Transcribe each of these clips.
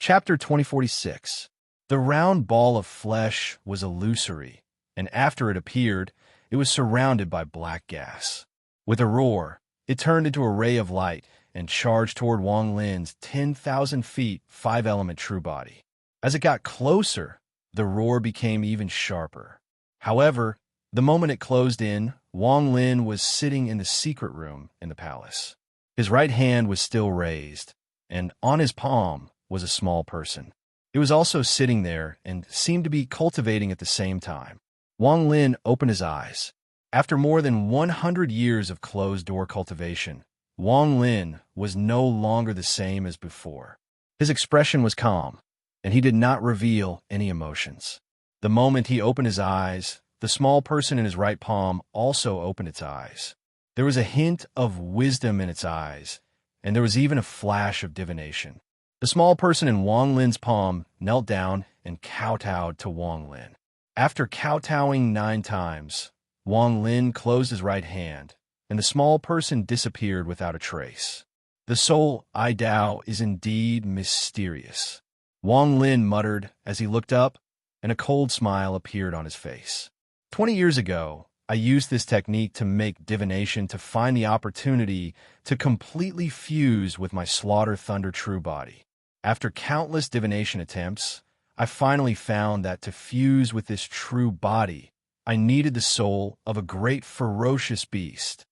Chapter 2046. The round ball of flesh was illusory, and after it appeared, it was surrounded by black gas. With a roar, it turned into a ray of light and charged toward Wang Lin's 10,000 feet, five-element true body. As it got closer, the roar became even sharper. However, the moment it closed in, Wang Lin was sitting in the secret room in the palace. His right hand was still raised, and on his palm was a small person. It was also sitting there and seemed to be cultivating at the same time. Wang Lin opened his eyes. After more than 100 years of closed-door cultivation, Wang Lin was no longer the same as before. His expression was calm, and he did not reveal any emotions. The moment he opened his eyes, the small person in his right palm also opened its eyes. There was a hint of wisdom in its eyes, and there was even a flash of divination. The small person in Wang Lin's palm knelt down and kowtowed to Wang Lin. After kowtowing 9 times, Wang Lin closed his right hand, and the small person disappeared without a trace. The soul I Dao is indeed mysterious, Wang Lin muttered as he looked up, and a cold smile appeared on his face. 20 years ago, I used this technique to make divination to find the opportunity to completely fuse with my Slaughter Thunder true body. After countless divination attempts, I finally found that to fuse with this true body, I needed the soul of a great ferocious beast.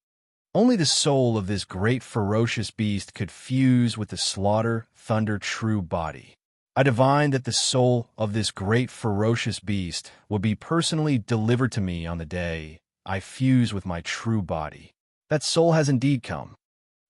Only the soul of this great ferocious beast could fuse with the Slaughter Thunder true body. I divined that the soul of this great ferocious beast would be personally delivered to me on the day I fuse with my true body. That soul has indeed come.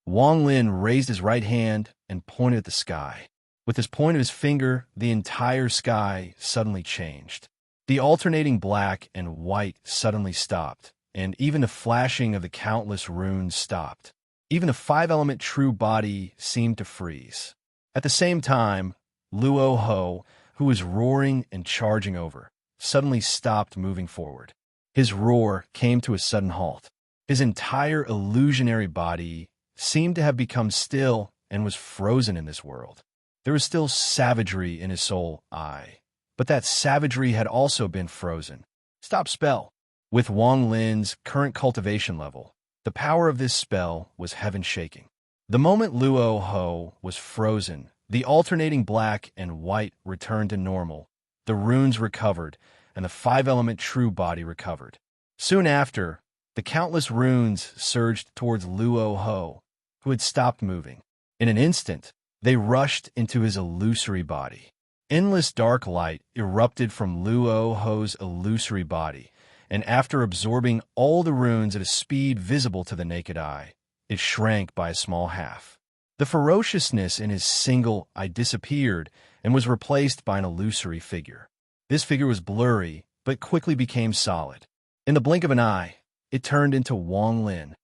Wang Lin raised his right hand and pointed at the sky. With his point of his finger, the entire sky suddenly changed. The alternating black and white suddenly stopped, and even the flashing of the countless runes stopped. Even the five-element true body seemed to freeze. At the same time, Luo Ho, who was roaring and charging over, suddenly stopped moving forward. His roar came to a sudden halt. His entire illusionary body seemed to have become still and was frozen in this world. There was still savagery in his soul eye, but that savagery had also been frozen. Stop spell. With Wang Lin's current cultivation level, the power of this spell was heaven-shaking. The moment Luo Ho was frozen, the alternating black and white returned to normal, the runes recovered, and the five-element true body recovered. Soon after, the countless runes surged towards Luo Ho, who had stopped moving. In an instant, they rushed into his illusory body. Endless dark light erupted from Luo Ho's illusory body, and after absorbing all the runes at a speed visible to the naked eye, it shrank by a small half. The ferociousness in his single eye disappeared and was replaced by an illusory figure. This figure was blurry, but quickly became solid. In the blink of an eye, it turned into Wang Lin.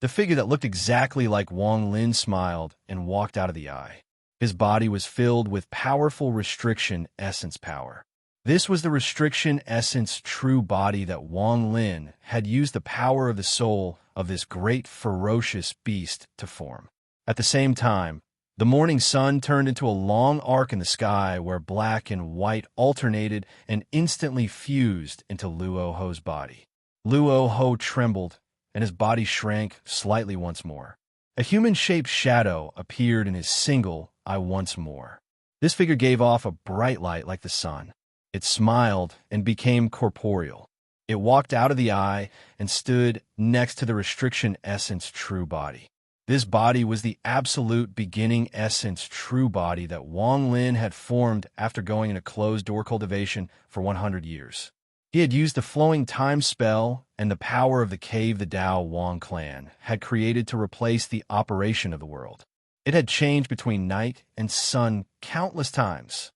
The figure that looked exactly like Wang Lin smiled and walked out of the eye. His body was filled with powerful restriction essence power. This was the restriction essence true body that Wang Lin had used the power of the soul of this great ferocious beast to form. At the same time, the morning sun turned into a long arc in the sky where black and white alternated and instantly fused into Luo Ho's body. Luo Ho trembled, and his body shrank slightly once more. A human-shaped shadow appeared in his single eye once more. This figure gave off a bright light like the sun. It smiled and became corporeal. It walked out of the eye and stood next to the restriction essence true body. This body was the absolute beginning essence true body that Wang Lin had formed after going into closed-door cultivation for 100 years. He had used the flowing time spell and the power of the cave the Dao Wang clan had created to replace the operation of the world. It had changed between night and sun countless times.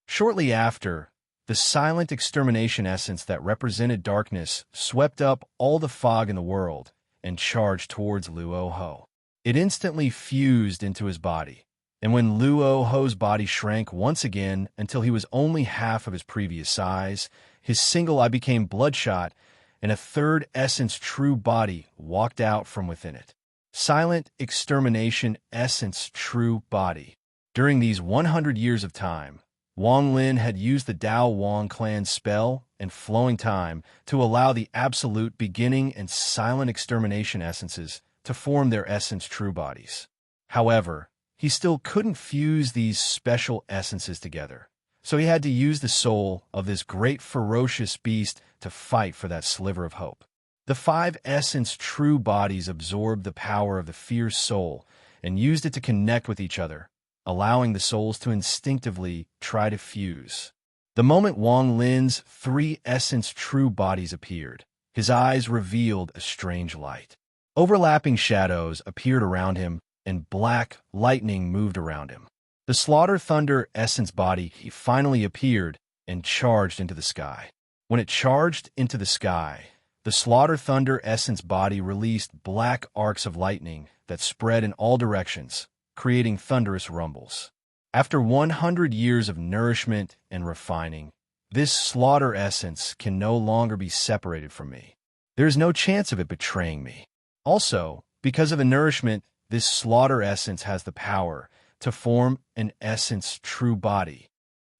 Shortly after, the silent extermination essence that represented darkness swept up all the fog in the world and charged towards Luo Ho. It instantly fused into his body, and when Luo Ho's body shrank once again until he was only half of his previous size, his single eye became bloodshot, and a third essence true body walked out from within it. Silent extermination essence true body. During these 100 years of time, Wang Lin had used the Dao Wang clan's spell and flowing time to allow the absolute beginning and silent extermination essences to form their essence true bodies. However, he still couldn't fuse these special essences together, so he had to use the soul of this great ferocious beast to fight for that sliver of hope. The 5 essence true bodies absorbed the power of the fierce soul and used it to connect with each other, allowing the souls to instinctively try to fuse. The moment Wang Lin's 3 essence true bodies appeared, his eyes revealed a strange light. Overlapping shadows appeared around him, and black lightning moved around him. The Slaughter Thunder essence body finally appeared and charged into the sky. When it charged into the sky, the Slaughter Thunder essence body released black arcs of lightning that spread in all directions, creating thunderous rumbles. After 100 years of nourishment and refining, this slaughter essence can no longer be separated from me. There is no chance of it betraying me. Also, because of the nourishment, this slaughter essence has the power to form an essence true body.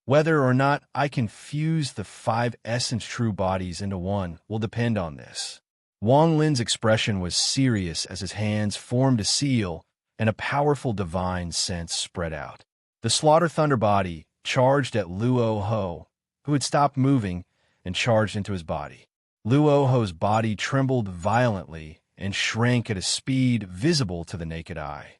Whether or not I can fuse the 5 essence true bodies into one will depend on this. Wang Lin's expression was serious as his hands formed a seal and a powerful divine sense spread out. The Slaughter Thunder body charged at Luo Ho, who had stopped moving, and charged into his body. Luo Ho's body trembled violently and shrank at a speed visible to the naked eye.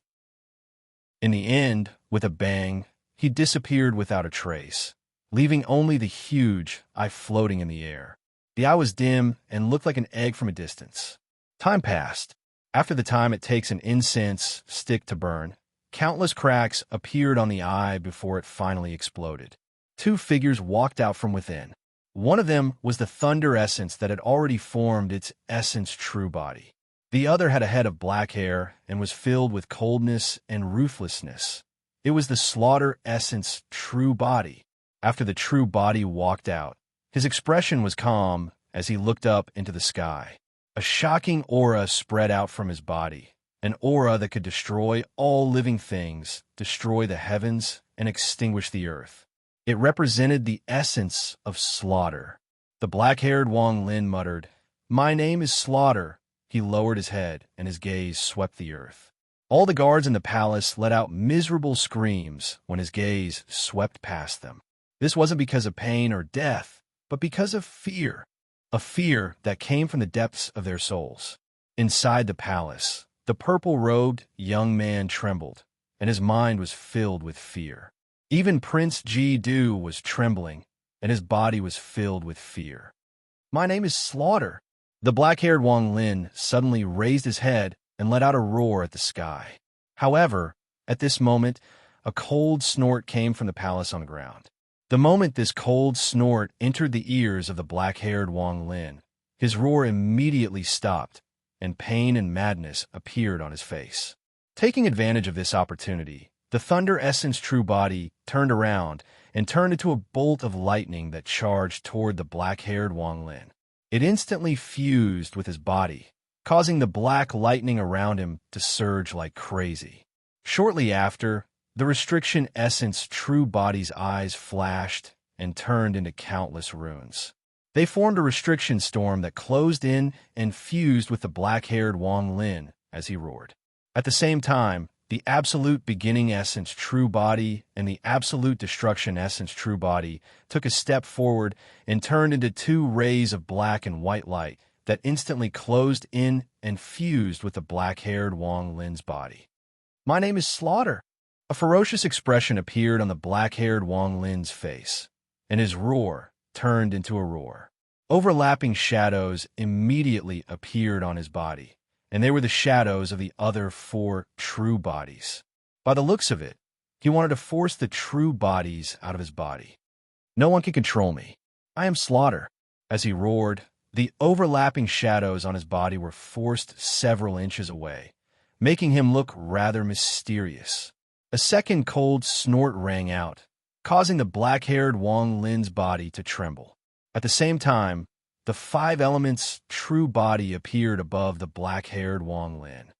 In the end, with a bang, he disappeared without a trace, leaving only the huge eye floating in the air. The eye was dim and looked like an egg from a distance. Time passed. After the time it takes an incense stick to burn, countless cracks appeared on the eye before it finally exploded. 2 figures walked out from within. One of them was the thunder essence that had already formed its essence true body. The other had a head of black hair and was filled with coldness and ruthlessness. It was the slaughter essence true body. After the true body walked out, his expression was calm as he looked up into the sky. A shocking aura spread out from his body, an aura that could destroy all living things, destroy the heavens, and extinguish the earth. It represented the essence of slaughter. The black-haired Wang Lin muttered, "My name is Slaughter." He lowered his head, and his gaze swept the earth. All the guards in the palace let out miserable screams when his gaze swept past them. This wasn't because of pain or death, but because of fear. A fear that came from the depths of their souls. Inside the palace, the purple-robed young man trembled, and his mind was filled with fear. Even Prince Ji-Du was trembling, and his body was filled with fear. "My name is Slaughter." The black-haired Wang Lin suddenly raised his head and let out a roar at the sky. However, at this moment, a cold snort came from the palace on the ground. The moment this cold snort entered the ears of the black-haired Wang Lin, his roar immediately stopped, and pain and madness appeared on his face. Taking advantage of this opportunity, the Thunder Essence True Body turned around and turned into a bolt of lightning that charged toward the black-haired Wang Lin. It instantly fused with his body, causing the black lightning around him to surge like crazy. Shortly after, the Restriction Essence True Body's eyes flashed and turned into countless runes. They formed a restriction storm that closed in and fused with the black-haired Wang Lin as he roared. At the same time, the Absolute Beginning Essence True Body and the Absolute Destruction Essence True Body took a step forward and turned into two rays of black and white light that instantly closed in and fused with the black-haired Wang Lin's body. "My name is Slaughter." A ferocious expression appeared on the black-haired Wang Lin's face, and his roar turned into a roar. Overlapping shadows immediately appeared on his body, and they were the shadows of the other four true bodies. By the looks of it, he wanted to force the true bodies out of his body. "No one can control me. I am Slaughter." As he roared, the overlapping shadows on his body were forced several inches away, making him look rather mysterious. A second cold snort rang out, causing the black-haired Wang Lin's body to tremble. At the same time, the five elements' true body appeared above the black-haired Wang Lin.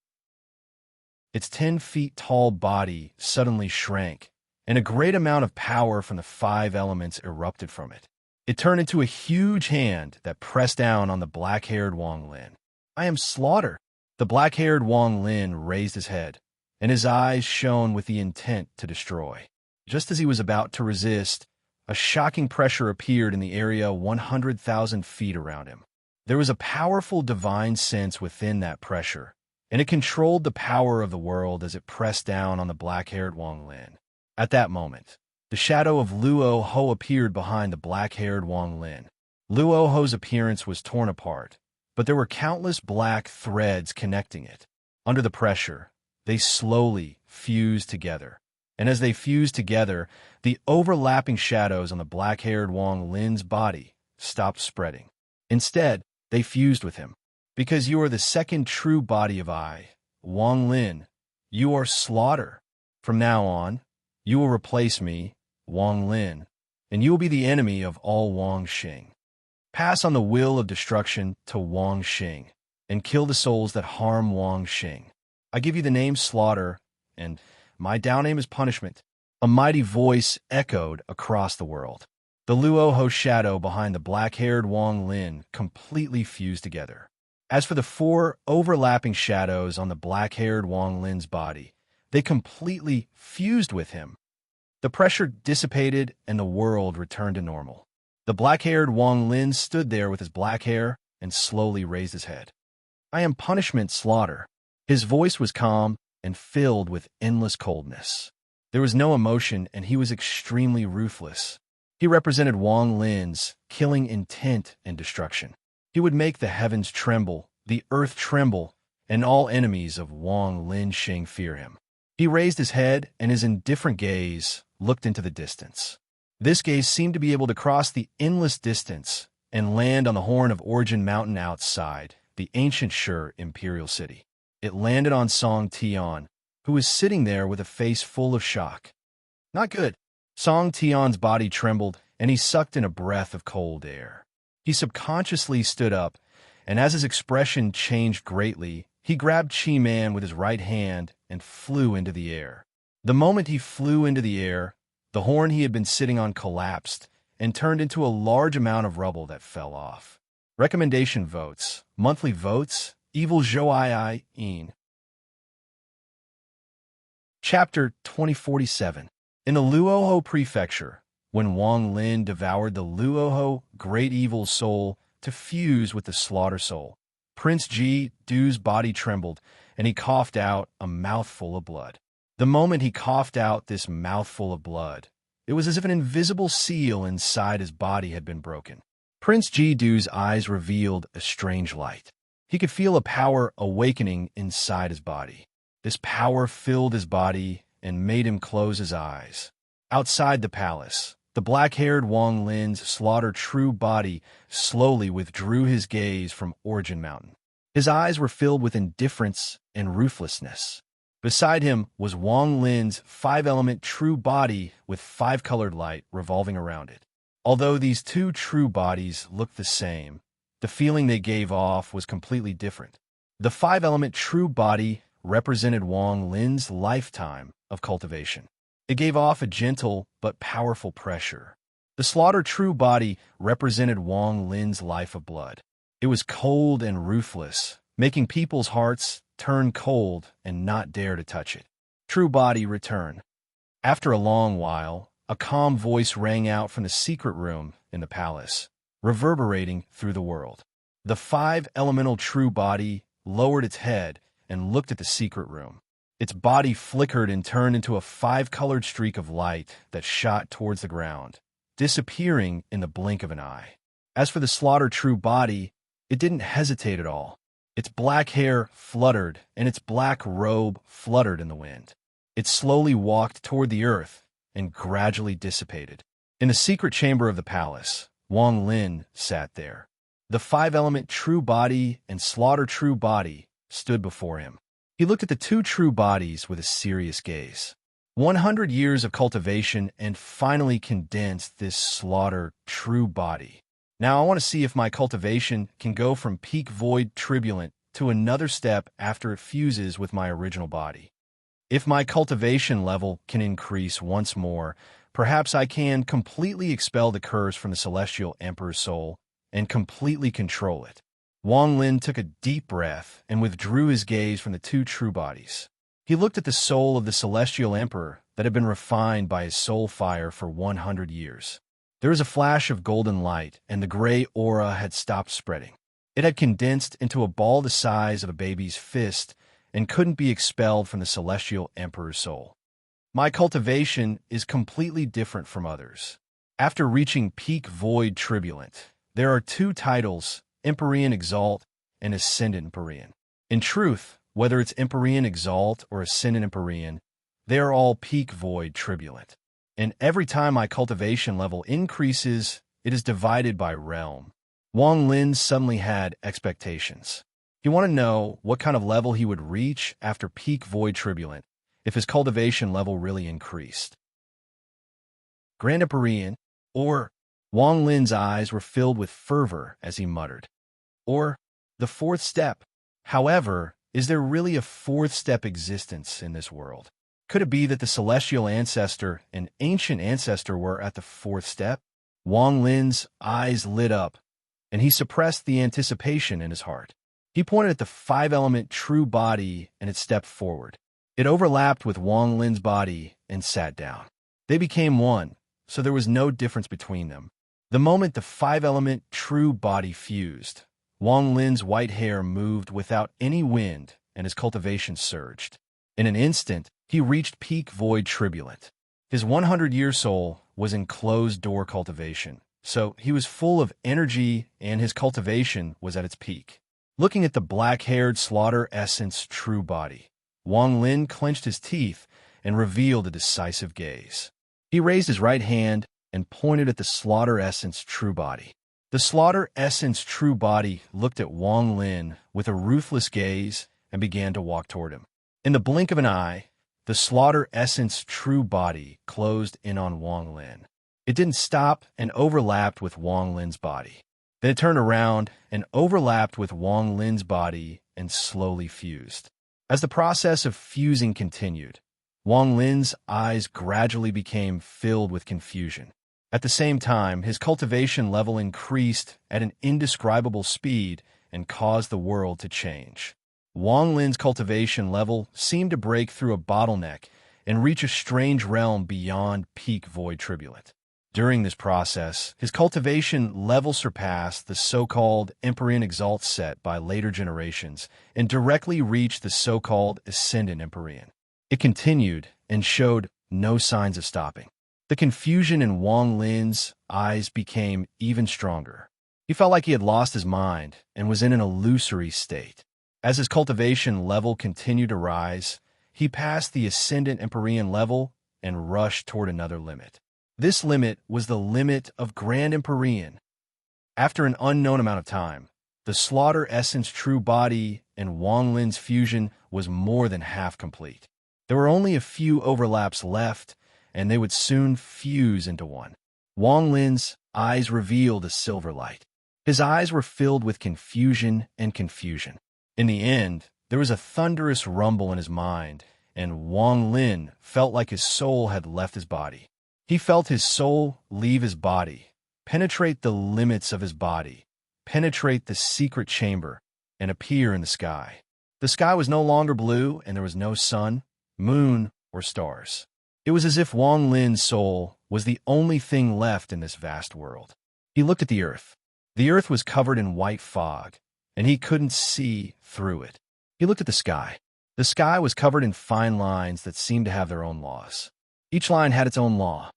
Its 10 feet tall body suddenly shrank and a great amount of power from the 5 elements erupted from it. It turned into a huge hand that pressed down on the black-haired Wang Lin. "I am Slaughter." The black-haired Wang Lin raised his head, and his eyes shone with the intent to destroy. Just as he was about to resist, a shocking pressure appeared in the area 100,000 feet around him. There was a powerful divine sense within that pressure, and it controlled the power of the world as it pressed down on the black-haired Wang Lin. At that moment, the shadow of Luo Ho appeared behind the black-haired Wang Lin. Luo Ho's appearance was torn apart, but there were countless black threads connecting it. Under the pressure, they slowly fused together. And as they fused together, the overlapping shadows on the black-haired Wang Lin's body stopped spreading. Instead, they fused with him. "Because you are the second true body of I, Wang Lin, you are Slaughter. From now on, you will replace me, Wang Lin, and you will be the enemy of all Wang Xing. Pass on the will of destruction to Wang Xing, and kill the souls that harm Wang Xing. I give you the name Slaughter, and my down name is Punishment." A mighty voice echoed across the world. The Luo Ho shadow behind the black-haired Wang Lin completely fused together. As for the 4 overlapping shadows on the black-haired Wang Lin's body, they completely fused with him. The pressure dissipated and the world returned to normal. The black-haired Wang Lin stood there with his black hair and slowly raised his head. "I am Punishment, Slaughter." His voice was calm and filled with endless coldness. There was no emotion, and he was extremely ruthless. He represented Wang Lin's killing intent and destruction. He would make the heavens tremble, the earth tremble, and all enemies of Wang Lin Xing fear him. He raised his head, and his indifferent gaze looked into the distance. This gaze seemed to be able to cross the endless distance and land on the horn of Origin Mountain outside the ancient Shur imperial city. It landed on Song Tian, who was sitting there with a face full of shock. Not good. Song Tian's body trembled, and he sucked in a breath of cold air. He subconsciously stood up, and as his expression changed greatly, he grabbed Chi Man with his right hand and flew into the air. The moment he flew into the air, the horn he had been sitting on collapsed and turned into a large amount of rubble that fell off. Recommendation votes. Monthly votes. Evil Zhou In. Chapter 2047. In the Luoho Prefecture, when Wang Lin devoured the Luoho great evil soul to fuse with the Slaughter soul, Prince Ji Du's body trembled, and he coughed out a mouthful of blood. The moment he coughed out this mouthful of blood, it was as if an invisible seal inside his body had been broken. Prince Ji Du's eyes revealed a strange light. He could feel a power awakening inside his body. This power filled his body and made him close his eyes. Outside the palace, the black-haired Wang Lin's Slaughter true body slowly withdrew his gaze from Origin Mountain. His eyes were filled with indifference and ruthlessness. Beside him was Wang Lin's 5-element true body with 5-colored light revolving around it. Although these 2 true bodies looked the same, the feeling they gave off was completely different. The 5-element true body represented Wang Lin's lifetime of cultivation. It gave off a gentle but powerful pressure. The Slaughter true body represented Wang Lin's life of blood. It was cold and ruthless, making people's hearts turn cold and not dare to touch it. True body return. After a long while, a calm voice rang out from the secret room in the palace, reverberating through the world. The 5-elemental true body lowered its head and looked at the secret room. Its body flickered and turned into a 5-colored streak of light that shot towards the ground, disappearing in the blink of an eye. As for the Slaughter true body, it didn't hesitate at all. Its black hair fluttered, and its black robe fluttered in the wind. It slowly walked toward the earth and gradually dissipated. In the secret chamber of the palace, Wang Lin sat there. The 5-element true body and Slaughter true body stood before him. He looked at the 2 true bodies with a serious gaze. 100 years of cultivation and finally condensed this Slaughter true body. Now I want to see if my cultivation can go from peak void turbulent to another step after it fuses with my original body. If my cultivation level can increase once more, perhaps I can completely expel the curse from the Celestial Emperor's soul and completely control it. Wang Lin took a deep breath and withdrew his gaze from the two true bodies. He looked at the soul of the Celestial Emperor that had been refined by his soul fire for 100 years. There was a flash of golden light, and the gray aura had stopped spreading. It had condensed into a ball the size of a baby's fist and couldn't be expelled from the Celestial Emperor's soul. My cultivation is completely different from others. After reaching peak void tribulent, there are two titles, Empyrean Exalt and Ascendant Empyrean. In truth, whether it's Empyrean Exalt or Ascendant Empyrean, they are all peak void tribulent. And every time my cultivation level increases, it is divided by realm. Wang Lin suddenly had expectations. He wanted to know what kind of level he would reach after peak void tribulent if his cultivation level really increased. Grand Empyrean, or Wang Lin's eyes were filled with fervor as he muttered. Or the fourth step. However, is there really a fourth step existence in this world? Could it be that the celestial ancestor and ancient ancestor were at the fourth step? Wang Lin's eyes lit up, and he suppressed the anticipation in his heart. He pointed at the five-element true body and it stepped forward. It overlapped with Wang Lin's body and sat down. They became one, so there was no difference between them. The moment the five-element true body fused, Wang Lin's white hair moved without any wind and his cultivation surged. In an instant, he reached peak void tribulent. His 100-year soul was in closed-door cultivation, so he was full of energy and his cultivation was at its peak. Looking at the black-haired slaughter essence true body, Wang Lin clenched his teeth and revealed a decisive gaze. He raised his right hand and pointed at the slaughter essence true body. The slaughter essence true body looked at Wang Lin with a ruthless gaze and began to walk toward him. In the blink of an eye, the slaughter essence true body closed in on Wang Lin. It didn't stop and overlapped with Wang Lin's body. Then it turned around and overlapped with Wang Lin's body and slowly fused. As the process of fusing continued, Wang Lin's eyes gradually became filled with confusion. At the same time, his cultivation level increased at an indescribable speed and caused the world to change. Wang Lin's cultivation level seemed to break through a bottleneck and reach a strange realm beyond peak void tribulent. During this process, his cultivation level surpassed the so-called Empyrean Exalt set by later generations and directly reached the so-called Ascendant Empyrean. It continued and showed no signs of stopping. The confusion in Wang Lin's eyes became even stronger. He felt like he had lost his mind and was in an illusory state. As his cultivation level continued to rise, he passed the Ascendant Empyrean level and rushed toward another limit. This limit was the limit of Grand Empyrean. After an unknown amount of time, the slaughter essence true body and Wang Lin's fusion was more than half complete. There were only a few overlaps left, and they would soon fuse into one. Wang Lin's eyes revealed a silver light. His eyes were filled with confusion and confusion. In the end, there was a thunderous rumble in his mind, and Wang Lin felt like his soul had left his body. He felt his soul leave his body, penetrate the limits of his body, penetrate the secret chamber, and appear in the sky. The sky was no longer blue, and there was no sun, moon, or stars. It was as if Wang Lin's soul was the only thing left in this vast world. He looked at the earth. The earth was covered in white fog, and he couldn't see through it. He looked at the sky. The sky was covered in fine lines that seemed to have their own laws. Each line had its own law.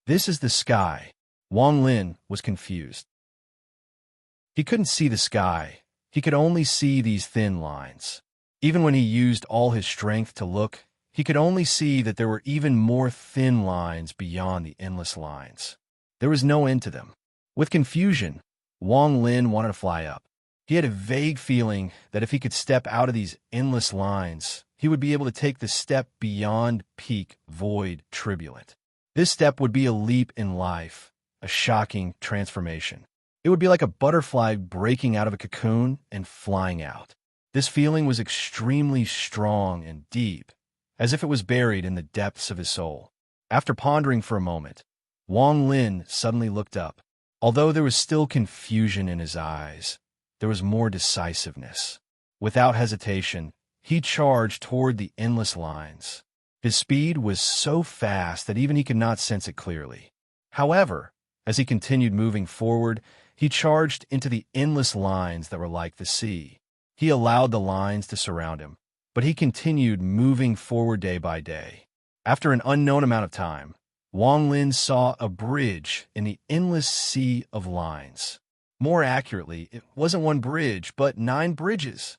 This is the sky. Wang Lin was confused. He couldn't see the sky. He could only see these thin lines. Even when he used all his strength to look, he could only see that there were even more thin lines beyond the endless lines. There was no end to them. With confusion, Wang Lin wanted to fly up. He had a vague feeling that if he could step out of these endless lines, he would be able to take the step beyond peak void tribulent. This step would be a leap in life, a shocking transformation. It would be like a butterfly breaking out of a cocoon and flying out. This feeling was extremely strong and deep. as if it was buried in the depths of his soul. After pondering for a moment, Wang Lin suddenly looked up. Although there was still confusion in his eyes, there was more decisiveness. Without hesitation, he charged toward the endless lines. His speed was so fast that even he could not sense it clearly. However, as he continued moving forward, he charged into the endless lines that were like the sea. He allowed the lines to surround him, but he continued moving forward day by day. After an unknown amount of time, Wang Lin saw a bridge in the endless sea of lines. More accurately, it wasn't one bridge, but 9 bridges.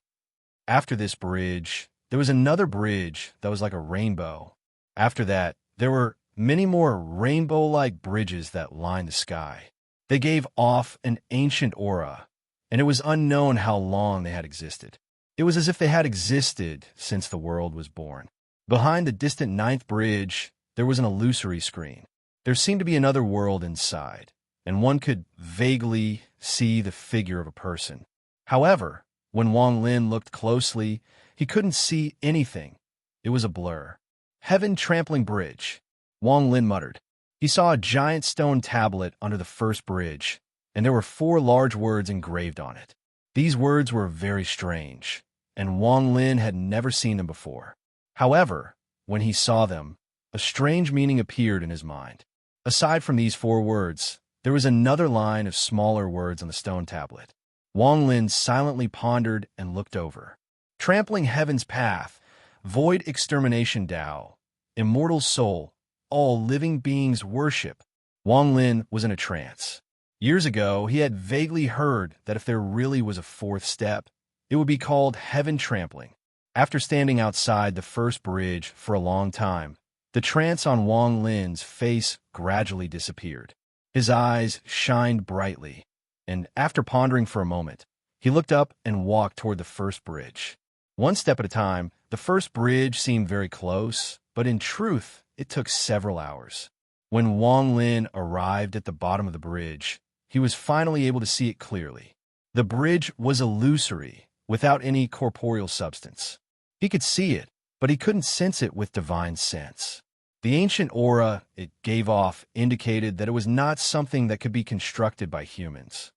After this bridge, there was another bridge that was like a rainbow. After that, there were many more rainbow-like bridges that lined the sky. They gave off an ancient aura, and it was unknown how long they had existed. It was as if they had existed since the world was born. Behind the distant 9th bridge, there was an illusory screen. There seemed to be another world inside, and one could vaguely see the figure of a person. However, when Wang Lin looked closely, he couldn't see anything. It was a blur. Heaven trampling bridge, Wang Lin muttered. He saw a giant stone tablet under the first bridge, and there were 4 large words engraved on it. These words were very strange, and Wang Lin had never seen them before. However, when he saw them, a strange meaning appeared in his mind. Aside from these 4 words, there was another line of smaller words on the stone tablet. Wang Lin silently pondered and looked over. Trampling heaven's path, void extermination Tao, immortal soul, all living beings worship. Wang Lin was in a trance. Years ago, he had vaguely heard that if there really was a 4th step, it would be called heaven trampling. After standing outside the first bridge for a long time, the trance on Wang Lin's face gradually disappeared. His eyes shined brightly, and after pondering for a moment, he looked up and walked toward the first bridge. One step at a time, the first bridge seemed very close, but in truth, it took several hours. When Wang Lin arrived at the bottom of the bridge, he was finally able to see it clearly. The bridge was illusory, without any corporeal substance. He could see it, but he couldn't sense it with divine sense. The ancient aura it gave off indicated that it was not something that could be constructed by humans.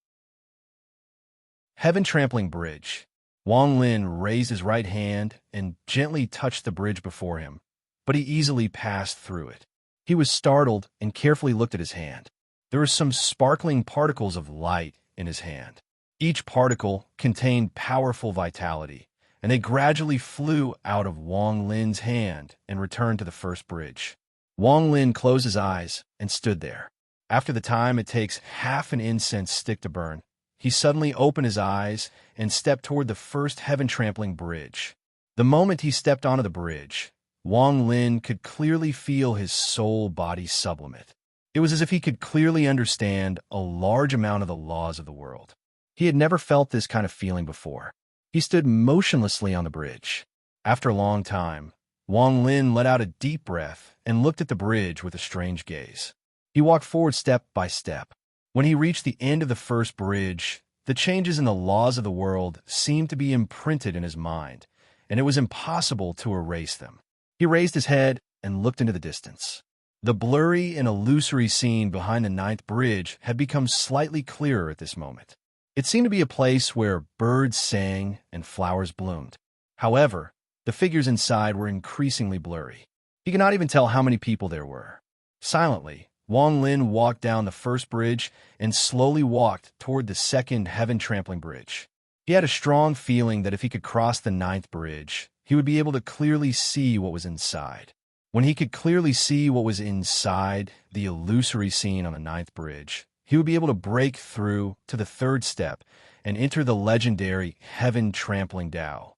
Heaven trampling bridge. Wang Lin raised his right hand and gently touched the bridge before him, but he easily passed through it. He was startled and carefully looked at his hand. There were some sparkling particles of light in his hand. Each particle contained powerful vitality, and they gradually flew out of Wang Lin's hand and returned to the first bridge. Wang Lin closed his eyes and stood there. After the time it takes half an incense stick to burn, he suddenly opened his eyes and stepped toward the first heaven-trampling bridge. The moment he stepped onto the bridge, Wang Lin could clearly feel his soul-body sublimate. It was as if he could clearly understand a large amount of the laws of the world. He had never felt this kind of feeling before. He stood motionlessly on the bridge. After a long time, Wang Lin let out a deep breath and looked at the bridge with a strange gaze. He walked forward step by step. When he reached the end of the first bridge, the changes in the laws of the world seemed to be imprinted in his mind, and it was impossible to erase them. He raised his head and looked into the distance. The blurry and illusory scene behind the 9th bridge had become slightly clearer at this moment. It seemed to be a place where birds sang and flowers bloomed. However, the figures inside were increasingly blurry. He could not even tell how many people there were. Silently, Wang Lin walked down the first bridge and slowly walked toward the second heaven-trampling bridge. He had a strong feeling that if he could cross the 9th bridge, he would be able to clearly see what was inside. When he could clearly see what was inside the illusory scene on the 9th bridge, he would be able to break through to the 3rd step and enter the legendary heaven-trampling Tao.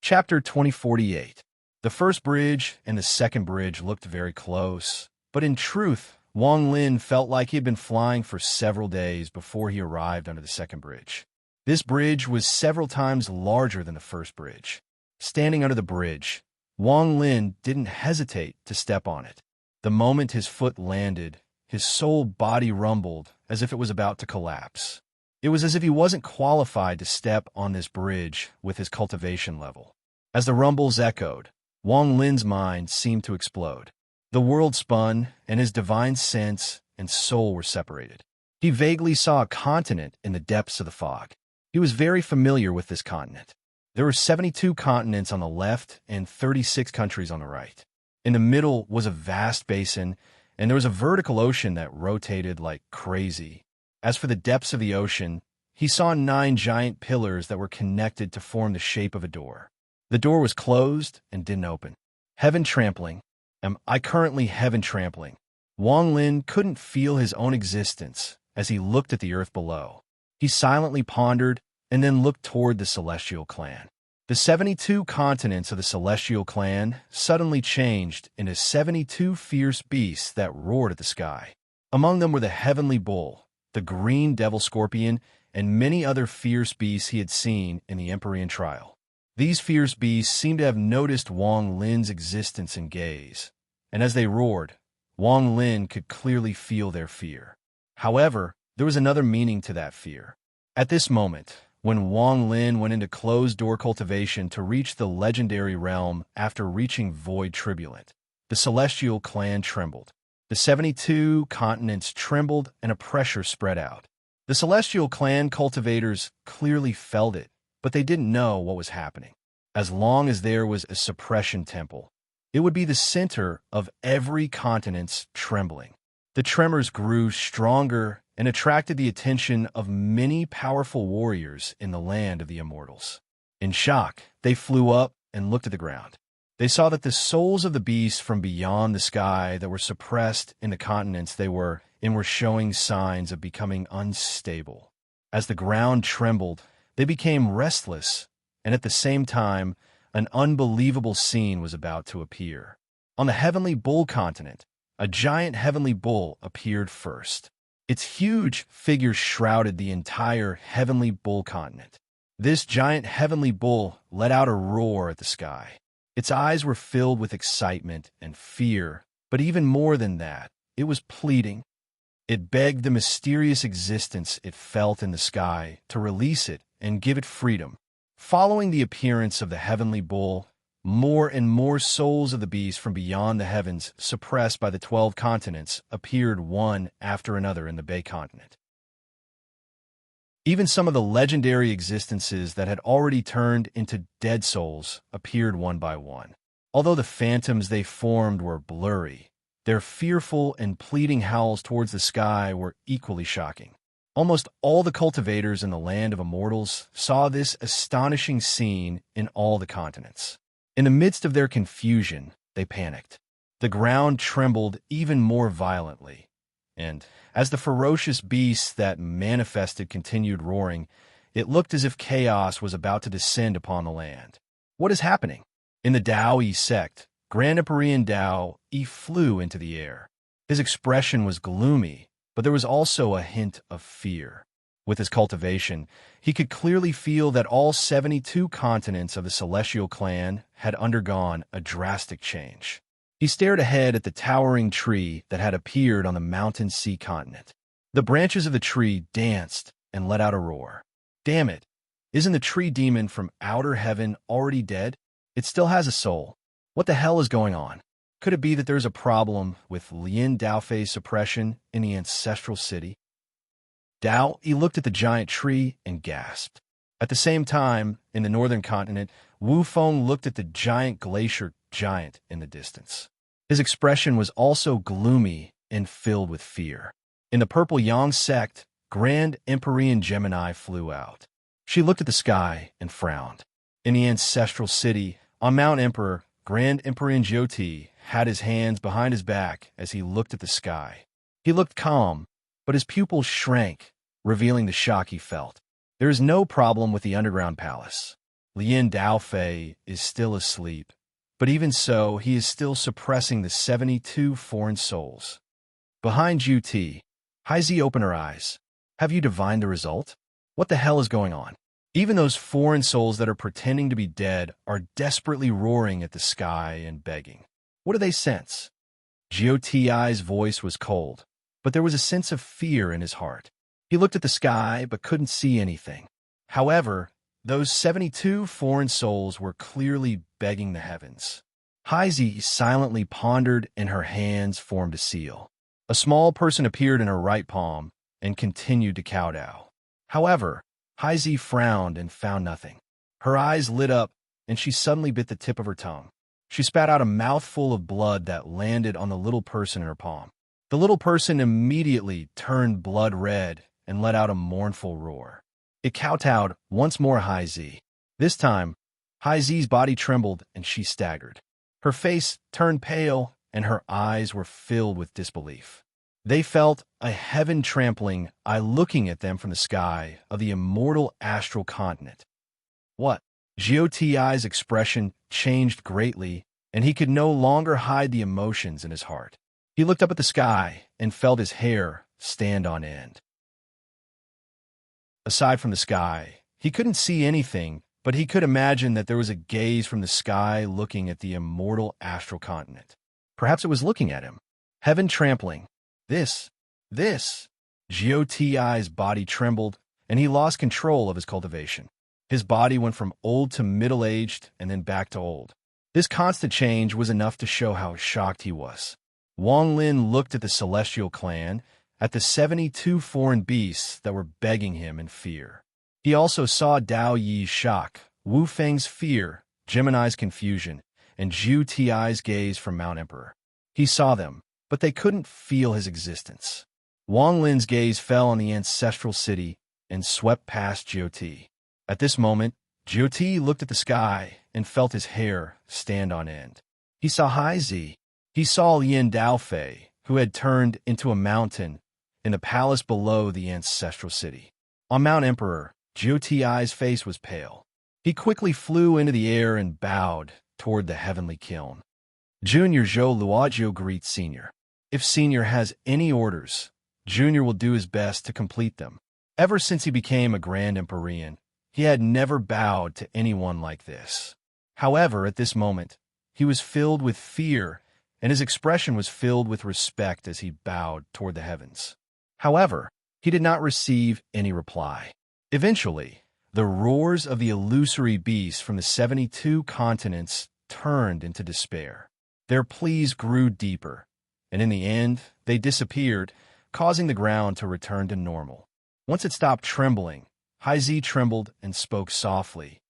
Chapter 2048. The first bridge and the second bridge looked very close, but in truth, Wang Lin felt like he had been flying for several days before he arrived under the second bridge. This bridge was several times larger than the first bridge. Standing under the bridge, Wang Lin didn't hesitate to step on it. The moment his foot landed, his soul body rumbled as if it was about to collapse. It was as if he wasn't qualified to step on this bridge with his cultivation level. As the rumbles echoed, Wang Lin's mind seemed to explode. The world spun, and his divine sense and soul were separated. He vaguely saw a continent in the depths of the fog. He was very familiar with this continent. There were 72 continents on the left and 36 countries on the right. In the middle was a vast basin, and there was a vertical ocean that rotated like crazy. As for the depths of the ocean, he saw 9 giant pillars that were connected to form the shape of a door. The door was closed and didn't open. Heaven trampling. Am I currently heaven trampling? Wang Lin couldn't feel his own existence as he looked at the earth below. He silently pondered and then looked toward the Celestial Clan. The 72 continents of the Celestial Clan suddenly changed into 72 fierce beasts that roared at the sky. Among them were the Heavenly Bull, the Green Devil Scorpion, and many other fierce beasts he had seen in the Empyrean trial. These fierce beasts seemed to have noticed Wang Lin's existence and gaze, and as they roared, Wang Lin could clearly feel their fear. However, there was another meaning to that fear. At this moment, when Wang Lin went into closed-door cultivation to reach the legendary realm after reaching Void Tribulent, the Celestial Clan trembled. The 72 continents trembled and a pressure spread out. The Celestial Clan cultivators clearly felt it, but they didn't know what was happening. As long as there was a suppression temple, it would be the center of every continent's trembling. The tremors grew stronger and attracted the attention of many powerful warriors in the land of the immortals. In shock, they flew up and looked at the ground. They saw that the souls of the beasts from beyond the sky that were suppressed in the continents they were in were showing signs of becoming unstable. As the ground trembled, they became restless, and at the same time, an unbelievable scene was about to appear. On the Heavenly Bull continent, a giant Heavenly Bull appeared first. Its huge figure shrouded the entire Heavenly Bull continent. This giant Heavenly Bull let out a roar at the sky. Its eyes were filled with excitement and fear, but even more than that, it was pleading. It begged the mysterious existence it felt in the sky to release it and give it freedom. Following the appearance of the Heavenly Bull, more and more souls of the beast from beyond the heavens, suppressed by the 12 continents, appeared one after another in the Bay continent. Even some of the legendary existences that had already turned into dead souls appeared one by one. Although the phantoms they formed were blurry, their fearful and pleading howls towards the sky were equally shocking. Almost all the cultivators in the land of immortals saw this astonishing scene in all the continents. In the midst of their confusion, they panicked. The ground trembled even more violently, and as the ferocious beasts that manifested continued roaring, it looked as if chaos was about to descend upon the land. What is happening? In the Dao-E sect, Grand Empyrean Dao-E flew into the air. His expression was gloomy, but there was also a hint of fear. With his cultivation, he could clearly feel that all 72 continents of the Celestial Clan had undergone a drastic change. He stared ahead at the towering tree that had appeared on the Mountain Sea continent. The branches of the tree danced and let out a roar. Damn it! Isn't the tree demon from outer heaven already dead? It still has a soul. What the hell is going on? Could it be that there's a problem with Lien Daofei's suppression in the ancestral city? Dao-E looked at the giant tree and gasped. At the same time, in the northern continent, Wu Feng looked at the giant glacier giant in the distance. His expression was also gloomy and filled with fear. In the Purple Yang sect, Grand Empyrean Gemini flew out. She looked at the sky and frowned. In the ancestral city, on Mount Emperor, Grand Empyrean Jioti had his hands behind his back as he looked at the sky. He looked calm, but his pupils shrank, revealing the shock he felt. There is no problem with the underground palace. Lien Daofei is still asleep, but even so, he is still suppressing the 72 foreign souls. Behind Jiuti, Haizi opened her eyes. Have you divined the result? What the hell is going on? Even those foreign souls that are pretending to be dead are desperately roaring at the sky and begging. What do they sense? Jiuti's voice was cold, but there was a sense of fear in his heart. He looked at the sky but couldn't see anything. However, those 72 foreign souls were clearly begging the heavens. Heizi silently pondered, and her hands formed a seal. A small person appeared in her right palm and continued to kowtow. However, Heizi frowned and found nothing. Her eyes lit up, and she suddenly bit the tip of her tongue. She spat out a mouthful of blood that landed on the little person in her palm. The little person immediately turned blood red and let out a mournful roar. It kowtowed once more Heizi. This time, Heizi's body trembled and she staggered. Her face turned pale and her eyes were filled with disbelief. They felt a heaven trampling eye looking at them from the sky of the immortal astral continent. What? Gioti's expression changed greatly, and he could no longer hide the emotions in his heart. He looked up at the sky and felt his hair stand on end. Aside from the sky, he couldn't see anything, but he could imagine that there was a gaze from the sky looking at the immortal astral continent. Perhaps it was looking at him. Heaven trampling. This. Gioti's body trembled, and he lost control of his cultivation. His body went from old to middle-aged and then back to old. This constant change was enough to show how shocked he was. Wang Lin looked at the celestial clan, at the 72 foreign beasts that were begging him in fear. He also saw Dao Yi's shock, Wu Feng's fear, Gemini's confusion, and Zhu Ti's gaze from Mount Emperor. He saw them, but they couldn't feel his existence. Wang Lin's gaze fell on the ancestral city and swept past Jiuti. At this moment, Jiuti looked at the sky and felt his hair stand on end. He saw Heizi. He saw Lien Daofei, who had turned into a mountain in the palace below the ancestral city. On Mount Emperor, Jiuti's face was pale. He quickly flew into the air and bowed toward the heavenly kiln. Junior Zhou Luozhou greets Senior. If Senior has any orders, Junior will do his best to complete them. Ever since he became a Grand Empyrean, he had never bowed to anyone like this. However, at this moment, he was filled with fear, and his expression was filled with respect as he bowed toward the heavens. However, he did not receive any reply. Eventually, the roars of the illusory beasts from the 72 continents turned into despair. Their pleas grew deeper, and in the end, they disappeared, causing the ground to return to normal. Once it stopped trembling, Heizi trembled and spoke softly.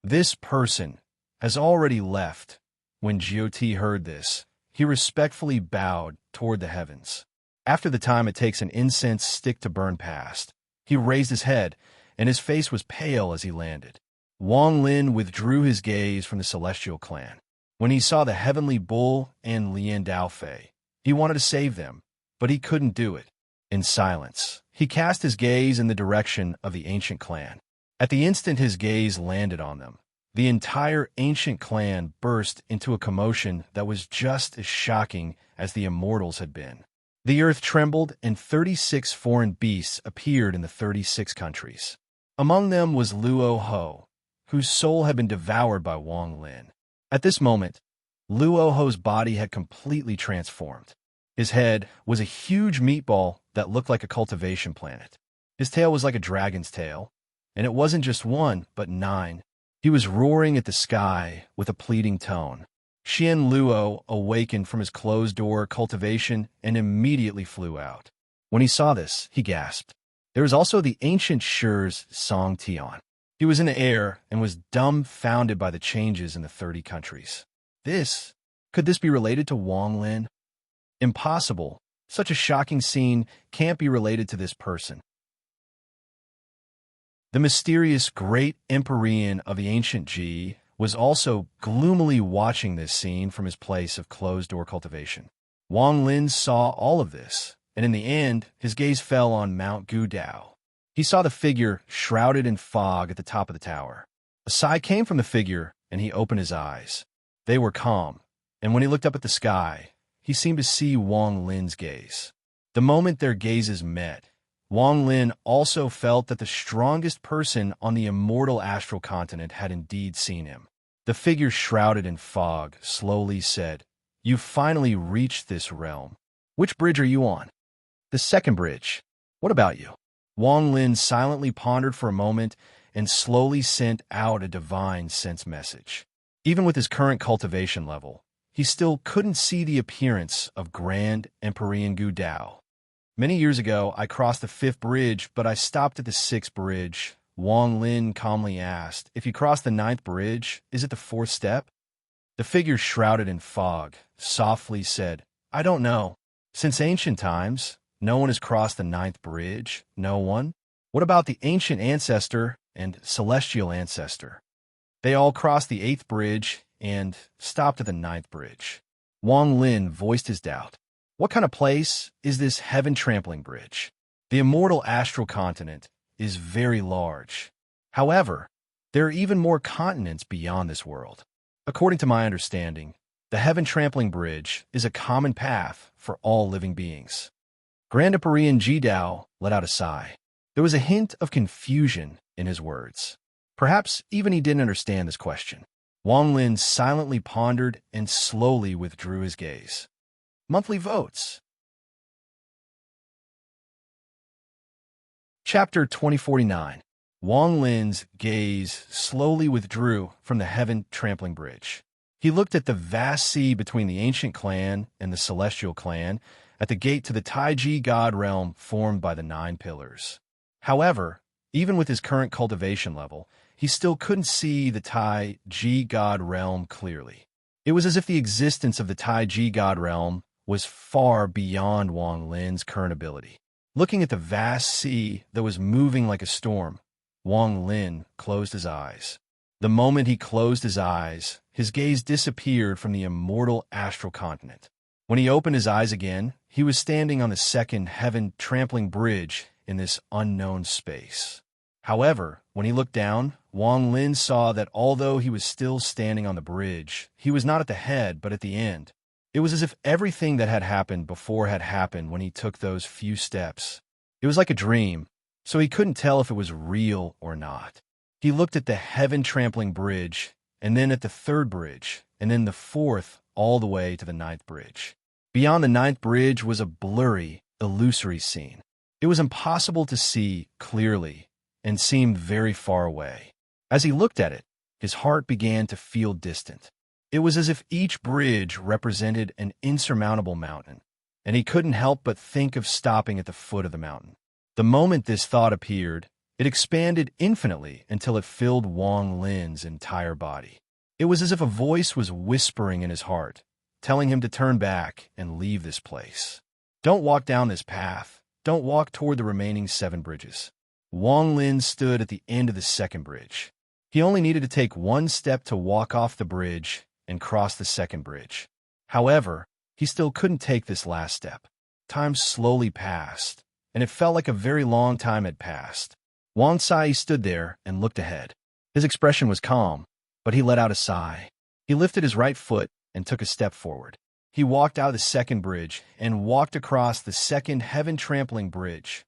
This person has already left. When Jiuti heard this, he respectfully bowed toward the heavens. After the time it takes an incense stick to burn past, he raised his head, and his face was pale as he landed. Wang Lin withdrew his gaze from the celestial clan. When he saw the heavenly bull and Lien Daofei, he wanted to save them, but he couldn't do it. In silence, he cast his gaze in the direction of the ancient clan. At the instant his gaze landed on them, the entire ancient clan burst into a commotion that was just as shocking as the immortals had been. The earth trembled, and 36 foreign beasts appeared in the 36 countries. Among them was Luo Ho, whose soul had been devoured by Wang Lin. At this moment, Luo Ho's body had completely transformed. His head was a huge meatball that looked like a cultivation planet. His tail was like a dragon's tail, and it wasn't just one, but 9. He was roaring at the sky with a pleading tone. Xian Luo awakened from his closed-door cultivation and immediately flew out. When he saw this, he gasped. There was also the ancient Shi's Song Tian. He was in the air and was dumbfounded by the changes in the 30 countries. Could this be related to Wang Lin? Impossible. Such a shocking scene can't be related to this person. The mysterious great Empyrean of the ancient Ji was also gloomily watching this scene from his place of closed-door cultivation. Wang Lin saw all of this, and in the end, his gaze fell on Mount Gudao. He saw the figure shrouded in fog at the top of the tower. A sigh came from the figure, and he opened his eyes. They were calm, and when he looked up at the sky, he seemed to see Wang Lin's gaze. The moment their gazes met, Wang Lin also felt that the strongest person on the immortal astral continent had indeed seen him. The figure shrouded in fog slowly said, "You've finally reached this realm. Which bridge are you on?" "The second bridge. What about you?" Wang Lin silently pondered for a moment and slowly sent out a divine sense message. Even with his current cultivation level, he still couldn't see the appearance of Grand Empyrean Gudao. Many years ago, I crossed the 5th bridge, but I stopped at the 6th bridge. Wang Lin calmly asked, if you cross the 9th bridge, is it the 4th step? The figure shrouded in fog softly said, I don't know. Since ancient times, no one has crossed the 9th bridge. No one? What about the ancient ancestor and celestial ancestor? They all crossed the 8th bridge and stopped at the 9th bridge. Wang Lin voiced his doubt. What kind of place is this heaven-trampling bridge? The immortal astral continent is very large. However, there are even more continents beyond this world. According to my understanding, the heaven-trampling bridge is a common path for all living beings. Grand Empyrean Jidao let out a sigh. There was a hint of confusion in his words. Perhaps even he didn't understand this question. Wang Lin silently pondered and slowly withdrew his gaze. Monthly votes. Chapter 2049. Wang Lin's gaze slowly withdrew from the heaven-trampling bridge. He looked at the vast sea between the ancient clan and the celestial clan at the gate to the Taiji god realm formed by the 9 pillars. However, even with his current cultivation level, he still couldn't see the Taiji god realm clearly. It was as if the existence of the Taiji god realm was far beyond Wang Lin's current ability. Looking at the vast sea that was moving like a storm, Wang Lin closed his eyes. The moment he closed his eyes, his gaze disappeared from the immortal astral continent. When he opened his eyes again, he was standing on the 2nd heaven-trampling bridge in this unknown space. However, when he looked down, Wang Lin saw that although he was still standing on the bridge, he was not at the head but at the end. It was as if everything that had happened before had happened when he took those few steps. It was like a dream, so he couldn't tell if it was real or not. He looked at the heaven-trampling bridge, and then at the 3rd bridge, and then the 4th, all the way to the 9th bridge. Beyond the 9th bridge was a blurry, illusory scene. It was impossible to see clearly and seemed very far away. As he looked at it, his heart began to feel distant. It was as if each bridge represented an insurmountable mountain, and he couldn't help but think of stopping at the foot of the mountain. The moment this thought appeared, it expanded infinitely until it filled Wang Lin's entire body. It was as if a voice was whispering in his heart, telling him to turn back and leave this place. Don't walk down this path. Don't walk toward the remaining 7 bridges. Wang Lin stood at the end of the 2nd bridge. He only needed to take one step to walk off the bridge and cross the 2nd bridge. However, he still couldn't take this last step. Time slowly passed, and it felt like a very long time had passed. Wang Sai stood there and looked ahead. His expression was calm, but he let out a sigh. He lifted his right foot and took a step forward. He walked out of the 2nd bridge and walked across the 2nd heaven-trampling bridge.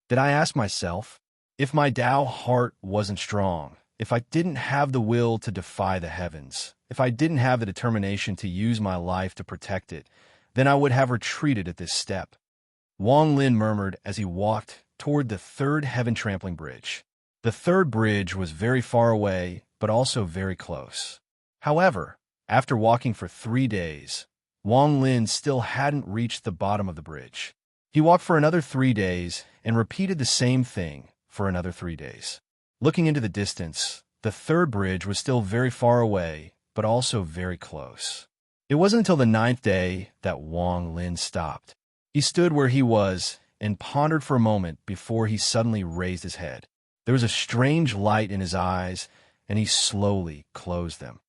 Did I ask myself, if my Tao heart wasn't strong, if I didn't have the will to defy the heavens, if I didn't have the determination to use my life to protect it, then I would have retreated at this step. Wang Lin murmured as he walked toward the 3rd heaven-trampling bridge. The 3rd bridge was very far away, but also very close. However, after walking for 3 days, Wang Lin still hadn't reached the bottom of the bridge. He walked for another 3 days and repeated the same thing for another 3 days. Looking into the distance, the 3rd bridge was still very far away, but also very close. It wasn't until the 9th day that Wang Lin stopped. He stood where he was and pondered for a moment before he suddenly raised his head. There was a strange light in his eyes, and he slowly closed them.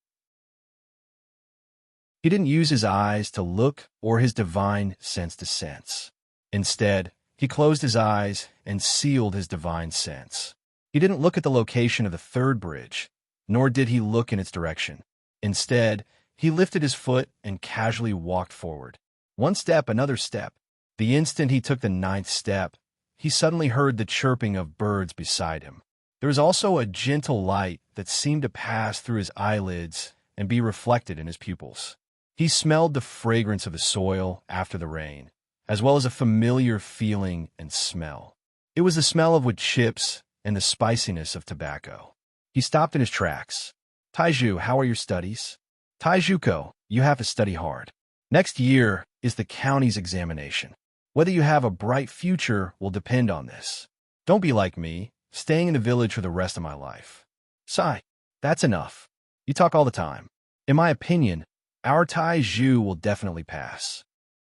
He didn't use his eyes to look or his divine sense to sense. Instead, he closed his eyes and sealed his divine sense. He didn't look at the location of the 3rd bridge, nor did he look in its direction. Instead, he lifted his foot and casually walked forward. One step, another step. The instant he took the 9th step, he suddenly heard the chirping of birds beside him. There was also a gentle light that seemed to pass through his eyelids and be reflected in his pupils. He smelled the fragrance of the soil after the rain, as well as a familiar feeling and smell. It was the smell of wood chips and the spiciness of tobacco. He stopped in his tracks. Taiju, how are your studies? Taijuko, you have to study hard. Next year is the county's examination. Whether you have a bright future will depend on this. Don't be like me, staying in the village for the rest of my life. Sigh, that's enough. You talk all the time. In my opinion, our Taiju will definitely pass.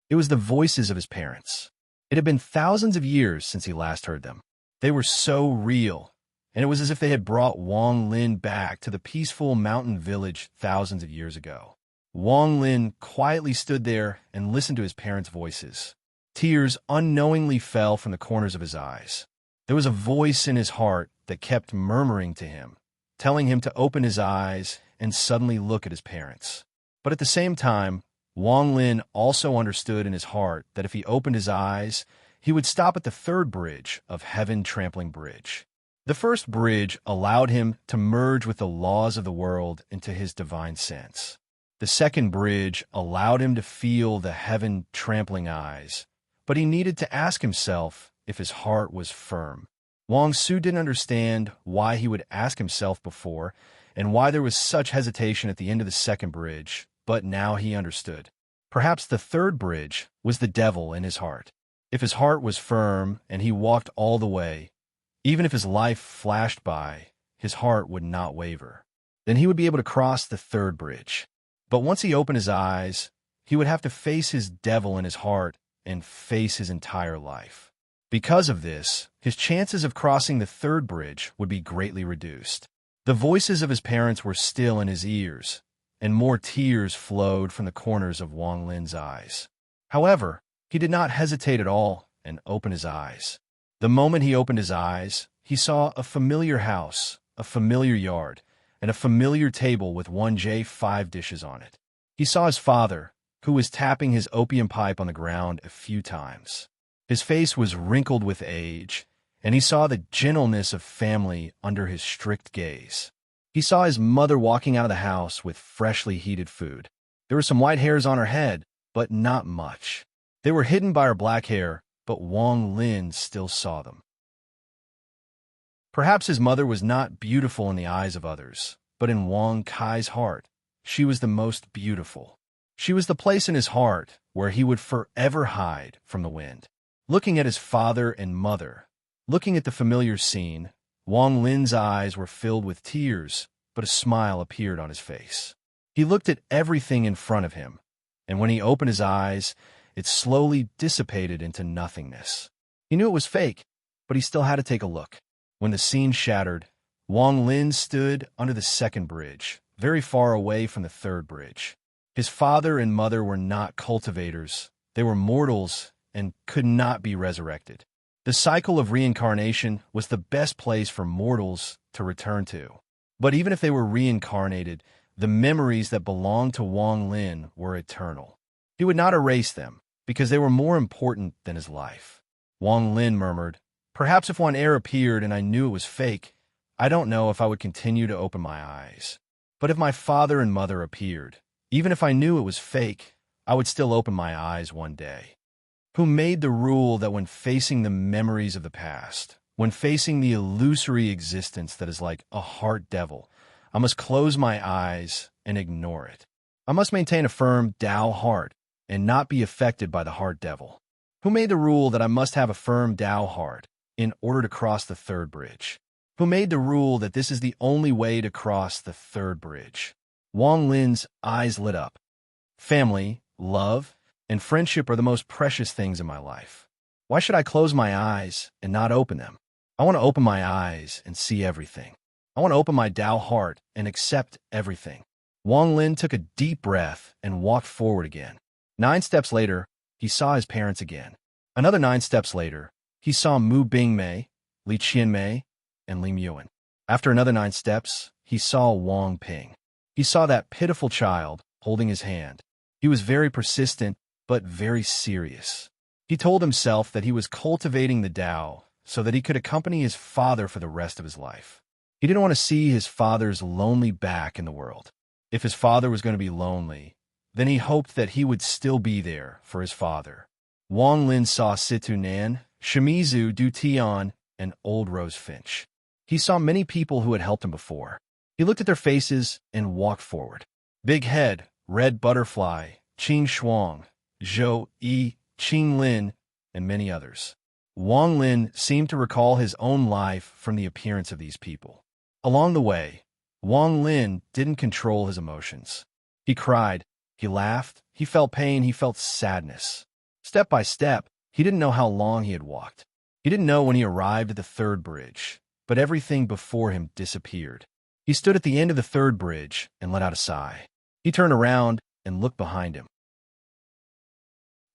It was the voices of his parents. It had been thousands of years since he last heard them. They were so real, and it was as if they had brought Wang Lin back to the peaceful mountain village thousands of years ago. Wang Lin quietly stood there and listened to his parents' voices. Tears unknowingly fell from the corners of his eyes. There was a voice in his heart that kept murmuring to him, telling him to open his eyes and suddenly look at his parents. But at the same time, Wang Lin also understood in his heart that if he opened his eyes, he would stop at the third bridge of Heaven Trampling Bridge. The first bridge allowed him to merge with the laws of the world into his divine sense. The second bridge allowed him to feel the heaven trampling eyes, but he needed to ask himself if his heart was firm. Wang Su didn't understand why he would ask himself before and why there was such hesitation at the end of the second bridge, but now he understood. Perhaps the third bridge was the devil in his heart. If his heart was firm and he walked all the way, even if his life flashed by, his heart would not waver. Then he would be able to cross the third bridge. But once he opened his eyes, he would have to face his devil in his heart and face his entire life. Because of this, his chances of crossing the third bridge would be greatly reduced. The voices of his parents were still in his ears, and more tears flowed from the corners of Wang Lin's eyes. However, he did not hesitate at all and opened his eyes. The moment he opened his eyes, he saw a familiar house, a familiar yard, and a familiar table with 1J5 dishes on it. He saw his father, who was tapping his opium pipe on the ground a few times. His face was wrinkled with age, and he saw the gentleness of family under his strict gaze. He saw his mother walking out of the house with freshly heated food. There were some white hairs on her head, but not much. They were hidden by her black hair, but Wang Lin still saw them. Perhaps his mother was not beautiful in the eyes of others, but in Wang Kai's heart, she was the most beautiful. She was the place in his heart where he would forever hide from the wind. Looking at his father and mother, looking at the familiar scene, Wang Lin's eyes were filled with tears, but a smile appeared on his face. He looked at everything in front of him, and when he opened his eyes, it slowly dissipated into nothingness. He knew it was fake, but he still had to take a look. When the scene shattered, Wang Lin stood under the second bridge, very far away from the third bridge. His father and mother were not cultivators. They were mortals and could not be resurrected. The cycle of reincarnation was the best place for mortals to return to. But even if they were reincarnated, the memories that belonged to Wang Lin were eternal. He would not erase them, because they were more important than his life. Wang Lin murmured, "Perhaps if one air appeared and I knew it was fake, I don't know if I would continue to open my eyes. But if my father and mother appeared, even if I knew it was fake, I would still open my eyes one day." Who made the rule that when facing the memories of the past, when facing the illusory existence that is like a heart devil, I must close my eyes and ignore it. I must maintain a firm Tao heart and not be affected by the heart devil. Who made the rule that I must have a firm Tao heart in order to cross the third bridge? Who made the rule that this is the only way to cross the third bridge? Wang Lin's eyes lit up. Family, love, and friendship are the most precious things in my life. Why should I close my eyes and not open them? I want to open my eyes and see everything. I want to open my Tao heart and accept everything. Wang Lin took a deep breath and walked forward again. 9 steps later, he saw his parents again. Another 9 steps later, he saw Mu Bingmei, Li Qianmei, and Li Muan. After another 9 steps, he saw Wang Ping. He saw that pitiful child holding his hand. He was very persistent, but very serious. He told himself that he was cultivating the Tao so that he could accompany his father for the rest of his life. He didn't want to see his father's lonely back in the world. If his father was going to be lonely, then he hoped that he would still be there for his father. Wang Lin saw Situ Nan, Shimizu Du Tian, and Old Rose Finch. He saw many people who had helped him before. He looked at their faces and walked forward. Big Head, Red Butterfly, Qin Shuang, Zhou Yi, Qin Lin, and many others. Wang Lin seemed to recall his own life from the appearance of these people. Along the way, Wang Lin didn't control his emotions. He cried, he laughed, he felt pain, he felt sadness. Step by step, he didn't know how long he had walked. He didn't know when he arrived at the third bridge, but everything before him disappeared. He stood at the end of the third bridge and let out a sigh. He turned around and looked behind him.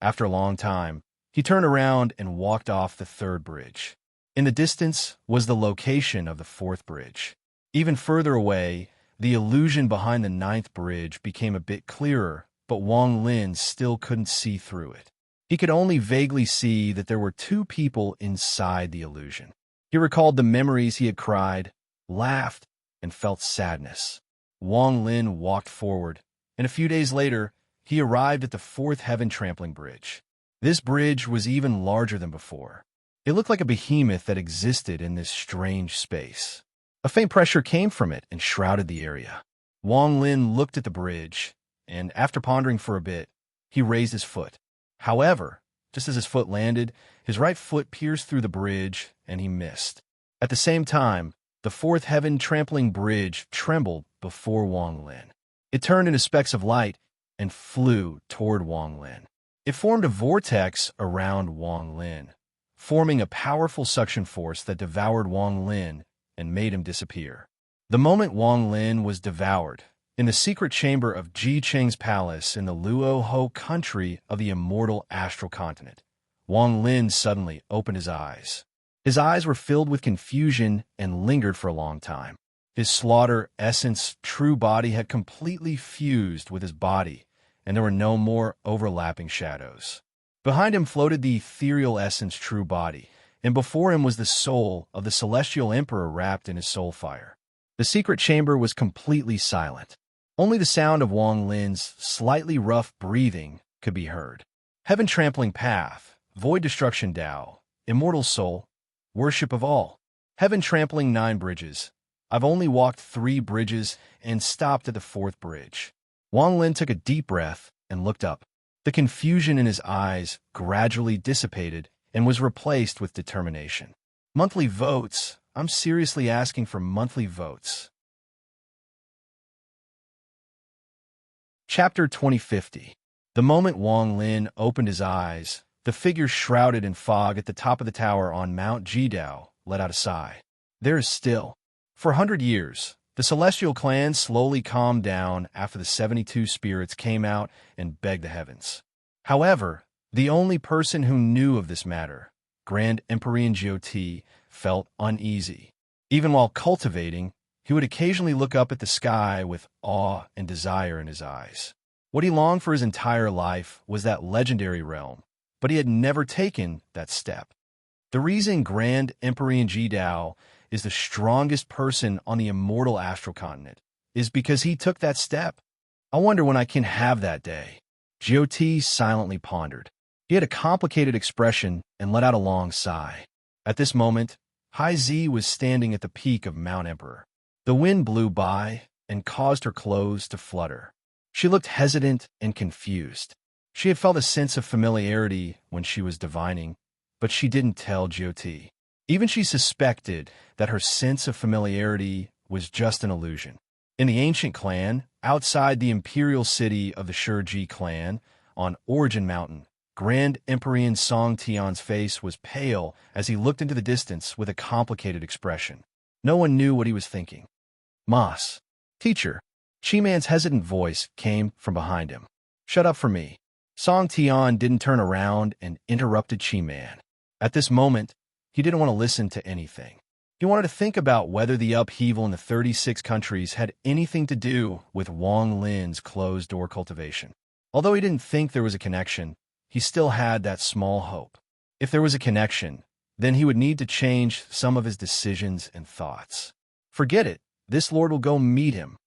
After a long time, he turned around and walked off the third bridge. In the distance was the location of the fourth bridge. Even further away, the illusion behind the ninth bridge became a bit clearer, but Wang Lin still couldn't see through it. He could only vaguely see that there were two people inside the illusion. He recalled the memories he had cried, laughed, and felt sadness. Wang Lin walked forward, and a few days later, he arrived at the fourth heaven trampling bridge. This bridge was even larger than before. It looked like a behemoth that existed in this strange space. A faint pressure came from it and shrouded the area. Wang Lin looked at the bridge, and after pondering for a bit, he raised his foot. However, just as his foot landed, his right foot pierced through the bridge, and he missed. At the same time, the fourth heaven trampling bridge trembled before Wang Lin. It turned into specks of light and flew toward Wang Lin. It formed a vortex around Wang Lin, forming a powerful suction force that devoured Wang Lin and made him disappear. The moment Wang Lin was devoured, in the secret chamber of Ji Cheng's palace in the Luo Ho country of the immortal astral continent, Wang Lin suddenly opened his eyes. His eyes were filled with confusion and lingered for a long time. His slaughter essence true body had completely fused with his body, and there were no more overlapping shadows. Behind him floated the ethereal essence true body, and before him was the soul of the celestial emperor wrapped in his soul fire. The secret chamber was completely silent. Only the sound of Wang Lin's slightly rough breathing could be heard. Heaven trampling path, void destruction Tao, immortal soul, worship of all. Heaven trampling 9 bridges. I've only walked 3 bridges and stopped at the 4th bridge. Wang Lin took a deep breath and looked up. The confusion in his eyes gradually dissipated and was replaced with determination. Monthly votes. I'm seriously asking for monthly votes. Chapter 2050. The moment Wang Lin opened his eyes, the figure shrouded in fog at the top of the tower on Mount Jidao let out a sigh. There is still. For 100 years, the celestial clan slowly calmed down after the 72 spirits came out and begged the heavens. However, the only person who knew of this matter, Grand Emperor Jioti, felt uneasy. Even while cultivating, he would occasionally look up at the sky with awe and desire in his eyes. What he longed for his entire life was that legendary realm, but he had never taken that step. The reason Grand Emperor Jidao is the strongest person on the immortal astral continent is because he took that step. I wonder when I can have that day. Jioti silently pondered. He had a complicated expression and let out a long sigh. At this moment, Hai Zi was standing at the peak of Mount Emperor. The wind blew by and caused her clothes to flutter. She looked hesitant and confused. She had felt a sense of familiarity when she was divining, but she didn't tell Jioti. Even she suspected that her sense of familiarity was just an illusion. In the ancient clan, outside the imperial city of the Shurji clan, on Origin Mountain, Grand Emperor Song Tian's face was pale as he looked into the distance with a complicated expression. No one knew what he was thinking. Mas. Teacher. Chi-Man's hesitant voice came from behind him. Shut up for me. Song Tian didn't turn around and interrupted Chi-Man. At this moment, he didn't want to listen to anything. He wanted to think about whether the upheaval in the 36 countries had anything to do with Wang Lin's closed-door cultivation. Although he didn't think there was a connection, he still had that small hope. If there was a connection, then he would need to change some of his decisions and thoughts. Forget it. This lord will go meet him.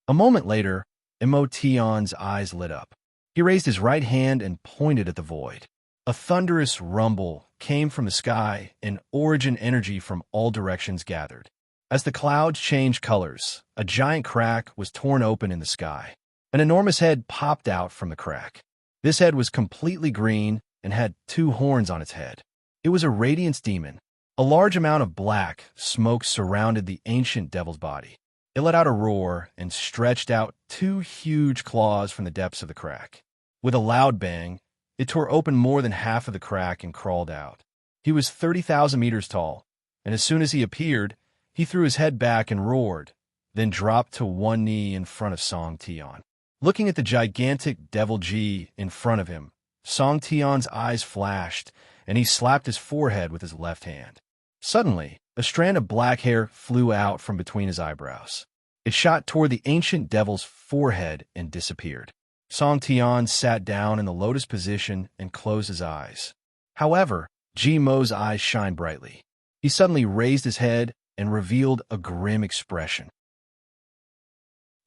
A moment later, Mo Tian's eyes lit up. He raised his right hand and pointed at the void. A thunderous rumble came from the sky, and origin energy from all directions gathered. As the clouds changed colors, a giant crack was torn open in the sky. An enormous head popped out from the crack. This head was completely green and had 2 horns on its head. It was a radiance demon. A large amount of black smoke surrounded the ancient devil's body. It let out a roar and stretched out 2 huge claws from the depths of the crack. With a loud bang, it tore open more than half of the crack and crawled out. He was 30,000 meters tall, and as soon as he appeared, he threw his head back and roared, then dropped to one knee in front of Song Tian. Looking at the gigantic devil G in front of him, Song Tian's eyes flashed, and he slapped his forehead with his left hand. Suddenly, a strand of black hair flew out from between his eyebrows. It shot toward the ancient devil's forehead and disappeared. Song Tian sat down in the lotus position and closed his eyes. However, Ji Mo's eyes shined brightly. He suddenly raised his head and revealed a grim expression.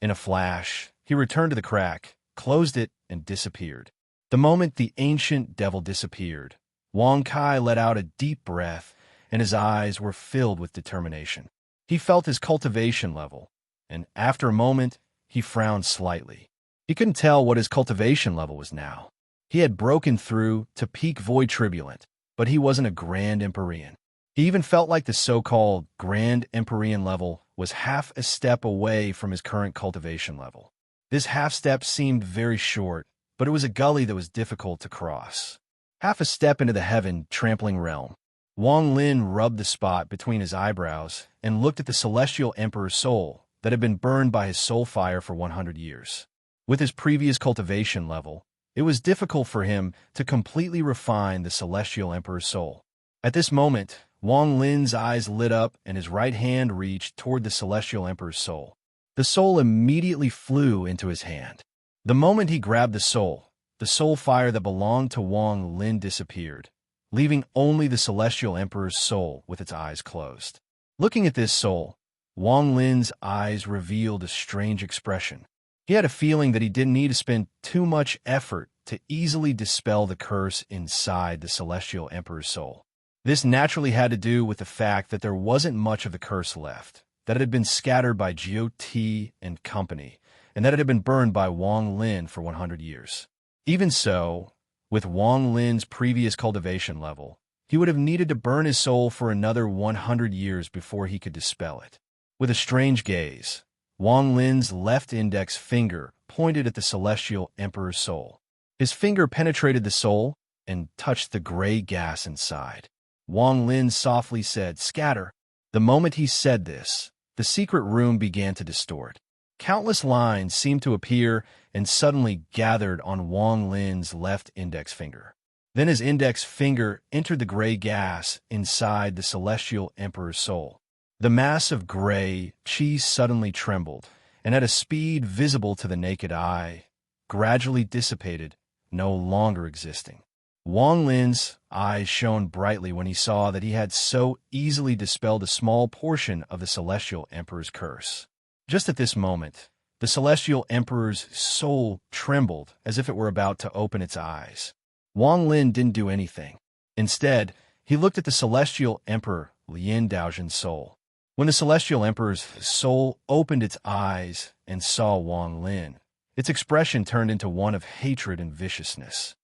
In a flash, he returned to the crack, closed it, and disappeared. The moment the ancient devil disappeared, Wang Kai let out a deep breath, and his eyes were filled with determination. He felt his cultivation level, and after a moment, he frowned slightly. He couldn't tell what his cultivation level was now. He had broken through to peak void tribulent, but he wasn't a Grand Empyrean. He even felt like the so-called Grand Empyrean level was half a step away from his current cultivation level. This half step seemed very short, but it was a gully that was difficult to cross. Half a step into the heaven-trampling realm. Wang Lin rubbed the spot between his eyebrows and looked at the celestial emperor's soul that had been burned by his soul fire for 100 years. With his previous cultivation level, it was difficult for him to completely refine the celestial emperor's soul. At this moment, Wang Lin's eyes lit up and his right hand reached toward the celestial emperor's soul. The soul immediately flew into his hand. The moment he grabbed the soul fire that belonged to Wang Lin disappeared, leaving only the celestial emperor's soul with its eyes closed. Looking at this soul, Wang Lin's eyes revealed a strange expression. He had a feeling that he didn't need to spend too much effort to easily dispel the curse inside the celestial emperor's soul. This naturally had to do with the fact that there wasn't much of the curse left, that it had been scattered by Jiu Ti and company, and that it had been burned by Wang Lin for 100 years. Even so, with Wang Lin's previous cultivation level, he would have needed to burn his soul for another 100 years before he could dispel it. With a strange gaze, Wang Lin's left index finger pointed at the celestial emperor's soul. His finger penetrated the soul and touched the gray gas inside. Wang Lin softly said, "Scatter." The moment he said this, the secret room began to distort. Countless lines seemed to appear and suddenly gathered on Wang Lin's left index finger. Then his index finger entered the gray gas inside the celestial emperor's soul. The mass of gray chi suddenly trembled, and at a speed visible to the naked eye, gradually dissipated, no longer existing. Wang Lin's eyes shone brightly when he saw that he had so easily dispelled a small portion of the celestial emperor's curse. Just at this moment, the celestial emperor's soul trembled as if it were about to open its eyes. Wang Lin didn't do anything. Instead, he looked at the celestial emperor Lin Daojian's soul. When the celestial emperor's soul opened its eyes and saw Wang Lin, its expression turned into one of hatred and viciousness.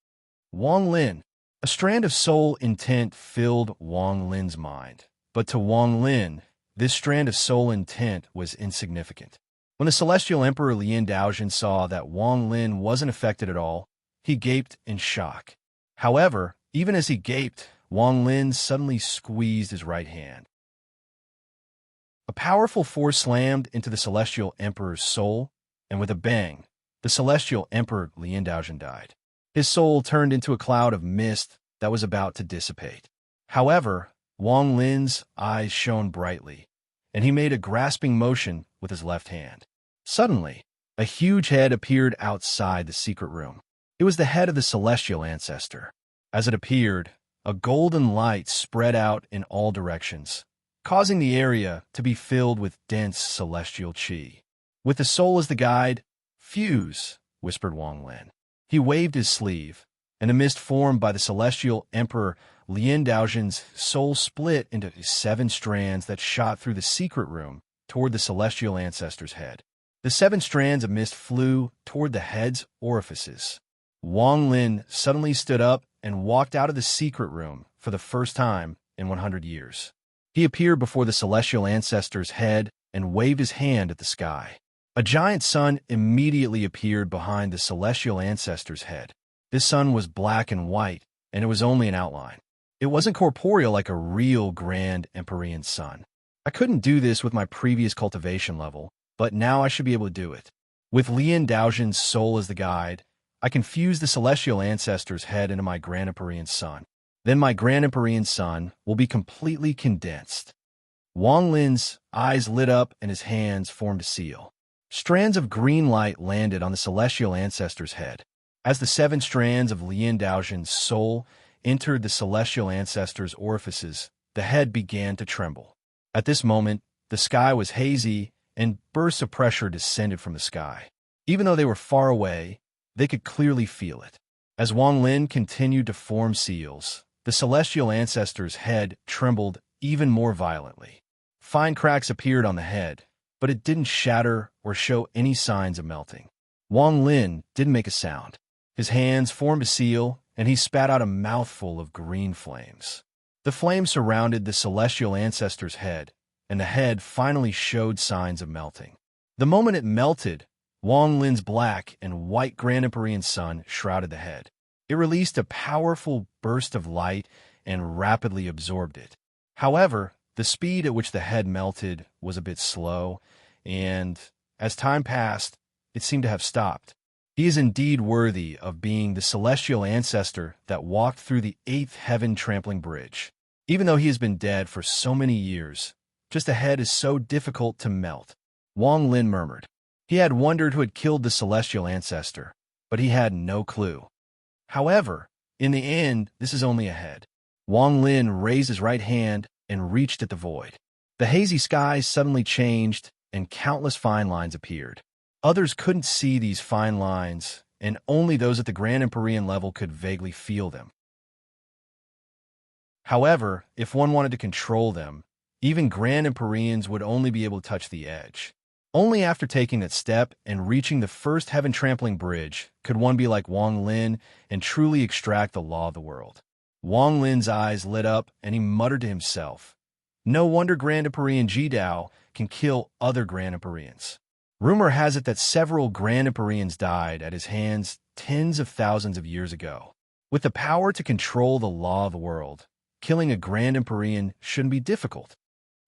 Wang Lin, a strand of soul intent filled Wang Lin's mind, but to Wang Lin, this strand of soul intent was insignificant. When the celestial emperor Lin Daojian saw that Wang Lin wasn't affected at all, he gaped in shock. However, even as he gaped, Wang Lin suddenly squeezed his right hand. A powerful force slammed into the celestial emperor's soul, and with a bang, the celestial emperor Lin Daojian died. His soul turned into a cloud of mist that was about to dissipate. However, Wang Lin's eyes shone brightly, and he made a grasping motion with his left hand. Suddenly, a huge head appeared outside the secret room. It was the head of the celestial ancestor. As it appeared, a golden light spread out in all directions, causing the area to be filled with dense celestial chi. With the soul as the guide, "Fuse," whispered Wang Lin. He waved his sleeve, and the mist formed by the celestial emperor Lin Daojian's soul split into 7 strands that shot through the secret room toward the celestial ancestor's head. The 7 strands of mist flew toward the head's orifices. Wang Lin suddenly stood up and walked out of the secret room for the first time in 100 years. He appeared before the celestial ancestor's head and waved his hand at the sky. A giant sun immediately appeared behind the celestial ancestor's head. This sun was black and white, and it was only an outline. It wasn't corporeal like a real Grand Empyrean sun. I couldn't do this with my previous cultivation level, but now I should be able to do it. With Lian Daojian's soul as the guide, I can fuse the celestial ancestor's head into my Grand Empyrean sun. Then my Grand Empyrean sun will be completely condensed. Wang Lin's eyes lit up and his hands formed a seal. Strands of green light landed on the celestial ancestor's head. As the 7 strands of Lian Daojian's soul entered the celestial ancestor's orifices, the head began to tremble. At this moment, the sky was hazy and bursts of pressure descended from the sky. Even though they were far away, they could clearly feel it. As Wang Lin continued to form seals, the celestial ancestor's head trembled even more violently. Fine cracks appeared on the head, but it didn't shatter or show any signs of melting. Wang Lin didn't make a sound. His hands formed a seal, and he spat out a mouthful of green flames. The flames surrounded the celestial ancestor's head, and the head finally showed signs of melting. The moment it melted, Wang Lin's black and white Grand Empyrean sun shrouded the head. It released a powerful burst of light and rapidly absorbed it. However, the speed at which the head melted was a bit slow, and as time passed, it seemed to have stopped. He is indeed worthy of being the celestial ancestor that walked through the 8th heaven trampling bridge. Even though he has been dead for so many years, just a head is so difficult to melt. Wang Lin murmured. He had wondered who had killed the celestial ancestor, but he had no clue. However, in the end, this is only a head. Wang Lin raised his right hand and reached at the void. The hazy sky suddenly changed, and countless fine lines appeared. Others couldn't see these fine lines, and only those at the Grand Empyrean level could vaguely feel them. However, if one wanted to control them, even Grand Empyreans would only be able to touch the edge. Only after taking that step and reaching the 1st heaven trampling bridge could one be like Wang Lin and truly extract the law of the world. Wang Lin's eyes lit up and he muttered to himself, "No wonder Grand Empyrean Jidao can kill other Grand Empyreans." Rumor has it that several Grand Empyreans died at his hands tens of thousands of years ago. With the power to control the law of the world, killing a Grand Empyrean shouldn't be difficult.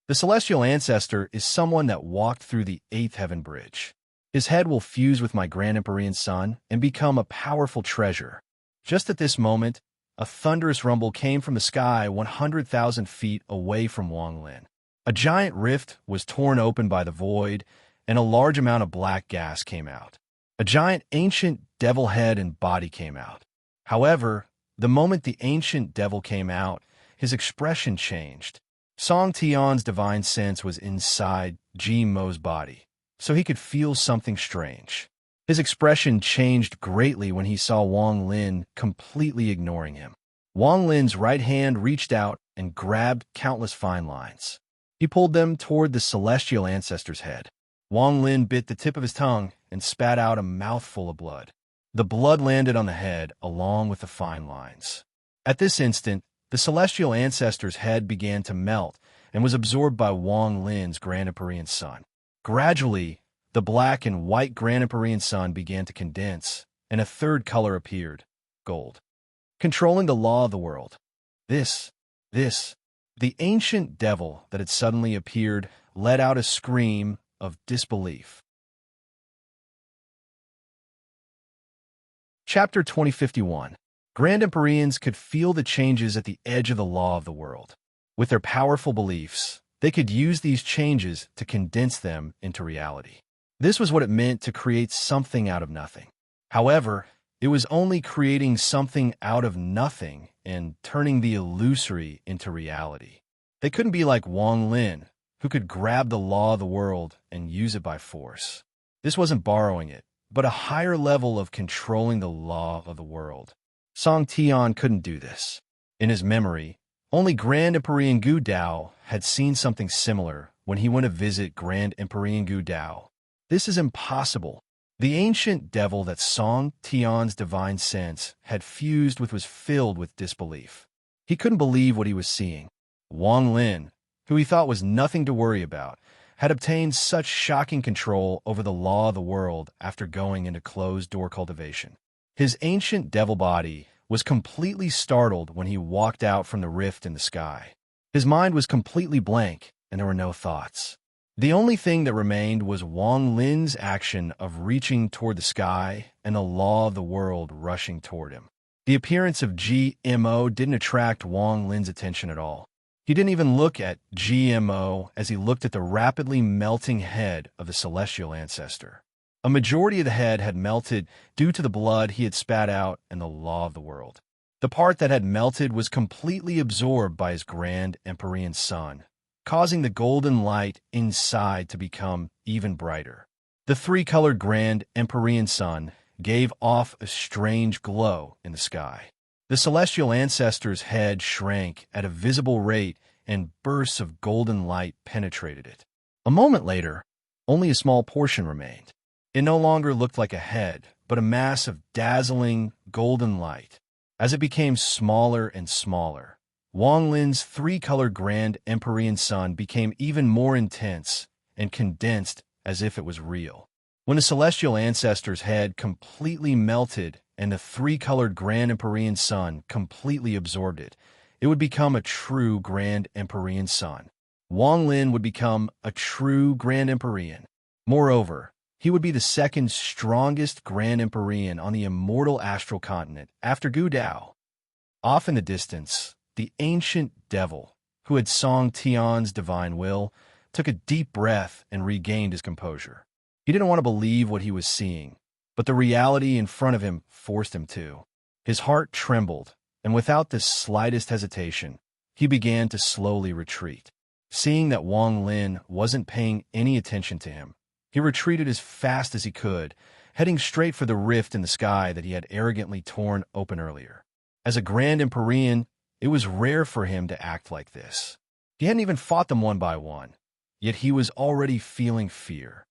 The celestial ancestor is someone that walked through the 8th heaven bridge. His head will fuse with my Grand Empyrean sun and become a powerful treasure. Just at this moment, a thunderous rumble came from the sky 100,000 feet away from Wang Lin. A giant rift was torn open by the void, and a large amount of black gas came out. A giant ancient devil head and body came out. However, the moment the ancient devil came out, his expression changed. Song Tian's divine sense was inside Ji Mo's body, so he could feel something strange. His expression changed greatly when he saw Wang Lin completely ignoring him. Wang Lin's right hand reached out and grabbed countless fine lines. He pulled them toward the celestial ancestor's head. Wang Lin bit the tip of his tongue and spat out a mouthful of blood. The blood landed on the head along with the fine lines. At this instant, the celestial ancestor's head began to melt and was absorbed by Wang Lin's Grand Empyrean sun. Gradually, the black and white Grand Empyrean sun began to condense, and a third color appeared, gold. Controlling the law of the world. The ancient devil that had suddenly appeared let out a scream of disbelief. Chapter 2051. Grand Empyreans could feel the changes at the edge of the law of the world. With their powerful beliefs, they could use these changes to condense them into reality. This was what it meant to create something out of nothing. However, it was only creating something out of nothing and turning the illusory into reality. They couldn't be like Wang Lin, who could grab the law of the world and use it by force. This wasn't borrowing it, but a higher level of controlling the law of the world. Song Tian couldn't do this. In his memory, only Grand Empyrean Gu Dao had seen something similar when he went to visit Grand Empyrean Gu Dao. This is impossible. The ancient devil that Song Tian's divine sense had fused with was filled with disbelief. He couldn't believe what he was seeing. Wang Lin, who he thought was nothing to worry about, had obtained such shocking control over the law of the world after going into closed-door cultivation. His ancient devil body was completely startled when he walked out from the rift in the sky. His mind was completely blank, and there were no thoughts. The only thing that remained was Wang Lin's action of reaching toward the sky and the law of the world rushing toward him. The appearance of GMO didn't attract Wang Lin's attention at all. He didn't even look at GMO as he looked at the rapidly melting head of the celestial ancestor. A majority of the head had melted due to the blood he had spat out and the law of the world. The part that had melted was completely absorbed by his grand Empyrean sun, causing the golden light inside to become even brighter. The three-colored grand Empyrean sun gave off a strange glow in the sky. The celestial ancestor's head shrank at a visible rate and bursts of golden light penetrated it. A moment later, only a small portion remained. It no longer looked like a head, but a mass of dazzling golden light. As it became smaller and smaller, Wang Lin's three-colored grand Empyrean sun became even more intense and condensed as if it was real. When the celestial ancestor's head completely melted and the three-colored grand Empyrean sun completely absorbed it, it would become a true grand Empyrean sun. Wang Lin would become a true grand Empyrean. Moreover, he would be the second strongest grand Empyrean on the immortal astral continent after Gu Dao. Off in the distance, the ancient devil, who had Song Tian's divine will, took a deep breath and regained his composure. He didn't want to believe what he was seeing, but the reality in front of him forced him to. His heart trembled, and without the slightest hesitation, he began to slowly retreat. Seeing that Wang Lin wasn't paying any attention to him, he retreated as fast as he could, heading straight for the rift in the sky that he had arrogantly torn open earlier. As a grand Empyrean, it was rare for him to act like this. He hadn't even fought them one by one, yet he was already feeling fear.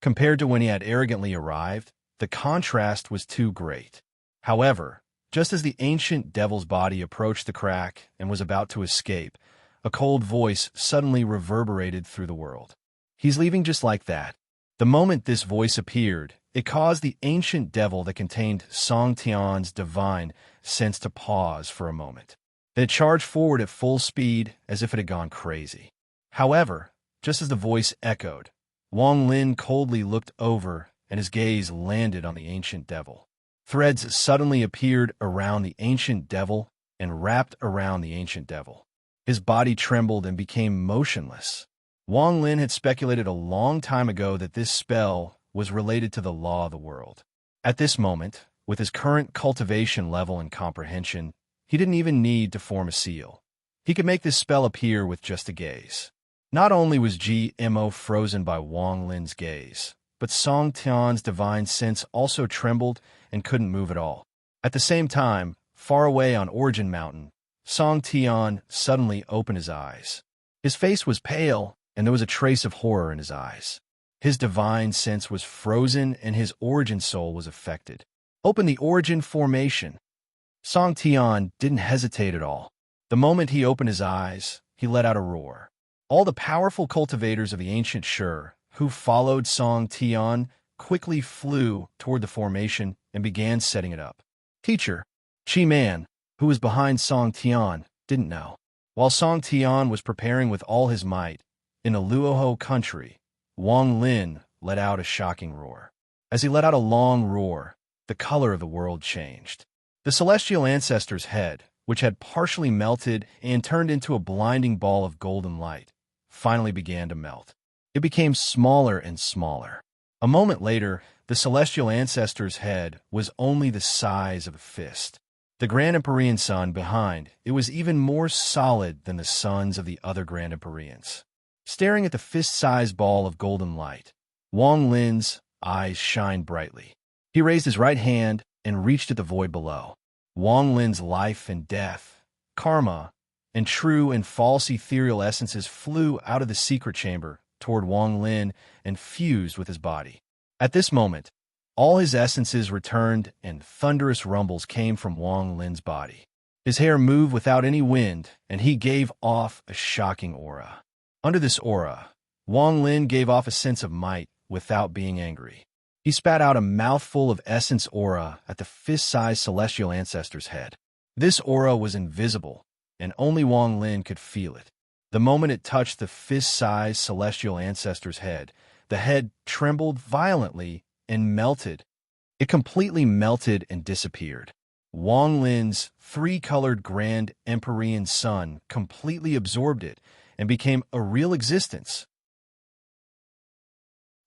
Compared to when he had arrogantly arrived, the contrast was too great. However, just as the ancient devil's body approached the crack and was about to escape, a cold voice suddenly reverberated through the world. He's leaving just like that. The moment this voice appeared, it caused the ancient devil that contained Song Tian's divine sense to pause for a moment. It charged forward at full speed as if it had gone crazy. However, just as the voice echoed, Wang Lin coldly looked over and his gaze landed on the ancient devil. Threads suddenly appeared around the ancient devil and wrapped around the ancient devil. His body trembled and became motionless. Wang Lin had speculated a long time ago that this spell was related to the law of the world. At this moment, with his current cultivation level and comprehension, he didn't even need to form a seal. He could make this spell appear with just a gaze. Not only was GMO frozen by Wang Lin's gaze, but Song Tian's divine sense also trembled and couldn't move at all. At the same time, far away on Origin Mountain, Song Tian suddenly opened his eyes. His face was pale, and there was a trace of horror in his eyes. His divine sense was frozen, and his origin soul was affected. Open the origin formation. Song Tian didn't hesitate at all. The moment he opened his eyes, he let out a roar. All the powerful cultivators of the ancient Shur, who followed Song Tian, quickly flew toward the formation and began setting it up. Teacher, Chi Man, who was behind Song Tian, didn't know. While Song Tian was preparing with all his might, in the Luoho country, Wang Lin let out a shocking roar. As he let out a long roar, the color of the world changed. The celestial ancestor's head, which had partially melted and turned into a blinding ball of golden light, finally began to melt. It became smaller and smaller. A moment later, the celestial ancestor's head was only the size of a fist. The Grand Empyrean sun behind, it was even more solid than the suns of the other Grand Empyreans. Staring at the fist-sized ball of golden light, Wang Lin's eyes shined brightly. He raised his right hand and reached at the void below. Wang Lin's life and death, karma, and true and false ethereal essences flew out of the secret chamber toward Wang Lin and fused with his body. At this moment, all his essences returned and thunderous rumbles came from Wang Lin's body. His hair moved without any wind, and he gave off a shocking aura. Under this aura, Wang Lin gave off a sense of might without being angry. He spat out a mouthful of essence aura at the fist-sized celestial ancestor's head. This aura was invisible, and only Wang Lin could feel it. The moment it touched the fist-sized celestial ancestor's head, the head trembled violently and melted. It completely melted and disappeared. Wang Lin's three-colored Grand Empyrean Sun completely absorbed it and became a real existence,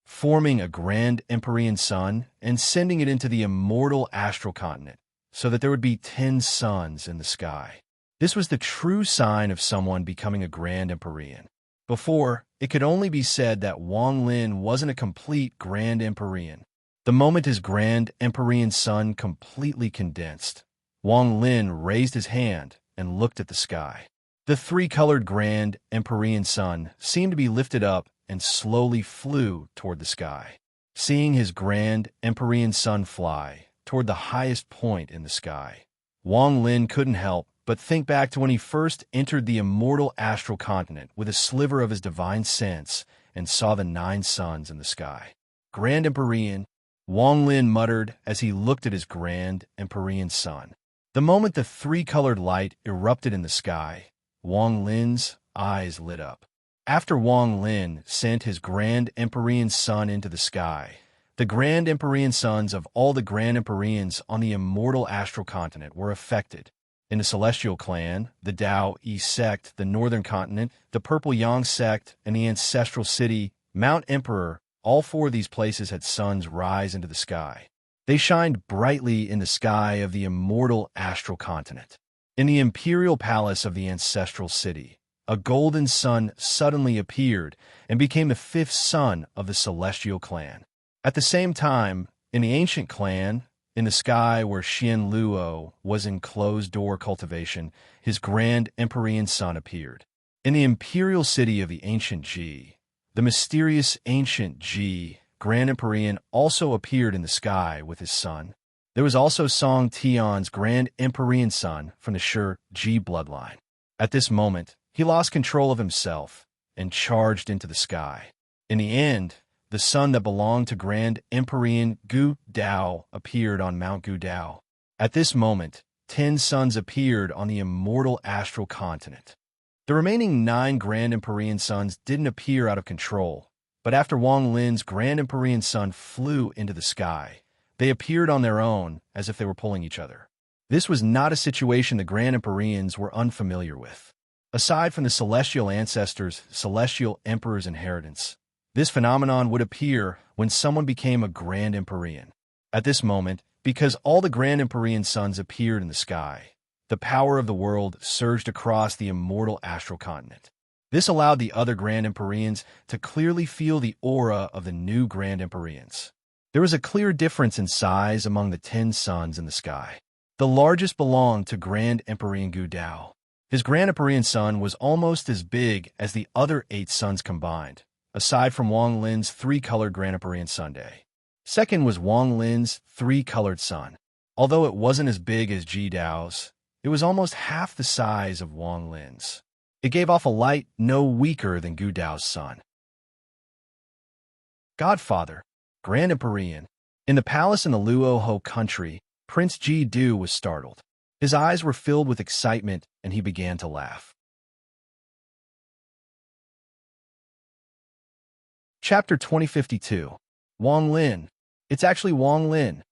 forming a Grand Empyrean Sun and sending it into the immortal astral continent, so that there would be 10 suns in the sky. This was the true sign of someone becoming a Grand Empyrean. Before, it could only be said that Wang Lin wasn't a complete Grand Empyrean. The moment his Grand Empyrean Sun completely condensed, Wang Lin raised his hand and looked at the sky. The three-colored Grand Empyrean Sun seemed to be lifted up and slowly flew toward the sky. Seeing his Grand Empyrean Sun fly toward the highest point in the sky, Wang Lin couldn't help but think back to when he first entered the immortal astral continent with a sliver of his divine sense and saw the 9 suns in the sky. Grand Empyrean, Wang Lin muttered as he looked at his Grand Empyrean Sun. The moment the three-colored light erupted in the sky, Wang Lin's eyes lit up. After Wang Lin sent his Grand Empyrean Sun into the sky, the Grand Empyrean Suns of all the Grand Empyreans on the immortal astral continent were affected. In the Celestial Clan, the Tao Yi sect, the Northern Continent, the Purple Yang sect, and the Ancestral City, Mount Emperor, all 4 of these places had suns rise into the sky. They shined brightly in the sky of the immortal astral continent. In the imperial palace of the Ancestral City, a golden sun suddenly appeared and became the 5th sun of the Celestial Clan. At the same time, in the Ancient Clan, in the sky where Xian Luo was in closed-door cultivation, his Grand Empyrean Sun appeared. In the imperial city of the Ancient Ji, the mysterious Ancient Ji, Grand Empyrean, also appeared in the sky with his sun. There was also Song Tian's Grand Empyrean Sun from the Shi Ji bloodline. At this moment, he lost control of himself and charged into the sky. In the end, the sun that belonged to Grand Empyrean Gu Dao appeared on Mount Gu Dao. At this moment, 10 suns appeared on the immortal astral continent. The remaining 9 Grand Empyrean suns didn't appear out of control, but after Wang Lin's Grand Empyrean Sun flew into the sky, they appeared on their own as if they were pulling each other. This was not a situation the Grand Empyreans were unfamiliar with. Aside from the celestial ancestors' celestial emperor's inheritance, this phenomenon would appear when someone became a Grand Empyrean. At this moment, because all the Grand Empyrean suns appeared in the sky, the power of the world surged across the immortal astral continent. This allowed the other Grand Empyreans to clearly feel the aura of the new Grand Empyreans. There was a clear difference in size among the 10 suns in the sky. The largest belonged to Grand Empyrean Gu Dao. His Grand Empyrean Sun was almost as big as the other 8 suns combined, aside from Wang Lin's 3-colored Grand Empyrean Sunday. Second was Wang Lin's 3-colored sun. Although it wasn't as big as Ji Dao's, it was almost half the size of Wang Lin's. It gave off a light no weaker than Gu Dao's sun. Godfather, Grand Empyrean. In the palace in the Luo Ho country, Prince Ji Du was startled. His eyes were filled with excitement, and he began to laugh. Chapter 2052. Wang Lin. It's actually Wang Lin.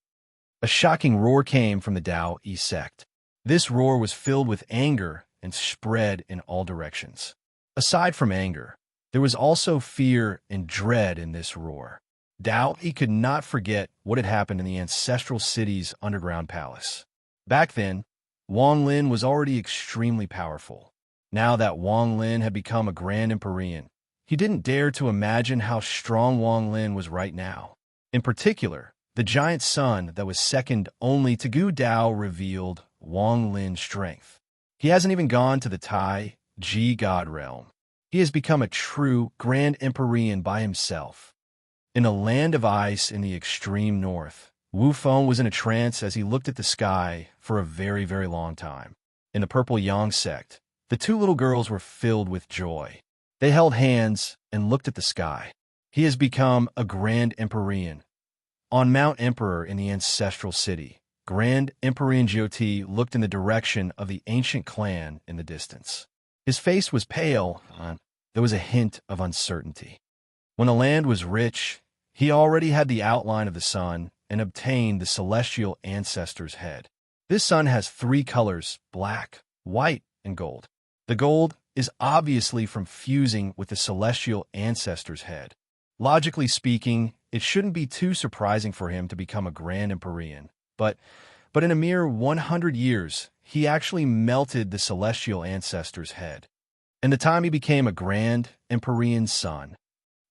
A shocking roar came from the Tao Yi sect. This roar was filled with anger and spread in all directions. Aside from anger, there was also fear and dread in this roar. Tao Yi could not forget what had happened in the Ancestral City's underground palace. Back then, Wang Lin was already extremely powerful. Now that Wang Lin had become a Grand Empyrean, he didn't dare to imagine how strong Wang Lin was right now. In particular, the giant sun that was second only to Gu Dao revealed Wang Lin's strength. He hasn't even gone to the Tai Ji God realm. He has become a true Grand Empyrean by himself. In a land of ice in the extreme north, Wu Feng was in a trance as he looked at the sky for a very, very long time. In the Purple Yang sect, the two little girls were filled with joy. They held hands and looked at the sky. He has become a Grand Empyrean. On Mount Emperor in the ancestral city, Grand Empyrean Jioti looked in the direction of the ancient clan in the distance. His face was pale, and there was a hint of uncertainty. When the land was rich, he already had the outline of the sun and obtained the celestial ancestor's head. This sun has three colors: black, white, and gold. The gold is obviously from fusing with the celestial ancestor's head. Logically speaking, it shouldn't be too surprising for him to become a Grand Empyrean, but in a mere 100 years, he actually melted the celestial ancestor's head. In the time he became a Grand Empyrean son,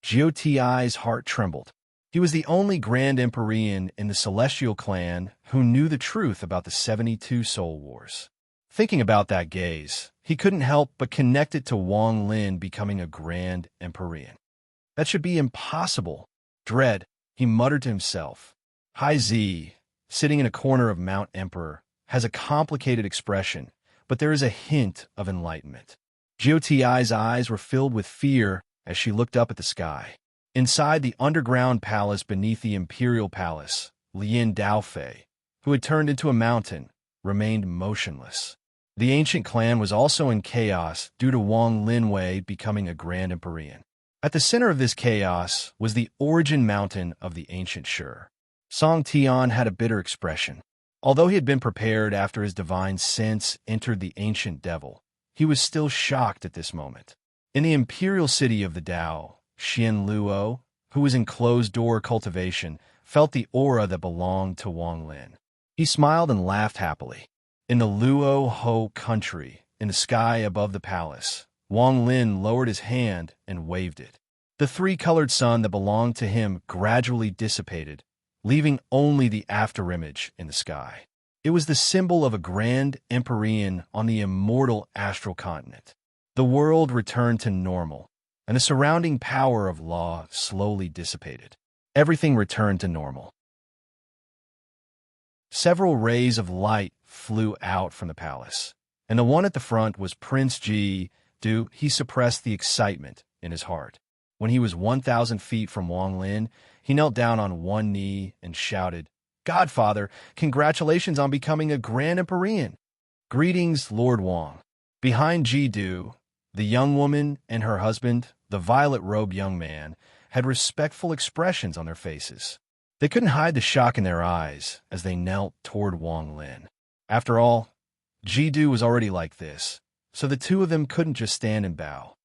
Jioti's heart trembled. He was the only Grand Empyrean in the Celestial clan who knew the truth about the 72 Soul Wars. Thinking about that gaze, he couldn't help but connect it to Wang Lin becoming a Grand Empyrean. That should be impossible. Dread, he muttered to himself. Hai Zi, sitting in a corner of Mount Emperor, has a complicated expression, but there is a hint of enlightenment. Jioti's eyes were filled with fear as she looked up at the sky. Inside the underground palace beneath the imperial palace, Lin Daofei, who had turned into a mountain, remained motionless. The ancient clan was also in chaos due to Wang Linwei becoming a Grand Empyrean. At the center of this chaos was the origin mountain of the ancient Shur. Song Tian had a bitter expression. Although he had been prepared after his divine sense entered the ancient devil, he was still shocked at this moment. In the imperial city of the Dao, Xian Luo, who was in closed-door cultivation, felt the aura that belonged to Wang Lin. He smiled and laughed happily. In the Luo Ho country, in the sky above the palace, Wang Lin lowered his hand and waved it. The three-colored sun that belonged to him gradually dissipated, leaving only the afterimage in the sky. It was the symbol of a Grand Empyrean on the immortal astral continent. The world returned to normal, and the surrounding power of law slowly dissipated. Everything returned to normal. Several rays of light flew out from the palace, and the one at the front was Prince Ji Du. He suppressed the excitement in his heart. When he was 1,000 feet from Wang Lin, he knelt down on one knee and shouted, "Godfather, congratulations on becoming a Grand Empyrean." "Greetings, Lord Wang." Behind Ji Du, the young woman and her husband, the violet-robed young man, had respectful expressions on their faces. They couldn't hide the shock in their eyes as they knelt toward Wang Lin. After all, Ji Du was already like this, so the two of them couldn't just stand and bow.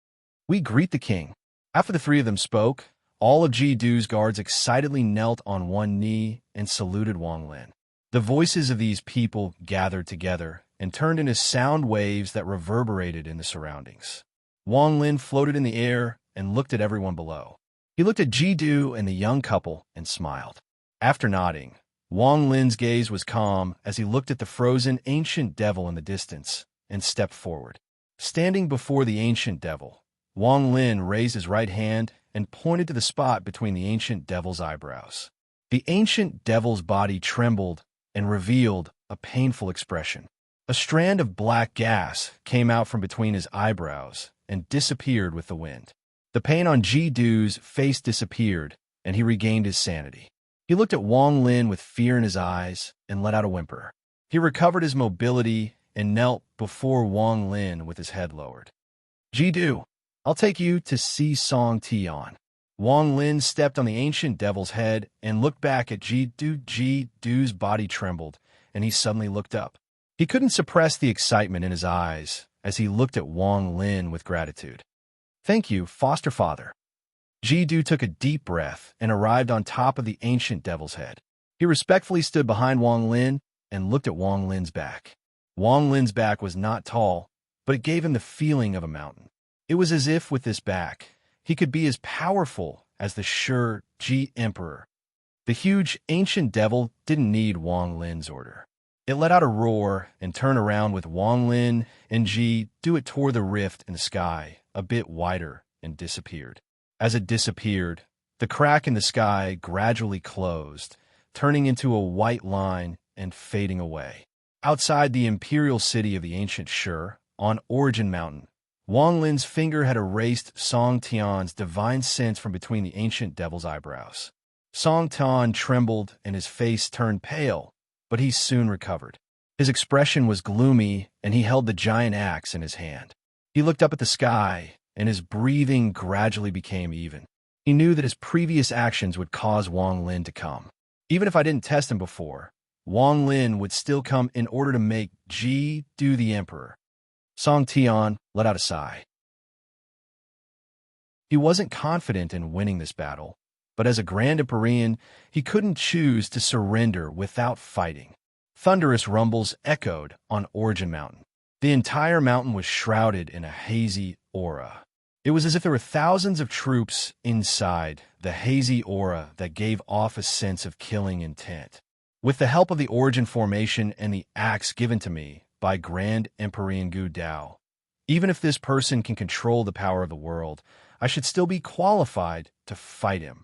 "We greet the king." After the three of them spoke, all of Ji Du's guards excitedly knelt on one knee and saluted Wang Lin. The voices of these people gathered together and turned into sound waves that reverberated in the surroundings. Wang Lin floated in the air and looked at everyone below. He looked at Ji Du and the young couple and smiled. After nodding, Wang Lin's gaze was calm as he looked at the frozen ancient devil in the distance and stepped forward. Standing before the ancient devil, Wang Lin raised his right hand and pointed to the spot between the ancient devil's eyebrows. The ancient devil's body trembled and revealed a painful expression. A strand of black gas came out from between his eyebrows and disappeared with the wind. The pain on Ji Du's face disappeared, and he regained his sanity. He looked at Wang Lin with fear in his eyes and let out a whimper. He recovered his mobility and knelt before Wang Lin with his head lowered. "Ji Du, I'll take you to see Song Tian." Wang Lin stepped on the ancient devil's head and looked back at Ji Du. Ji Du's body trembled, and he suddenly looked up. He couldn't suppress the excitement in his eyes as he looked at Wang Lin with gratitude. "Thank you, foster father." Ji Du took a deep breath and arrived on top of the ancient devil's head. He respectfully stood behind Wang Lin and looked at Wang Lin's back. Wang Lin's back was not tall, but it gave him the feeling of a mountain. It was as if with this back, he could be as powerful as the Shur Ji Emperor. The huge ancient devil didn't need Wang Lin's order. It let out a roar and turned around with Wang Lin and Ji Du. It tore the rift in the sky a bit wider and disappeared. As it disappeared, the crack in the sky gradually closed, turning into a white line and fading away. Outside the imperial city of the ancient Shur, on Origin Mountain, Wang Lin's finger had erased Song Tian's divine sense from between the ancient devil's eyebrows. Song Tian trembled and his face turned pale, but he soon recovered. His expression was gloomy, and he held the giant axe in his hand. He looked up at the sky, and his breathing gradually became even. He knew that his previous actions would cause Wang Lin to come. Even if I didn't test him before, Wang Lin would still come in order to make Ji do the emperor. Song Tian let out a sigh. He wasn't confident in winning this battle, but as a Grand Empyrean, he couldn't choose to surrender without fighting. Thunderous rumbles echoed on Origin Mountain. The entire mountain was shrouded in a hazy aura. It was as if there were thousands of troops inside the hazy aura that gave off a sense of killing intent. With the help of the Origin formation and the axe given to me by Grand Empyrean Gu Dao, even if this person can control the power of the world, I should still be qualified to fight him.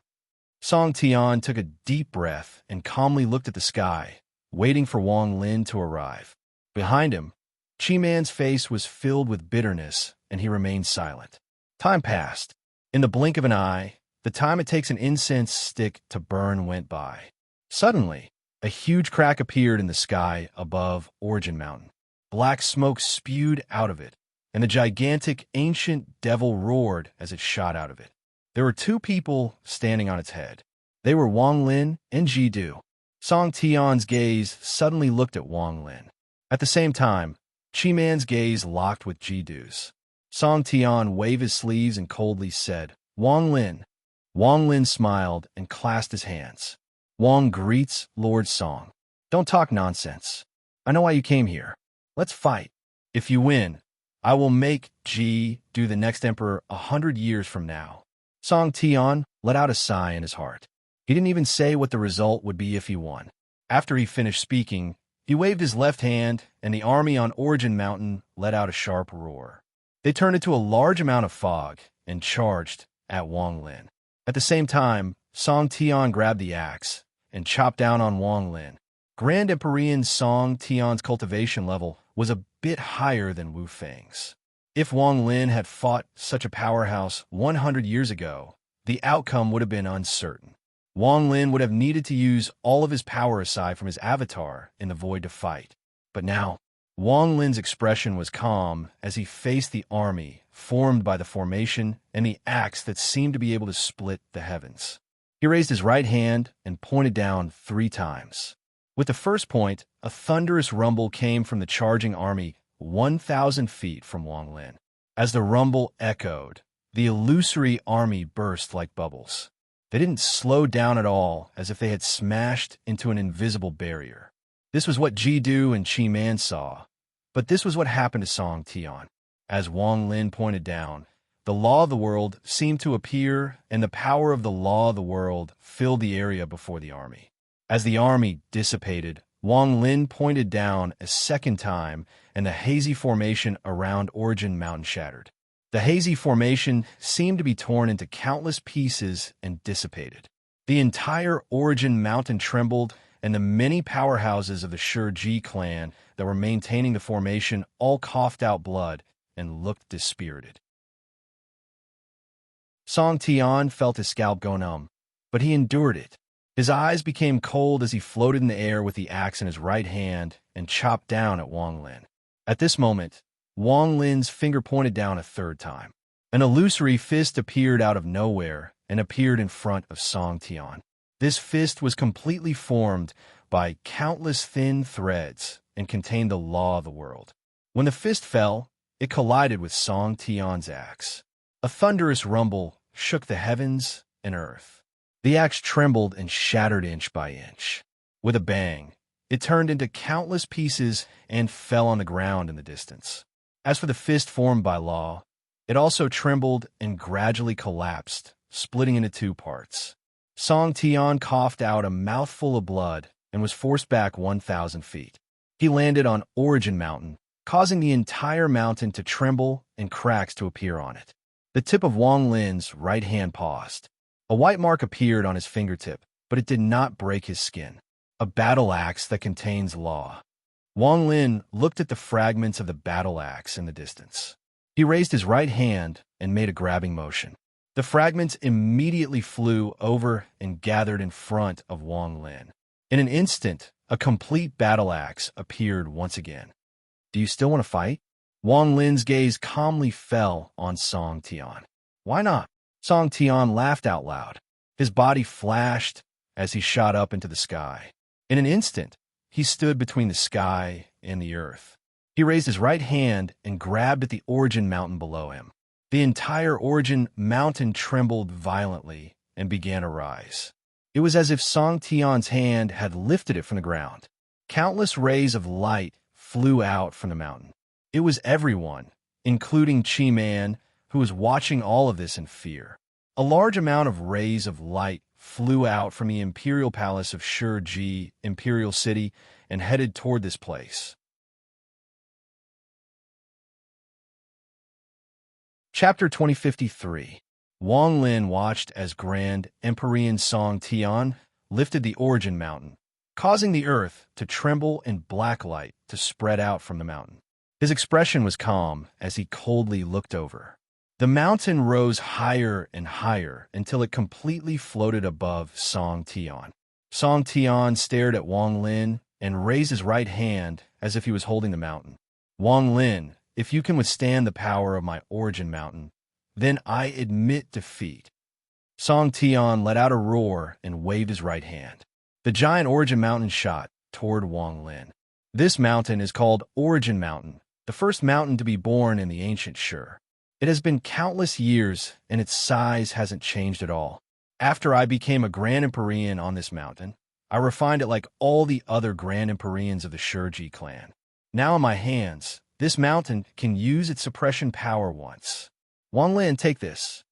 Song Tian took a deep breath and calmly looked at the sky, waiting for Wang Lin to arrive. Behind him, Chi Man's face was filled with bitterness, and he remained silent. Time passed. In the blink of an eye, the time it takes an incense stick to burn went by. Suddenly, a huge crack appeared in the sky above Origin Mountain. Black smoke spewed out of it, and the gigantic ancient devil roared as it shot out of it. There were two people standing on its head. They were Wang Lin and Ji Du. Song Tian's gaze suddenly looked at Wang Lin. At the same time, Chi Man's gaze locked with Ji Du's. Song Tian waved his sleeves and coldly said, "Wang Lin." Wang Lin smiled and clasped his hands. "Wang greets Lord Song. Don't talk nonsense. I know why you came here. Let's fight. If you win, I will make Ji Du the next emperor 100 years from now." Song Tian let out a sigh in his heart. He didn't even say what the result would be if he won. After he finished speaking, he waved his left hand, and the army on Origin Mountain let out a sharp roar. They turned into a large amount of fog and charged at Wang Lin. At the same time, Song Tian grabbed the axe and chopped down on Wang Lin. Grand Empyrean Song Tian's cultivation level was a bit higher than Wu Feng's. If Wang Lin had fought such a powerhouse 100 years ago, the outcome would have been uncertain. Wang Lin would have needed to use all of his power aside from his avatar in the void to fight. But now, Wang Lin's expression was calm as he faced the army formed by the formation and the axe that seemed to be able to split the heavens. He raised his right hand and pointed down 3 times. With the first point, a thunderous rumble came from the charging army 1,000 feet from Wang Lin. As the rumble echoed, the illusory army burst like bubbles. They didn't slow down at all, as if they had smashed into an invisible barrier. This was what Ji Du and Chi Man saw, but this was what happened to Song Tian. As Wang Lin pointed down, the law of the world seemed to appear, and the power of the law of the world filled the area before the army. As the army dissipated, Wang Lin pointed down a second time, and the hazy formation around Origin Mountain shattered. The hazy formation seemed to be torn into countless pieces and dissipated. The entire Origin Mountain trembled, and the many powerhouses of the Shur-Ji clan that were maintaining the formation all coughed out blood and looked dispirited. Song Tian felt his scalp go numb, but he endured it. His eyes became cold as he floated in the air with the axe in his right hand and chopped down at Wang Lin. At this moment, Wang Lin's finger pointed down a third time. An illusory fist appeared out of nowhere and appeared in front of Song Tian. This fist was completely formed by countless thin threads and contained the law of the world. When the fist fell, it collided with Song Tian's axe. A thunderous rumble shook the heavens and earth. The axe trembled and shattered inch by inch. With a bang, it turned into countless pieces and fell on the ground in the distance. As for the fist formed by law, it also trembled and gradually collapsed, splitting into 2 parts. Song Tian coughed out a mouthful of blood and was forced back 1,000 feet. He landed on Origin Mountain, causing the entire mountain to tremble and cracks to appear on it. The tip of Wang Lin's right hand paused. A white mark appeared on his fingertip, but it did not break his skin. A battle axe that contains law. Wang Lin looked at the fragments of the battle axe in the distance. He raised his right hand and made a grabbing motion. The fragments immediately flew over and gathered in front of Wang Lin. In an instant, a complete battle axe appeared once again. Do you still want to fight? Wang Lin's gaze calmly fell on Song Tian. Why not? Song Tian laughed out loud. His body flashed as he shot up into the sky. In an instant, he stood between the sky and the earth. He raised his right hand and grabbed at the origin mountain below him. The entire origin mountain trembled violently and began to rise. It was as if Song Tian's hand had lifted it from the ground. Countless rays of light flew out from the mountain. It was everyone, including Qi Man, who was watching all of this in fear. A large amount of rays of light flew out from the imperial palace of Shiji, Imperial City, and headed toward this place. Chapter 2053. Wang Lin watched as Grand Emperor Song Tian lifted the origin mountain, causing the earth to tremble and black light to spread out from the mountain. His expression was calm as he coldly looked over. The mountain rose higher and higher until it completely floated above Song Tian. Song Tian stared at Wang Lin and raised his right hand as if he was holding the mountain. Wang Lin, if you can withstand the power of my origin mountain, then I admit defeat. Song Tian let out a roar and waved his right hand. The giant origin mountain shot toward Wang Lin. This mountain is called Origin Mountain, the first mountain to be born in the ancient Shur. It has been countless years, and its size hasn't changed at all. After I became a Grand Emporian on this mountain, I refined it like all the other Grand Emporians of the Shiji clan. Now in my hands, this mountain can use its suppression power once. Wang Lin, take this.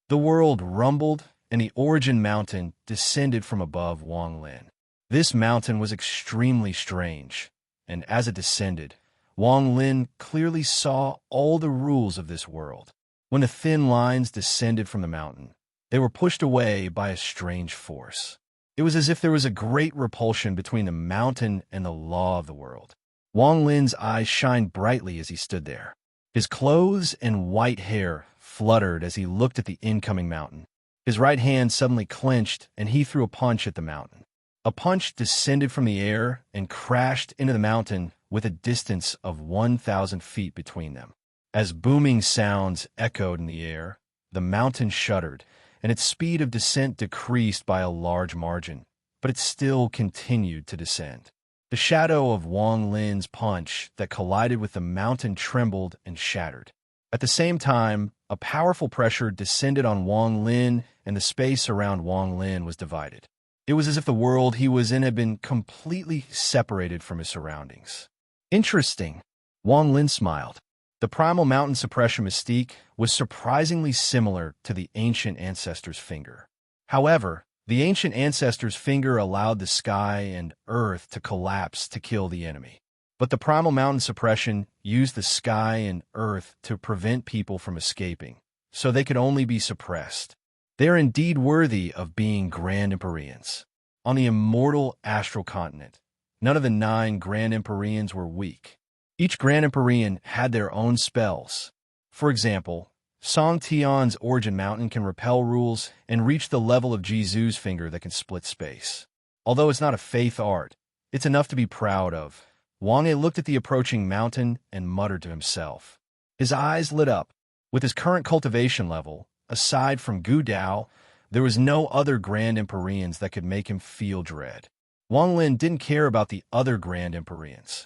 The world rumbled, and the origin mountain descended from above Wang Lin. This mountain was extremely strange, and as it descended, Wang Lin clearly saw all the rules of this world. When the thin lines descended from the mountain, they were pushed away by a strange force. It was as if there was a great repulsion between the mountain and the law of the world. Wang Lin's eyes shined brightly as he stood there. His clothes and white hair fluttered as he looked at the incoming mountain. His right hand suddenly clenched, and he threw a punch at the mountain. A punch descended from the air and crashed into the mountain with a distance of 1,000 feet between them. As booming sounds echoed in the air, the mountain shuddered, and its speed of descent decreased by a large margin, but it still continued to descend. The shadow of Wang Lin's punch that collided with the mountain trembled and shattered. At the same time, a powerful pressure descended on Wang Lin, and the space around Wang Lin was divided. It was as if the world he was in had been completely separated from his surroundings. Interesting. Wang Lin smiled. The primal mountain suppression mystique was surprisingly similar to the ancient ancestor's finger. However, the ancient ancestor's finger allowed the sky and earth to collapse to kill the enemy. But the primal mountain suppression used the sky and earth to prevent people from escaping, so they could only be suppressed. They are indeed worthy of being Grand Emporians. On the immortal astral continent, none of the 9 Grand Emporians were weak. Each Grand Emporian had their own spells. For example, Song Tian's origin mountain can repel rules and reach the level of Jizu's finger that can split space. Although it's not a faith art, it's enough to be proud of. Wang He looked at the approaching mountain and muttered to himself. His eyes lit up. With his current cultivation level, aside from Gu Dao, there was no other Grand Emporians that could make him feel dread. Wang Lin didn't care about the other Grand Emporians.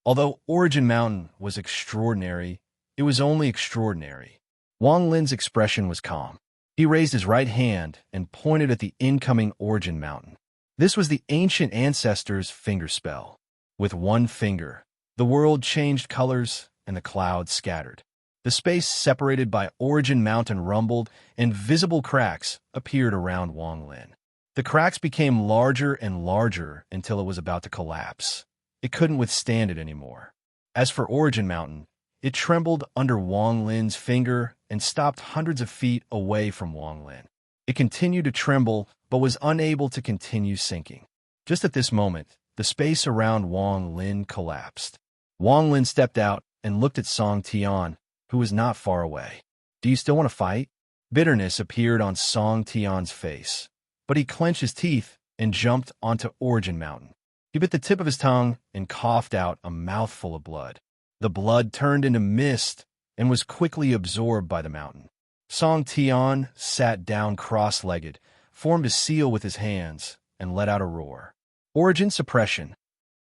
Although Origin Mountain was extraordinary, it was only extraordinary. Wang Lin's expression was calm. He raised his right hand and pointed at the incoming Origin Mountain. This was the ancient ancestor's finger spell. With one finger, the world changed colors and the clouds scattered. The space separated by Origin Mountain rumbled, and visible cracks appeared around Wang Lin. The cracks became larger and larger until it was about to collapse. It couldn't withstand it anymore. As for Origin Mountain, it trembled under Wang Lin's finger and stopped hundreds of feet away from Wang Lin. It continued to tremble, but was unable to continue sinking. Just at this moment, the space around Wang Lin collapsed. Wang Lin stepped out and looked at Song Tian, who was not far away. "Do you still want to fight?" Bitterness appeared on Song Tian's face, but he clenched his teeth and jumped onto Origin Mountain. He bit the tip of his tongue and coughed out a mouthful of blood. The blood turned into mist and was quickly absorbed by the mountain. Song Tian sat down cross-legged, formed a seal with his hands, and let out a roar. Origin suppression.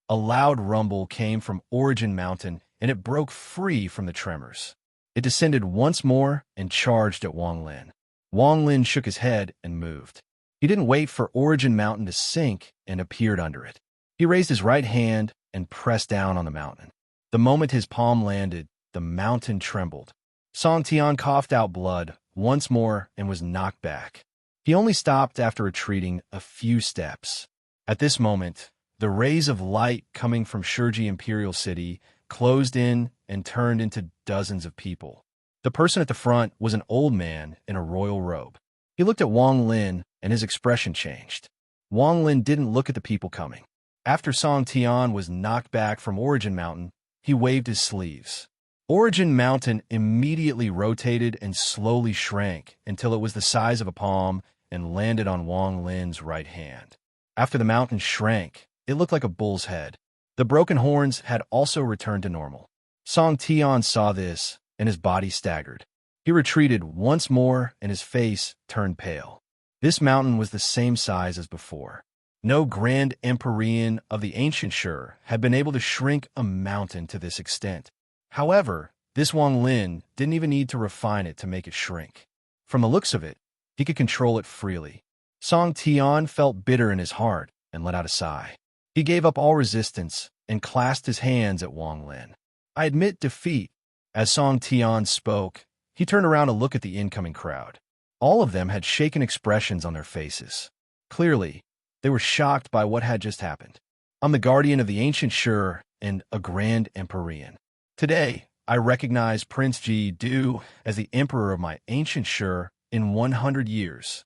A loud rumble came from Origin Mountain, and it broke free from the tremors. It descended once more and charged at Wang Lin. Wang Lin shook his head and moved. He didn't wait for Origin Mountain to sink and appeared under it. He raised his right hand and pressed down on the mountain. The moment his palm landed, the mountain trembled. Song Tian coughed out blood once more and was knocked back. He only stopped after retreating a few steps. At this moment, the rays of light coming from Shurji Imperial City closed in and turned into dozens of people. The person at the front was an old man in a royal robe. He looked at Wang Lin and his expression changed. Wang Lin didn't look at the people coming. After Song Tian was knocked back from Origin Mountain, he waved his sleeves. Origin Mountain immediately rotated and slowly shrank until it was the size of a palm and landed on Wang Lin's right hand. After the mountain shrank, it looked like a bull's head. The broken horns had also returned to normal. Song Tian saw this, and his body staggered. He retreated once more, and his face turned pale. This mountain was the same size as before. No Grand Empyrean of the ancient Shur had been able to shrink a mountain to this extent. However, this Wang Lin didn't even need to refine it to make it shrink. From the looks of it, he could control it freely. Song Tian felt bitter in his heart and let out a sigh. He gave up all resistance and clasped his hands at Wang Lin. "I admit defeat." As Song Tian spoke, he turned around to look at the incoming crowd. All of them had shaken expressions on their faces. Clearly, they were shocked by what had just happened. "I'm the guardian of the ancient Shur and a Grand Empyrean. Today, I recognize Prince Ji-Du as the emperor of my ancient Shur in 100 years.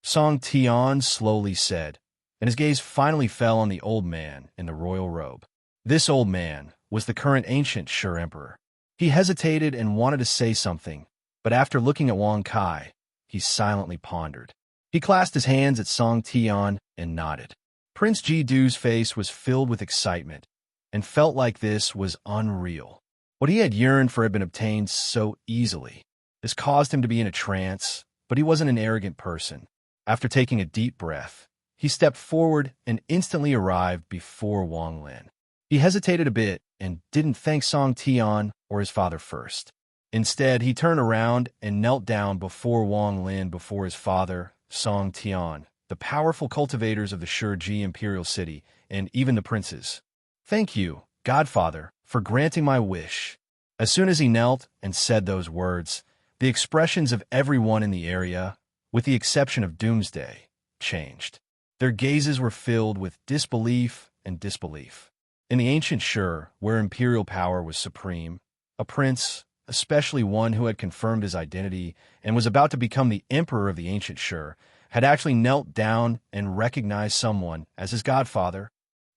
Song Tian slowly said, and his gaze finally fell on the old man in the royal robe. This old man was the current ancient Shur emperor. He hesitated and wanted to say something, but after looking at Wang Kai, he silently pondered. He clasped his hands at Song Tian and nodded. Prince Ji-Du's face was filled with excitement, and felt like this was unreal. What he had yearned for had been obtained so easily. This caused him to be in a trance, but he wasn't an arrogant person. After taking a deep breath, he stepped forward and instantly arrived before Wang Lin. He hesitated a bit and didn't thank Song Tian or his father first. Instead, he turned around and knelt down before Wang Lin before his father, Song Tian, the powerful cultivators of the Shurji Imperial City, and even the princes. "Thank you, Godfather, for granting my wish." As soon as he knelt and said those words, the expressions of everyone in the area, with the exception of Doomsday, changed. Their gazes were filled with disbelief and disbelief. In the ancient Shur, where imperial power was supreme, a prince, especially one who had confirmed his identity and was about to become the emperor of the ancient Shur, had actually knelt down and recognized someone as his godfather.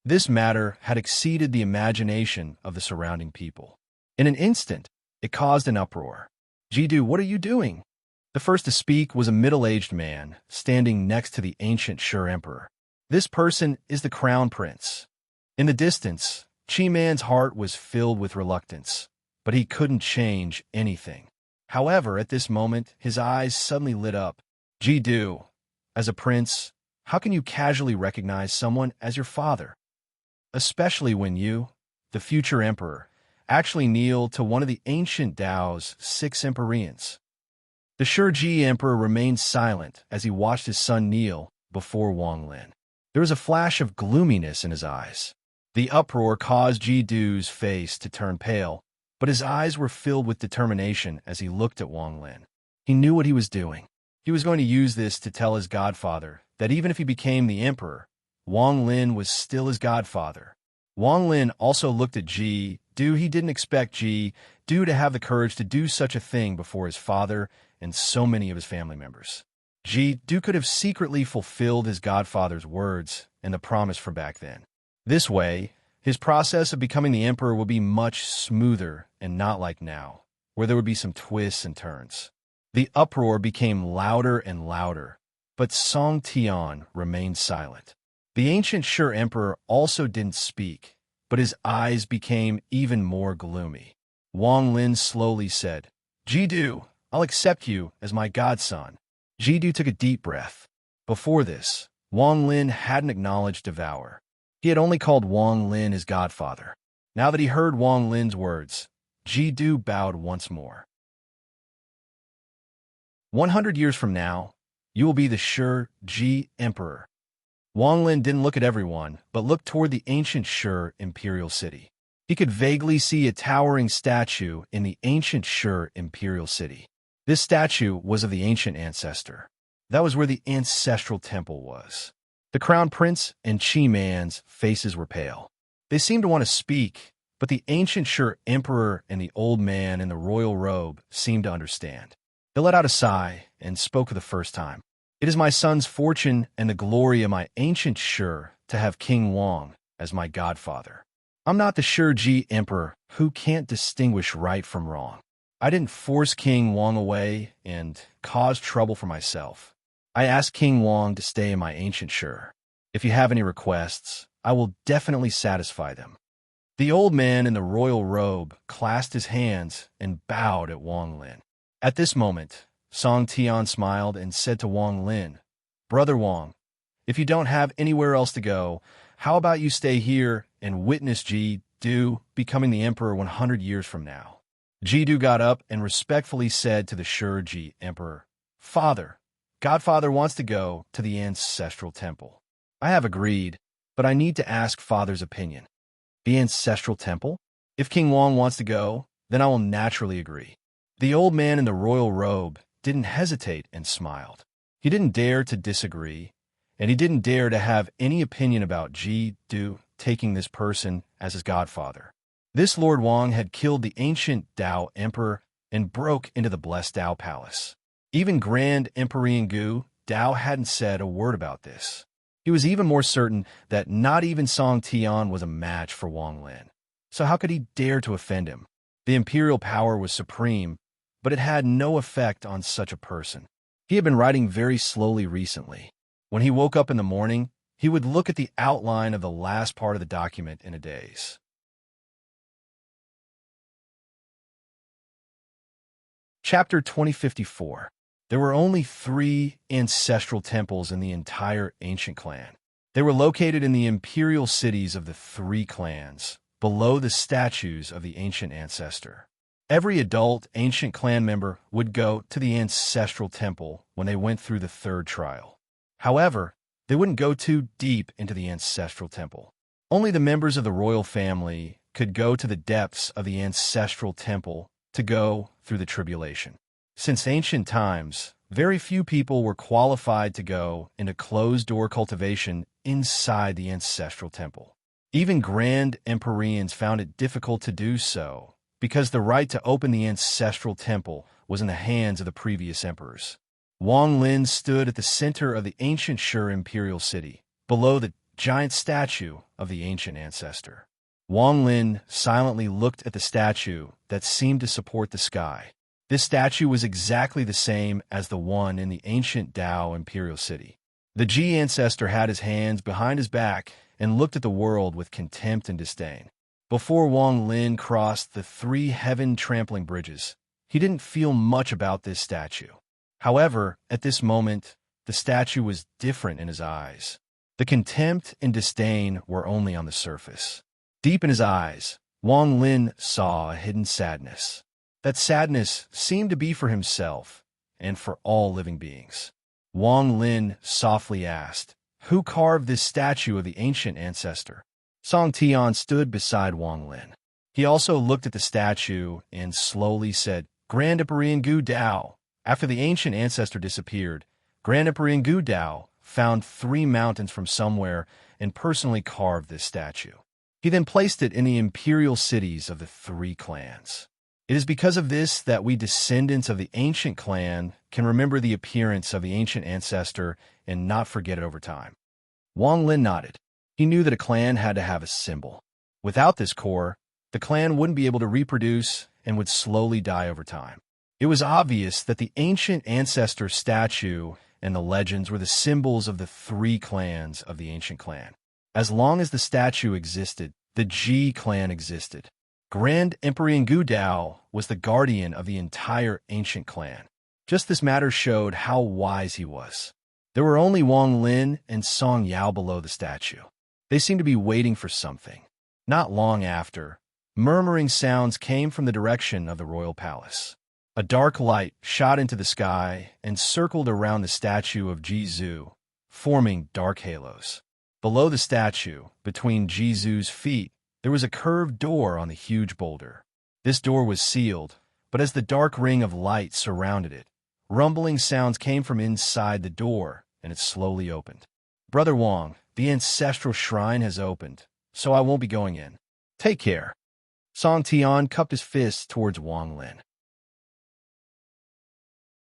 This matter had exceeded the imagination of the surrounding people. In an instant, it caused an uproar. "Ji-Du, what are you doing?" The first to speak was a middle-aged man, standing next to the ancient Shur emperor. This person is the crown prince. In the distance, Chi-Man's heart was filled with reluctance, but he couldn't change anything. However, at this moment, his eyes suddenly lit up. "Ji-Du, as a prince, how can you casually recognize someone as your father? Especially when you, the future emperor, actually kneel to one of the ancient Dao's 6 Empyreans." The Shurji emperor remained silent as he watched his son kneel before Wang Lin. There was a flash of gloominess in his eyes. The uproar caused Ji-Du's face to turn pale, but his eyes were filled with determination as he looked at Wang Lin. He knew what he was doing. He was going to use this to tell his godfather that even if he became the emperor, Wang Lin was still his godfather. Wang Lin also looked at Ji Du. He didn't expect Ji Du to have the courage to do such a thing before his father and so many of his family members. Ji Du could have secretly fulfilled his godfather's words and the promise from back then. This way, his process of becoming the emperor would be much smoother and not like now, where there would be some twists and turns. The uproar became louder and louder, but Song Tian remained silent. The ancient Sure emperor also didn't speak, but his eyes became even more gloomy. Wang Lin slowly said, "Ji Du, I'll accept you as my godson." Ji Du took a deep breath. Before this, Wang Lin hadn't acknowledged Devour. He had only called Wang Lin his godfather. Now that he heard Wang Lin's words, Ji Du bowed once more. 100 years from now, you will be the Sure Ji Emperor. Wang Lin didn't look at everyone, but looked toward the ancient Sure imperial city. He could vaguely see a towering statue in the ancient Sure imperial city. This statue was of the ancient ancestor. That was where the ancestral temple was. The crown prince and Qi Man's faces were pale. They seemed to want to speak, but the ancient Sure emperor and the old man in the royal robe seemed to understand. They let out a sigh and spoke for the first time. "It is my son's fortune and the glory of my ancient Sure to have King Wang as my godfather. I'm not the Sure Ji Emperor who can't distinguish right from wrong. I didn't force King Wang away and cause trouble for myself. I asked King Wang to stay in my ancient Sure. If you have any requests, I will definitely satisfy them." The old man in the royal robe clasped his hands and bowed at Wang Lin. At this moment, Song Tian smiled and said to Wang Lin, "Brother Wang, if you don't have anywhere else to go, how about you stay here and witness Ji Du becoming the emperor 100 years from now?" Ji Du got up and respectfully said to the Sure Ji Emperor, "Father, Godfather wants to go to the ancestral temple. I have agreed, but I need to ask Father's opinion." "The ancestral temple? If King Wang wants to go, then I will naturally agree." The old man in the royal robe didn't hesitate and smiled. He didn't dare to disagree, and he didn't dare to have any opinion about Ji Du taking this person as his godfather. This Lord Wang had killed the ancient Dao emperor and broke into the blessed Dao palace. Even Grand Emperor Gu Dao hadn't said a word about this. He was even more certain that not even Song Tian was a match for Wang Lin. So how could he dare to offend him? The imperial power was supreme, but it had no effect on such a person. He had been writing very slowly recently. When he woke up in the morning, he would look at the outline of the last part of the document in a daze. Chapter 2054. There were only 3 ancestral temples in the entire ancient clan. They were located in the imperial cities of the 3 clans, below the statues of the ancient ancestor. Every adult ancient clan member would go to the ancestral temple when they went through the 3rd trial. However, they wouldn't go too deep into the ancestral temple. Only the members of the royal family could go to the depths of the ancestral temple to go through the tribulation. Since ancient times, very few people were qualified to go into closed-door cultivation inside the ancestral temple. Even Grand Emperors found it difficult to do so, because the right to open the ancestral temple was in the hands of the previous emperors. Wang Lin stood at the center of the ancient Sure imperial city, below the giant statue of the ancient ancestor. Wang Lin silently looked at the statue that seemed to support the sky. This statue was exactly the same as the one in the ancient Dao imperial city. The Ji ancestor had his hands behind his back and looked at the world with contempt and disdain. Before Wang Lin crossed the 3 heaven-trampling bridges, he didn't feel much about this statue. However, at this moment, the statue was different in his eyes. The contempt and disdain were only on the surface. Deep in his eyes, Wang Lin saw a hidden sadness. That sadness seemed to be for himself and for all living beings. Wang Lin softly asked, "Who carved this statue of the ancient ancestor?" Song Tian stood beside Wang Lin. He also looked at the statue and slowly said, "Grand Emperor Gu Dao." After the ancient ancestor disappeared, Grand Emperor Gu Dao found 3 mountains from somewhere and personally carved this statue. He then placed it in the imperial cities of the three clans. It is because of this that we descendants of the ancient clan can remember the appearance of the ancient ancestor and not forget it over time. Wang Lin nodded. He knew that a clan had to have a symbol. Without this core, the clan wouldn't be able to reproduce and would slowly die over time. It was obvious that the ancient ancestor statue and the legends were the symbols of the three clans of the ancient clan. As long as the statue existed, the Ji clan existed. Grand Emperor Gu Dao was the guardian of the entire ancient clan. Just this matter showed how wise he was. There were only Wang Lin and Song Yao below the statue. They seemed to be waiting for something. Not long after, murmuring sounds came from the direction of the royal palace. A dark light shot into the sky and circled around the statue of Jizu, forming dark halos. Below the statue, between Jizu's feet, there was a curved door on the huge boulder. This door was sealed, but as the dark ring of light surrounded it, rumbling sounds came from inside the door, and it slowly opened. "Brother Wang, the ancestral shrine has opened, so I won't be going in. Take care." Song Tian cupped his fist towards Wang Lin.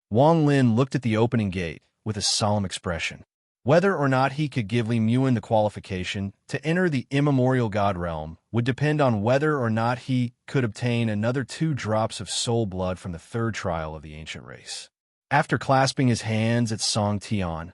Wang Lin looked at the opening gate with a solemn expression. Whether or not he could give Li Muan the qualification to enter the immemorial god realm would depend on whether or not he could obtain another 2 drops of soul blood from the third trial of the ancient race. After clasping his hands at Song Tian,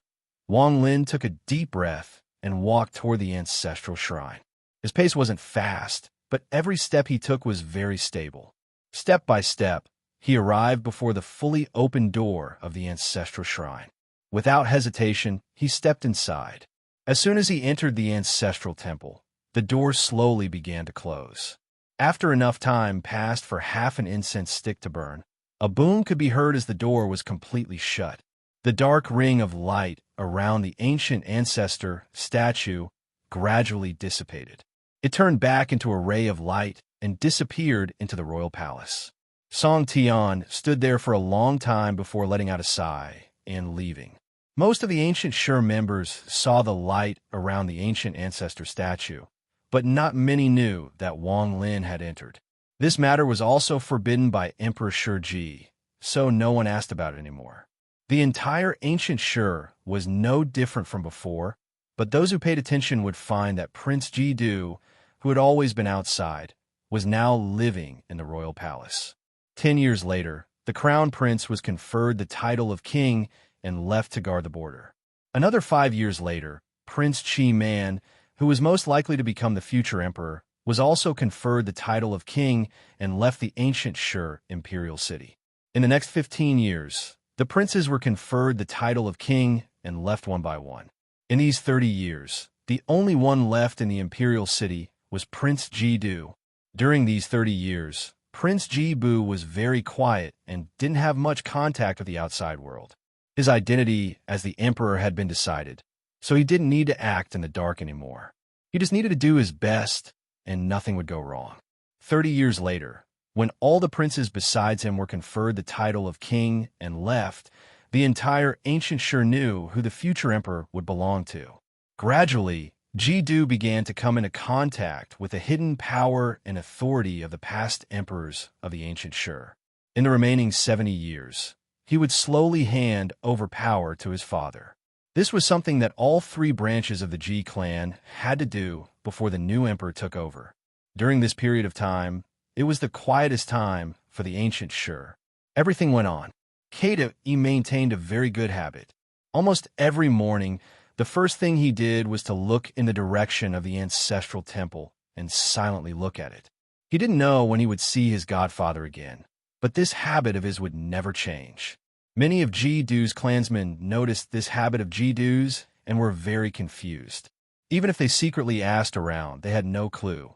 Wang Lin took a deep breath and walked toward the ancestral shrine. His pace wasn't fast, but every step he took was very stable. Step by step, he arrived before the fully open door of the ancestral shrine. Without hesitation, he stepped inside. As soon as he entered the ancestral temple, the door slowly began to close. After enough time passed for half an incense stick to burn, a boom could be heard as the door was completely shut. The dark ring of light around the ancient ancestor statue gradually dissipated. It turned back into a ray of light and disappeared into the royal palace. Song Tian stood there for a long time before letting out a sigh and leaving. Most of the ancient Sure members saw the light around the ancient ancestor statue, but not many knew that Wang Lin had entered. This matter was also forbidden by Emperor Sure Ji, so no one asked about it anymore. The entire ancient Sure was no different from before, but those who paid attention would find that Prince Ji Du, who had always been outside, was now living in the royal palace. 10 years later, the crown prince was conferred the title of king and left to guard the border. Another 5 years later, Prince Chi Man, who was most likely to become the future emperor, was also conferred the title of king and left the ancient Sure imperial city. In the next 15 years, the princes were conferred the title of king and left one by one. In these 30 years, the only one left in the imperial city was Prince Ji Du. During these 30 years, Prince Ji Bu was very quiet and didn't have much contact with the outside world. His identity as the emperor had been decided, so he didn't need to act in the dark anymore. He just needed to do his best, and nothing would go wrong. 30 years later, when all the princes besides him were conferred the title of king and left, the entire ancient Sure knew who the future emperor would belong to. Gradually, Ji Du began to come into contact with the hidden power and authority of the past emperors of the ancient Sure. In the remaining 70 years, he would slowly hand over power to his father. This was something that all 3 branches of the Ji clan had to do before the new emperor took over. During this period of time, it was the quietest time for the ancient Sure. Everything went on. Kata maintained a very good habit. Almost every morning, the first thing he did was to look in the direction of the ancestral temple and silently look at it. He didn't know when he would see his godfather again, but this habit of his would never change. Many of Ji Du's clansmen noticed this habit of Ji Du's and were very confused. Even if they secretly asked around, they had no clue.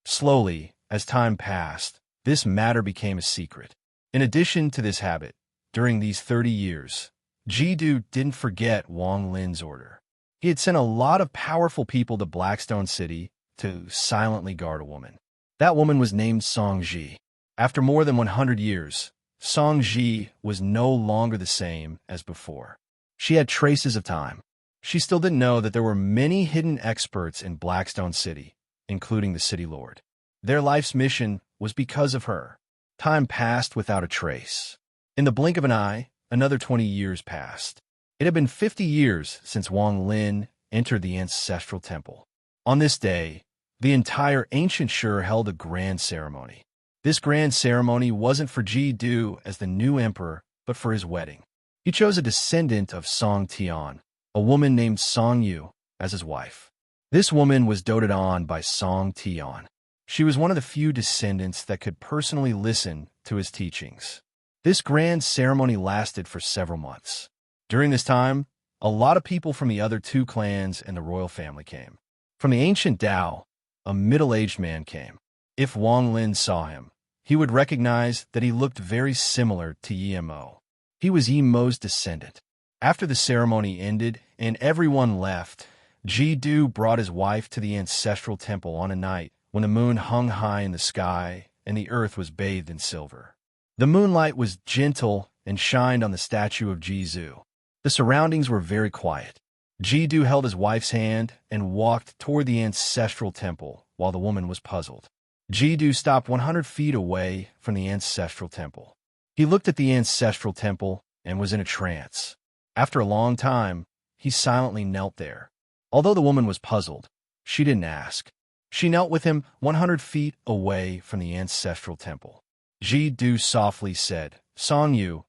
Slowly, as time passed, this matter became a secret. In addition to this habit, during these 30 years, Ji Du didn't forget Wang Lin's order. He had sent a lot of powerful people to Blackstone City to silently guard a woman. That woman was named Song Ji. After more than 100 years, Song Ji was no longer the same as before. She had traces of time. She still didn't know that there were many hidden experts in Blackstone City, including the city lord. Their life's mission was because of her. Time passed without a trace. In the blink of an eye, another 20 years passed. It had been 50 years since Wang Lin entered the ancestral temple. On this day, the entire ancient Sure held a grand ceremony. This grand ceremony wasn't for Ji Du as the new emperor, but for his wedding. He chose a descendant of Song Tian, a woman named Song Yu, as his wife. This woman was doted on by Song Tian. She was one of the few descendants that could personally listen to his teachings. This grand ceremony lasted for several months. During this time, a lot of people from the other two clans and the royal family came. From the ancient Dao, a middle-aged man came. If Wang Lin saw him, he would recognize that he looked very similar to Yimo. He was Yimo's descendant. After the ceremony ended and everyone left, Ji Du brought his wife to the ancestral temple on a night when the moon hung high in the sky and the earth was bathed in silver. The moonlight was gentle and shined on the statue of Jizu. The surroundings were very quiet. Ji Du held his wife's hand and walked toward the ancestral temple while the woman was puzzled. Ji Du stopped 100 feet away from the ancestral temple. He looked at the ancestral temple and was in a trance. After a long time, he silently knelt there. Although the woman was puzzled, she didn't ask. She knelt with him 100 feet away from the ancestral temple. Ji Du softly said, "Song Yu,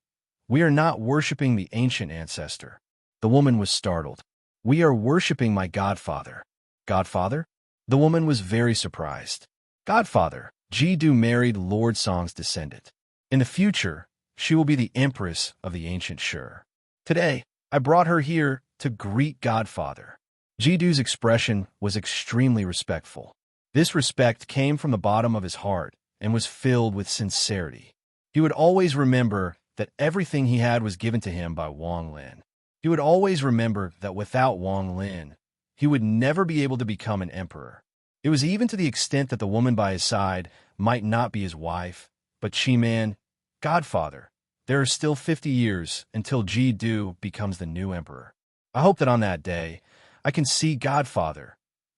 we are not worshipping the ancient ancestor." The woman was startled. "We are worshipping my godfather." "Godfather?" The woman was very surprised. "Godfather." Ji Du married Lord Song's descendant. In the future, she will be the empress of the ancient Sure. Today, I brought her here to greet Godfather. Ji Du's expression was extremely respectful. This respect came from the bottom of his heart and was filled with sincerity. He would always remember that everything he had was given to him by Wang Lin. He would always remember that without Wang Lin, he would never be able to become an emperor. It was even to the extent that the woman by his side might not be his wife, but Chi-Man, Godfather, there are still 50 years until Ji Du becomes the new emperor. I hope that on that day, I can see Godfather.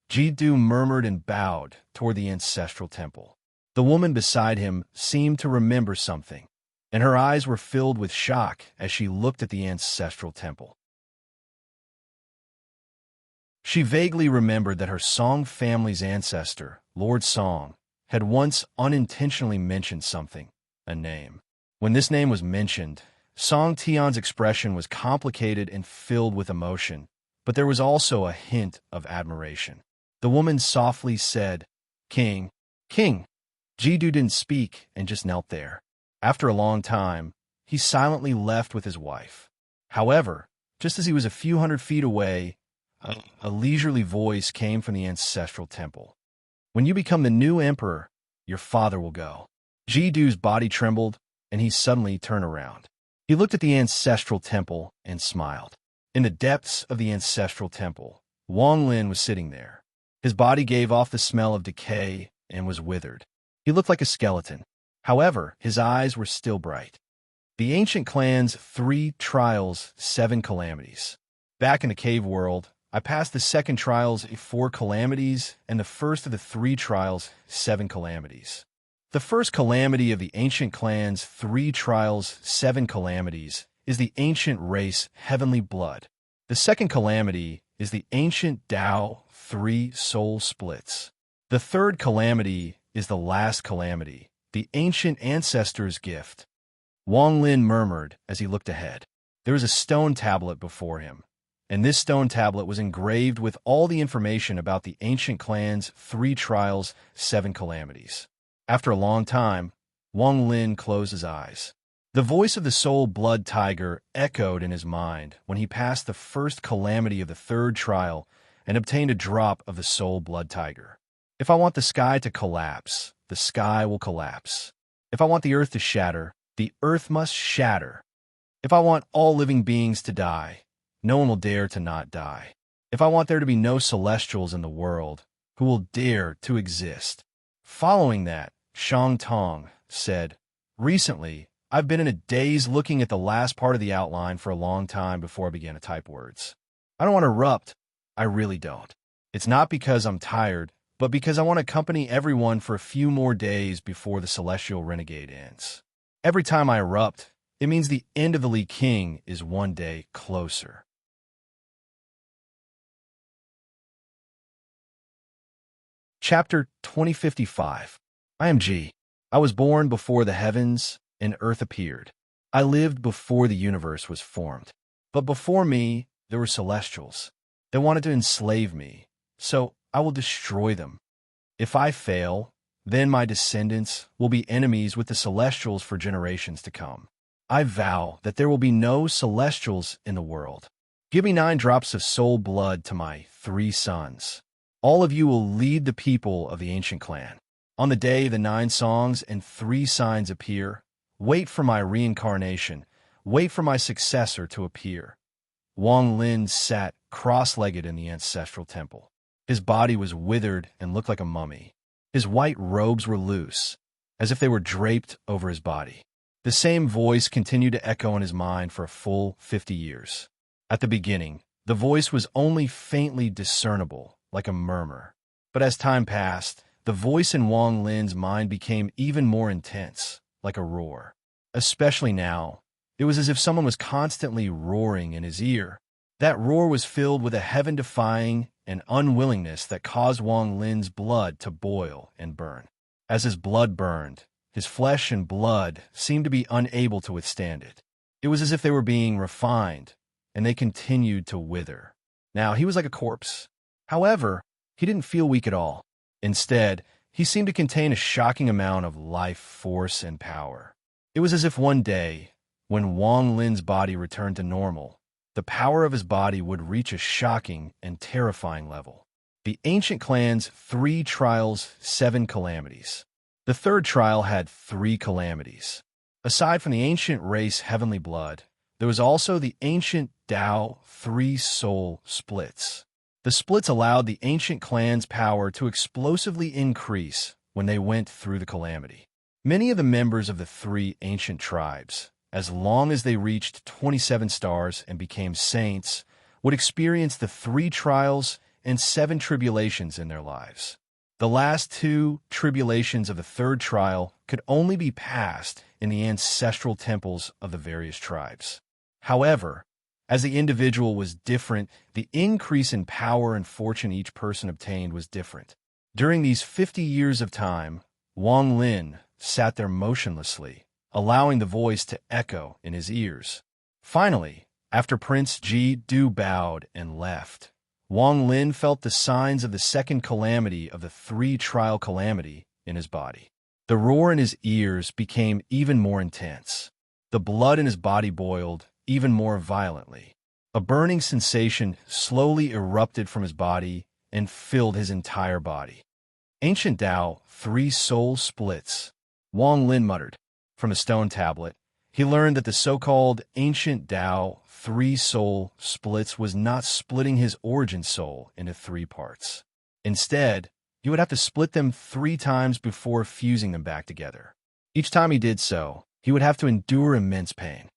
Ji Du murmured and bowed toward the ancestral temple. The woman beside him seemed to remember something, and her eyes were filled with shock as she looked at the ancestral temple. She vaguely remembered that her Song family's ancestor, Lord Song, had once unintentionally mentioned something, a name. When this name was mentioned, Song Tian's expression was complicated and filled with emotion, but there was also a hint of admiration. The woman softly said, "King, King." Ji Du didn't speak and just knelt there. After a long time, he silently left with his wife. However, just as he was a few hundred feet away, a leisurely voice came from the ancestral temple. "When you become the new emperor, your father will go." Ji Du's body trembled, and he suddenly turned around. He looked at the ancestral temple and smiled. In the depths of the ancestral temple, Wang Lin was sitting there. His body gave off the smell of decay and was withered. He looked like a skeleton. However, his eyes were still bright. The ancient clan's 3 trials, 7 calamities. Back in the cave world, I passed the second trial's 4 calamities and the first of the 3 trials' 7 calamities. The first calamity of the ancient clan's 3 trials, 7 calamities is the ancient race heavenly blood. The second calamity is the ancient Dao 3 soul splits. The third calamity is the last calamity, the ancient ancestor's gift. Wang Lin murmured as he looked ahead. There was a stone tablet before him, and this stone tablet was engraved with all the information about the ancient clan's 3 trials, 7 calamities. After a long time, Wang Lin closed his eyes. The voice of the soul blood tiger echoed in his mind when he passed the first calamity of the third trial and obtained a drop of the soul blood tiger. If I want the sky to collapse, the sky will collapse. If I want the earth to shatter, the earth must shatter. If I want all living beings to die, no one will dare to not die. If I want there to be no celestials in the world, who will dare to exist? Following that, Shang Tong said, "Recently, I've been in a daze looking at the last part of the outline for a long time before I began to type words. I don't want to erupt. I really don't. It's not because I'm tired, but because I want to accompany everyone for a few more days before the celestial renegade ends. Every time I erupt, it means the end of the Lee King is one day closer. Chapter 2055. I am G. I was born before the heavens and earth appeared. I lived before the universe was formed. But before me, there were celestials. They wanted to enslave me, so I will destroy them. If I fail, then my descendants will be enemies with the celestials for generations to come. I vow that there will be no celestials in the world. Give me 9 drops of soul blood to my 3 sons. All of you will lead the people of the ancient clan. On the day the 9 songs and 3 signs appear, wait for my reincarnation, wait for my successor to appear. Wang Lin sat cross-legged in the ancestral temple. His body was withered and looked like a mummy. His white robes were loose, as if they were draped over his body. The same voice continued to echo in his mind for a full 50 years. At the beginning, the voice was only faintly discernible, like a murmur. But as time passed, the voice in Wang Lin's mind became even more intense, like a roar. Especially now, it was as if someone was constantly roaring in his ear. That roar was filled with a heaven-defying and unwillingness that caused Wang Lin's blood to boil and burn. As his blood burned, his flesh and blood seemed to be unable to withstand it. It was as if they were being refined, and they continued to wither. Now he was like a corpse. However, he didn't feel weak at all. Instead, he seemed to contain a shocking amount of life force and power. It was as if one day, when Wang Lin's body returned to normal, the power of his body would reach a shocking and terrifying level. The ancient clan's 3 trials, 7 calamities. The 3rd trial had 3 calamities. Aside from the ancient race heavenly blood, there was also the ancient Tao 3 soul splits. The splits allowed the ancient clan's power to explosively increase when they went through the calamity. Many of the members of the 3 ancient tribes, as long as they reached 27 stars and became saints, would experience the 3 trials and 7 tribulations in their lives. The last 2 tribulations of the 3rd trial could only be passed in the ancestral temples of the various tribes. However, as the individual was different, the increase in power and fortune each person obtained was different. During these 50 years of time, Wang Lin sat there motionlessly, allowing the voice to echo in his ears. Finally, after Prince Ji Du bowed and left, Wang Lin felt the signs of the 2nd calamity of the 3 trial calamity in his body. The roar in his ears became even more intense. The blood in his body boiled even more violently. A burning sensation slowly erupted from his body and filled his entire body. Ancient Tao, 3 soul splits. Wang Lin muttered. From a stone tablet, he learned that the so-called ancient Tao 3 soul splits was not splitting his origin soul into 3 parts. Instead, he would have to split them 3 times before fusing them back together. Each time he did so, he would have to endure immense pain.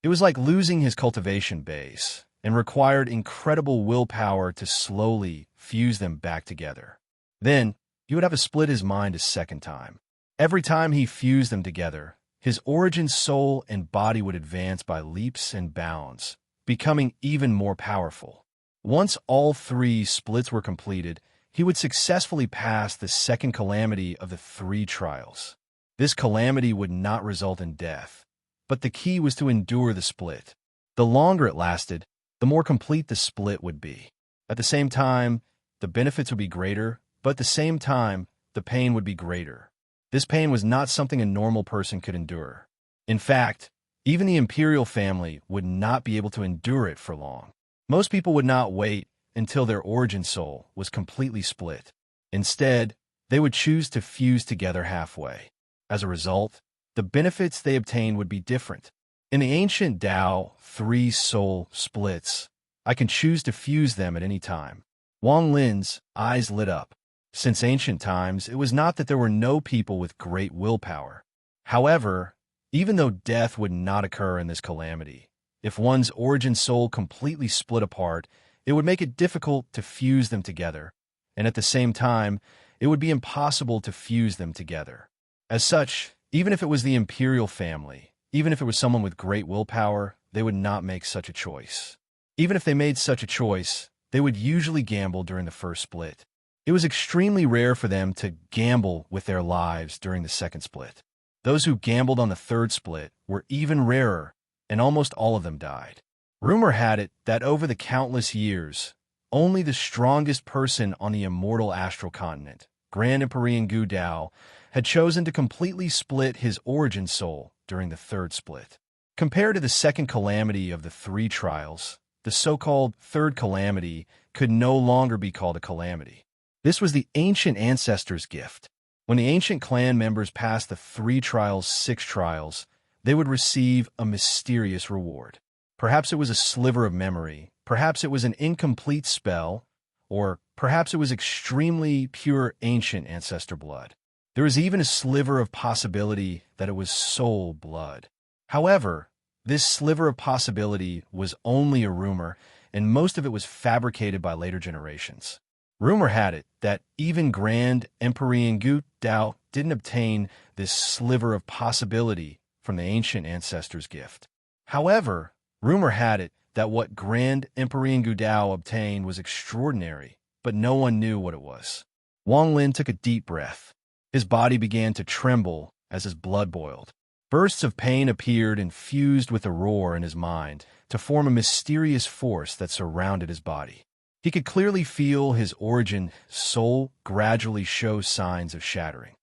It was like losing his cultivation base and required incredible willpower to slowly fuse them back together. Then, he would have to split his mind a 2nd time. Every time he fused them together, his origin soul and body would advance by leaps and bounds, becoming even more powerful. Once all 3 splits were completed, he would successfully pass the 2nd calamity of the 3 trials. This calamity would not result in death, but the key was to endure the split. The longer it lasted, the more complete the split would be. At the same time, the benefits would be greater, but at the same time, the pain would be greater. This pain was not something a normal person could endure. In fact, even the imperial family would not be able to endure it for long. Most people would not wait until their origin soul was completely split. Instead, they would choose to fuse together halfway. As a result, the benefits they obtained would be different. In the ancient Tao 3 soul splits, I can choose to fuse them at any time. Wang Lin's eyes lit up. Since ancient times, it was not that there were no people with great willpower. However, even though death would not occur in this calamity, If one's origin soul completely split apart, it would make it difficult to fuse them together, and at the same time, it would be impossible to fuse them together. As such, even if it was the imperial family, even if it was someone with great willpower, they would not make such a choice. Even if they made such a choice, they would usually gamble during the first split. It was extremely rare for them to gamble with their lives during the second split. Those who gambled on the third split were even rarer, and almost all of them died. Rumor had it that over the countless years, only the strongest person on the immortal astral continent, Grand Empyrean Gu Dao, had chosen to completely split his origin soul during the third split. Compared to the second calamity of the three trials, the so-called third calamity could no longer be called a calamity. This was the ancient ancestors' gift. When the ancient clan members passed the 3 trials, 6 trials, they would receive a mysterious reward. Perhaps it was a sliver of memory, perhaps it was an incomplete spell, or perhaps it was extremely pure ancient ancestor blood. There was even a sliver of possibility that it was soul blood. However, this sliver of possibility was only a rumor, and most of it was fabricated by later generations. Rumor had it that even Grand Empyrean Gu Dao didn't obtain this sliver of possibility from the ancient ancestors' gift. However, rumor had it that what Grand Empyrean Gu Dao obtained was extraordinary, but no one knew what it was. Wang Lin took a deep breath. His body began to tremble as his blood boiled. Bursts of pain appeared and fused with a roar in his mind to form a mysterious force that surrounded his body. He could clearly feel his origin soul gradually show signs of shattering.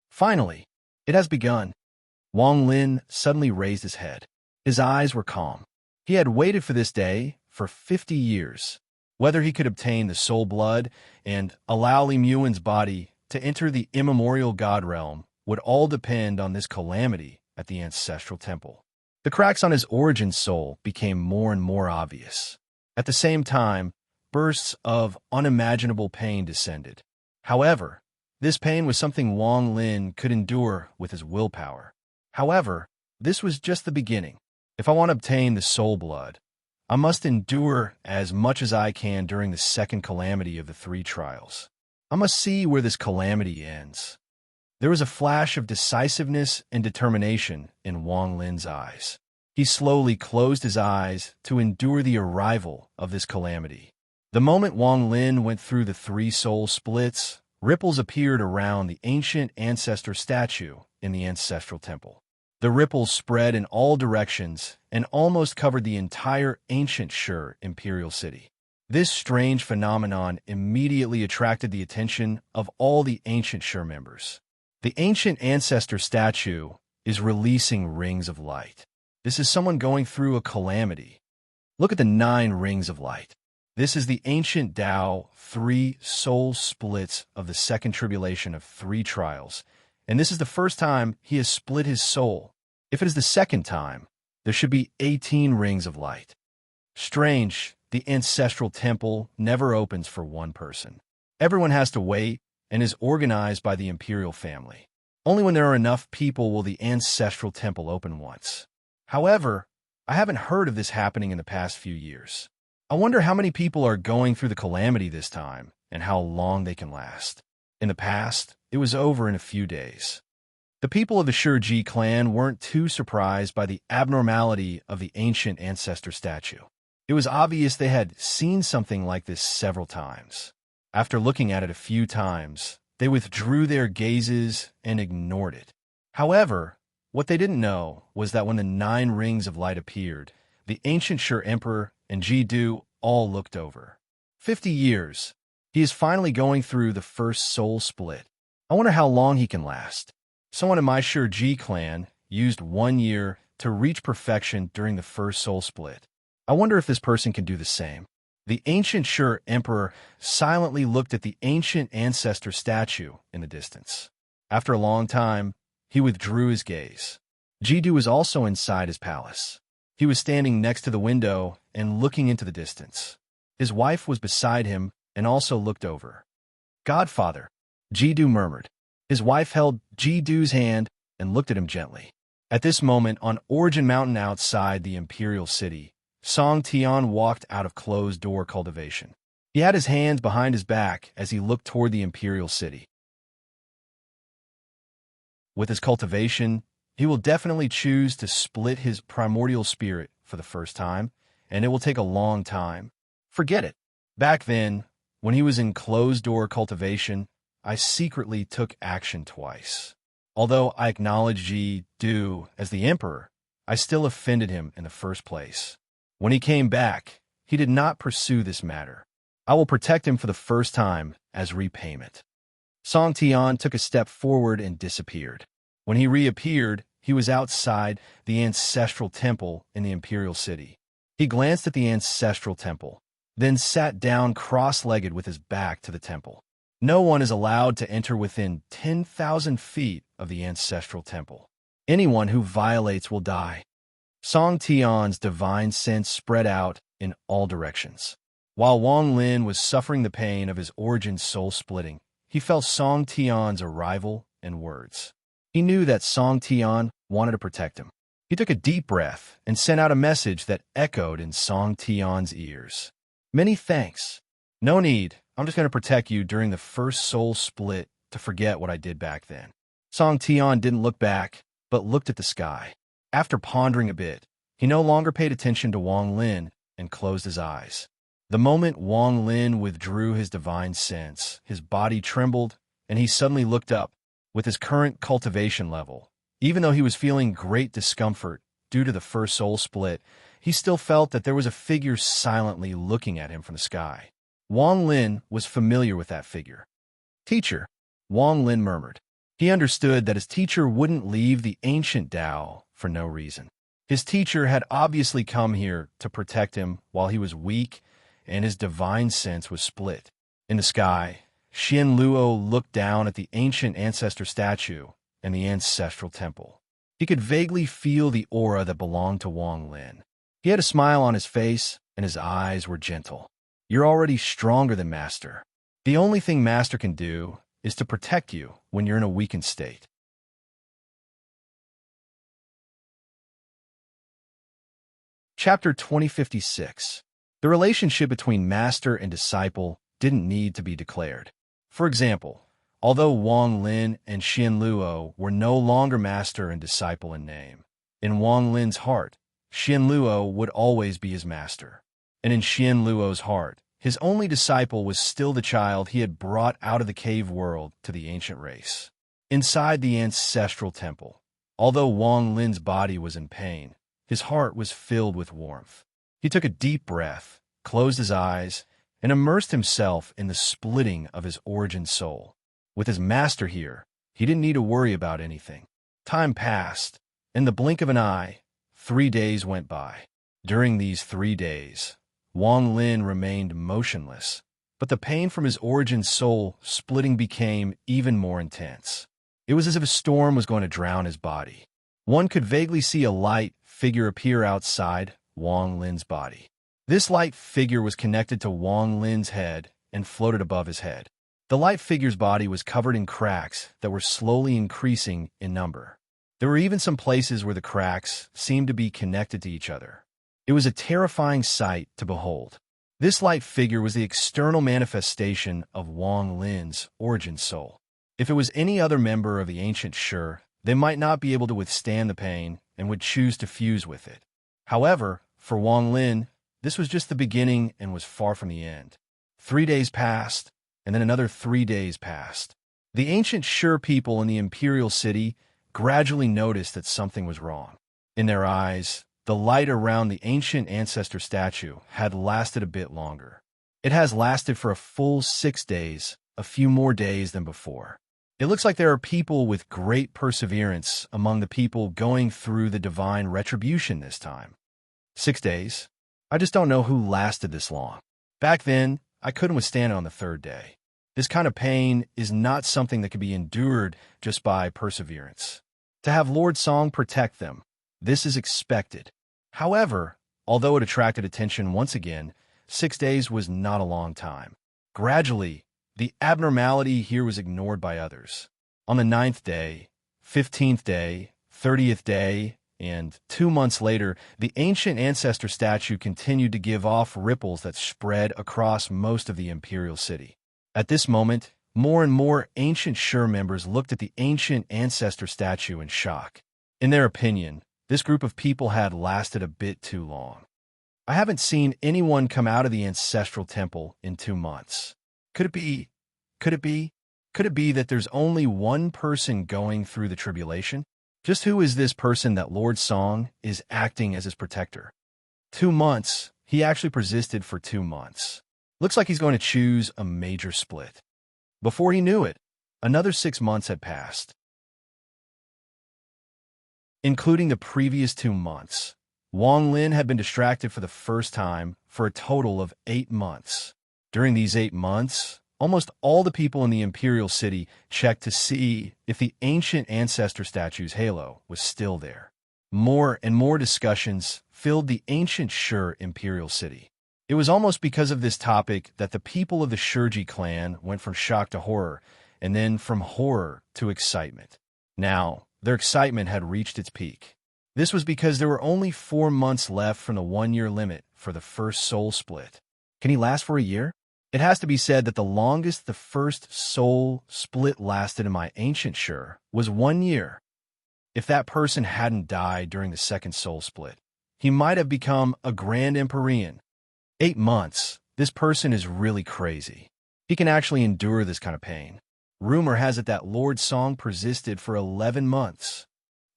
Finally, it has begun. Wang Lin suddenly raised his head. His eyes were calm. He had waited for this day for 50 years. Whether he could obtain the soul blood and allow Li Muan's body to enter the immemorial god realm would all depend on this calamity at the ancestral temple. The cracks on his origin soul became more and more obvious. At the same time, bursts of unimaginable pain descended. However, this pain was something Wang Lin could endure with his willpower. However, this was just the beginning. If I want to obtain the soul blood, I must endure as much as I can during the second calamity of the 3 trials. I must see where this calamity ends. There was a flash of decisiveness and determination in Wang Lin's eyes. He slowly closed his eyes to endure the arrival of this calamity. The moment Wang Lin went through the 3 soul splits, ripples appeared around the ancient ancestor statue in the ancestral temple. The ripples spread in all directions and almost covered the entire ancient Shur imperial city. This strange phenomenon immediately attracted the attention of all the ancient Shur members. The ancient ancestor statue is releasing rings of light. This is someone going through a calamity. Look at the 9 rings of light. This is the ancient Tao 3 soul splits of the second tribulation of 3 trials, and this is the first time he has split his soul. If it is the second time, there should be 18 rings of light. Strange, the ancestral temple never opens for one person. Everyone has to wait and is organized by the imperial family. Only when there are enough people will the ancestral temple open once. However, I haven't heard of this happening in the past few years. I wonder how many people are going through the calamity this time and how long they can last. In the past, it was over in a few days. The people of the Shurji clan weren't too surprised by the abnormality of the ancient ancestor statue. It was obvious they had seen something like this several times. After looking at it a few times, they withdrew their gazes and ignored it. However, what they didn't know was that when the 9 rings of light appeared, the ancient Shur Emperor and Ji-Du all looked over. 50 years. He is finally going through the first soul split. I wonder how long he can last. Someone in my Shurji clan used 1 year to reach perfection during the first soul split. I wonder if this person can do the same. The ancient Shur Emperor silently looked at the ancient ancestor statue in the distance. After a long time, he withdrew his gaze. Ji-Du was also inside his palace. He was standing next to the window and looking into the distance. His wife was beside him and also looked over. "Godfather," Ji-Du murmured. His wife held Ji-Du's hand and looked at him gently. At this moment, on Origin Mountain outside the Imperial City, Song Tian walked out of closed-door cultivation. He had his hands behind his back as he looked toward the Imperial City. With his cultivation, he will definitely choose to split his primordial spirit for the first time, and it will take a long time. Forget it. Back then, when he was in closed-door cultivation, I secretly took action twice. Although I acknowledged Ji Du as the emperor, I still offended him in the first place. When he came back, he did not pursue this matter. I will protect him for the first time as repayment. Song Tian took a step forward and disappeared. When he reappeared, he was outside the ancestral temple in the Imperial City. He glanced at the ancestral temple, then sat down cross-legged with his back to the temple. No one is allowed to enter within 10,000 feet of the ancestral temple. Anyone who violates will die. Song Tian's divine sense spread out in all directions. While Wang Lin was suffering the pain of his origin soul splitting, he felt Song Tian's arrival and words. He knew that Song Tian wanted to protect him. He took a deep breath and sent out a message that echoed in Song Tian's ears. Many thanks. No need. I'm just going to protect you during the first soul split to forget what I did back then. Song Tian didn't look back, but looked at the sky. After pondering a bit, he no longer paid attention to Wang Lin and closed his eyes. The moment Wang Lin withdrew his divine sense, his body trembled, and he suddenly looked up. With his current cultivation level, even though he was feeling great discomfort due to the first soul split, he still felt that there was a figure silently looking at him from the sky. Wang Lin was familiar with that figure. "Teacher," Wang Lin murmured. He understood that his teacher wouldn't leave the ancient Tao for no reason. His teacher had obviously come here to protect him while he was weak and his divine sense was split. In the sky, Xian Luo looked down at the ancient ancestor statue and the ancestral temple. He could vaguely feel the aura that belonged to Wang Lin. He had a smile on his face, and his eyes were gentle. "You're already stronger than Master. The only thing Master can do is to protect you when you're in a weakened state." Chapter 2056. The relationship between Master and disciple didn't need to be declared. For example, although Wang Lin and Xian Luo were no longer master and disciple in name, in Wang Lin's heart, Xian Luo would always be his master. And in Xian Luo's heart, his only disciple was still the child he had brought out of the cave world to the ancient race. Inside the ancestral temple, although Wang Lin's body was in pain, his heart was filled with warmth. He took a deep breath, closed his eyes, and immersed himself in the splitting of his origin soul. With his master here, he didn't need to worry about anything. Time passed. In the blink of an eye, 3 days went by. During these 3 days, Wang Lin remained motionless, but the pain from his origin soul splitting became even more intense. It was as if a storm was going to drown his body. One could vaguely see a light figure appear outside Wang Lin's body. This light figure was connected to Wang Lin's head and floated above his head. The light figure's body was covered in cracks that were slowly increasing in number. There were even some places where the cracks seemed to be connected to each other. It was a terrifying sight to behold. This light figure was the external manifestation of Wang Lin's origin soul. If it was any other member of the ancient Shi, they might not be able to withstand the pain and would choose to fuse with it. However, for Wang Lin, this was just the beginning and was far from the end. 3 days passed, and then another 3 days passed. The ancient Shi people in the Imperial City gradually noticed that something was wrong. In their eyes, the light around the ancient ancestor statue had lasted a bit longer. It has lasted for a full 6 days, a few more days than before. It looks like there are people with great perseverance among the people going through the divine retribution this time. 6 days? I just don't know who lasted this long. Back then, I couldn't withstand it on the 3rd day. This kind of pain is not something that can be endured just by perseverance. To have Lord Song protect them, this is expected. However, although it attracted attention once again, 6 days was not a long time. Gradually, the abnormality here was ignored by others. On the 9th day, 15th day, 30th day, and 2 months later, the ancient ancestor statue continued to give off ripples that spread across most of the imperial city. At this moment, more and more ancient Shur members looked at the ancient ancestor statue in shock. In their opinion, this group of people had lasted a bit too long. I haven't seen anyone come out of the ancestral temple in 2 months. Could it be? Could it be? Could it be that there's only one person going through the tribulation? Just who is this person that Lord Song is acting as his protector? 2 months. He actually persisted for 2 months. Looks like he's going to choose a major split. Before he knew it, another 6 months had passed. Including the previous 2 months, Wang Lin had been distracted for the first time for a total of 8 months. During these 8 months, almost all the people in the imperial city checked to see if the ancient ancestor statue's halo was still there. More and more discussions filled the ancient Shur imperial city. It was almost because of this topic that the people of the Shurji clan went from shock to horror, and then from horror to excitement. Now, their excitement had reached its peak. This was because there were only 4 months left from the 1-year limit for the first soul split. Can he last for a year? It has to be said that the longest the first soul split lasted in my ancient Shur was 1 year. If that person hadn't died during the second soul split, he might have become a Grand Empyrean. 8 months. This person is really crazy. He can actually endure this kind of pain. Rumor has it that Lord Song persisted for 11 months.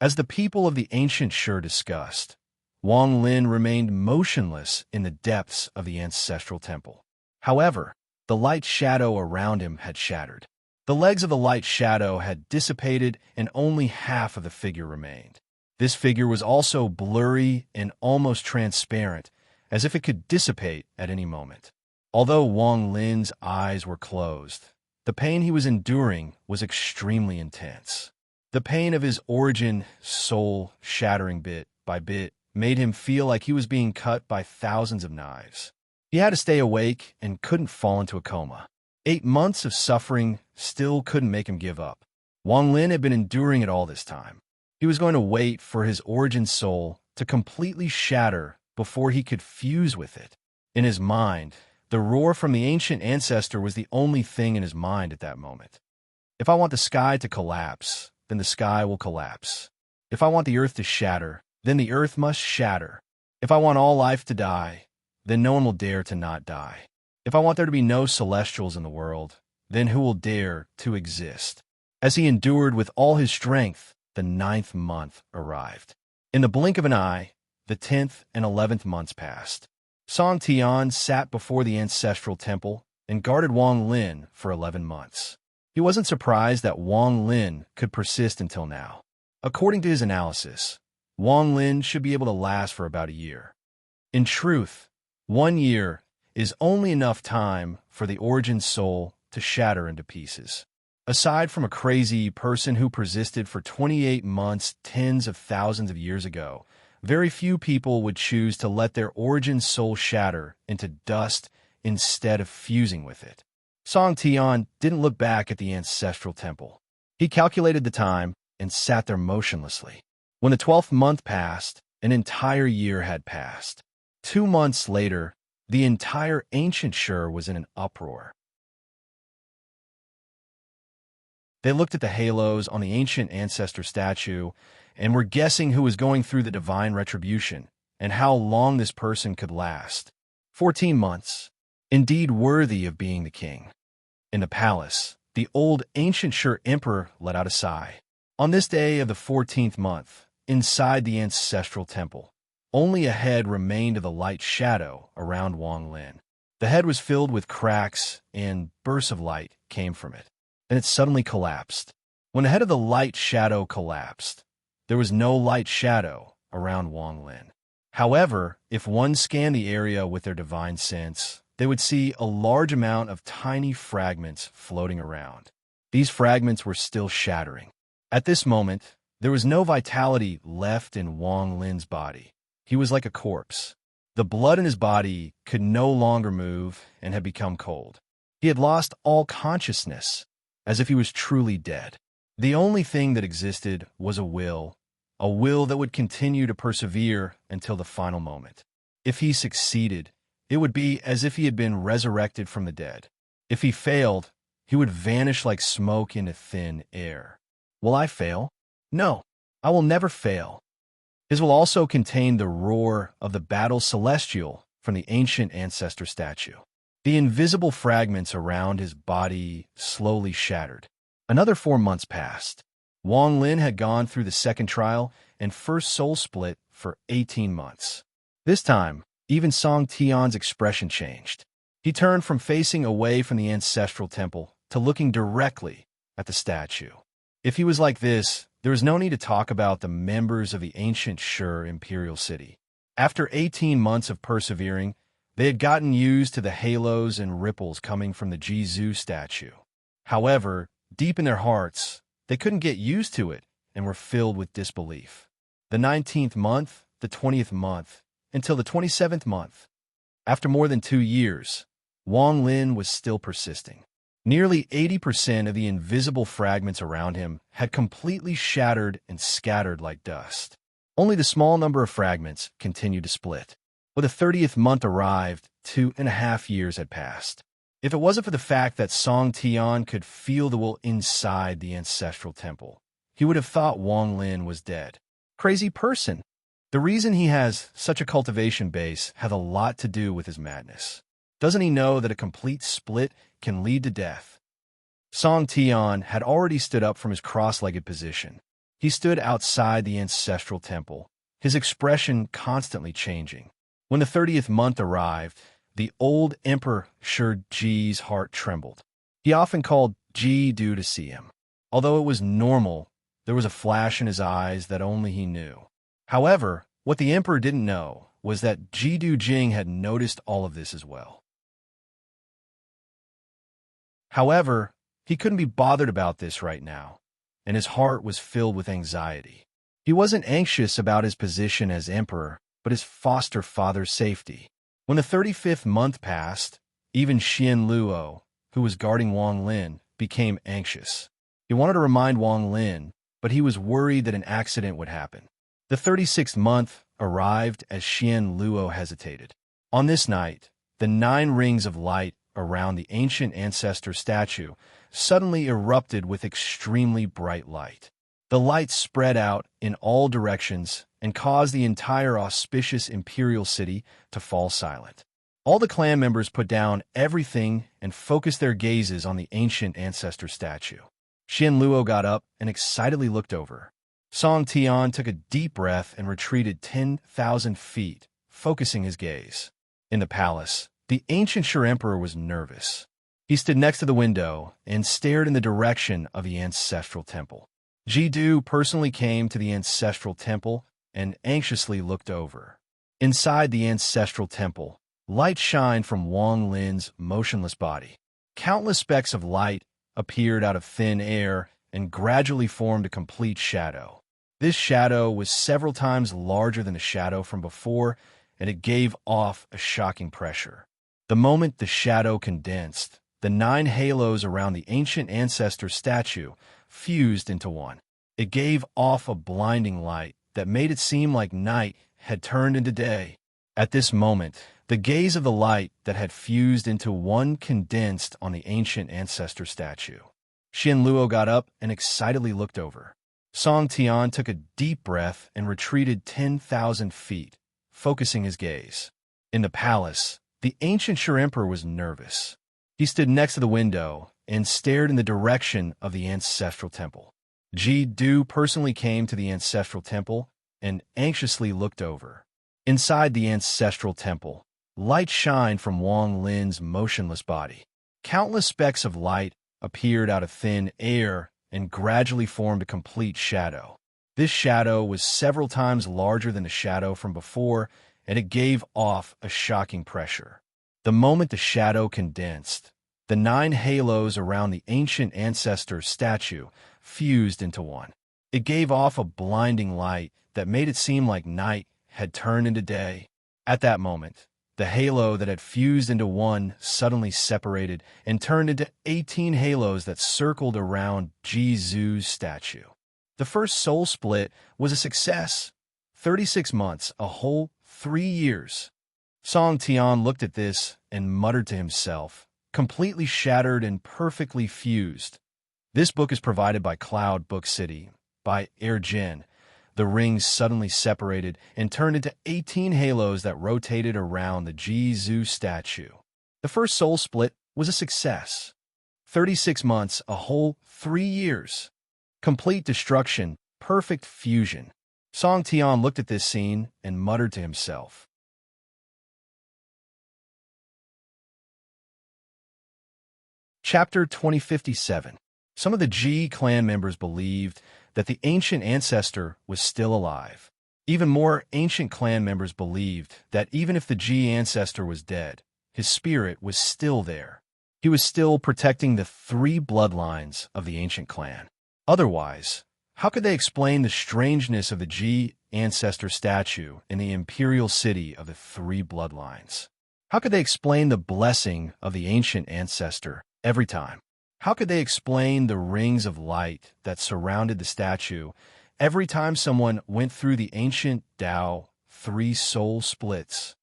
As the people of the ancient Shur discussed, Wang Lin remained motionless in the depths of the ancestral temple. However, the light shadow around him had shattered. The legs of the light shadow had dissipated and only half of the figure remained. This figure was also blurry and almost transparent, as if it could dissipate at any moment. Although Wang Lin's eyes were closed, the pain he was enduring was extremely intense. The pain of his origin soul shattering bit by bit made him feel like he was being cut by thousands of knives. He had to stay awake and couldn't fall into a coma. 8 months of suffering still couldn't make him give up. Wang Lin had been enduring it all this time. He was going to wait for his origin soul to completely shatter before he could fuse with it. In his mind, the roar from the ancient ancestor was the only thing in his mind at that moment. If I want the sky to collapse, then the sky will collapse. If I want the earth to shatter, then the earth must shatter. If I want all life to die, then no one will dare to not die. If I want there to be no celestials in the world, then who will dare to exist? As he endured with all his strength, the 9th month arrived. In the blink of an eye, the 10th and 11th months passed. Song Tian sat before the ancestral temple and guarded Wang Lin for 11 months. He wasn't surprised that Wang Lin could persist until now. According to his analysis, Wang Lin should be able to last for about a year. In truth, 1 year is only enough time for the origin soul to shatter into pieces. Aside from a crazy person who persisted for 28 months tens of thousands of years ago, very few people would choose to let their origin soul shatter into dust instead of fusing with it. Song Tian didn't look back at the ancestral temple. He calculated the time and sat there motionlessly. When the 12th month passed, an entire year had passed. 2 months later, the entire ancient Shur was in an uproar. They looked at the halos on the ancient ancestor statue and were guessing who was going through the divine retribution and how long this person could last. 14 months, indeed worthy of being the king. In the palace, the old ancient Shur emperor let out a sigh. On this day of the 14th month, inside the ancestral temple, only a head remained of the light shadow around Wang Lin. The head was filled with cracks, and bursts of light came from it. Then it suddenly collapsed. When the head of the light shadow collapsed, there was no light shadow around Wang Lin. However, if one scanned the area with their divine sense, they would see a large amount of tiny fragments floating around. These fragments were still shattering. At this moment, there was no vitality left in Wang Lin's body. He was like a corpse. The blood in his body could no longer move and had become cold. He had lost all consciousness, as if he was truly dead. The only thing that existed was a a will that would continue to persevere until the final moment. If he succeeded, it would be as if he had been resurrected from the dead. If he failed, he would vanish like smoke into thin air. Will I fail? No, I will never fail. His will also contained the roar of the battle celestial from the ancient ancestor statue. The invisible fragments around his body slowly shattered. Another 4 months passed. Wang Lin had gone through the second trial and first soul split for 18 months. This time, even Song Tian's expression changed. He turned from facing away from the ancestral temple to looking directly at the statue. If he was like this, there was no need to talk about the members of the ancient Shur imperial city. After 18 months of persevering, they had gotten used to the halos and ripples coming from the Jizu statue. However, deep in their hearts, they couldn't get used to it and were filled with disbelief. The 19th month, the 20th month, until the 27th month. After more than 2 years, Wang Lin was still persisting. Nearly 80% of the invisible fragments around him had completely shattered and scattered like dust. Only the small number of fragments continued to split. When the 30th month arrived, 2.5 years had passed. If it wasn't for the fact that Song Tian could feel the will inside the ancestral temple, he would have thought Wang Lin was dead. Crazy person. The reason he has such a cultivation base had a lot to do with his madness. Doesn't he know that a complete split can lead to death? Song Tian had already stood up from his cross-legged position. He stood outside the ancestral temple, his expression constantly changing. When the 30th month arrived, the old Emperor Ji's heart trembled. He often called Ji Du to see him. Although it was normal, there was a flash in his eyes that only he knew. However, what the Emperor didn't know was that Ji Du Jing had noticed all of this as well. However, he couldn't be bothered about this right now, and his heart was filled with anxiety. He wasn't anxious about his position as Emperor, but his foster father's safety. When the 35th month passed, even Xian Luo, who was guarding Wang Lin, became anxious. He wanted to remind Wang Lin, but he was worried that an accident would happen. The 36th month arrived as Xian Luo hesitated. On this night, the 9 rings of light around the ancient ancestor statue suddenly erupted with extremely bright light. The light spread out in all directions and caused the entire auspicious imperial city to fall silent. All the clan members put down everything and focused their gazes on the ancient ancestor statue. Xian Luo got up and excitedly looked over. Song Tian took a deep breath and retreated 10,000 feet, focusing his gaze. In the palace, the ancient Shur emperor was nervous. He stood next to the window and stared in the direction of the ancestral temple. Ji Du personally came to the ancestral temple and anxiously looked over. Inside the ancestral temple, light shined from Wang Lin's motionless body. Countless specks of light appeared out of thin air and gradually formed a complete shadow. This shadow was several times larger than the shadow from before, and it gave off a shocking pressure. The moment the shadow condensed, the 9 halos around the ancient ancestor statue fused into one. It gave off a blinding light that made it seem like night had turned into day. At this moment, the gaze of the light that had fused into one condensed on the ancient ancestor statue. Xian Luo got up and excitedly looked over. Song Tian took a deep breath and retreated 10,000 feet, focusing his gaze. In the palace, the ancient Shur emperor was nervous. He stood next to the window and stared in the direction of the ancestral temple. Ji Du personally came to the ancestral temple and anxiously looked over. Inside the ancestral temple, light shined from Wang Lin's motionless body. Countless specks of light appeared out of thin air and gradually formed a complete shadow. This shadow was several times larger than the shadow from before, and it gave off a shocking pressure. The moment the shadow condensed, the 9 halos around the ancient ancestor statue fused into one. It gave off a blinding light that made it seem like night had turned into day. At that moment, the halo that had fused into one suddenly separated and turned into 18 halos that circled around Jizu's statue. The first soul split was a success. 36 months, a whole 3 years. Song Tian looked at this and muttered to himself, completely shattered and perfectly fused. This book is provided by Cloud Book City, by Air Jin. The rings suddenly separated and turned into 18 halos that rotated around the Jizu statue. The first soul split was a success. 36 months, a whole 3 years. Complete destruction, perfect fusion. Song Tian looked at this scene and muttered to himself. Chapter 2057. Some of the Ji clan members believed that the ancient ancestor was still alive. Even more ancient clan members believed that even if the Ji ancestor was dead, his spirit was still there. He was still protecting the 3 bloodlines of the ancient clan. Otherwise, how could they explain the strangeness of the Ji ancestor statue in the imperial city of the 3 bloodlines? How could they explain the blessing of the ancient ancestor every time? How could they explain the rings of light that surrounded the statue every time someone went through the ancient Tao 3 soul splits?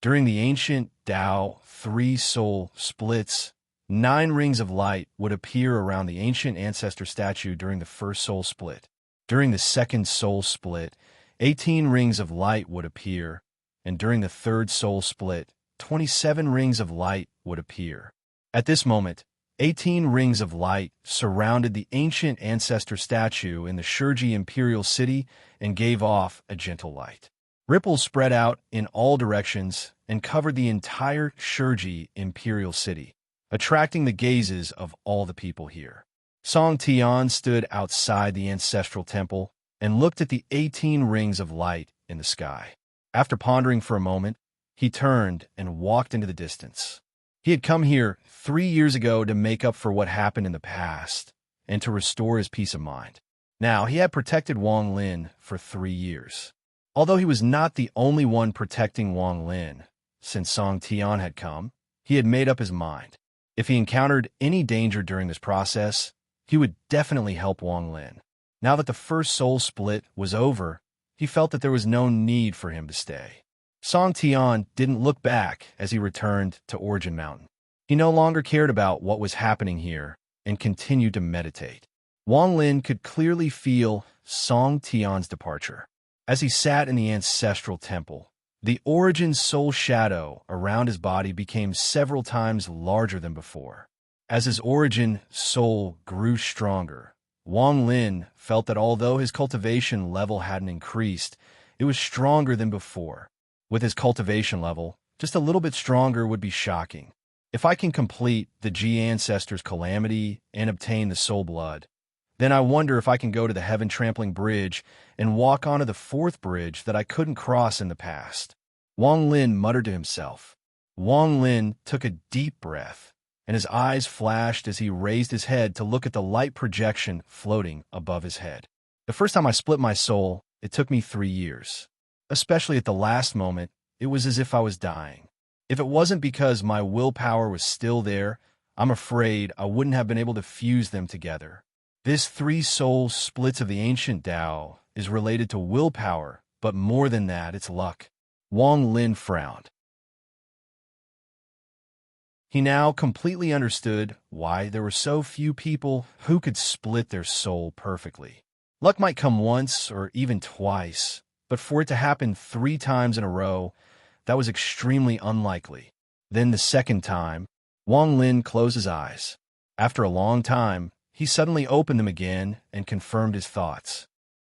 During the ancient Tao 3 soul splits, 9 rings of light would appear around the ancient ancestor statue during the first soul split. During the second soul split, 18 rings of light would appear, and during the third soul split, 27 rings of light would appear. At this moment, 18 rings of light surrounded the ancient ancestor statue in the Shurji imperial city and gave off a gentle light. Ripples spread out in all directions and covered the entire Shurji imperial city, attracting the gazes of all the people here. Song Tian stood outside the ancestral temple and looked at the 18 rings of light in the sky. After pondering for a moment, he turned and walked into the distance. He had come here 3 years ago to make up for what happened in the past and to restore his peace of mind. Now, he had protected Wang Lin for 3 years. Although he was not the only one protecting Wang Lin, since Song Tian had come, he had made up his mind. If he encountered any danger during this process, he would definitely help Wang Lin. Now that the first soul split was over, he felt that there was no need for him to stay. Song Tian didn't look back as he returned to Origin Mountain. He no longer cared about what was happening here and continued to meditate. Wang Lin could clearly feel Song Tian's departure. As he sat in the ancestral temple, the Origin soul shadow around his body became several times larger than before. As his Origin soul grew stronger, Wang Lin felt that although his cultivation level hadn't increased, it was stronger than before. With his cultivation level, just a little bit stronger would be shocking. If I can complete the Ji Ancestor's calamity and obtain the soul blood, then I wonder if I can go to the heaven-trampling bridge and walk onto the 4th bridge that I couldn't cross in the past. Wang Lin muttered to himself. Wang Lin took a deep breath, and his eyes flashed as he raised his head to look at the light projection floating above his head. The first time I split my soul, it took me 3 years. Especially at the last moment, it was as if I was dying. If it wasn't because my willpower was still there, I'm afraid I wouldn't have been able to fuse them together. This 3 soul splits of the ancient Tao is related to willpower, but more than that, it's luck. Wang Lin frowned. He now completely understood why there were so few people who could split their soul perfectly. Luck might come once or even twice, but for it to happen 3 times in a row, that was extremely unlikely. Then the second time, Wang Lin closed his eyes. After a long time, he suddenly opened them again and confirmed his thoughts.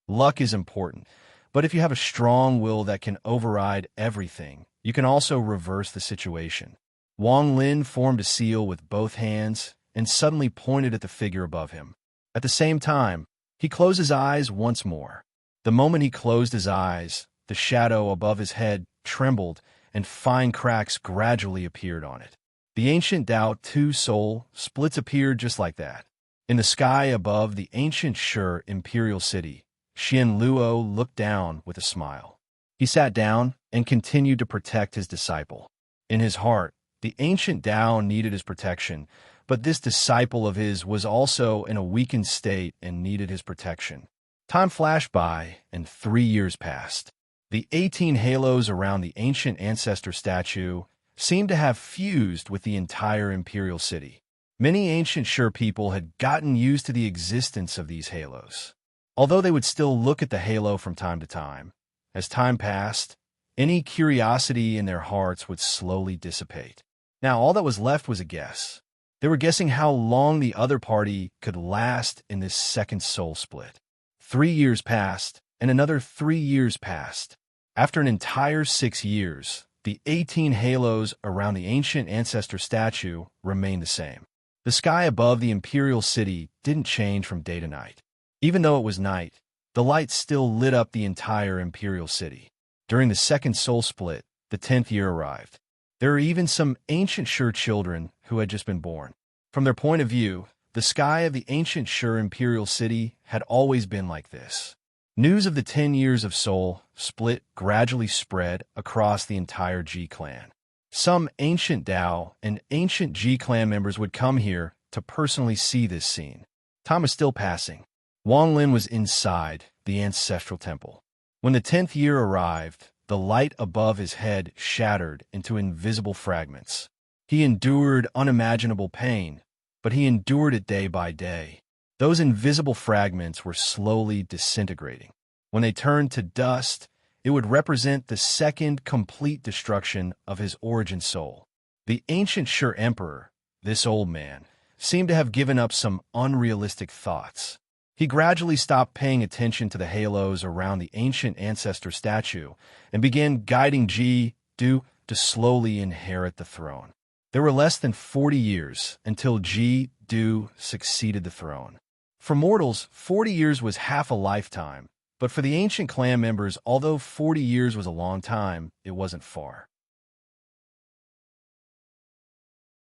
Luck is important, but if you have a strong will that can override everything, you can also reverse the situation. Wang Lin formed a seal with both hands and suddenly pointed at the figure above him. At the same time, he closed his eyes once more. The moment he closed his eyes, the shadow above his head trembled and fine cracks gradually appeared on it. The ancient Tao 2 soul splits appeared just like that. In the sky above the ancient Shur imperial city, Xian Luo looked down with a smile. He sat down and continued to protect his disciple. In his heart, the ancient Tao needed his protection, but this disciple of his was also in a weakened state and needed his protection. Time flashed by, and 3 years passed. The 18 halos around the ancient ancestor statue seemed to have fused with the entire imperial city. Many ancient Shur people had gotten used to the existence of these halos. Although they would still look at the halo from time to time, as time passed, any curiosity in their hearts would slowly dissipate. Now all that was left was a guess. They were guessing how long the other party could last in this second soul split. 3 years passed, and another 3 years passed. After an entire 6 years, the 18 halos around the ancient ancestor statue remained the same. The sky above the imperial city didn't change from day to night. Even though it was night, the light still lit up the entire imperial city. During the second soul split, the 10th year arrived. There were even some ancient Shur children who had just been born. From their point of view, the sky of the ancient Shur imperial city had always been like this. News of the 10 years of soul split gradually spread across the entire G clan. Some ancient Dao and ancient G clan members would come here to personally see this scene. Time was still passing. Wang Lin was inside the ancestral temple. When the 10th year arrived, the light above his head shattered into invisible fragments. He endured unimaginable pain, but he endured it day by day. Those invisible fragments were slowly disintegrating. When they turned to dust, it would represent the second complete destruction of his origin soul. The ancient Shur emperor, this old man, seemed to have given up some unrealistic thoughts. He gradually stopped paying attention to the halos around the ancient ancestor statue and began guiding Ji-Du to slowly inherit the throne. There were less than 40 years until Ji-Du succeeded the throne. For mortals, 40 years was half a lifetime, but for the ancient clan members, although 40 years was a long time, it wasn't far.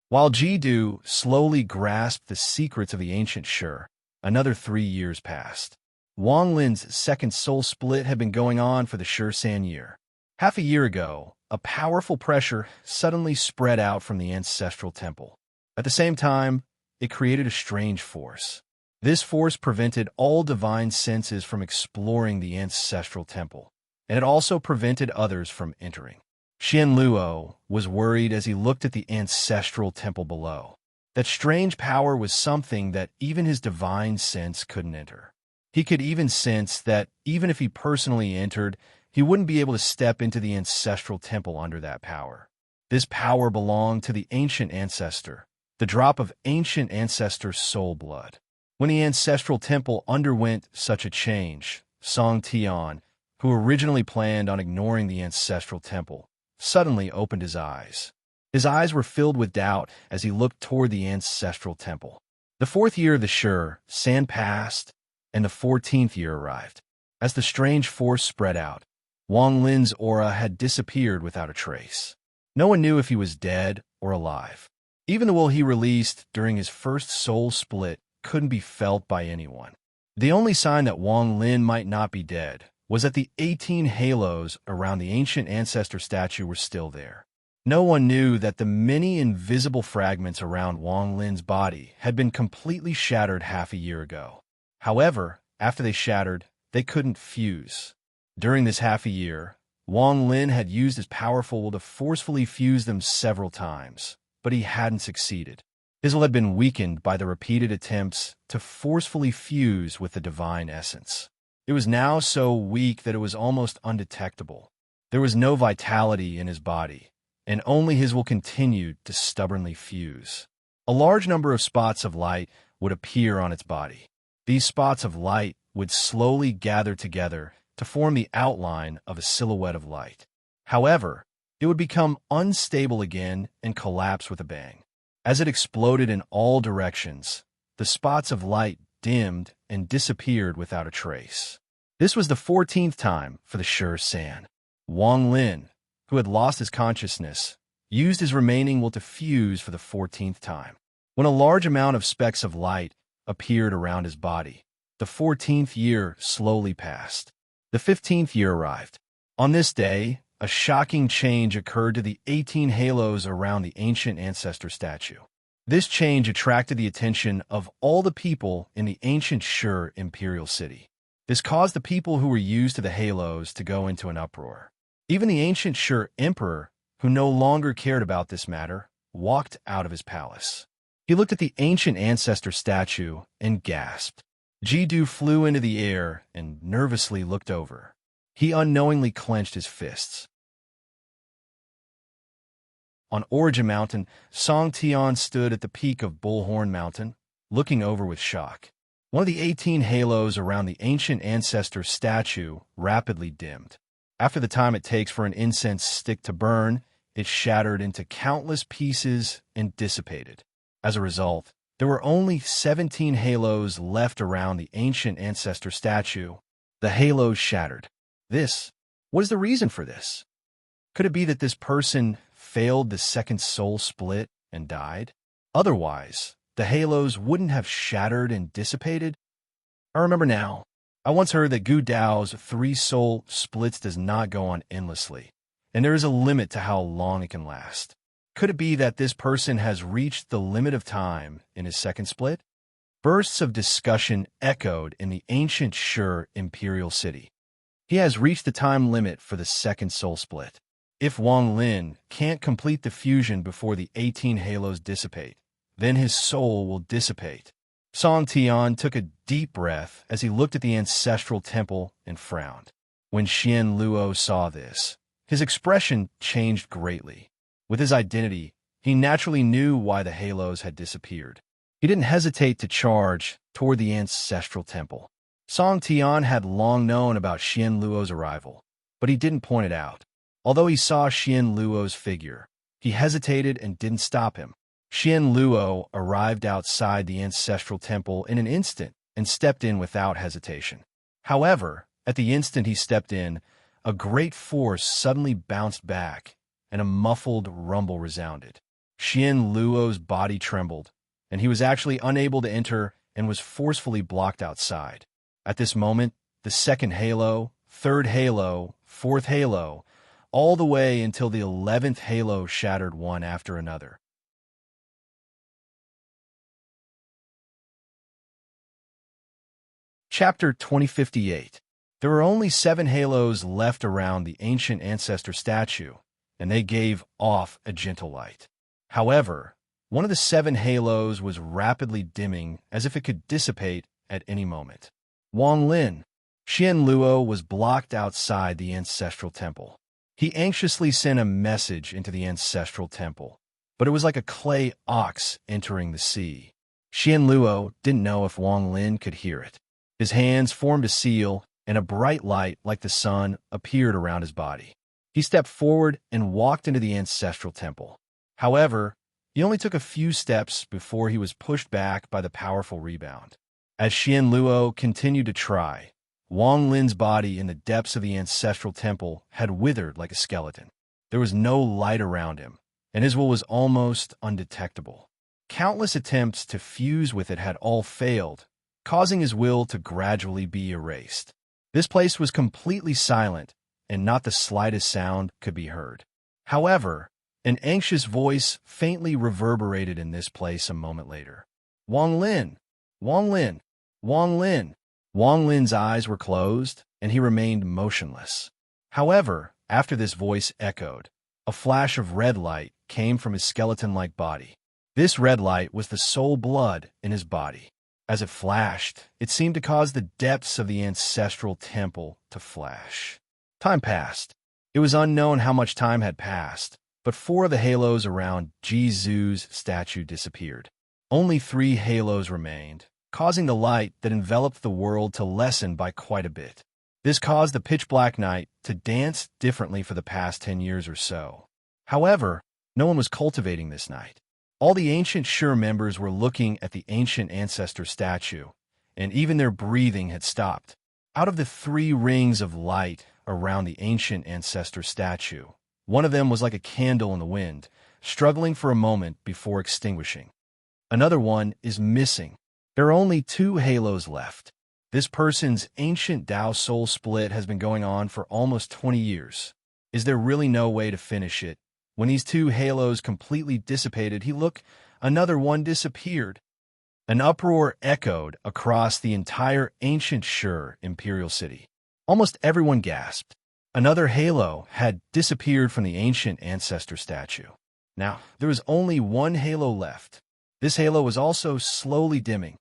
While Ji-Du slowly grasped the secrets of the ancient Shur, another 3 years passed. Wang Lin's second soul split had been going on for the Shur San year. Half a year ago, a powerful pressure suddenly spread out from the ancestral temple. At the same time, it created a strange force. This force prevented all divine senses from exploring the ancestral temple, and it also prevented others from entering. Xian Luo was worried as he looked at the ancestral temple below. That strange power was something that even his divine sense couldn't enter. He could even sense that even if he personally entered, he wouldn't be able to step into the ancestral temple under that power. This power belonged to the ancient ancestor, the drop of ancient ancestor soul blood. When the ancestral temple underwent such a change, Song Tian, who originally planned on ignoring the ancestral temple, suddenly opened his eyes. His eyes were filled with doubt as he looked toward the ancestral temple. The 4th year of the Shur San passed, and the 14th year arrived. As the strange force spread out, Wang Lin's aura had disappeared without a trace. No one knew if he was dead or alive. Even the will he released during his first soul split couldn't be felt by anyone. The only sign that Wang Lin might not be dead was that the 18 halos around the ancient ancestor statue were still there. No one knew that the many invisible fragments around Wang Lin's body had been completely shattered half a year ago. However, after they shattered, they couldn't fuse. During this half a year, Wang Lin had used his powerful will to forcefully fuse them several times, but he hadn't succeeded. His will had been weakened by the repeated attempts to forcefully fuse with the divine essence. It was now so weak that it was almost undetectable. There was no vitality in his body, and only his will continued to stubbornly fuse. A large number of spots of light would appear on its body. These spots of light would slowly gather together to form the outline of a silhouette of light. However, it would become unstable again and collapse with a bang. As it exploded in all directions, the spots of light dimmed and disappeared without a trace. This was the 14th time for the Shur San. Wang Lin, who had lost his consciousness, used his remaining will to fuse for the 14th time. When a large amount of specks of light appeared around his body, the 14th year slowly passed. The 15th year arrived. On this day, a shocking change occurred to the 18 halos around the ancient ancestor statue. This change attracted the attention of all the people in the ancient Shur imperial city. This caused the people who were used to the halos to go into an uproar. Even the ancient Shur emperor, who no longer cared about this matter, walked out of his palace. He looked at the ancient ancestor statue and gasped. Jidu flew into the air and nervously looked over. He unknowingly clenched his fists. On Origin Mountain, Song Tian stood at the peak of Bullhorn Mountain, looking over with shock. One of the 18 halos around the ancient ancestor statue rapidly dimmed. After the time it takes for an incense stick to burn, it shattered into countless pieces and dissipated. As a result, there were only 17 halos left around the ancient ancestor statue. The halos shattered. What is the reason for this? Could it be that this person failed the second soul split and died? Otherwise, the halos wouldn't have shattered and dissipated? I remember now. I once heard that Gu Dao's 3 soul splits does not go on endlessly, and there is a limit to how long it can last. Could it be that this person has reached the limit of time in his second split? Bursts of discussion echoed in the ancient Shur imperial city. He has reached the time limit for the second soul split. If Wang Lin can't complete the fusion before the 18 halos dissipate, then his soul will dissipate. Song Tian took a deep breath as he looked at the ancestral temple and frowned. When Xian Luo saw this, his expression changed greatly. With his identity, he naturally knew why the halos had disappeared. He didn't hesitate to charge toward the ancestral temple. Song Tian had long known about Xian Luo's arrival, but he didn't point it out. Although he saw Xian Luo's figure, he hesitated and didn't stop him. Xian Luo arrived outside the ancestral temple in an instant and stepped in without hesitation. However, at the instant he stepped in, a great force suddenly bounced back, and a muffled rumble resounded. Xian Luo's body trembled, and he was actually unable to enter and was forcefully blocked outside. At this moment, the second halo, third halo, fourth halo, all the way until the 11th halo shattered one after another. Chapter 2058. There were only 7 halos left around the ancient ancestor statue, and they gave off a gentle light. However, one of the 7 halos was rapidly dimming as if it could dissipate at any moment. Wang Lin. Xian Luo was blocked outside the ancestral temple. He anxiously sent a message into the ancestral temple, but it was like a clay ox entering the sea. Xian Luo didn't know if Wang Lin could hear it. His hands formed a seal, and a bright light like the sun appeared around his body. He stepped forward and walked into the ancestral temple. However, he only took a few steps before he was pushed back by the powerful rebound. As Xian Luo continued to try, Wang Lin's body in the depths of the ancestral temple had withered like a skeleton. There was no light around him, and his will was almost undetectable. Countless attempts to fuse with it had all failed, causing his will to gradually be erased. This place was completely silent, and not the slightest sound could be heard. However, an anxious voice faintly reverberated in this place a moment later. Wang Lin! Wang Lin! Wang Lin! Wang Lin's eyes were closed, and he remained motionless. However, after this voice echoed, a flash of red light came from his skeleton-like body. This red light was the soul blood in his body. As it flashed, it seemed to cause the depths of the ancestral temple to flash. Time passed. It was unknown how much time had passed, but 4 of the halos around Jizu's statue disappeared. Only 3 halos remained, causing the light that enveloped the world to lessen by quite a bit. This caused the pitch-black night to dance differently for the past 10 years or so. However, no one was cultivating this night. All the ancient Shur members were looking at the ancient ancestor statue, and even their breathing had stopped. Out of the 3 rings of light around the ancient ancestor statue, one of them was like a candle in the wind, struggling for a moment before extinguishing. Another one is missing. There are only 2 halos left. This person's ancient Tao soul split has been going on for almost 20 years. Is there really no way to finish it? When these 2 halos completely dissipated, another one disappeared. An uproar echoed across the entire ancient imperial city. Almost everyone gasped. Another halo had disappeared from the ancient ancestor statue. Now, there was only one halo left. This halo was also slowly dimming.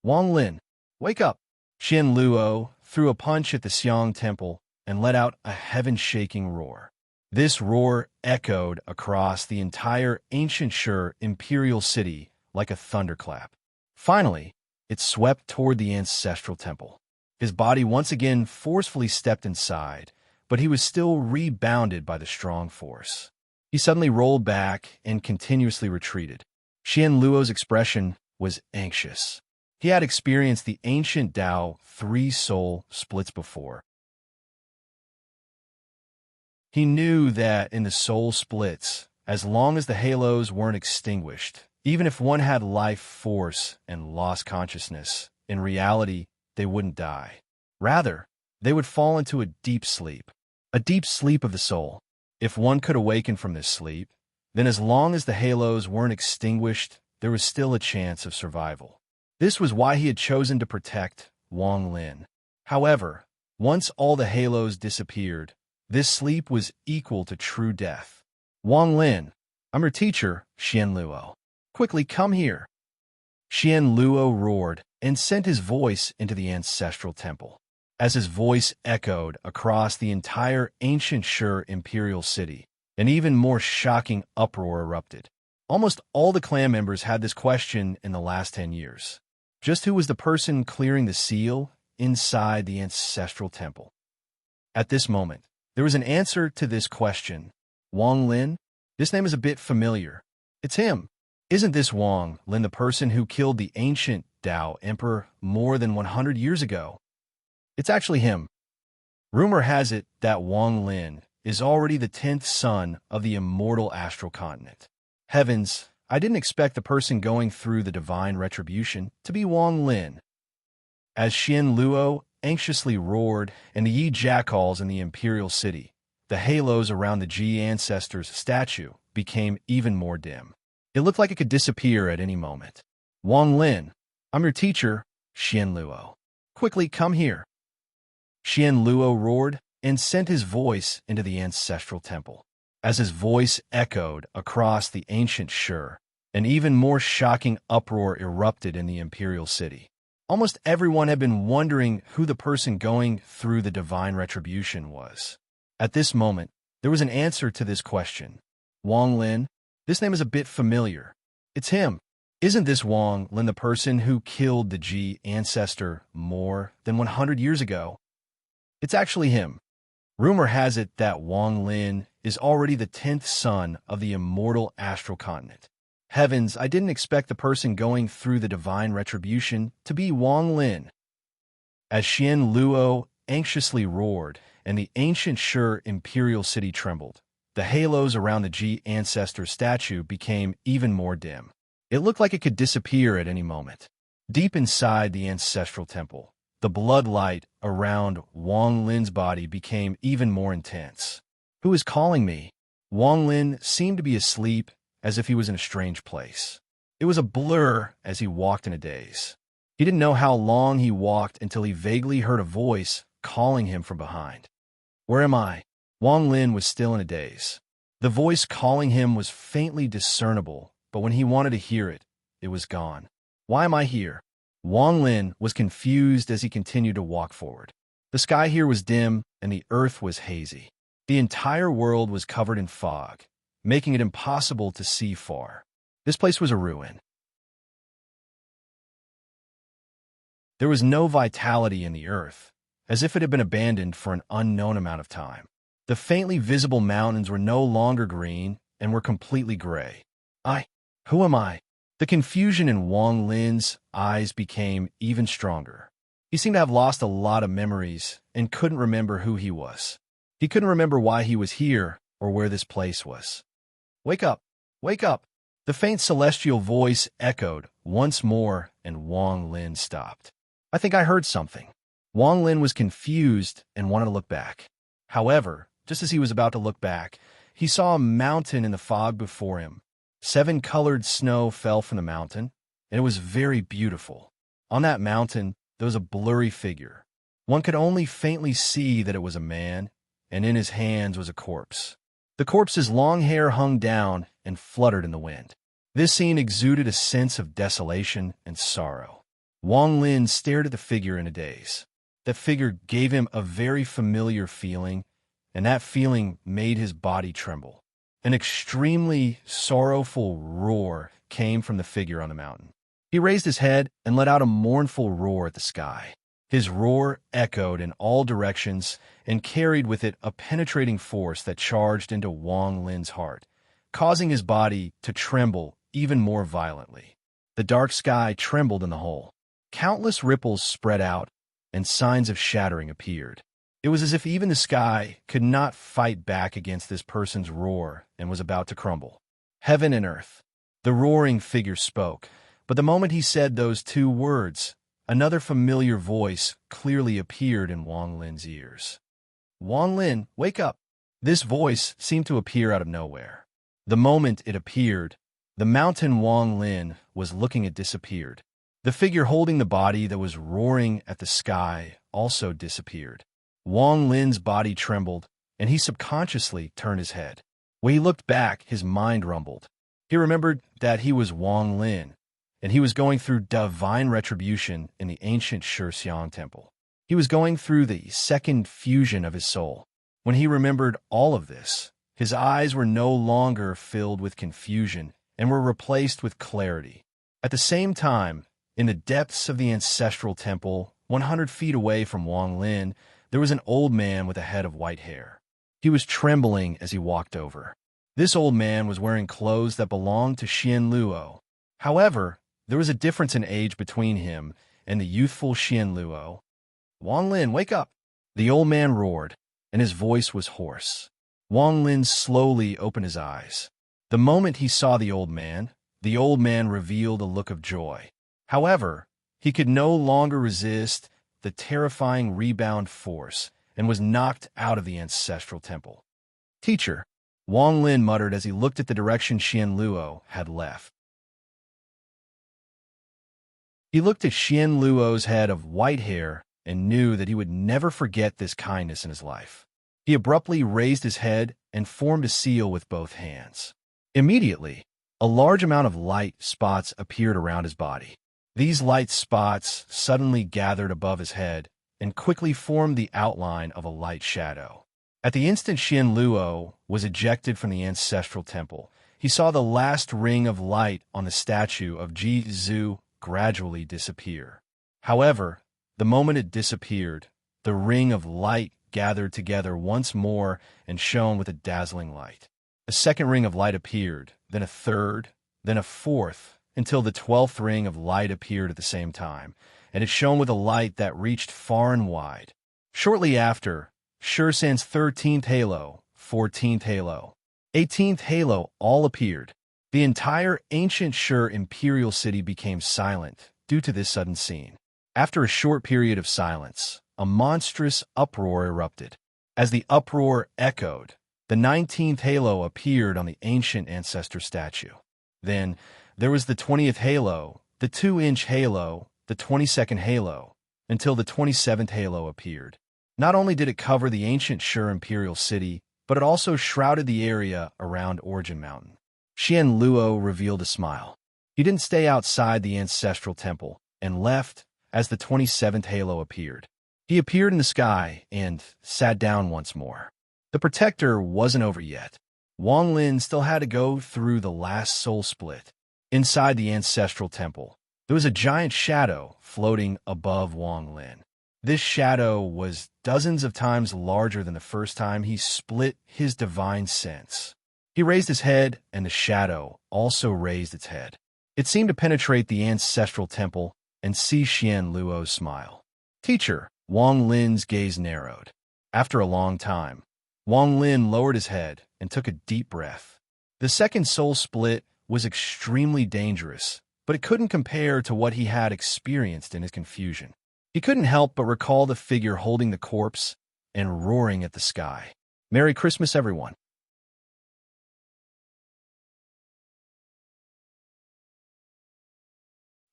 Wang Lin, wake up! Qian Luo threw a punch at the Xiang temple and let out a heaven-shaking roar. This roar echoed across the entire ancient imperial city like a thunderclap. Finally, it swept toward the ancestral temple. His body once again forcefully stepped inside, but he was still rebounded by the strong force. He suddenly rolled back and continuously retreated. Qian Luo's expression was anxious. He had experienced the ancient Tao 3 soul splits before. He knew that in the soul splits, as long as the halos weren't extinguished, even if one had life force and lost consciousness, in reality, they wouldn't die. Rather, they would fall into a deep sleep of the soul. If one could awaken from this sleep, then as long as the halos weren't extinguished, there was still a chance of survival. This was why he had chosen to protect Wang Lin. However, once all the halos disappeared, this sleep was equal to true death. Wang Lin, I'm your teacher, Qian Luo. Quickly come here. Qian Luo roared and sent his voice into the ancestral temple. As his voice echoed across the entire ancient imperial city, an even more shocking uproar erupted. Almost all the clan members had this question in the last 10 years. Just who was the person clearing the seal inside the ancestral temple? At this moment, there was an answer to this question. Wang Lin? This name is a bit familiar. It's him. Isn't this Wang Lin the person who killed the ancient Tao emperor more than 100 years ago? It's actually him. Rumor has it that Wang Lin is already the 10th son of the immortal astral continent. Heavens, I didn't expect the person going through the divine retribution to be Wang Lin. As Qian Luo anxiously roared and the Yi jackals in the imperial city, the halos around the Ji ancestors' statue became even more dim. It looked like it could disappear at any moment. Wang Lin, I'm your teacher, Qian Luo. Quickly come here. Qian Luo roared and sent his voice into the ancestral temple. As his voice echoed across the ancient an even more shocking uproar erupted in the imperial city. Almost everyone had been wondering who the person going through the divine retribution was. At this moment, there was an answer to this question. Wang Lin? This name is a bit familiar. It's him. Isn't this Wang Lin the person who killed the Ji ancestor more than 100 years ago? It's actually him. Rumor has it that Wang Lin is already the 10th son of the immortal astral continent. Heavens, I didn't expect the person going through the divine retribution to be Wang Lin. As Qian Luo anxiously roared and the ancient imperial city trembled, the halos around the Ji ancestor statue became even more dim. It looked like it could disappear at any moment. Deep inside the ancestral temple, the blood light around Wang Lin's body became even more intense. Who is calling me? Wang Lin seemed to be asleep, as if he was in a strange place. It was a blur as he walked in a daze. He didn't know how long he walked until he vaguely heard a voice calling him from behind. Where am I? Wang Lin was still in a daze. The voice calling him was faintly discernible, but when he wanted to hear it, it was gone. Why am I here? Wang Lin was confused as he continued to walk forward. The sky here was dim and the earth was hazy. The entire world was covered in fog, making it impossible to see far. This place was a ruin. There was no vitality in the earth, as if it had been abandoned for an unknown amount of time. The faintly visible mountains were no longer green and were completely gray. Who am I? The confusion in Wang Lin's eyes became even stronger. He seemed to have lost a lot of memories and couldn't remember who he was. He couldn't remember why he was here or where this place was. Wake up! Wake up! The faint celestial voice echoed once more and Wang Lin stopped. I think I heard something. Wang Lin was confused and wanted to look back. However, just as he was about to look back, he saw a mountain in the fog before him. 7 colored snow fell from the mountain, and it was very beautiful. On that mountain, there was a blurry figure. One could only faintly see that it was a man, and in his hands was a corpse. The corpse's long hair hung down and fluttered in the wind. This scene exuded a sense of desolation and sorrow. Wang Lin stared at the figure in a daze. That figure gave him a very familiar feeling, and that feeling made his body tremble. An extremely sorrowful roar came from the figure on the mountain. He raised his head and let out a mournful roar at the sky. His roar echoed in all directions and carried with it a penetrating force that charged into Wang Lin's heart, causing his body to tremble even more violently. The dark sky trembled in the hole. Countless ripples spread out, and signs of shattering appeared. It was as if even the sky could not fight back against this person's roar and was about to crumble. Heaven and earth. The roaring figure spoke, but the moment he said those two words, another familiar voice clearly appeared in Wang Lin's ears. "Wang Lin, wake up!" This voice seemed to appear out of nowhere. The moment it appeared, the mountain Wang Lin was looking at disappeared. The figure holding the body that was roaring at the sky also disappeared. Wang Lin's body trembled, and he subconsciously turned his head. When he looked back, his mind rumbled. He remembered that he was Wang Lin, and he was going through divine retribution in the ancient Shixiang temple. He was going through the second fusion of his soul. When he remembered all of this, his eyes were no longer filled with confusion and were replaced with clarity. At the same time, in the depths of the ancestral temple, 100 feet away from Wang Lin, there was an old man with a head of white hair. He was trembling as he walked over. This old man was wearing clothes that belonged to Xian Luo. However, there was a difference in age between him and the youthful Xian Luo. "Wang Lin, wake up!" The old man roared, and his voice was hoarse. Wang Lin slowly opened his eyes. The moment he saw the old man revealed a look of joy. However, he could no longer resist the terrifying rebound force and was knocked out of the ancestral temple. "Teacher," Wang Lin muttered as he looked at the direction Xian Luo had left. He looked at Xian Luo's head of white hair and knew that he would never forget this kindness in his life. He abruptly raised his head and formed a seal with both hands. Immediately, a large amount of light spots appeared around his body. These light spots suddenly gathered above his head and quickly formed the outline of a light shadow. At the instant Xian Luo was ejected from the ancestral temple, he saw the last ring of light on the statue of Ji Zhu gradually disappear. However, the moment it disappeared, the ring of light gathered together once more and shone with a dazzling light. A second ring of light appeared, then a third, then a fourth, until the 12th ring of light appeared at the same time, and it shone with a light that reached far and wide. Shortly after, Shursan's 13th halo, 14th halo, 18th halo all appeared. The entire ancient Shur imperial city became silent due to this sudden scene. After a short period of silence, a monstrous uproar erupted. As the uproar echoed, the 19th halo appeared on the ancient ancestor statue. Then, there was the 20th halo, the 2-inch halo, the 22nd halo, until the 27th halo appeared. Not only did it cover the ancient Shur imperial city, but it also shrouded the area around Origin Mountain. Xian Luo revealed a smile. He didn't stay outside the ancestral temple and left as the 27th halo appeared. He appeared in the sky and sat down once more. The protector wasn't over yet. Wang Lin still had to go through the last soul split. Inside the ancestral temple, there was a giant shadow floating above Wang Lin. This shadow was dozens of times larger than the first time he split his divine sense. He raised his head, and the shadow also raised its head. It seemed to penetrate the ancestral temple and see Xian Luo's smile. "Teacher," Wang Lin's gaze narrowed. After a long time, Wang Lin lowered his head and took a deep breath. The second soul split was extremely dangerous, but it couldn't compare to what he had experienced in his confusion. He couldn't help but recall the figure holding the corpse and roaring at the sky. Merry Christmas, everyone.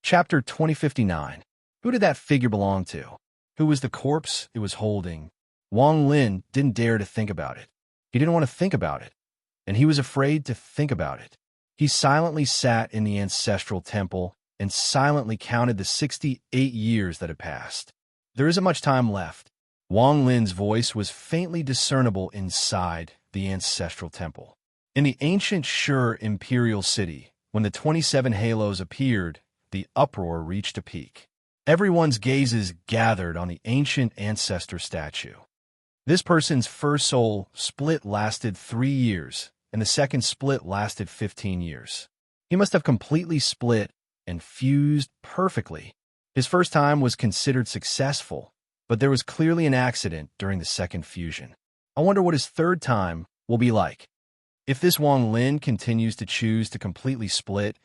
Chapter 2059. Who did that figure belong to? Who was the corpse it was holding? Wang Lin didn't dare to think about it. He didn't want to think about it, and he was afraid to think about it. He silently sat in the ancestral temple and silently counted the 68 years that had passed. There isn't much time left. Wang Lin's voice was faintly discernible inside the ancestral temple. In the ancient Shur imperial city, when the 27 halos appeared, the uproar reached a peak. Everyone's gazes gathered on the ancient ancestor statue. This person's first soul split lasted 3 years, and the second split lasted 15 years. He must have completely split and fused perfectly. His first time was considered successful, but there was clearly an accident during the second fusion. I wonder what his third time will be like. If this Wang Lin continues to choose to completely split,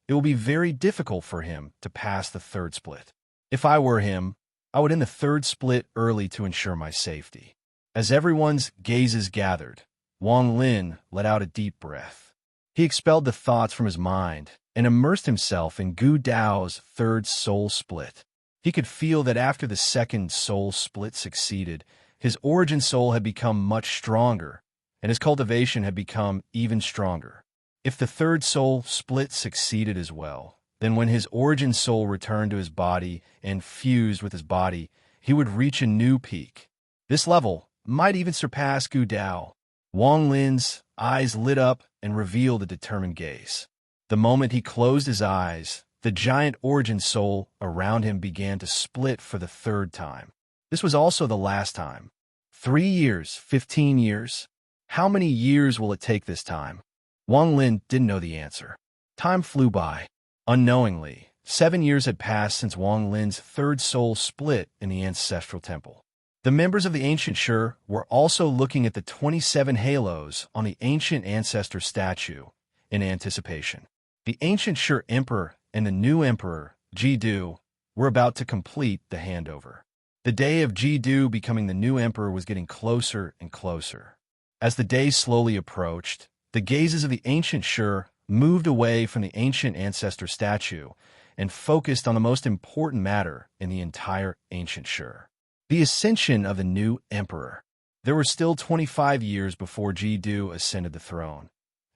it will be very difficult for him to pass the third split. If I were him, I would end the third split early to ensure my safety. As everyone's gazes gathered, Wang Lin let out a deep breath. He expelled the thoughts from his mind and immersed himself in Gu Dao's third soul split. He could feel that after the second soul split succeeded, his origin soul had become much stronger, and his cultivation had become even stronger. If the third soul split succeeded as well, then when his origin soul returned to his body and fused with his body, he would reach a new peak. This level might even surpass Gu Dao. Wang Lin's eyes lit up and revealed a determined gaze. The moment he closed his eyes, the giant origin soul around him began to split for the third time. This was also the last time. 3 years, 15 years. How many years will it take this time? Wang Lin didn't know the answer. Time flew by. Unknowingly, 7 years had passed since Wang Lin's third soul split in the ancestral temple. The members of the ancient Shur were also looking at the 27 halos on the ancient ancestor statue in anticipation. The ancient Shur emperor and the new emperor, Ji-Du, were about to complete the handover. The day of Ji-Du becoming the new emperor was getting closer and closer. As the day slowly approached, the gazes of the ancient Shur moved away from the ancient ancestor statue and focused on the most important matter in the entire ancient Shur: the ascension of the new emperor. There were still 25 years before Ji-Du ascended the throne,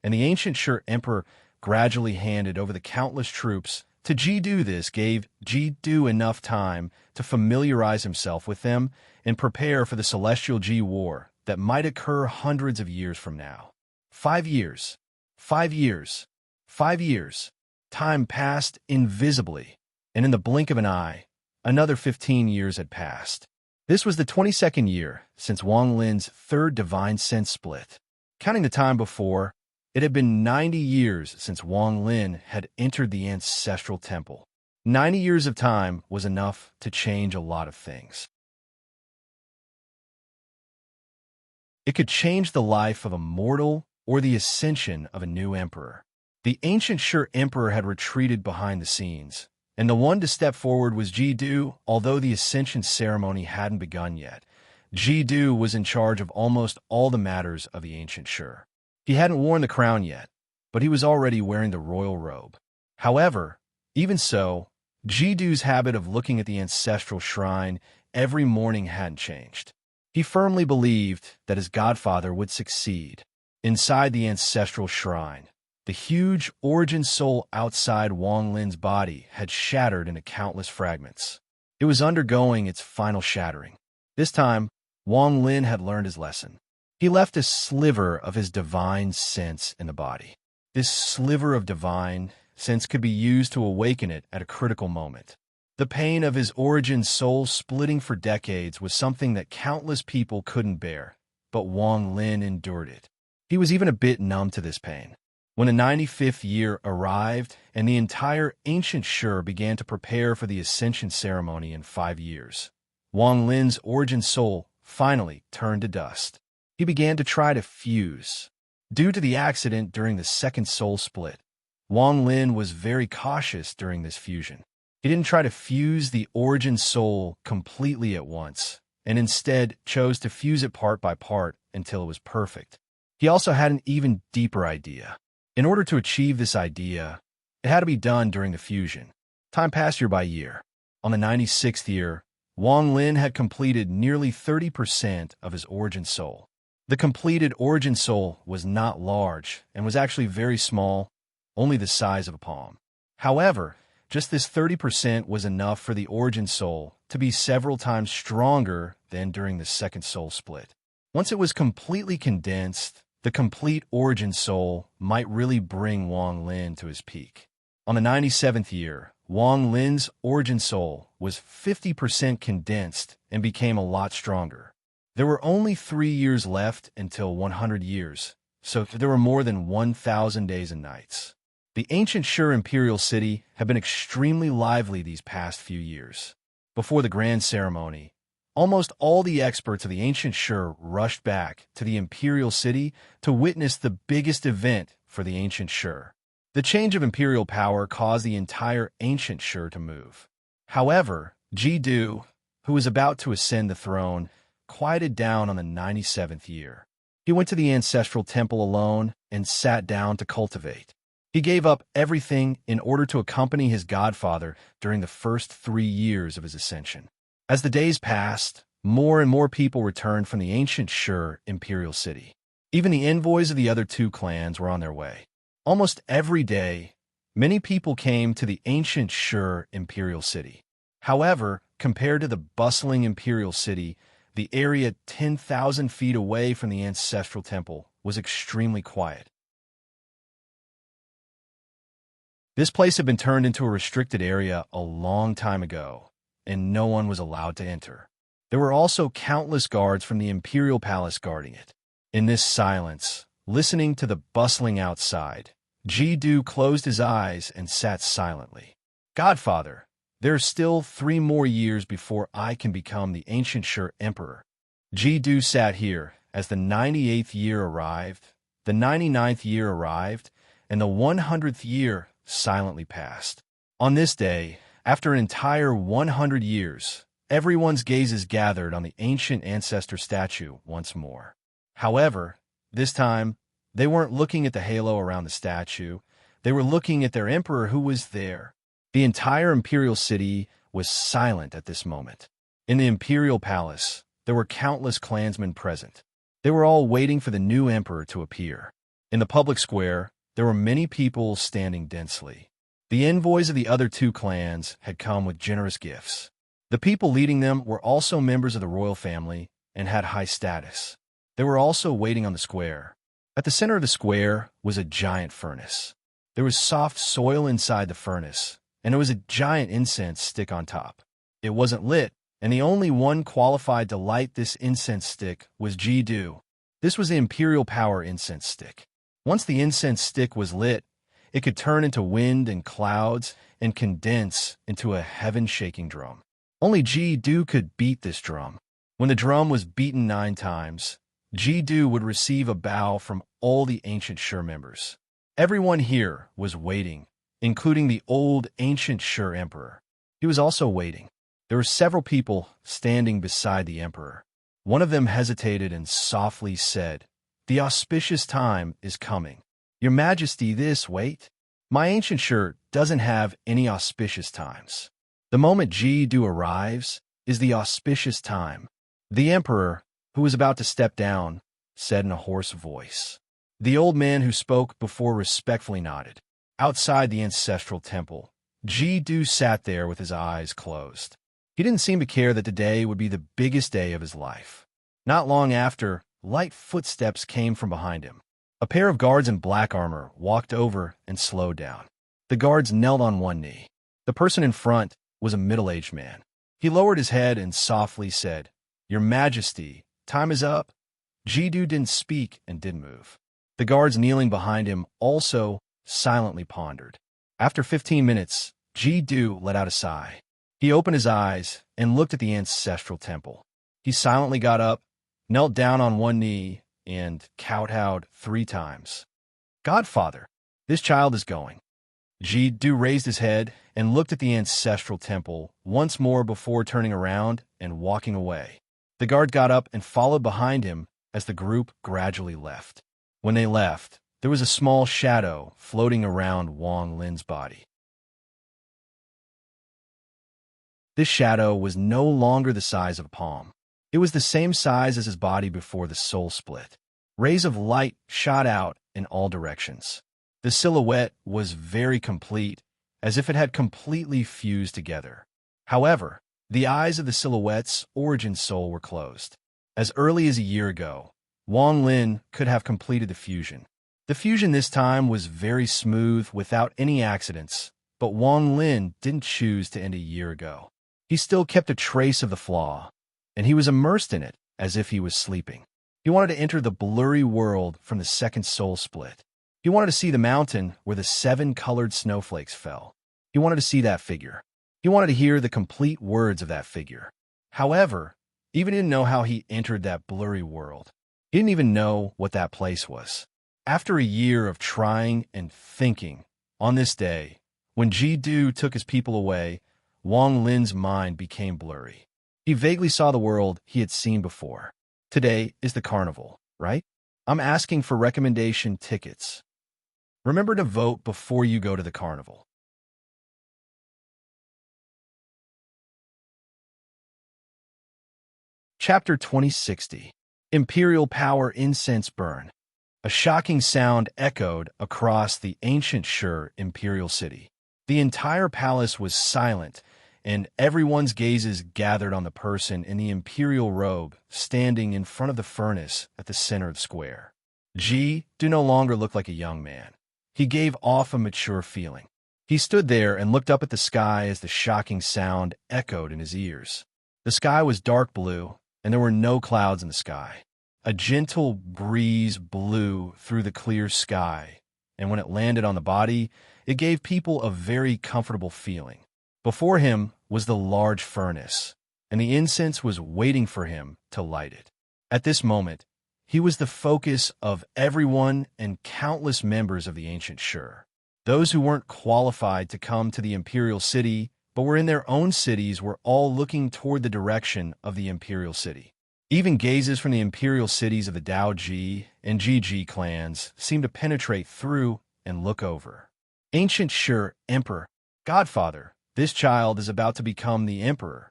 and the ancient Shur emperor gradually handed over the countless troops to Ji-Du. This gave Ji-Du enough time to familiarize himself with them and prepare for the Celestial Ji War that might occur hundreds of years from now. 5 years. 5 years. 5 years. Time passed invisibly, and in the blink of an eye, another 15 years had passed. This was the 22nd year since Wang Lin's third divine sense split. Counting the time before, it had been 90 years since Wang Lin had entered the ancestral temple. 90 years of time was enough to change a lot of things. It could change the life of a mortal or the ascension of a new emperor. The ancient Shur emperor had retreated behind the scenes, and the one to step forward was Ji-Du. Although the ascension ceremony hadn't begun yet, Ji-Du was in charge of almost all the matters of the ancient Shur. He hadn't worn the crown yet, but he was already wearing the royal robe. However, even so, Ji-Du's habit of looking at the ancestral shrine every morning hadn't changed. He firmly believed that his godfather would succeed. Inside the ancestral shrine, the huge origin soul outside Wang Lin's body had shattered into countless fragments. It was undergoing its final shattering. This time, Wang Lin had learned his lesson. He left a sliver of his divine sense in the body. This sliver of divine sense could be used to awaken it at a critical moment. The pain of his origin soul splitting for decades was something that countless people couldn't bear, but Wang Lin endured it. He was even a bit numb to this pain. When the 95th year arrived and the entire ancient Shur began to prepare for the ascension ceremony in 5 years, Wang Lin's origin soul finally turned to dust. He began to try to fuse. Due to the accident during the second soul split, Wang Lin was very cautious during this fusion. He didn't try to fuse the origin soul completely at once, and instead chose to fuse it part by part until it was perfect. He also had an even deeper idea. In order to achieve this idea, it had to be done during the fusion. Time passed year by year. On the 96th year, Wang Lin had completed nearly 30% of his origin soul. The completed origin soul was not large and was actually very small, only the size of a palm. However, just this 30% was enough for the origin soul to be several times stronger than during the second soul split. Once it was completely condensed, the complete origin soul might really bring Wang Lin to his peak. On the 97th year, Wang Lin's origin soul was 50% condensed and became a lot stronger. There were only 3 years left until 100 years, so there were more than 1,000 days and nights. The ancient Shur imperial city had been extremely lively these past few years. Before the grand ceremony, almost all the experts of the ancient Shur rushed back to the imperial city to witness the biggest event for the ancient Shur. The change of imperial power caused the entire ancient Shur to move. However, Ji-Du, who was about to ascend the throne, quieted down on the 97th year. He went to the ancestral temple alone and sat down to cultivate. He gave up everything in order to accompany his godfather during the first 3 years of his ascension. As the days passed, more and more people returned from the ancient Shur imperial city. Even the envoys of the other 2 clans were on their way. Almost every day, many people came to the ancient Shur imperial city. However, compared to the bustling imperial city, the area 10,000 feet away from the ancestral temple was extremely quiet. This place had been turned into a restricted area a long time ago, and no one was allowed to enter. There were also countless guards from the imperial palace guarding it. In this silence, listening to the bustling outside, Ji-Du closed his eyes and sat silently. Godfather, there are still 3 more years before I can become the ancient Shur emperor. Ji-Du sat here as the 98th year arrived, the 99th year arrived, and the 100th year silently passed. On this day, after an entire 100 years, everyone's gazes gathered on the ancient ancestor statue once more. However, this time, they weren't looking at the halo around the statue. They were looking at their emperor who was there. The entire imperial city was silent at this moment. In the imperial palace, there were countless clansmen present. They were all waiting for the new emperor to appear. In the public square, there were many people standing densely. The envoys of the other 2 clans had come with generous gifts. The people leading them were also members of the royal family and had high status. They were also waiting on the square. At the center of the square was a giant furnace. There was soft soil inside the furnace, and there was a giant incense stick on top. It wasn't lit, and the only one qualified to light this incense stick was Ji-Du. This was the imperial power incense stick. Once the incense stick was lit, it could turn into wind and clouds and condense into a heaven-shaking drum. Only Ji-Du could beat this drum. When the drum was beaten 9 times, Ji-Du would receive a bow from all the ancient Shur members. Everyone here was waiting, including the old ancient Shur emperor. He was also waiting. There were several people standing beside the emperor. One of them hesitated and softly said, "The auspicious time is coming. Your Majesty, wait. My ancient Shur doesn't have any auspicious times. The moment Ji-Du arrives is the auspicious time." The emperor, who was about to step down, said in a hoarse voice. The old man who spoke before respectfully nodded. Outside the ancestral temple, Ji-Du sat there with his eyes closed. He didn't seem to care that today would be the biggest day of his life. Not long after, light footsteps came from behind him. A pair of guards in black armor walked over and slowed down. The guards knelt on one knee. The person in front was a middle-aged man. He lowered his head and softly said, "Your Majesty, time is up." Ji-Du didn't speak and didn't move. The guards kneeling behind him also silently pondered. After 15 minutes, Ji-Du let out a sigh. He opened his eyes and looked at the ancestral temple. He silently got up, knelt down on one knee, and kowtowed 3 times. "Godfather, this child is going." Ji-Du raised his head and looked at the ancestral temple once more before turning around and walking away. The guard got up and followed behind him as the group gradually left. When they left, there was a small shadow floating around Wang Lin's body. This shadow was no longer the size of a palm. It was the same size as his body before the soul split. Rays of light shot out in all directions. The silhouette was very complete, as if it had completely fused together. However, the eyes of the silhouette's origin soul were closed. As early as a year ago, Wang Lin could have completed the fusion. The fusion this time was very smooth without any accidents, but Wang Lin didn't choose to end a year ago. He still kept a trace of the flaw, and he was immersed in it as if he was sleeping. He wanted to enter the blurry world from the second soul split. He wanted to see the mountain where the 7 colored snowflakes fell. He wanted to see that figure. He wanted to hear the complete words of that figure. However, he even didn't know how he entered that blurry world. He didn't even know what that place was. After a year of trying and thinking, on this day, when Ji-Du took his people away, Wang Lin's mind became blurry. He vaguely saw the world he had seen before. Today is the carnival, right? I'm asking for recommendation tickets. Remember to vote before you go to the carnival. Chapter 2060. Imperial Power Incense Burn. A shocking sound echoed across the ancient Shur imperial city. The entire palace was silent, and everyone's gazes gathered on the person in the imperial robe standing in front of the furnace at the center of the square. Ji-Du no longer looked like a young man. He gave off a mature feeling. He stood there and looked up at the sky as the shocking sound echoed in his ears. The sky was dark blue, and there were no clouds in the sky. A gentle breeze blew through the clear sky, and when it landed on the body, it gave people a very comfortable feeling. Before him was the large furnace, and the incense was waiting for him to light it. At this moment, he was the focus of everyone and countless members of the ancient Shur. Those who weren't qualified to come to the imperial city, but were in their own cities, were all looking toward the direction of the imperial city. Even gazes from the imperial cities of the Dao Ji and Ji clans seemed to penetrate through and look over. Ancient Shur Emperor, Godfather, this child is about to become the emperor.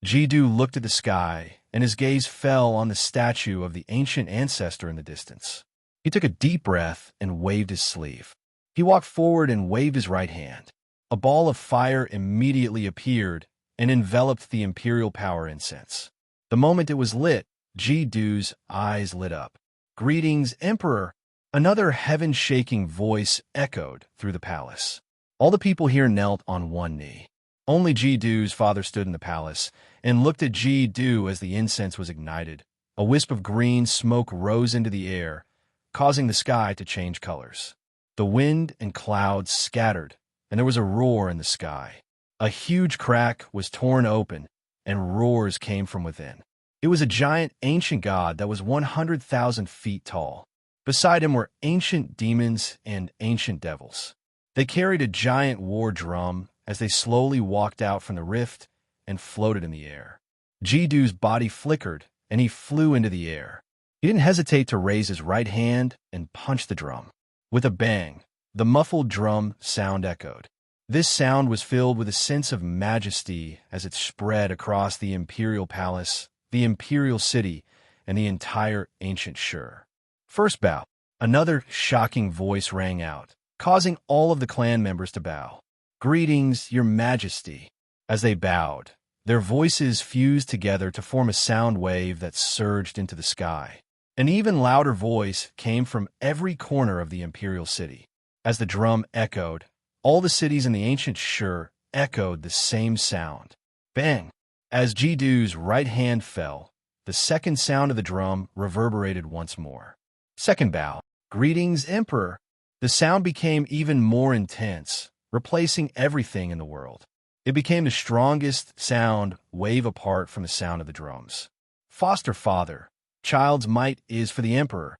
Ji-Du looked at the sky, and his gaze fell on the statue of the ancient ancestor in the distance. He took a deep breath and waved his sleeve. He walked forward and waved his right hand. A ball of fire immediately appeared and enveloped the imperial power incense. The moment it was lit, Ji-Du's eyes lit up. "Greetings, Emperor!" Another heaven-shaking voice echoed through the palace. All the people here knelt on one knee. Only Ji-Du's father stood in the palace and looked at Ji-Du as the incense was ignited. A wisp of green smoke rose into the air, causing the sky to change colors. The wind and clouds scattered, and there was a roar in the sky. A huge crack was torn open, and roars came from within. It was a giant ancient god that was 100,000 feet tall. Beside him were ancient demons and ancient devils. They carried a giant war drum as they slowly walked out from the rift and floated in the air. Ji-Du's body flickered, and he flew into the air. He didn't hesitate to raise his right hand and punch the drum. With a bang, the muffled drum sound echoed. This sound was filled with a sense of majesty as it spread across the imperial palace, the imperial city, and the entire ancient Shur. First bow. Another shocking voice rang out, causing all of the clan members to bow. "Greetings, your majesty." As they bowed, their voices fused together to form a sound wave that surged into the sky. An even louder voice came from every corner of the imperial city. As the drum echoed, all the cities in the ancient Shur echoed the same sound. Bang! As Ji-Du's right hand fell, the second sound of the drum reverberated once more. Second bow. "Greetings, Emperor." The sound became even more intense, replacing everything in the world. It became the strongest sound wave apart from the sound of the drums. "Foster father, child's might is for the Emperor."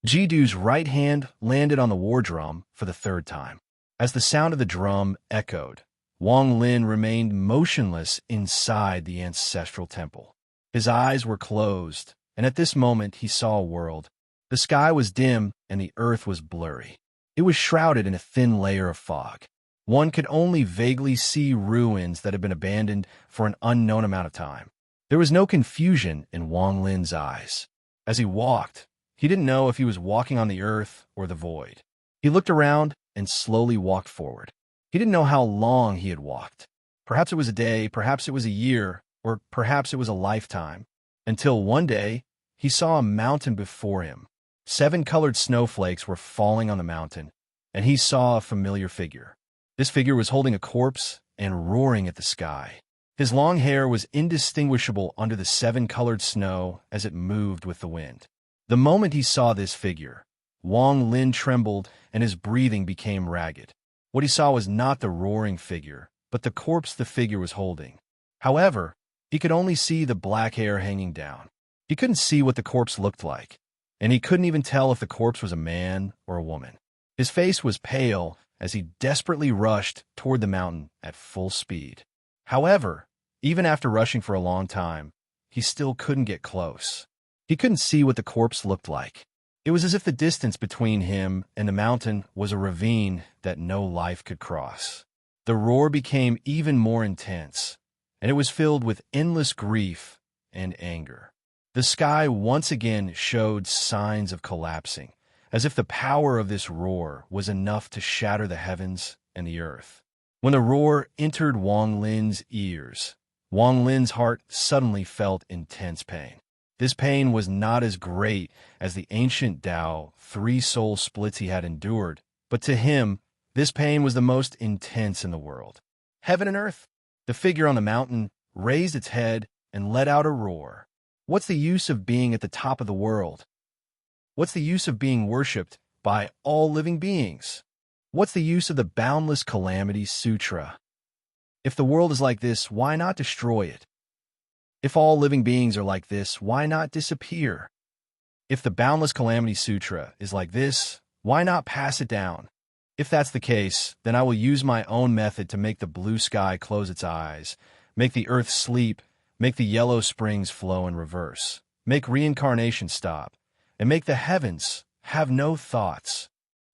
Ji-Du's right hand landed on the war drum for the third time. As the sound of the drum echoed, Wang Lin remained motionless inside the ancestral temple. His eyes were closed, and at this moment he saw a world. The sky was dim and the earth was blurry. It was shrouded in a thin layer of fog. One could only vaguely see ruins that had been abandoned for an unknown amount of time. There was no confusion in Wang Lin's eyes. As he walked, he didn't know if he was walking on the earth or the void. He looked around and slowly walked forward. He didn't know how long he had walked. Perhaps it was a day, perhaps it was a year, or perhaps it was a lifetime. Until one day, he saw a mountain before him. 7 colored snowflakes were falling on the mountain, and he saw a familiar figure. This figure was holding a corpse and roaring at the sky. His long hair was indistinguishable under the 7-colored snow as it moved with the wind. The moment he saw this figure, Wang Lin trembled and his breathing became ragged. What he saw was not the roaring figure, but the corpse the figure was holding. However, he could only see the black hair hanging down. He couldn't see what the corpse looked like, and he couldn't even tell if the corpse was a man or a woman. His face was pale as he desperately rushed toward the mountain at full speed. However, even after rushing for a long time, he still couldn't get close. He couldn't see what the corpse looked like. It was as if the distance between him and the mountain was a ravine that no life could cross. The roar became even more intense, and it was filled with endless grief and anger. The sky once again showed signs of collapsing, as if the power of this roar was enough to shatter the heavens and the earth. When the roar entered Wang Lin's ears, Wang Lin's heart suddenly felt intense pain. This pain was not as great as the ancient Tao 3-soul splits he had endured, but to him, this pain was the most intense in the world. Heaven and earth! The figure on the mountain raised its head and let out a roar. What's the use of being at the top of the world? What's the use of being worshipped by all living beings? What's the use of the Boundless Calamity Sutra? If the world is like this, why not destroy it? If all living beings are like this, why not disappear? If the Boundless Calamity Sutra is like this, why not pass it down? If that's the case, then I will use my own method to make the blue sky close its eyes, make the earth sleep, make the yellow springs flow in reverse, make reincarnation stop, and make the heavens have no thoughts.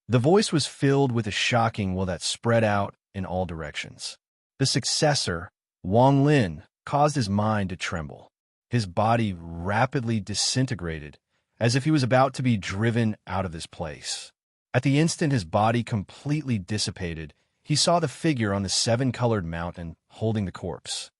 The voice was filled with a shocking will that spread out in all directions. The successor, Wang Lin, caused his mind to tremble. His body rapidly disintegrated, as if he was about to be driven out of this place. At the instant his body completely dissipated, he saw the figure on the 7-colored mountain holding the corpse.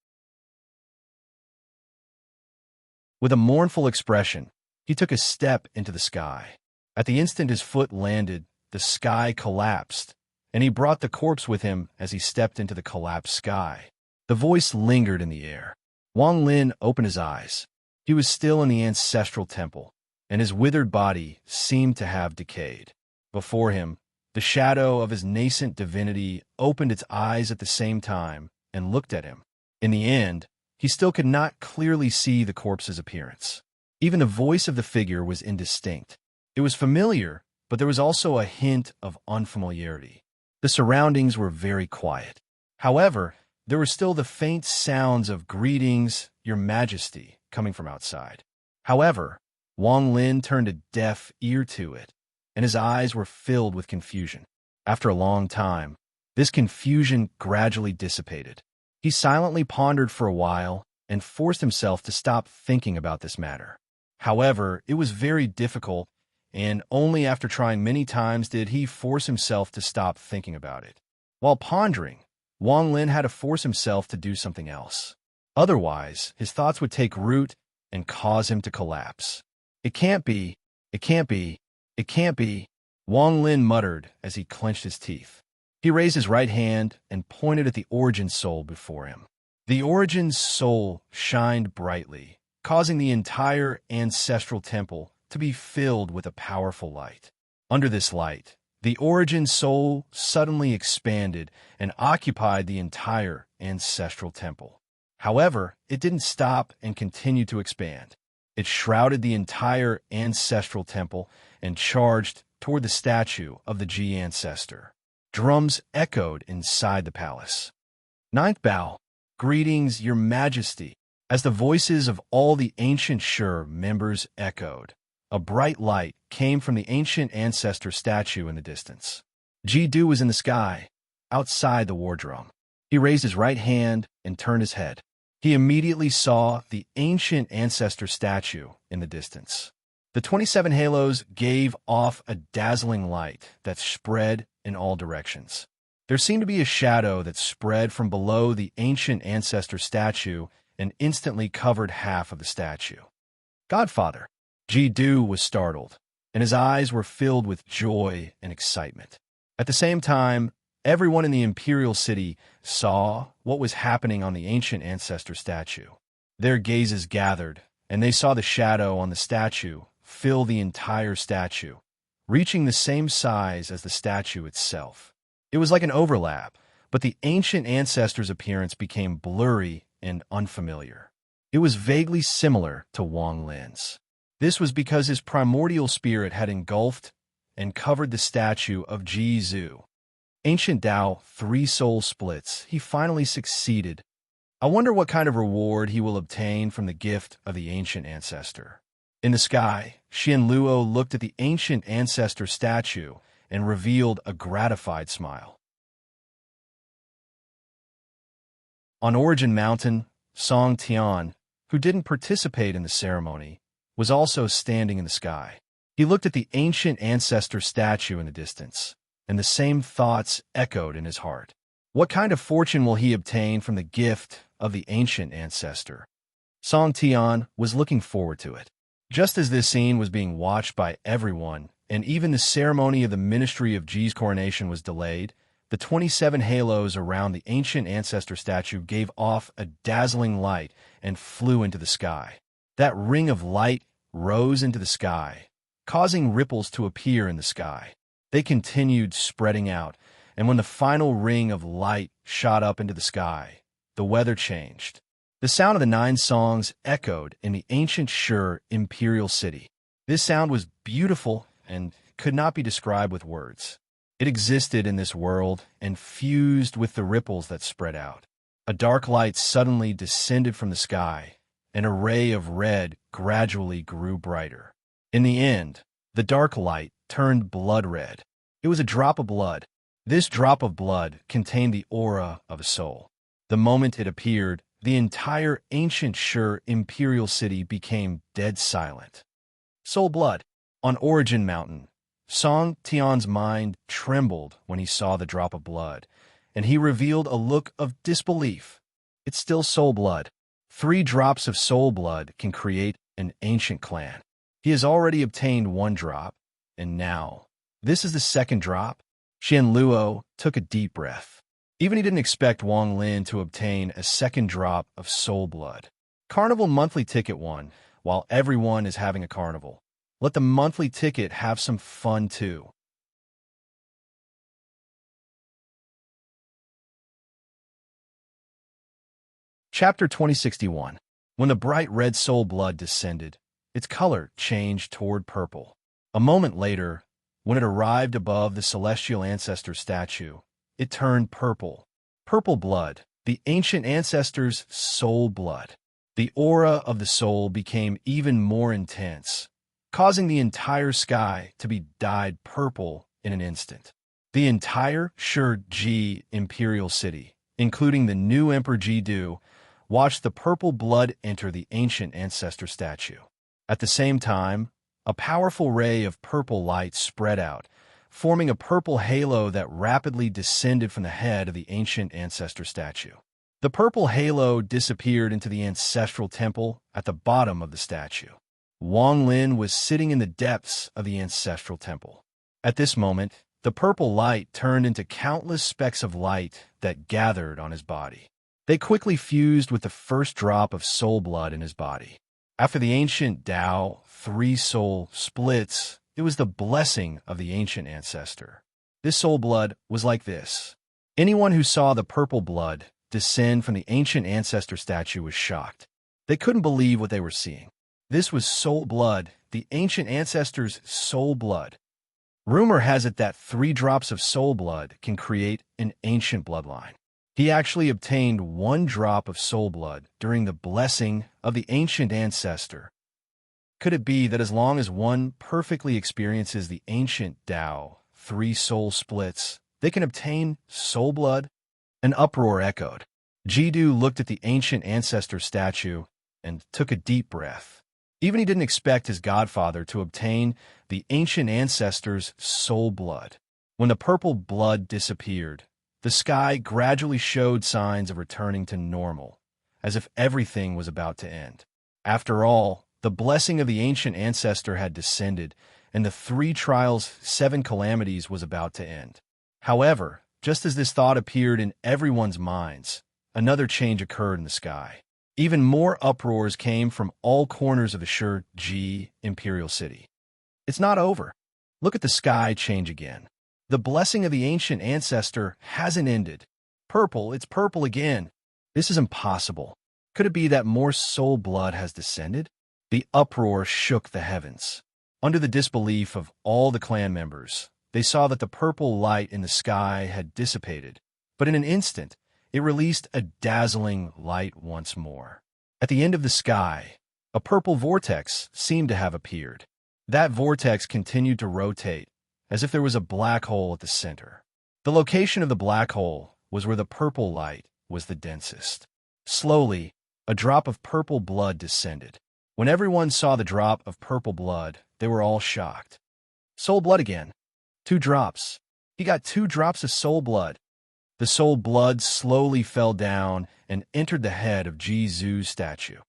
With a mournful expression, he took a step into the sky. At the instant his foot landed, the sky collapsed, and he brought the corpse with him as he stepped into the collapsed sky. The voice lingered in the air. Wang Lin opened his eyes. He was still in the ancestral temple, and his withered body seemed to have decayed. Before him, the shadow of his nascent divinity opened its eyes at the same time and looked at him. In the end, he still could not clearly see the corpse's appearance. Even the voice of the figure was indistinct. It was familiar, but there was also a hint of unfamiliarity. The surroundings were very quiet. However, there were still the faint sounds of "Greetings, Your Majesty," coming from outside. However, Wang Lin turned a deaf ear to it, and his eyes were filled with confusion. After a long time, this confusion gradually dissipated. He silently pondered for a while and forced himself to stop thinking about this matter. However, it was very difficult, and only after trying many times did he force himself to stop thinking about it. While pondering, Wang Lin had to force himself to do something else. Otherwise, his thoughts would take root and cause him to collapse. It can't be, it can't be, it can't be, Wang Lin muttered as he clenched his teeth. He raised his right hand and pointed at the origin soul before him. The origin soul shined brightly, causing the entire ancestral temple to be filled with a powerful light. Under this light, the origin soul suddenly expanded and occupied the entire ancestral temple. However, it didn't stop and continued to expand. It shrouded the entire ancestral temple and charged toward the statue of the Ji ancestor. Drums echoed inside the palace. Ninth bow, "Greetings, Your Majesty." As the voices of all the ancient Sure members echoed, a bright light came from the ancient ancestor statue in the distance. Ji Du was in the sky. outside the war drum. He raised his right hand and turned his head. He immediately saw the ancient ancestor statue in the distance. The 27 halos gave off a dazzling light that spread in all directions. There seemed to be a shadow that spread from below the ancient ancestor statue and instantly covered half of the statue. Godfather. Ji-do was startled, and his eyes were filled with joy and excitement. At the same time, everyone in the imperial city saw what was happening on the ancient ancestor statue. Their gazes gathered, and they saw the shadow on the statue fill the entire statue, reaching the same size as the statue itself. It was like an overlap, but the ancient ancestor's appearance became blurry and unfamiliar. It was vaguely similar to Wang Lin's. This was because his primordial spirit had engulfed and covered the statue of Ji-zu. Ancient Tao, 3 soul splits. He finally succeeded. I wonder what kind of reward he will obtain from the gift of the ancient ancestor. In the sky, Xianluo looked at the ancient ancestor statue and revealed a gratified smile. On Origin Mountain, Song Tian, who didn't participate in the ceremony, was also standing in the sky. He looked at the ancient ancestor statue in the distance, and the same thoughts echoed in his heart. What kind of fortune will he obtain from the gift of the ancient ancestor? Song Tian was looking forward to it. Just as this scene was being watched by everyone, and even the ceremony of the Ministry of Ji's coronation was delayed, the 27 halos around the ancient ancestor statue gave off a dazzling light and flew into the sky. That ring of light rose into the sky, causing ripples to appear in the sky. They continued spreading out, and when the final ring of light shot up into the sky, the weather changed. The sound of the 9 songs echoed in the ancient Shi imperial city. This sound was beautiful and could not be described with words. It existed in this world and fused with the ripples that spread out. A dark light suddenly descended from the sky, and a ray of red gradually grew brighter. In the end, the dark light turned blood red. It was a drop of blood. This drop of blood contained the aura of a soul. The moment it appeared, the entire ancient Shi imperial city became dead silent. Soul blood. On Origin Mountain, Song Tian's mind trembled when he saw the drop of blood, and he revealed a look of disbelief. It's still soul blood. 3 drops of soul blood can create an ancient clan. He has already obtained 1 drop, and now, this is the 2nd drop? Xianluo took a deep breath. Even he didn't expect Wang Lin to obtain a 2nd drop of soul blood. Carnival monthly ticket 1. While everyone is having a carnival, let the monthly ticket have some fun too. Chapter 2061. When the bright red soul blood descended, its color changed toward purple. A moment later, when it arrived above the celestial ancestor statue, it turned purple. Purple blood, the ancient ancestor's soul blood. The aura of the soul became even more intense, causing the entire sky to be dyed purple in an instant. The entire Shi imperial city, including the new Emperor Ji-do, watched the purple blood enter the ancient ancestor statue. At the same time, a powerful ray of purple light spread out, forming a purple halo that rapidly descended from the head of the ancient ancestor statue. The purple halo disappeared into the ancestral temple at the bottom of the statue. Wang Lin was sitting in the depths of the ancestral temple. At this moment, the purple light turned into countless specks of light that gathered on his body. They quickly fused with the first drop of soul blood in his body. After the ancient Tao, 3 soul splits, it was the blessing of the ancient ancestor. This soul blood was like this. Anyone who saw the purple blood descend from the ancient ancestor statue was shocked. They couldn't believe what they were seeing. This was soul blood, the ancient ancestor's soul blood. Rumor has it that 3 drops of soul blood can create an ancient bloodline. He actually obtained 1 drop of soul blood during the blessing of the ancient ancestor. Could it be that as long as one perfectly experiences the ancient Tao, 3 soul splits, They can obtain soul blood? An uproar echoed. Jidu looked at the ancient ancestor statue and took a deep breath. Even he didn't expect his godfather to obtain the ancient ancestor's soul blood. When the purple blood disappeared, the sky gradually showed signs of returning to normal, as if everything was about to end. After all, the blessing of the ancient ancestor had descended, and the 3 trials, 7 calamities was about to end. However, just as this thought appeared in everyone's minds, another change occurred in the sky. Even more uproars came from all corners of the Shur-Ji Imperial City. It's not over. Look at the sky change again. The blessing of the ancient ancestor hasn't ended. Purple, it's purple again. This is impossible. Could it be that more soul blood has descended? The uproar shook the heavens. Under the disbelief of all the clan members, they saw that the purple light in the sky had dissipated, but in an instant, it released a dazzling light once more. At the end of the sky, a purple vortex seemed to have appeared. That vortex continued to rotate, as if there was a black hole at the center. The location of the black hole was where the purple light was the densest. Slowly, a drop of purple blood descended. When everyone saw the drop of purple blood, they were all shocked. Soul blood again. 2 drops. He got 2 drops of soul blood. The soul blood slowly fell down and entered the head of Jizu's statue.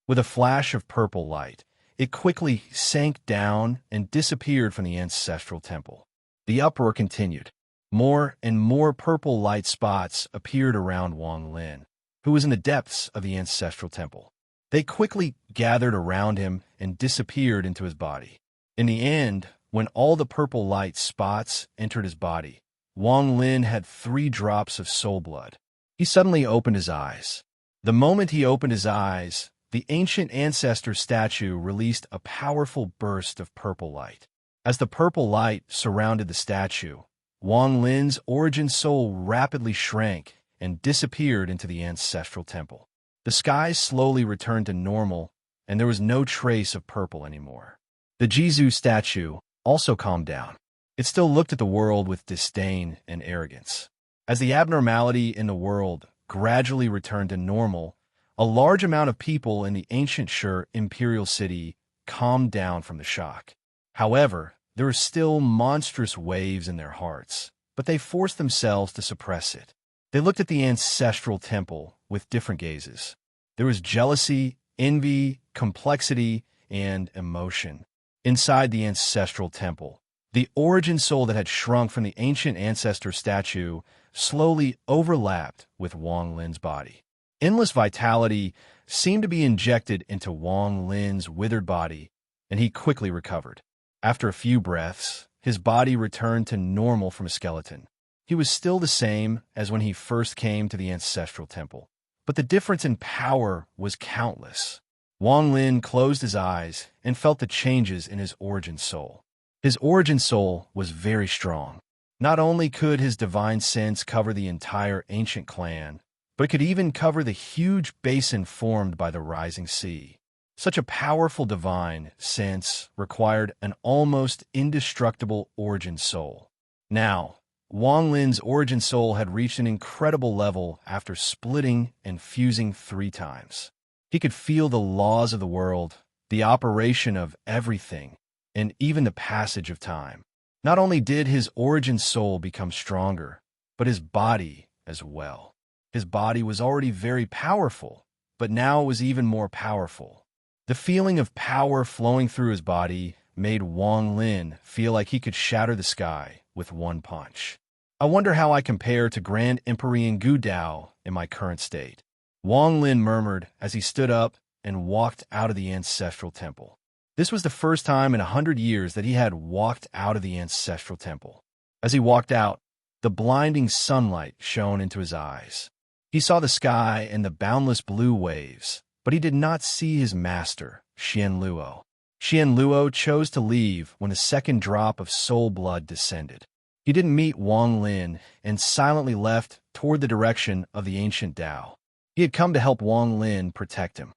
With a flash of purple light, it quickly sank down and disappeared from the ancestral temple. The uproar continued. More and more purple light spots appeared around Wang Lin, who was in the depths of the ancestral temple. They quickly gathered around him and disappeared into his body. In the end, when all the purple light spots entered his body, Wang Lin had 3 drops of soul blood. He suddenly opened his eyes. The moment he opened his eyes, the ancient ancestor statue released a powerful burst of purple light. As the purple light surrounded the statue, Wang Lin's origin soul rapidly shrank and disappeared into the ancestral temple. The sky slowly returned to normal, and there was no trace of purple anymore. The Jizu statue also calmed down. It still looked at the world with disdain and arrogance. As the abnormality in the world gradually returned to normal, a large amount of people in the ancient Shur Imperial City calmed down from the shock. However, there were still monstrous waves in their hearts, but they forced themselves to suppress it. They looked at the ancestral temple with different gazes. There was jealousy, envy, complexity, and emotion. Inside the ancestral temple, the origin soul that had shrunk from the ancient ancestor statue slowly overlapped with Wang Lin's body. Endless vitality seemed to be injected into Wang Lin's withered body, and he quickly recovered. After a few breaths, his body returned to normal from a skeleton. He was still the same as when he first came to the ancestral temple, but the difference in power was countless. Wang Lin closed his eyes and felt the changes in his origin soul. His origin soul was very strong. Not only could his divine sense cover the entire ancient clan, but it could even cover the huge basin formed by the rising sea. Such a powerful divine sense required an almost indestructible origin soul. Now, Wang Lin's origin soul had reached an incredible level after splitting and fusing 3 times. He could feel the laws of the world, the operation of everything, and even the passage of time. Not only did his origin soul become stronger, but his body as well. His body was already very powerful, but now it was even more powerful. The feeling of power flowing through his body made Wang Lin feel like he could shatter the sky with one punch. I wonder how I compare to Grand Empyrean Gu Dao in my current state. Wang Lin murmured as he stood up and walked out of the ancestral temple. This was the first time in 100 years that he had walked out of the ancestral temple. As he walked out, the blinding sunlight shone into his eyes. He saw the sky and the boundless blue waves, but he did not see his master, Xian Luo. Xian Luo chose to leave when the second drop of soul blood descended. He didn't meet Wang Lin and silently left toward the direction of the ancient Dao. He had come to help Wang Lin protect him.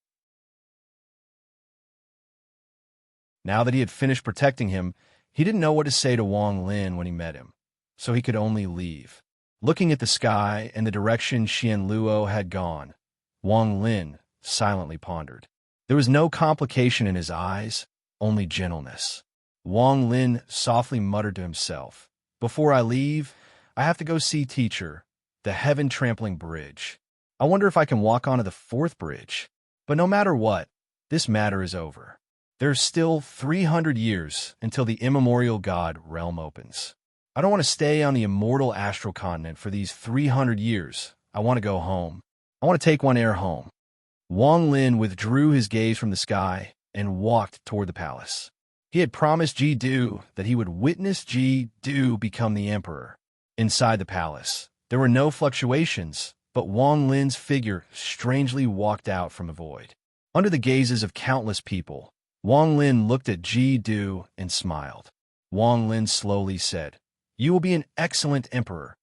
Now that he had finished protecting him, He didn't know what to say to Wang Lin when he met him, so he could only leave. Looking at the sky and the direction Xian Luo had gone, Wang Lin silently pondered. There was no complication in his eyes, only gentleness. Wang Lin softly muttered to himself, "Before I leave, I have to go see teacher, the heaven-trampling bridge. I wonder if I can walk onto the fourth bridge. But no matter what, this matter is over. There's still 300 years until the immemorial god realm opens. I don't want to stay on the immortal astral continent for these 300 years. I want to go home. I want to take one air home." Wang Lin withdrew his gaze from the sky and walked toward the palace. He had promised Ji Du that he would witness Ji Du become the emperor. Inside the palace, there were no fluctuations, but Wang Lin's figure strangely walked out from a void. Under the gazes of countless people, Wang Lin looked at Ji Du and smiled. Wang Lin slowly said, "You will be an excellent emperor."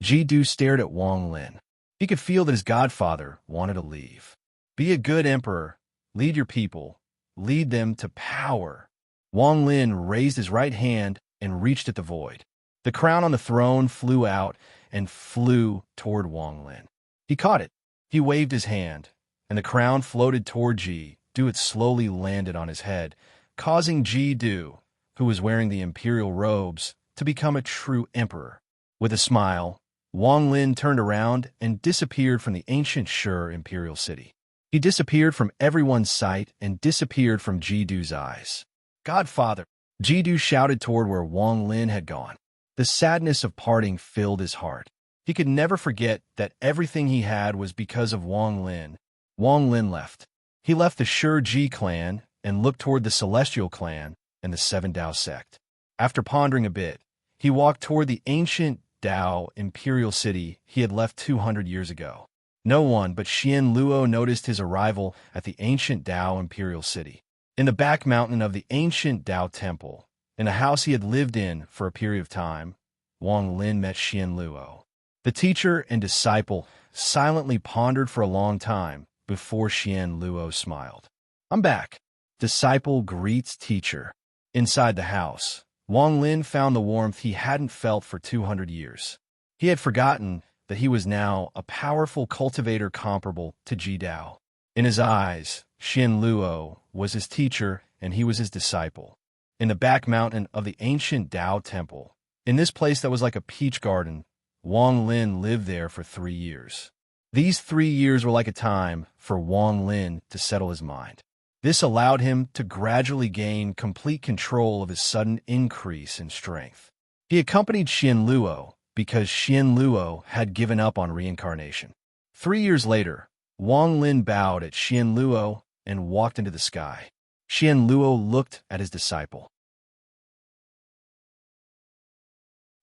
Ji Du stared at Wang Lin. He could feel that his godfather wanted to leave. "Be a good emperor. Lead your people. Lead them to power." Wang Lin raised his right hand and reached at the void. The crown on the throne flew out and flew toward Wang Lin. He caught it. He waved his hand, and the crown floated toward Ji Du. It slowly landed on his head, causing Ji Du, who was wearing the imperial robes, to become a true emperor. With a smile, Wang Lin turned around and disappeared from the ancient Shur imperial city. He disappeared from everyone's sight and disappeared from Ji Du's eyes. "Godfather!" Ji Du shouted toward where Wang Lin had gone. The sadness of parting filled his heart. He could never forget that everything he had was because of Wang Lin. Wang Lin left. He left the Shur Ji clan and looked toward the Celestial clan and the Seven Dao sect. After pondering a bit, he walked toward the ancient Dao imperial city he had left 200 years ago. No one but Xian Luo noticed his arrival at the ancient Dao imperial city. In the back mountain of the ancient Dao temple, in a house he had lived in for a period of time, Wang Lin met Xian Luo. The teacher and disciple silently pondered for a long time before Xian Luo smiled. "I'm back." Disciple greets teacher. Inside the house, Wang Lin found the warmth he hadn't felt for 200 years. He had forgotten that he was now a powerful cultivator comparable to Ji Dao. In his eyes, Xian Luo was his teacher and he was his disciple. In the back mountain of the ancient Dao temple, in this place that was like a peach garden, Wang Lin lived there for 3 years. These 3 years were like a time for Wang Lin to settle his mind. This allowed him to gradually gain complete control of his sudden increase in strength. He accompanied Xian Luo because Xian Luo had given up on reincarnation. 3 years later, Wang Lin bowed at Xian Luo and walked into the sky. Xian Luo looked at his disciple.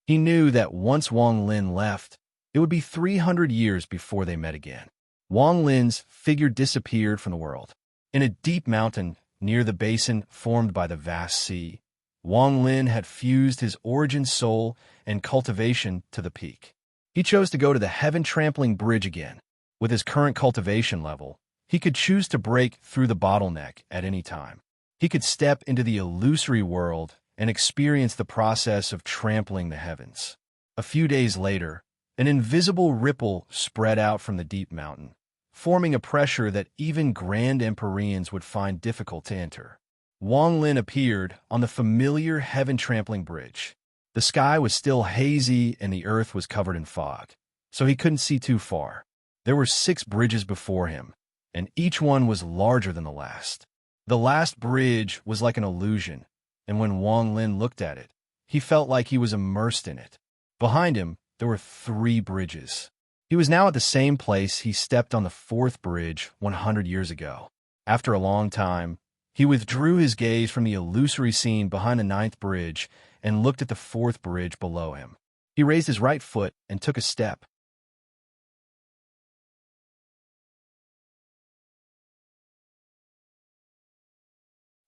He knew that once Wang Lin left, it would be 300 years before they met again. Wang Lin's figure disappeared from the world. In a deep mountain near the basin formed by the vast sea, Wang Lin had fused his origin soul and cultivation to the peak. He chose to go to the heaven-trampling bridge again. With his current cultivation level, he could choose to break through the bottleneck at any time. He could step into the illusory world and experience the process of trampling the heavens. A few days later, an invisible ripple spread out from the deep mountain, forming a pressure that even grand Empyreans would find difficult to enter. Wang Lin appeared on the familiar heaven-trampling bridge. The sky was still hazy and the earth was covered in fog, so he couldn't see too far. There were 6 bridges before him, and each one was larger than the last. The last bridge was like an illusion, and when Wang Lin looked at it, he felt like he was immersed in it. Behind him, there were 3 bridges. He was now at the same place he stepped on the 4th bridge 100 years ago. After a long time, he withdrew his gaze from the illusory scene behind the 9th bridge and looked at the 4th bridge below him. He raised his right foot and took a step.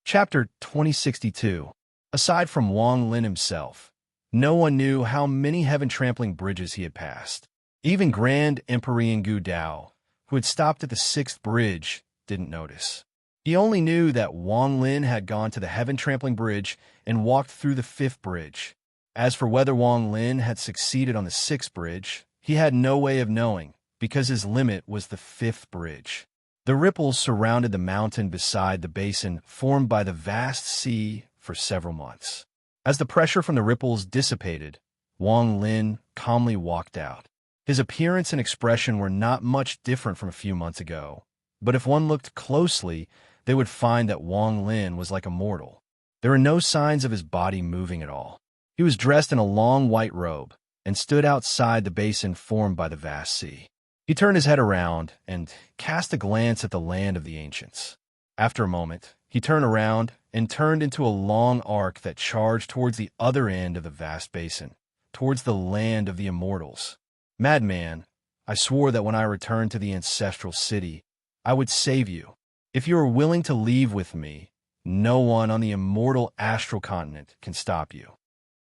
Chapter 2062. Aside from Wang Lin himself, no one knew how many heaven-trampling bridges he had passed. Even Grand Empyrean Gu Dao, who had stopped at the 6th bridge, didn't notice. He only knew that Wang Lin had gone to the heaven-trampling bridge and walked through the 5th bridge. As for whether Wang Lin had succeeded on the 6th bridge, he had no way of knowing, because his limit was the 5th bridge. The ripples surrounded the mountain beside the basin formed by the vast sea for several months. As the pressure from the ripples dissipated, Wang Lin calmly walked out. His appearance and expression were not much different from a few months ago, but if one looked closely, they would find that Wang Lin was like a mortal. There were no signs of his body moving at all. He was dressed in a long white robe and stood outside the basin formed by the vast sea. He turned his head around and cast a glance at the land of the ancients. After a moment, he turned around and turned into a long arc that charged towards the other end of the vast basin, towards the land of the immortals. Madman, I swore that when I returned to the ancestral city, I would save you. If you are willing to leave with me, no one on the immortal astral continent can stop you.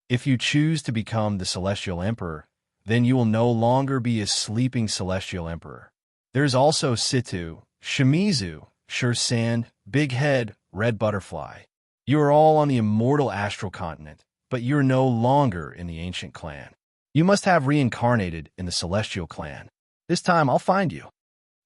If you choose to become the celestial emperor, then you will no longer be a sleeping celestial emperor. There is also Situ, Shimizu, Sure Sand, Big Head, Red Butterfly. You are all on the immortal astral continent, but you are no longer in the ancient clan. You must have reincarnated in the celestial clan. This time I'll find you.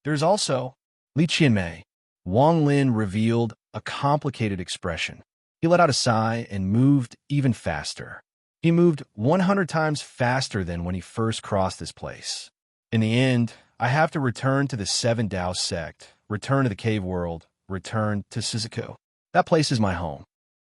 There is also Li Qianmei. Wang Lin revealed a complicated expression. He let out a sigh and moved even faster. He moved 100 times faster than when he first crossed this place. In the end, I have to return to the 7 Dao sect, return to the cave world, return to Shizuko. That place is my home.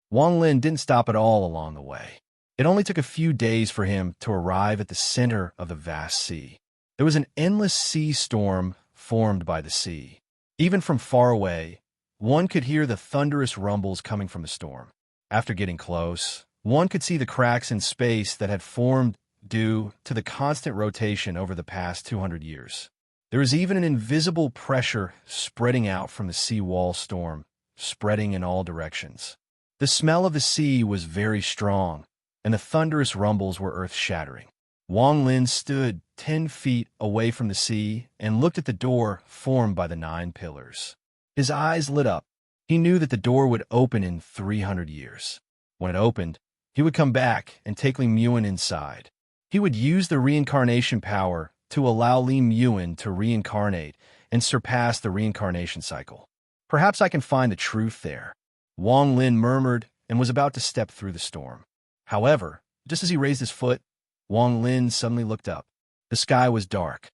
Wang Lin didn't stop at all along the way. It only took a few days for him to arrive at the center of the vast sea. There was an endless sea storm formed by the sea. Even from far away, one could hear the thunderous rumbles coming from the storm. After getting close, one could see the cracks in space that had formed due to the constant rotation over the past 200 years. There was even an invisible pressure spreading out from the sea wall storm, spreading in all directions. The smell of the sea was very strong, and the thunderous rumbles were earth-shattering. Wang Lin stood 10 feet away from the sea and looked at the door formed by the 9 pillars. His eyes lit up. He knew that the door would open in 300 years. When it opened, he would come back and take Li Muan inside. He would use the reincarnation power to allow Li Muan to reincarnate and surpass the reincarnation cycle. Perhaps I can find the truth there. Wang Lin murmured and was about to step through the storm. However, just as he raised his foot, Wang Lin suddenly looked up. The sky was dark.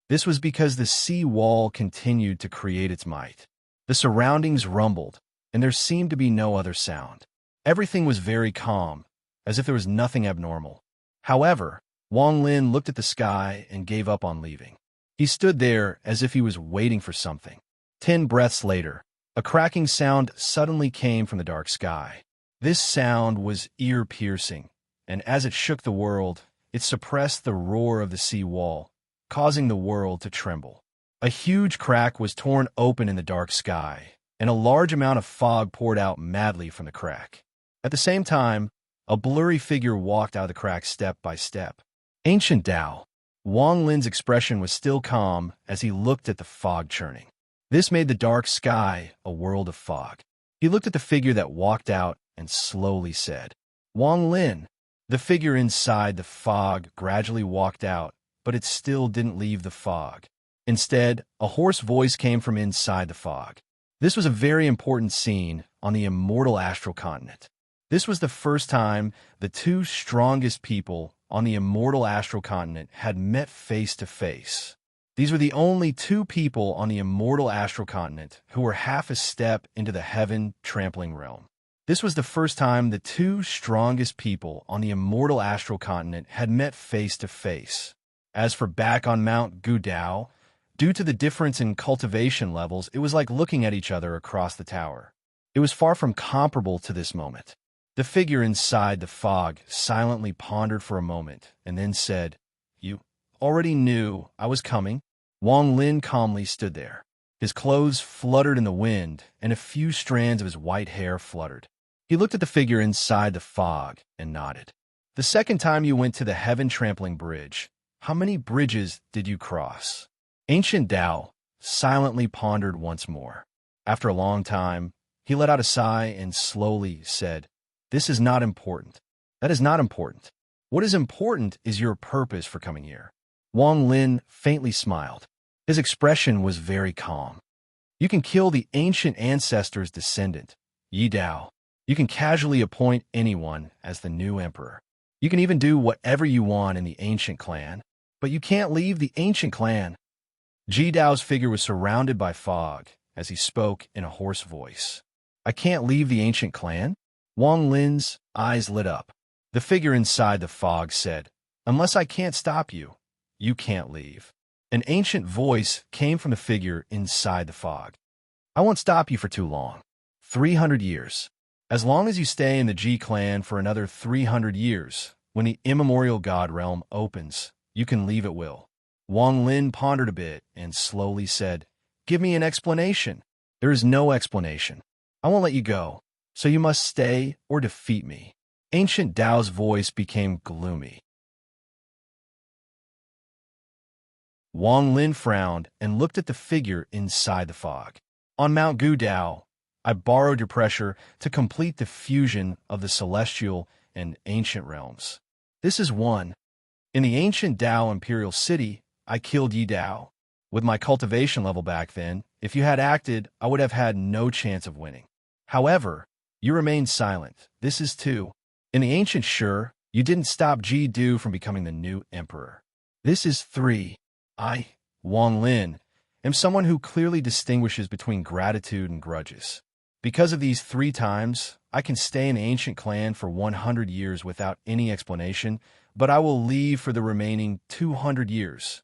This was because the sea wall continued to create its might. The surroundings rumbled, and there seemed to be no other sound. Everything was very calm, as if there was nothing abnormal. However, Wang Lin looked at the sky and gave up on leaving. He stood there as if he was waiting for something. 10 breaths later, a cracking sound suddenly came from the dark sky. This sound was ear-piercing, and as it shook the world, it suppressed the roar of the sea wall, causing the world to tremble. A huge crack was torn open in the dark sky, and a large amount of fog poured out madly from the crack. At the same time, a blurry figure walked out of the crack step by step. Ancient Dao. Wang Lin's expression was still calm as he looked at the fog churning. This made the dark sky a world of fog. He looked at the figure that walked out and slowly said, "Wang Lin." The figure inside the fog gradually walked out, but it still didn't leave the fog. Instead, a hoarse voice came from inside the fog. This was a very important scene on the immortal astral continent. This was the first time the 2 strongest people on the immortal astral continent had met face to face. These were the only 2 people on the immortal astral continent who were half a step into the heaven-trampling realm. This was the first time the 2 strongest people on the immortal astral continent had met face to face. As for back on Mount Gudao, due to the difference in cultivation levels, it was like looking at each other across the tower. It was far from comparable to this moment. The figure inside the fog silently pondered for a moment and then said, "You already knew I was coming?" Wang Lin calmly stood there. His clothes fluttered in the wind, and a few strands of his white hair fluttered. He looked at the figure inside the fog and nodded. "The second time you went to the heaven-trampling bridge, how many bridges did you cross?" Ancient Tao silently pondered once more. After a long time, he let out a sigh and slowly said, "This is not important. That is not important. What is important is your purpose for coming here." Wang Lin faintly smiled. His expression was very calm. "You can kill the ancient ancestor's descendant, Yi Dao. You can casually appoint anyone as the new emperor. You can even do whatever you want in the ancient clan, but you can't leave the ancient clan." Ji Dao's figure was surrounded by fog as he spoke in a hoarse voice. "I can't leave the ancient clan?" Wang Lin's eyes lit up. The figure inside the fog said, "Unless I can't stop you, you can't leave." An ancient voice came from the figure inside the fog. "I won't stop you for too long. 300 years. As long as you stay in the Ji clan for another 300 years, when the immemorial god realm opens, you can leave at will." Wang Lin pondered a bit and slowly said, "Give me an explanation." "There is no explanation. I won't let you go, so you must stay or defeat me." Ancient Dao's voice became gloomy. Wang Lin frowned and looked at the figure inside the fog. "On Mount Gu Dao, I borrowed your pressure to complete the fusion of the celestial and ancient realms. This is one. In the ancient Dao Imperial City, I killed Yi Dao. With my cultivation level back then, if you had acted, I would have had no chance of winning. However, you remained silent. This is two. In the ancient Sure, you didn't stop Ji Du from becoming the new emperor. This is three. I, Wang Lin, am someone who clearly distinguishes between gratitude and grudges. Because of these 3 times, I can stay in the ancient clan for 100 years without any explanation, but I will leave for the remaining 200 years."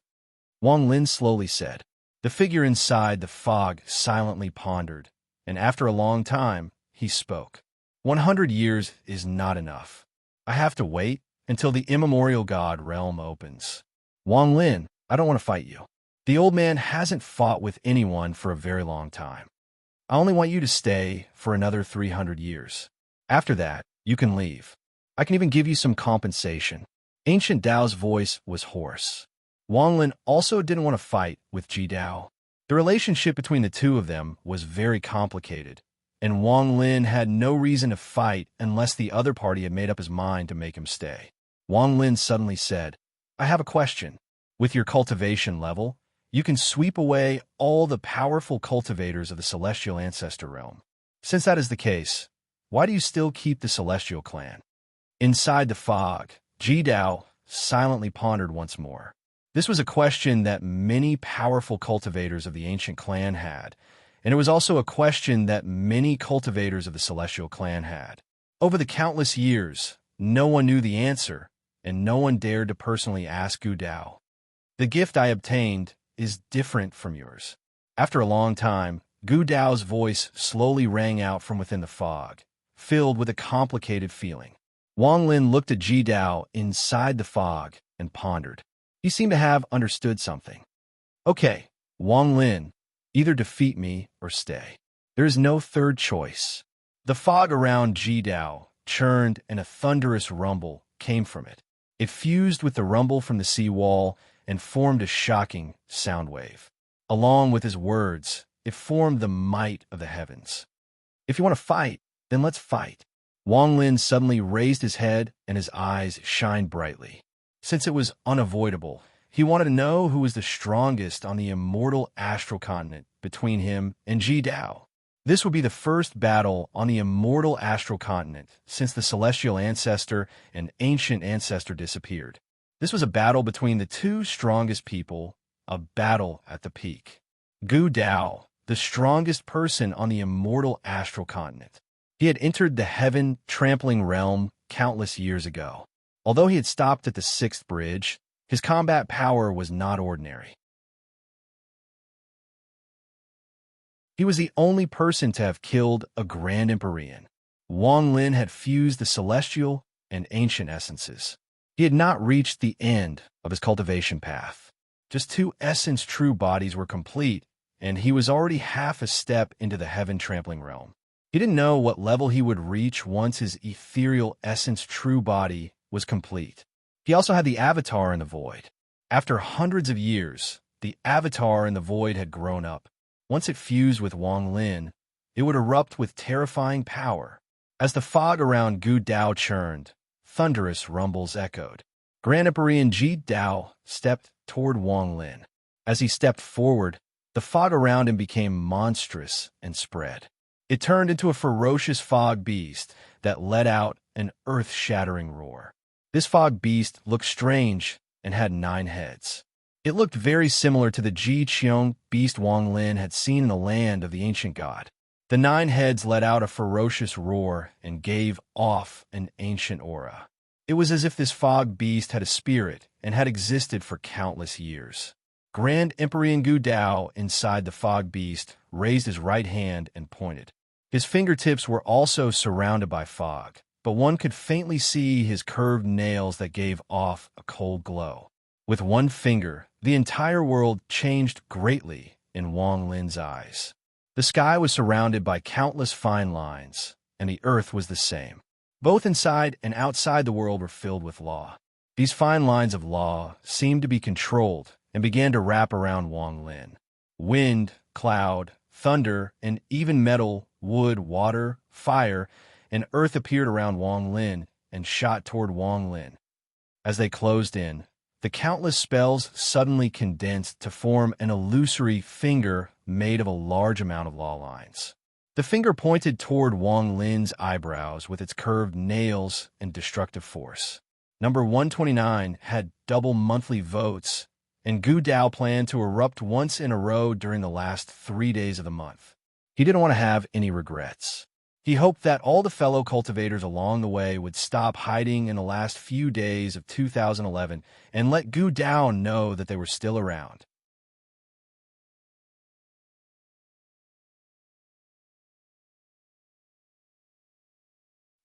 Wang Lin slowly said. The figure inside the fog silently pondered, and after a long time, he spoke. 100 years is not enough. I have to wait until the immemorial god realm opens. Wang Lin, I don't want to fight you. The old man hasn't fought with anyone for a very long time. I only want you to stay for another 300 years. After that, you can leave. I can even give you some compensation. Ancient Dao's voice was hoarse. Wang Lin also didn't want to fight with Ji Dao. The relationship between the two of them was very complicated, and Wang Lin had no reason to fight unless the other party had made up his mind to make him stay. Wang Lin suddenly said, "I have a question. With your cultivation level, you can sweep away all the powerful cultivators of the celestial ancestor realm. Since that is the case, why do you still keep the celestial clan?" Inside the fog, Ji Dao silently pondered once more. This was a question that many powerful cultivators of the ancient clan had, and it was also a question that many cultivators of the celestial clan had. Over the countless years, no one knew the answer, and no one dared to personally ask Gu Dao. "The gift I obtained is different from yours." After a long time, Gu Dao's voice slowly rang out from within the fog, filled with a complicated feeling. Wang Lin looked at Ji Dao inside the fog and pondered. He seemed to have understood something. "Okay, Wang Lin, either defeat me or stay. There is no third choice." The fog around Ji Dao churned and a thunderous rumble came from it. It fused with the rumble from the seawall and formed a shocking sound wave. Along with his words, it formed the might of the heavens. "If you want to fight, then let's fight." Wang Lin suddenly raised his head and his eyes shined brightly. Since it was unavoidable, he wanted to know who was the strongest on the immortal astral continent between him and Ji Dao. This would be the first battle on the immortal astral continent since the celestial ancestor and ancient ancestor disappeared. This was a battle between the 2 strongest people, a battle at the peak. Gu Dao, the strongest person on the immortal astral continent. He had entered the heaven-trampling realm countless years ago. Although he had stopped at the 6th bridge, his combat power was not ordinary. He was the only person to have killed a Grand Empyrean. Wang Lin had fused the celestial and ancient essences. He had not reached the end of his cultivation path. Just 2 essence true bodies were complete, and he was already half a step into the heaven-trampling realm. He didn't know what level he would reach once his ethereal essence true body was complete. He also had the avatar in the void. After hundreds of years, the avatar in the void had grown up. Once it fused with Wang Lin, it would erupt with terrifying power. As the fog around Gu Dao churned, thunderous rumbles echoed. Grand Emperor Ji Dao stepped toward Wang Lin. As he stepped forward, the fog around him became monstrous and spread. It turned into a ferocious fog beast that let out an earth-shattering roar. This fog beast looked strange and had 9 heads. It looked very similar to the Ji Qiong beast Wang Lin had seen in the land of the ancient god. The 9 heads let out a ferocious roar and gave off an ancient aura. It was as if this fog beast had a spirit and had existed for countless years. Grand Emperor Gu Dao inside the fog beast raised his right hand and pointed. His fingertips were also surrounded by fog, but one could faintly see his curved nails that gave off a cold glow. With one finger, the entire world changed greatly in Wang Lin's eyes. The sky was surrounded by countless fine lines, and the earth was the same. Both inside and outside the world were filled with law. These fine lines of law seemed to be controlled and began to wrap around Wang Lin. Wind, cloud, thunder, and even metal, wood, water, fire, and earth appeared around Wang Lin and shot toward Wang Lin. As they closed in, the countless spells suddenly condensed to form an illusory finger made of a large amount of law lines. The finger pointed toward Wang Lin's eyebrows with its curved nails and destructive force. Number 129 had double monthly votes, and Gu Dao planned to erupt once in a row during the last 3 days of the month. He didn't want to have any regrets. He hoped that all the fellow cultivators along the way would stop hiding in the last few days of 2011 and let Gu Dao know that they were still around.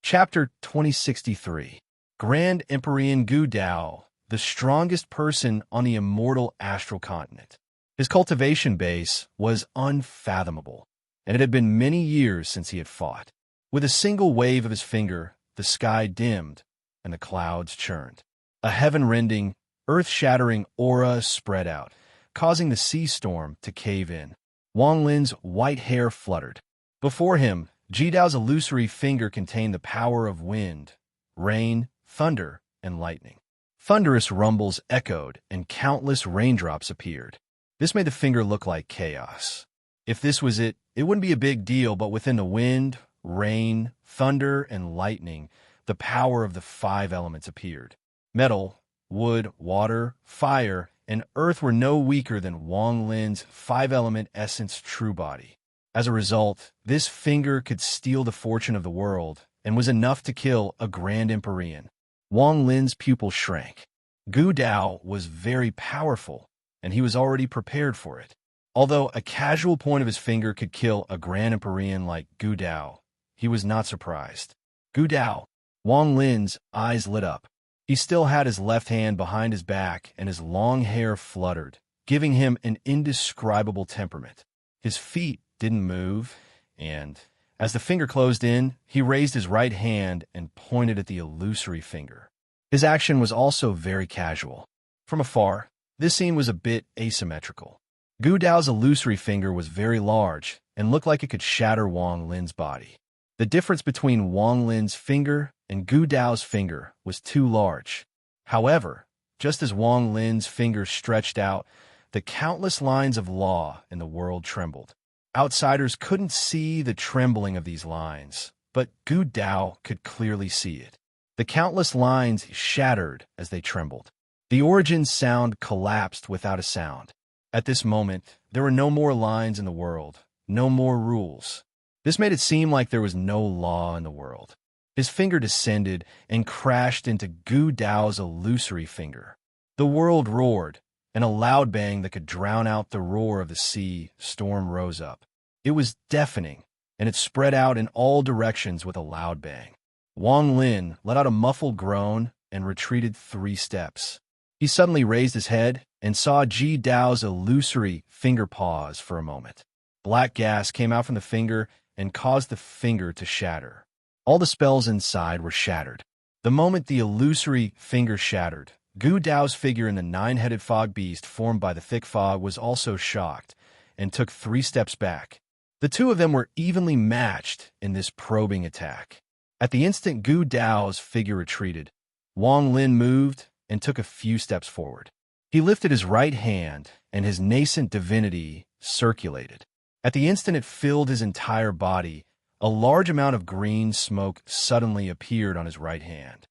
Chapter 2063. Grand Emperor Gu Dao, the strongest person on the immortal astral continent. His cultivation base was unfathomable, and it had been many years since he had fought. With a single wave of his finger, the sky dimmed, and the clouds churned. A heaven-rending, earth-shattering aura spread out, causing the sea storm to cave in. Wang Lin's white hair fluttered. Before him, Ji Dao's illusory finger contained the power of wind, rain, thunder, and lightning. Thunderous rumbles echoed, and countless raindrops appeared. This made the finger look like chaos. If this was it, it wouldn't be a big deal, but within the wind, rain, thunder, and lightning, the power of the 5 elements appeared. Metal, wood, water, fire, and earth were no weaker than Wang Lin's 5-element essence true body. As a result, this finger could steal the fortune of the world and was enough to kill a Grand Emperor. Wang Lin's pupil shrank. Gu Dao was very powerful, and he was already prepared for it. Although a casual point of his finger could kill a Grand Emperor like Gu Dao, he was not surprised. Gu Dao. Wang Lin's eyes lit up. He still had his left hand behind his back, and his long hair fluttered, giving him an indescribable temperament. His feet didn't move, and as the finger closed in, he raised his right hand and pointed at the illusory finger. His action was also very casual. From afar, this scene was a bit asymmetrical. Gu Dao's illusory finger was very large and looked like it could shatter Wang Lin's body. The difference between Wang Lin's finger and Gu Dao's finger was too large. However, just as Wang Lin's finger stretched out, the countless lines of law in the world trembled. Outsiders couldn't see the trembling of these lines, but Gu Dao could clearly see it. The countless lines shattered as they trembled. The origin sound collapsed without a sound. At this moment, there were no more lines in the world, no more rules. This made it seem like there was no law in the world. His finger descended and crashed into Gu Dao's illusory finger. The world roared, and a loud bang that could drown out the roar of the sea storm rose up. It was deafening, and it spread out in all directions with a loud bang. Wang Lin let out a muffled groan and retreated 3 steps. He suddenly raised his head and saw Ji Dao's illusory finger pause for a moment. Black gas came out from the finger and caused the finger to shatter. All the spells inside were shattered. The moment the illusory finger shattered, Gu Dao's figure in the nine-headed fog beast formed by the thick fog was also shocked and took 3 steps back. The two of them were evenly matched in this probing attack. At the instant Gu Dao's figure retreated, Wang Lin moved and took a few steps forward. He lifted his right hand, and his nascent divinity circulated. At the instant it filled his entire body, a large amount of green smoke suddenly appeared on his right hand.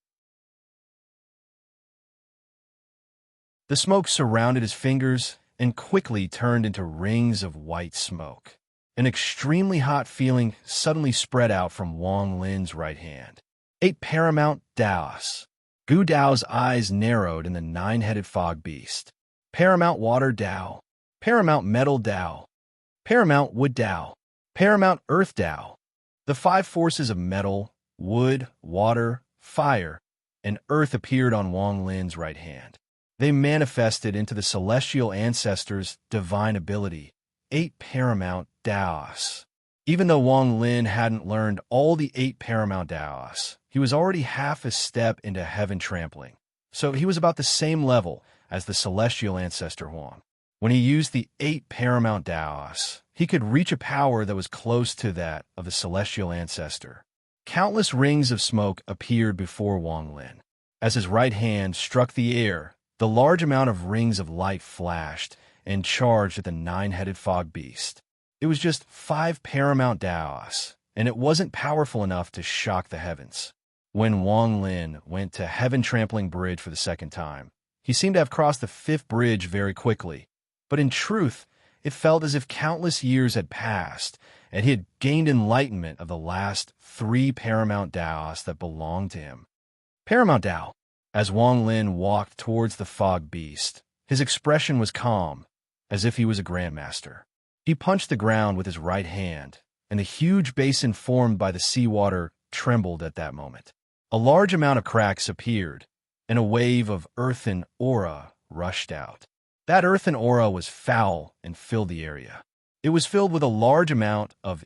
The smoke surrounded his fingers and quickly turned into rings of white smoke. An extremely hot feeling suddenly spread out from Wang Lin's right hand. 8 Paramount Daos. Gu Dao's eyes narrowed in the nine-headed fog beast. Paramount Water Dao. Paramount Metal Dao. Paramount Wood Dao. Paramount Earth Dao. The 5 forces of metal, wood, water, fire, and earth appeared on Wang Lin's right hand. They manifested into the celestial ancestors' divine ability, 8 Paramount Daos. Even though Wang Lin hadn't learned all the 8 Paramount Daos, he was already half a step into heaven trampling, so he was about the same level as the celestial ancestor Huang. When he used the 8 Paramount Daos, he could reach a power that was close to that of the celestial ancestor. Countless rings of smoke appeared before Wang Lin. As his right hand struck the air, the large amount of rings of light flashed and charged at the nine-headed fog beast. It was just 5 Paramount Daos, and it wasn't powerful enough to shock the heavens. When Wang Lin went to Heaven Trampling Bridge for the second time, he seemed to have crossed the 5th bridge very quickly, but in truth, it felt as if countless years had passed, and he had gained enlightenment of the last 3 Paramount Daos that belonged to him. Paramount Dao. As Wang Lin walked towards the fog beast, his expression was calm, as if he was a grandmaster. He punched the ground with his right hand, and the huge basin formed by the seawater trembled at that moment. A large amount of cracks appeared, and a wave of earthen aura rushed out. That earthen aura was foul and filled the area. It was filled with a large amount of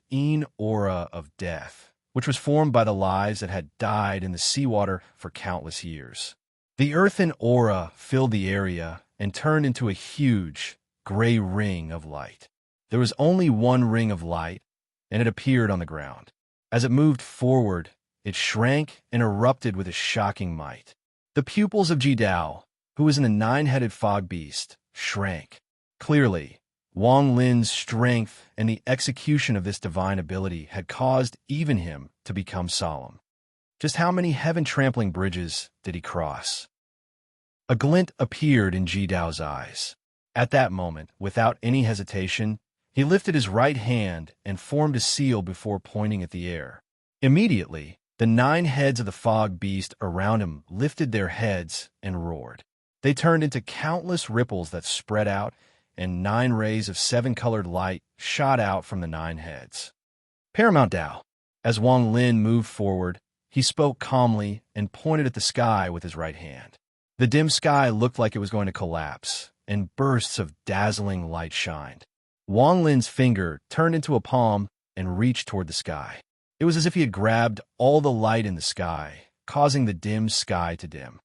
aura of death, which was formed by the lives that had died in the seawater for countless years. The earthen aura filled the area and turned into a huge, gray ring of light. There was only one ring of light, and it appeared on the ground. As it moved forward, it shrank and erupted with a shocking might. The pupils of Jidao, who was in the nine-headed fog beast, shrank. Clearly, Wang Lin's strength and the execution of this divine ability had caused even him to become solemn. Just how many heaven-trampling bridges did he cross? A glint appeared in Jidao's eyes. At that moment, without any hesitation, he lifted his right hand and formed a seal before pointing at the air. Immediately, the 9 heads of the fog beast around him lifted their heads and roared. They turned into countless ripples that spread out, and 9 rays of 7-colored light shot out from the 9 heads. Paramount Dao. As Wang Lin moved forward, he spoke calmly and pointed at the sky with his right hand. The dim sky looked like it was going to collapse, and bursts of dazzling light shined. Wang Lin's finger turned into a palm and reached toward the sky. It was as if he had grabbed all the light in the sky, causing the dim sky to dim.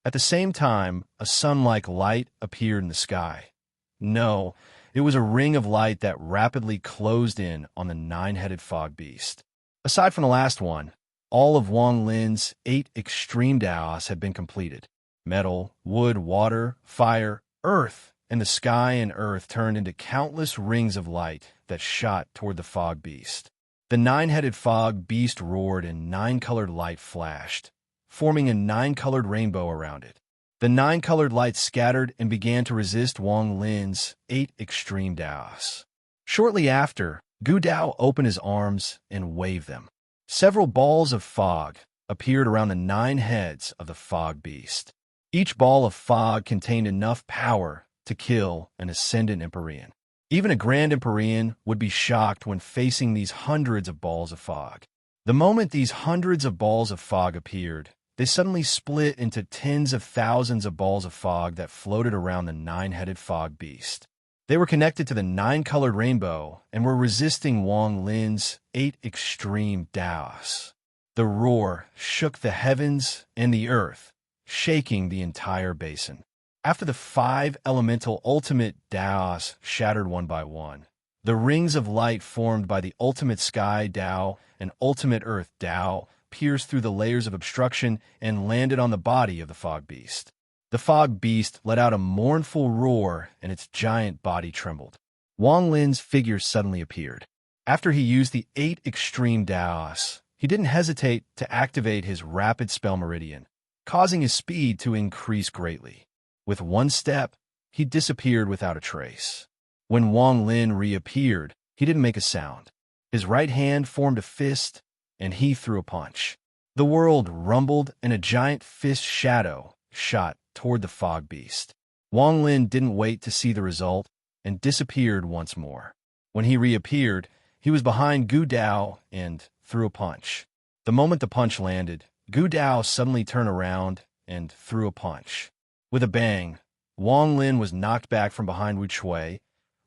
At the same time, a sun-like light appeared in the sky. No, it was a ring of light that rapidly closed in on the 9-headed fog beast. Aside from the last one, all of Wang Lin's 8 extreme Daos had been completed. Metal, wood, water, fire, earth, and the sky and earth turned into countless rings of light that shot toward the fog beast. The 9-headed fog beast roared and 9-colored light flashed, forming a 9-colored rainbow around it. The 9-colored light scattered and began to resist Wang Lin's 8 extreme Daos. Shortly after, Gu Dao opened his arms and waved them. Several balls of fog appeared around the 9 heads of the fog beast. Each ball of fog contained enough power to kill an ascendant Empyrean. Even a Grand Empyrean would be shocked when facing these hundreds of balls of fog. The moment these hundreds of balls of fog appeared, they suddenly split into tens of thousands of balls of fog that floated around the 9-headed fog beast. They were connected to the 9-colored rainbow and were resisting Wang Lin's 8 extreme Daos. The roar shook the heavens and the earth, shaking the entire basin. After the 5 elemental ultimate Daos shattered one by one, the rings of light formed by the ultimate sky Dao and ultimate earth Dao pierced through the layers of obstruction and landed on the body of the fog beast. The fog beast let out a mournful roar and its giant body trembled. Wang Lin's figure suddenly appeared. After he used the 8 extreme Daos, he didn't hesitate to activate his rapid spell meridian, causing his speed to increase greatly. With one step, he disappeared without a trace. When Wang Lin reappeared, he didn't make a sound. His right hand formed a fist, and he threw a punch. The world rumbled, and a giant fist shadow shot toward the fog beast. Wang Lin didn't wait to see the result and disappeared once more. When he reappeared, he was behind Gu Dao and threw a punch. The moment the punch landed, Gu Dao suddenly turned around and threw a punch. With a bang, Wang Lin was knocked back from behind Wu Chui,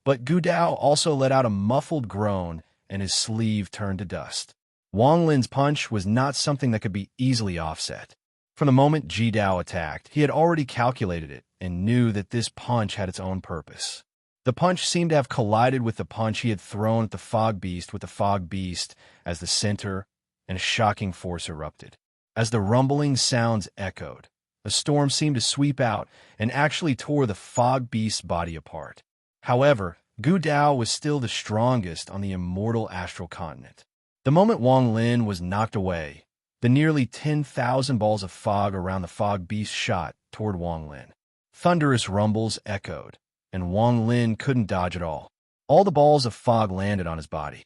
but Gu Dao also let out a muffled groan and his sleeve turned to dust. Wang Lin's punch was not something that could be easily offset. From the moment Ji Dao attacked, he had already calculated it and knew that this punch had its own purpose. The punch seemed to have collided with the punch he had thrown at the fog beast, with the fog beast as the center, and a shocking force erupted. As the rumbling sounds echoed, a storm seemed to sweep out and actually tore the fog beast's body apart. However, Gu Dao was still the strongest on the immortal astral continent. The moment Wang Lin was knocked away, the nearly 10,000 balls of fog around the fog beast shot toward Wang Lin. Thunderous rumbles echoed, and Wang Lin couldn't dodge at all. All the balls of fog landed on his body.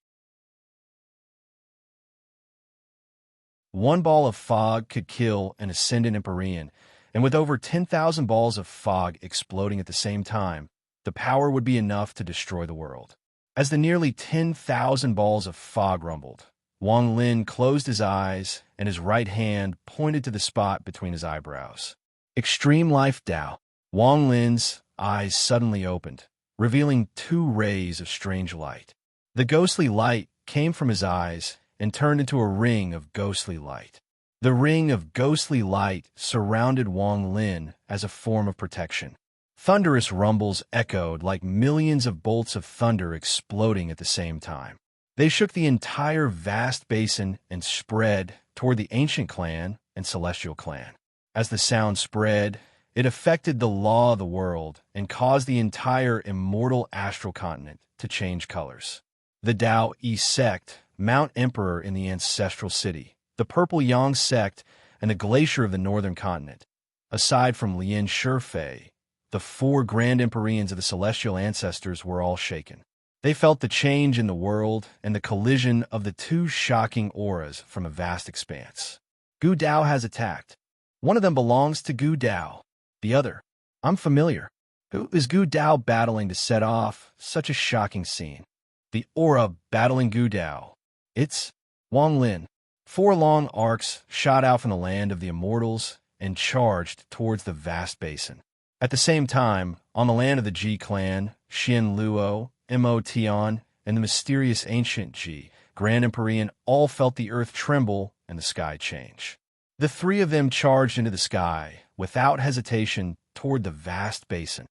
One ball of fog could kill an ascendant Empyrean, and with over 10,000 balls of fog exploding at the same time, the power would be enough to destroy the world. As the nearly 10,000 balls of fog rumbled, Wang Lin closed his eyes and his right hand pointed to the spot between his eyebrows. Extreme Life Dao. Wang Lin's eyes suddenly opened, revealing 2 rays of strange light. The ghostly light came from his eyes and turned into a ring of ghostly light. The ring of ghostly light surrounded Wang Lin as a form of protection. Thunderous rumbles echoed like millions of bolts of thunder exploding at the same time. They shook the entire vast basin and spread toward the Ancient Clan and Celestial Clan. As the sound spread, it affected the law of the world and caused the entire immortal astral continent to change colors. The Dao Yi sect, Mount Emperor in the Ancestral City, the Purple Yang sect, and the Glacier of the Northern Continent. Aside from Lien Shifei, the 4 Grand Empyreans of the Celestial Ancestors were all shaken. They felt the change in the world and the collision of the 2 shocking auras from a vast expanse. Gu Dao has attacked. One of them belongs to Gu Dao. The other, I'm familiar. Who is Gu Dao battling to set off such a shocking scene? The aura battling Gu Dao. It's Wang Lin. 4 long arcs shot out from the land of the immortals and charged towards the vast basin. At the same time, on the land of the Ji clan, Xian Luo, Mo Tian, and the mysterious ancient Ji, Grand Empyrean, all felt the earth tremble and the sky change. The 3 of them charged into the sky, without hesitation, toward the vast basin.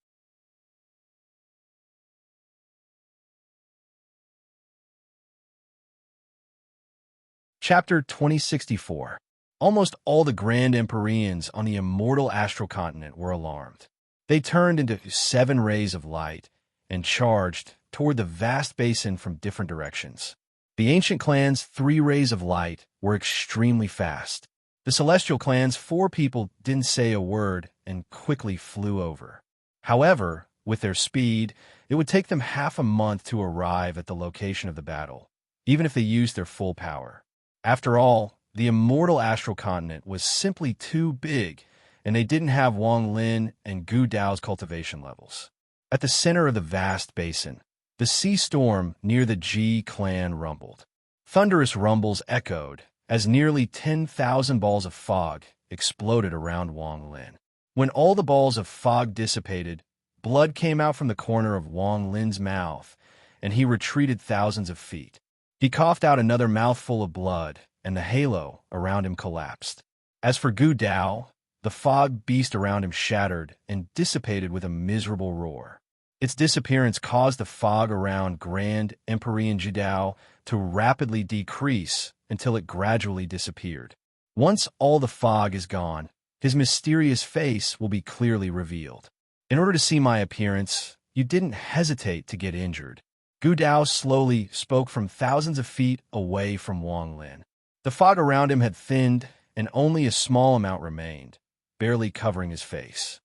Chapter 2064. Almost all the Grand Empyreans on the immortal astral continent were alarmed. They turned into 7 rays of light and charged toward the vast basin from different directions. The Ancient Clan's 3 rays of light were extremely fast. The Celestial Clan's 4 people didn't say a word and quickly flew over. However, with their speed, it would take them half a month to arrive at the location of the battle, even if they used their full power. After all, the immortal astral continent was simply too big, and they didn't have Wang Lin and Gu Dao's cultivation levels. At the center of the vast basin, the sea storm near the Ji clan rumbled. Thunderous rumbles echoed as nearly 10,000 balls of fog exploded around Wang Lin. When all the balls of fog dissipated, blood came out from the corner of Wang Lin's mouth, and he retreated thousands of feet. He coughed out another mouthful of blood and the halo around him collapsed. As for Gu Dao, the fog beast around him shattered and dissipated with a miserable roar. Its disappearance caused the fog around Grand Empyrean Jidao to rapidly decrease until it gradually disappeared. Once all the fog is gone, his mysterious face will be clearly revealed. In order to see my appearance, you didn't hesitate to get injured. Gu Dao slowly spoke from thousands of feet away from Wang Lin. The fog around him had thinned, and only a small amount remained, barely covering his face.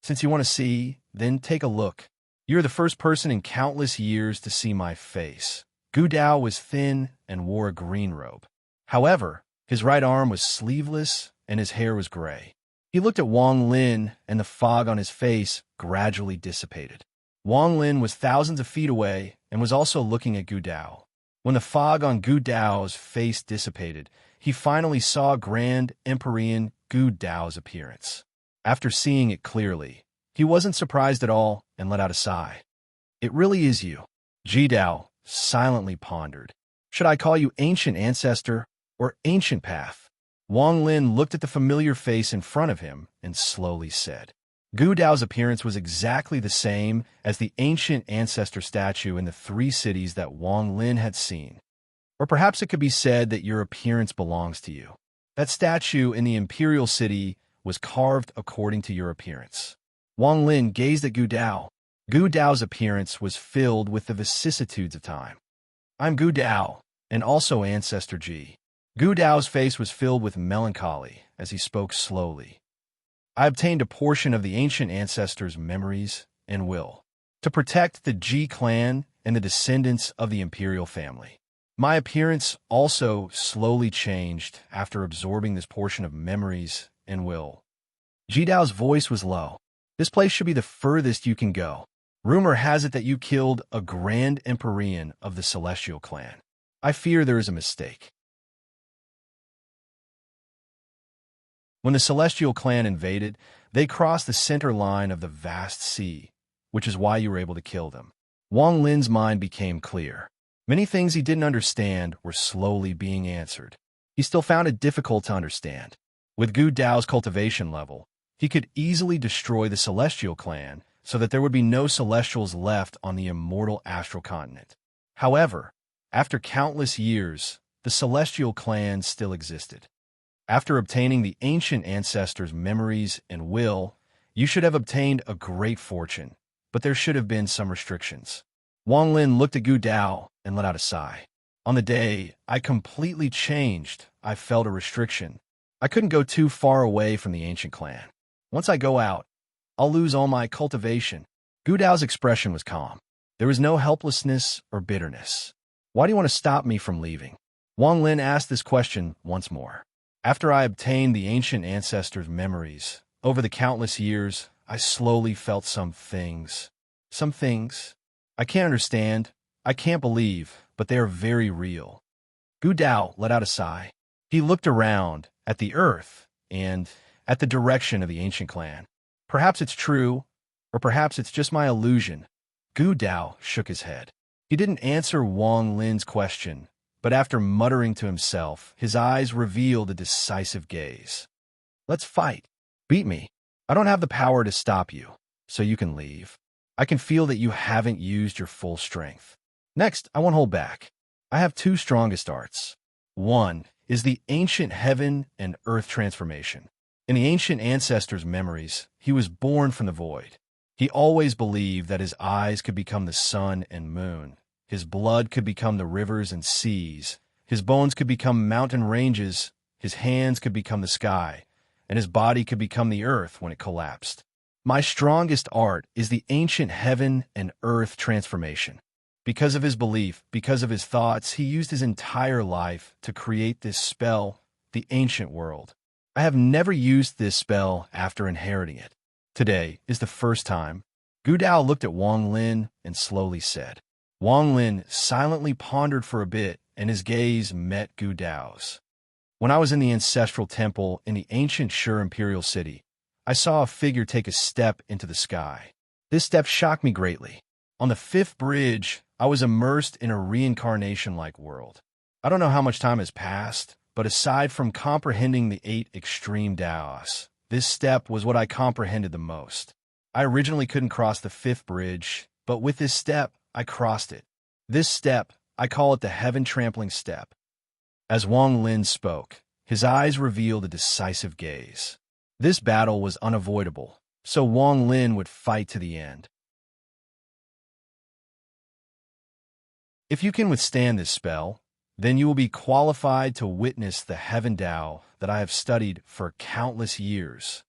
Since you want to see, then take a look. You're the first person in countless years to see my face. Gu Dao was thin and wore a green robe. However, his right arm was sleeveless and his hair was gray. He looked at Wang Lin, and the fog on his face gradually dissipated. Wang Lin was thousands of feet away and was also looking at Gu Dao. When the fog on Gu Dao's face dissipated, he finally saw Grand Empyrean Gu Dao's appearance. After seeing it clearly, he wasn't surprised at all and let out a sigh. It really is you. Ji Dao silently pondered. Should I call you Ancient Ancestor or Ancient Path? Wang Lin looked at the familiar face in front of him and slowly said, Gu Dao's appearance was exactly the same as the ancient ancestor statue in the 3 cities that Wang Lin had seen. Or perhaps it could be said that your appearance belongs to you. That statue in the imperial city was carved according to your appearance. Wang Lin gazed at Gu Dao. Gu Dao's appearance was filled with the vicissitudes of time. I'm Gu Dao, and also Ancestor Ji. Gu Dao's face was filled with melancholy as he spoke slowly. I obtained a portion of the ancient ancestors' memories and will to protect the Ji clan and the descendants of the imperial family. My appearance also slowly changed after absorbing this portion of memories and will. Ji Dao's voice was low. This place should be the furthest you can go. Rumor has it that you killed a Grand Empyrean of the Celestial clan. I fear there is a mistake. When the Celestial clan invaded, they crossed the center line of the vast sea, which is why you were able to kill them. Wang Lin's mind became clear. Many things he didn't understand were slowly being answered. He still found it difficult to understand. With Gu Dao's cultivation level, he could easily destroy the Celestial clan so that there would be no Celestials left on the immortal astral continent. However, after countless years, the Celestial clan still existed. After obtaining the ancient ancestors' memories and will, you should have obtained a great fortune, but there should have been some restrictions. Wang Lin looked at Gu Dao and let out a sigh. On the day I completely changed, I felt a restriction. I couldn't go too far away from the ancient clan. Once I go out, I'll lose all my cultivation. Gu Dao's expression was calm. There was no helplessness or bitterness. Why do you want to stop me from leaving? Wang Lin asked this question once more. After I obtained the ancient ancestors' memories, over the countless years, I slowly felt some things. Some things I can't understand, I can't believe, but they are very real. Gu Dao let out a sigh. He looked around at the earth and at the direction of the ancient clan. Perhaps it's true, or perhaps it's just my illusion. Gu Dao shook his head. He didn't answer Wang Lin's question, but after muttering to himself, his eyes revealed a decisive gaze. Let's fight. Beat me. I don't have the power to stop you, so you can leave. I can feel that you haven't used your full strength. Next, I won't hold back. I have 2 strongest arts. One is the ancient heaven and earth transformation. In the ancient ancestors' memories, he was born from the void. He always believed that his eyes could become the sun and moon. His blood could become the rivers and seas. His bones could become mountain ranges. His hands could become the sky. And his body could become the earth when it collapsed. My strongest art is the ancient heaven and earth transformation. Because of his belief, because of his thoughts, he used his entire life to create this spell, the ancient world. I have never used this spell after inheriting it. Today is the first time. Gu Dao looked at Wang Lin and slowly said. Wang Lin silently pondered for a bit, and his gaze met Gu Dao's. When I was in the ancestral temple in the ancient Sure Imperial City, I saw a figure take a step into the sky. This step shocked me greatly. On the 5th bridge, I was immersed in a reincarnation-like world. I don't know how much time has passed, but aside from comprehending the 8 extreme Daos, this step was what I comprehended the most. I originally couldn't cross the 5th bridge, but with this step, I crossed it. This step, I call it the heaven-trampling step. As Wang Lin spoke, his eyes revealed a decisive gaze. This battle was unavoidable, so Wang Lin would fight to the end. If you can withstand this spell, then you will be qualified to witness the Heaven Dao that I have studied for countless years.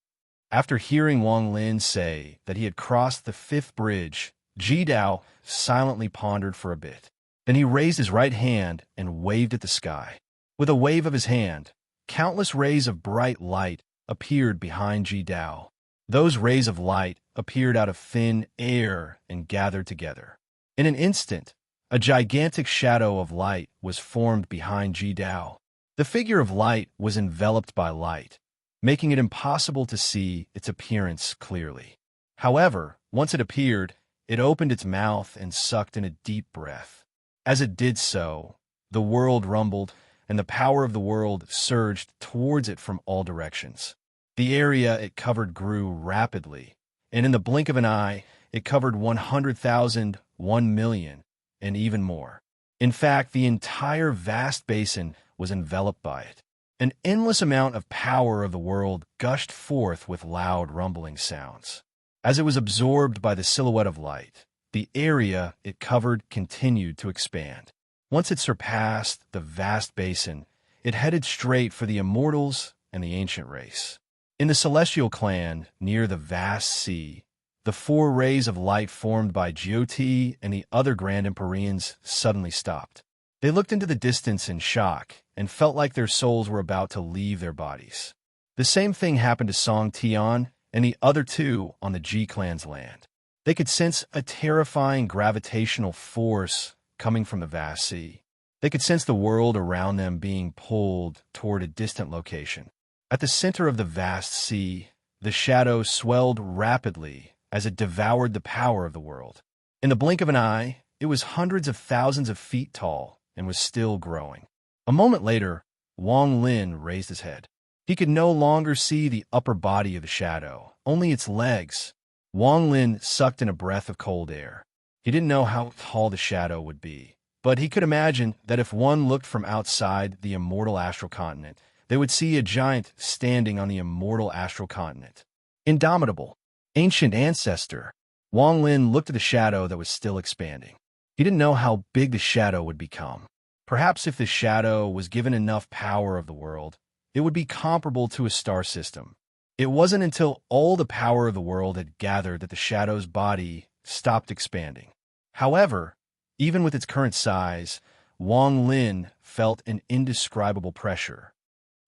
After hearing Wang Lin say that he had crossed the 5th bridge, Ji Dao silently pondered for a bit. Then he raised his right hand and waved at the sky. With a wave of his hand, countless rays of bright light appeared behind Ji Dao. Those rays of light appeared out of thin air and gathered together. In an instant, a gigantic shadow of light was formed behind Ji Dao. The figure of light was enveloped by light, making it impossible to see its appearance clearly. However, once it appeared, it opened its mouth and sucked in a deep breath. As it did so, the world rumbled, and the power of the world surged towards it from all directions. The area it covered grew rapidly, and in the blink of an eye, it covered 100,000, 1 million, and even more. In fact, the entire vast basin was enveloped by it. An endless amount of power of the world gushed forth with loud rumbling sounds. As it was absorbed by the silhouette of light, the area it covered continued to expand. Once it surpassed the vast basin, it headed straight for the immortals and the ancient race. In the celestial clan, near the vast sea, the 4 rays of light formed by Jioti and the other Grand Empyreans suddenly stopped. They looked into the distance in shock and felt like their souls were about to leave their bodies. The same thing happened to Song Tian and the other 2 on the Ji clan's land. They could sense a terrifying gravitational force coming from the vast sea. They could sense the world around them being pulled toward a distant location. At the center of the vast sea, the shadow swelled rapidly as it devoured the power of the world. In the blink of an eye, it was hundreds of thousands of feet tall and was still growing. A moment later, Wang Lin raised his head. He could no longer see the upper body of the shadow, only its legs. Wang Lin sucked in a breath of cold air. He didn't know how tall the shadow would be, but he could imagine that if one looked from outside the immortal astral continent, they would see a giant standing on the immortal astral continent. Indomitable, ancient ancestor. Wang Lin looked at the shadow that was still expanding. He didn't know how big the shadow would become. Perhaps if the shadow was given enough power of the world, it would be comparable to a star system. It wasn't until all the power of the world had gathered that the shadow's body stopped expanding. However, even with its current size, Wang Lin felt an indescribable pressure.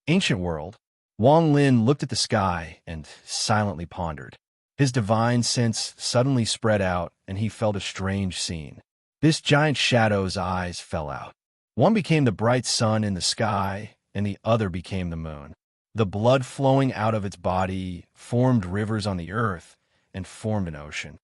Ancient world, Wang Lin looked at the sky and silently pondered. His divine sense suddenly spread out, and he felt a strange scene. This giant shadow's eyes fell out. One became the bright sun in the sky, and the other became the moon. The blood flowing out of its body formed rivers on the earth and formed an ocean.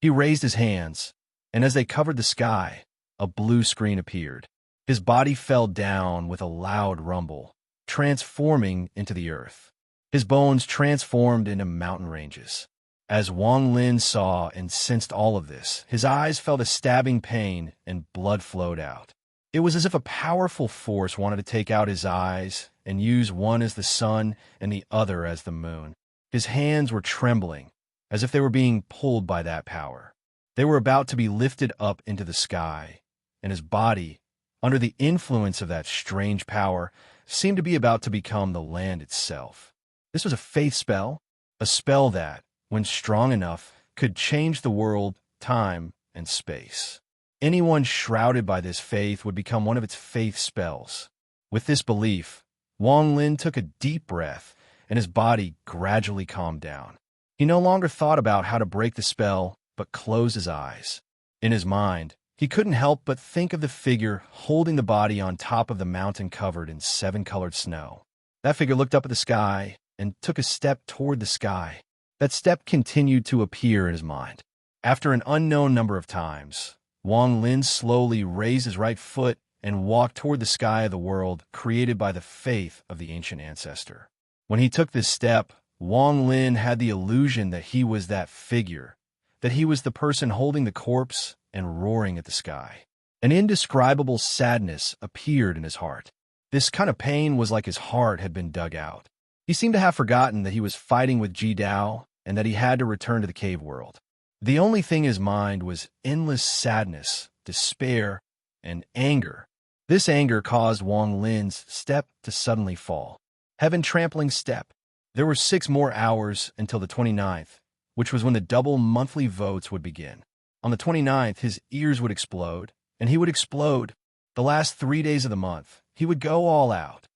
He raised his hands, and as they covered the sky, a blue screen appeared. His body fell down with a loud rumble, transforming into the earth. His bones transformed into mountain ranges. As Wang Lin saw and sensed all of this, his eyes felt a stabbing pain and blood flowed out. It was as if a powerful force wanted to take out his eyes and use one as the sun and the other as the moon. His hands were trembling, as if they were being pulled by that power. They were about to be lifted up into the sky, and his body, under the influence of that strange power, seemed to be about to become the land itself. This was a faith spell, a spell that, when strong enough, could change the world, time, and space. Anyone shrouded by this faith would become one of its faith spells. With this belief, Wang Lin took a deep breath, and his body gradually calmed down. He no longer thought about how to break the spell, but closed his eyes. In his mind, he couldn't help but think of the figure holding the body on top of the mountain covered in 7-colored snow. That figure looked up at the sky and took a step toward the sky. That step continued to appear in his mind. After an unknown number of times, Wang Lin slowly raised his right foot and walked toward the sky of the world created by the faith of the ancient ancestor. When he took this step, Wang Lin had the illusion that he was that figure, that he was the person holding the corpse and roaring at the sky. An indescribable sadness appeared in his heart. This kind of pain was like his heart had been dug out. He seemed to have forgotten that he was fighting with Ji Dao and that he had to return to the cave world. The only thing in his mind was endless sadness, despair, and anger. This anger caused Wang Lin's step to suddenly fall. Heaven-trampling step. There were 6 more hours until the 29th, which was when the double monthly votes would begin. On the 29th, his ears would explode, and he would explode. The last 3 days of the month, he would go all out.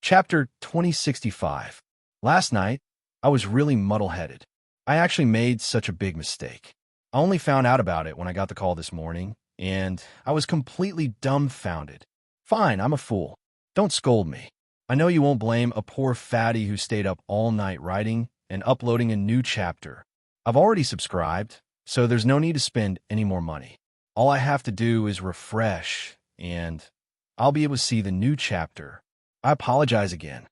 Chapter 2065. Last night, I was really muddle-headed. I actually made such a big mistake. I only found out about it when I got the call this morning, and I was completely dumbfounded. Fine, I'm a fool. Don't scold me. I know you won't blame a poor fatty who stayed up all night writing and uploading a new chapter. I've already subscribed, so there's no need to spend any more money. All I have to do is refresh, and I'll be able to see the new chapter. I apologize again.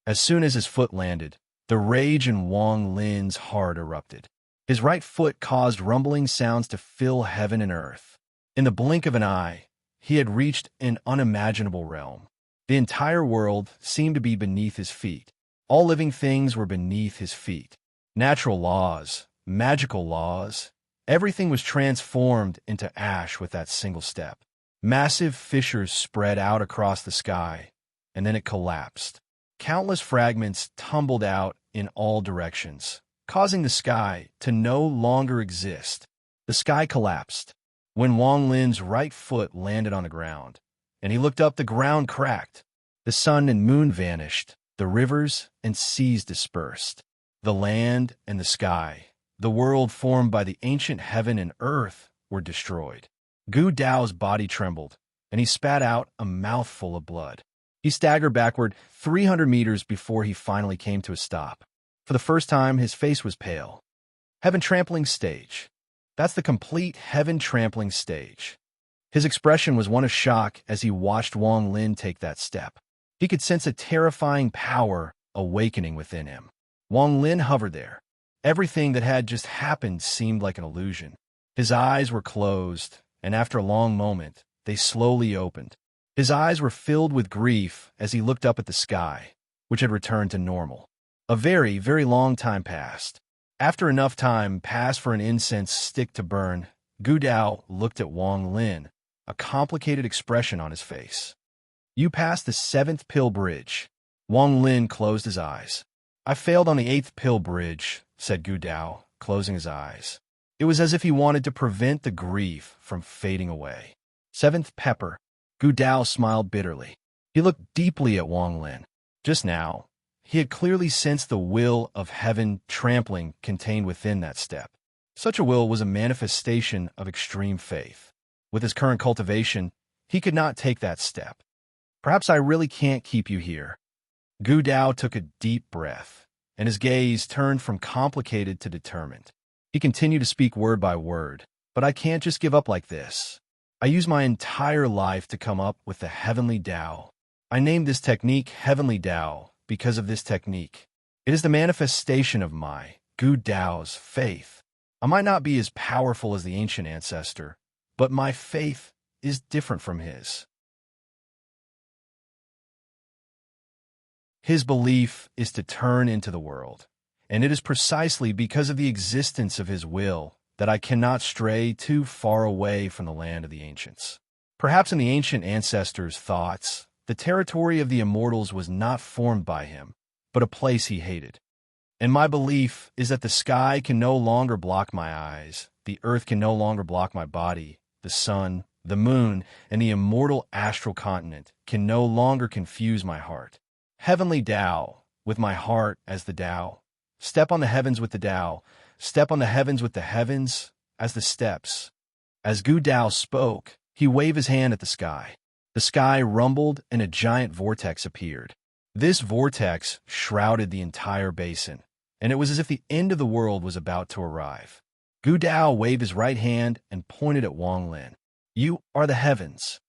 As soon as his foot landed, the rage in Wang Lin's heart erupted. His right foot caused rumbling sounds to fill heaven and earth. In the blink of an eye, he had reached an unimaginable realm. The entire world seemed to be beneath his feet. All living things were beneath his feet. Natural laws, magical laws, everything was transformed into ash with that single step. Massive fissures spread out across the sky, and then it collapsed. Countless fragments tumbled out in all directions, causing the sky to no longer exist. The sky collapsed. When Wang Lin's right foot landed on the ground, and he looked up, the ground cracked. The sun and moon vanished. The rivers and seas dispersed. The land and the sky, the world formed by the ancient heaven and earth, were destroyed. Gu Dao's body trembled, and he spat out a mouthful of blood. He staggered backward 300 meters before he finally came to a stop. For the first time, his face was pale. Heaven-trampling stage. That's the complete heaven-trampling stage. His expression was one of shock as he watched Wang Lin take that step. He could sense a terrifying power awakening within him. Wang Lin hovered there. Everything that had just happened seemed like an illusion. His eyes were closed, and after a long moment, they slowly opened. His eyes were filled with grief as he looked up at the sky, which had returned to normal. A very, very long time passed. After enough time passed for an incense stick to burn, Gu Dao looked at Wang Lin, a complicated expression on his face. You passed the 7th pill bridge. Wang Lin closed his eyes. I failed on the 8th pill bridge, said Gu Dao, closing his eyes. It was as if he wanted to prevent the grief from fading away. 7th pepper. Gu Dao smiled bitterly. He looked deeply at Wang Lin. Just now, he had clearly sensed the will of heaven trampling contained within that step. Such a will was a manifestation of extreme faith. With his current cultivation, he could not take that step. Perhaps I really can't keep you here. Gu Dao took a deep breath, and his gaze turned from complicated to determined. He continued to speak word by word, but I can't just give up like this. I used my entire life to come up with the Heavenly Dao. I named this technique Heavenly Dao because of this technique. It is the manifestation of my, Gu Dao's, faith. I might not be as powerful as the ancient ancestor, but my faith is different from his. His belief is to turn into the world, and it is precisely because of the existence of his will that I cannot stray too far away from the land of the ancients. Perhaps in the ancient ancestors' thoughts, the territory of the immortals was not formed by him, but a place he hated. And my belief is that the sky can no longer block my eyes, the earth can no longer block my body, the sun, the moon, and the immortal astral continent can no longer confuse my heart. Heavenly Dao, with my heart as the Dao. Step on the heavens with the Dao. Step on the heavens with the heavens as the steps. As Gu Dao spoke, he waved his hand at the sky. The sky rumbled and a giant vortex appeared. This vortex shrouded the entire basin, and it was as if the end of the world was about to arrive. Gu Dao waved his right hand and pointed at Wang Lin. "You are the heavens."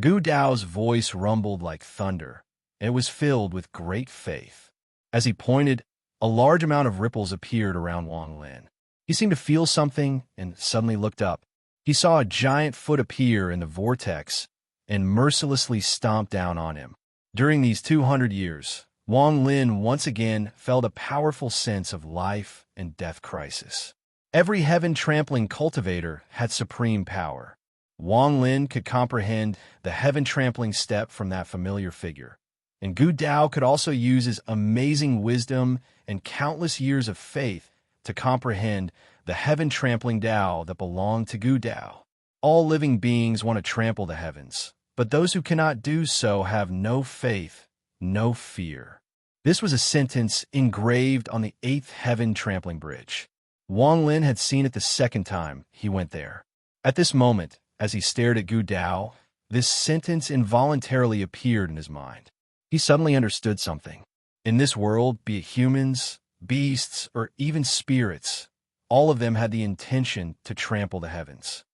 Gu Dao's voice rumbled like thunder, and it was filled with great faith. As he pointed, a large amount of ripples appeared around Wang Lin. He seemed to feel something and suddenly looked up. He saw a giant foot appear in the vortex and mercilessly stomp down on him. During these 200 years, Wang Lin once again felt a powerful sense of life and death crisis. Every heaven-trampling cultivator had supreme power. Wang Lin could comprehend the heaven-trampling step from that familiar figure, and Gu Dao could also use his amazing wisdom and countless years of faith to comprehend the heaven-trampling Dao that belonged to Gu Dao. All living beings want to trample the heavens, but those who cannot do so have no faith, no fear. This was a sentence engraved on the 8th heaven-trampling bridge. Wang Lin had seen it the second time he went there. At this moment, as he stared at Gu Dao, this sentence involuntarily appeared in his mind. He suddenly understood something. In this world, be it humans, beasts, or even spirits, all of them had the intention to trample the heavens.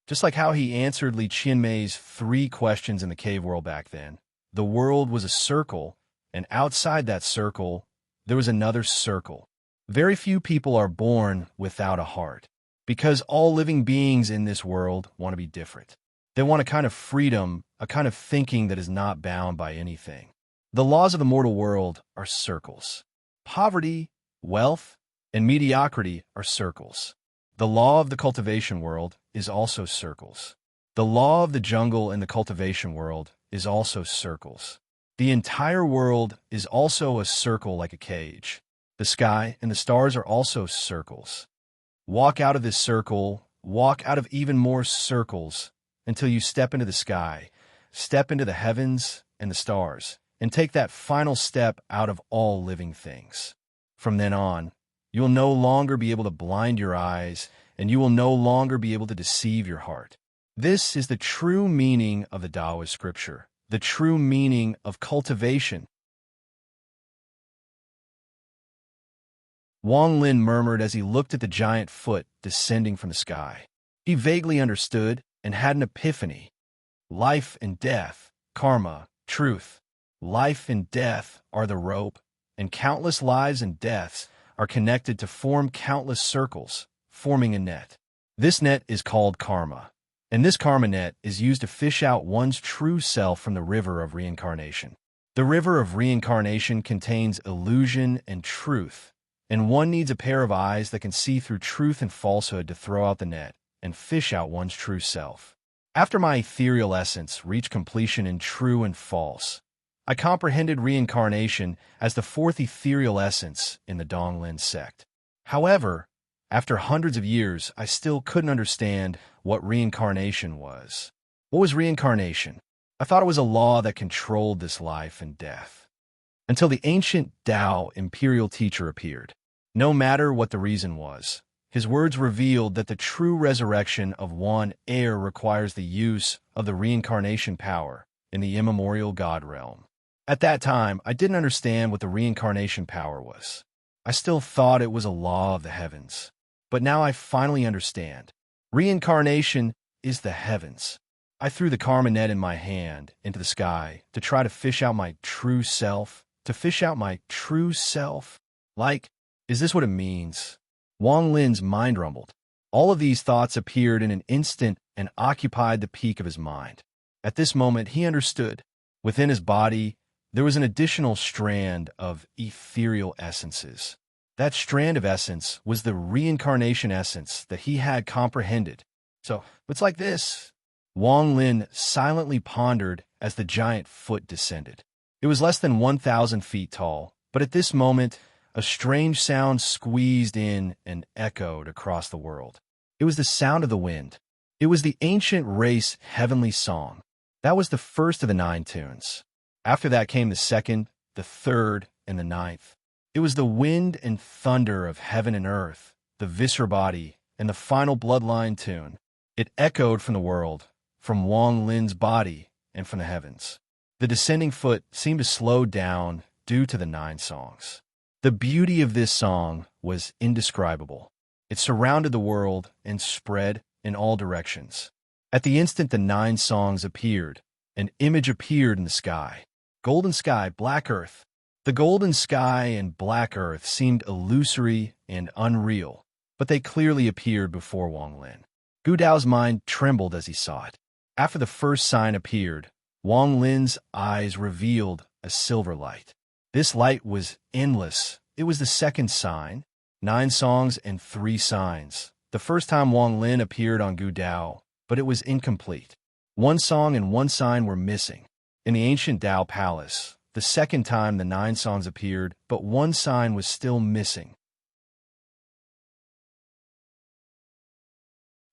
Just like how he answered Li Qianmei's 3 questions in the cave world back then, the world was a circle, and outside that circle, there was another circle. Very few people are born without a heart, because all living beings in this world want to be different. They want a kind of freedom, a kind of thinking that is not bound by anything. The laws of the mortal world are circles. Poverty, wealth, and mediocrity are circles. The law of the cultivation world is also circles. The law of the jungle and the cultivation world is also circles. The entire world is also a circle like a cage. The sky and the stars are also circles. Walk out of this circle, walk out of even more circles, until you step into the sky, step into the heavens and the stars, and take that final step out of all living things. From then on, you will no longer be able to blind your eyes, and you will no longer be able to deceive your heart. This is the true meaning of the Taoist scripture, the true meaning of cultivation. Wang Lin murmured as he looked at the giant foot descending from the sky. He vaguely understood and had an epiphany. Life and death, karma, truth. Life and death are the rope, and countless lives and deaths are connected to form countless circles, forming a net. This net is called karma, and this karma net is used to fish out one's true self from the river of reincarnation. The river of reincarnation contains illusion and truth, and one needs a pair of eyes that can see through truth and falsehood to throw out the net and fish out one's true self. After my ethereal essence reached completion in true and false, I comprehended reincarnation as the 4th ethereal essence in the Donglin sect. However, after hundreds of years, I still couldn't understand what reincarnation was. What was reincarnation? I thought it was a law that controlled this life and death. Until the ancient Tao imperial teacher appeared. No matter what the reason was, his words revealed that the true resurrection of one heir requires the use of the reincarnation power in the immemorial God realm. At that time, I didn't understand what the reincarnation power was. I still thought it was a law of the heavens. But now I finally understand. Reincarnation is the heavens. I threw the karma net in my hand into the sky to try to fish out my true self. To fish out my true self? Like, is this what it means? Wang Lin's mind rumbled. All of these thoughts appeared in an instant and occupied the peak of his mind. At this moment, he understood. Within his body, there was an additional strand of ethereal essences. That strand of essence was the reincarnation essence that he had comprehended. So, it's like this. Wang Lin silently pondered as the giant foot descended. It was less than 1,000 feet tall, but at this moment, a strange sound squeezed in and echoed across the world. It was the sound of the wind. It was the ancient race heavenly song. That was the first of the 9 tunes. After that came the 2nd, the 3rd, and the 9th. It was the wind and thunder of heaven and earth, the viscer body, and the final bloodline tune. It echoed from the world, from Wang Lin's body, and from the heavens. The descending foot seemed to slow down due to the 9 songs. The beauty of this song was indescribable. It surrounded the world and spread in all directions. At the instant the 9 songs appeared, an image appeared in the sky. Golden sky, black earth. The golden sky and black earth seemed illusory and unreal, but they clearly appeared before Wang Lin. Gu Dao's mind trembled as he saw it. After the first sign appeared, Wang Lin's eyes revealed a silver light. This light was endless. It was the second sign, 9 songs and 3 signs. The first time Wang Lin appeared on Gu Dao, but it was incomplete. 1 song and 1 sign were missing. In the ancient Dao palace, the second time the 9 songs appeared, but 1 sign was still missing.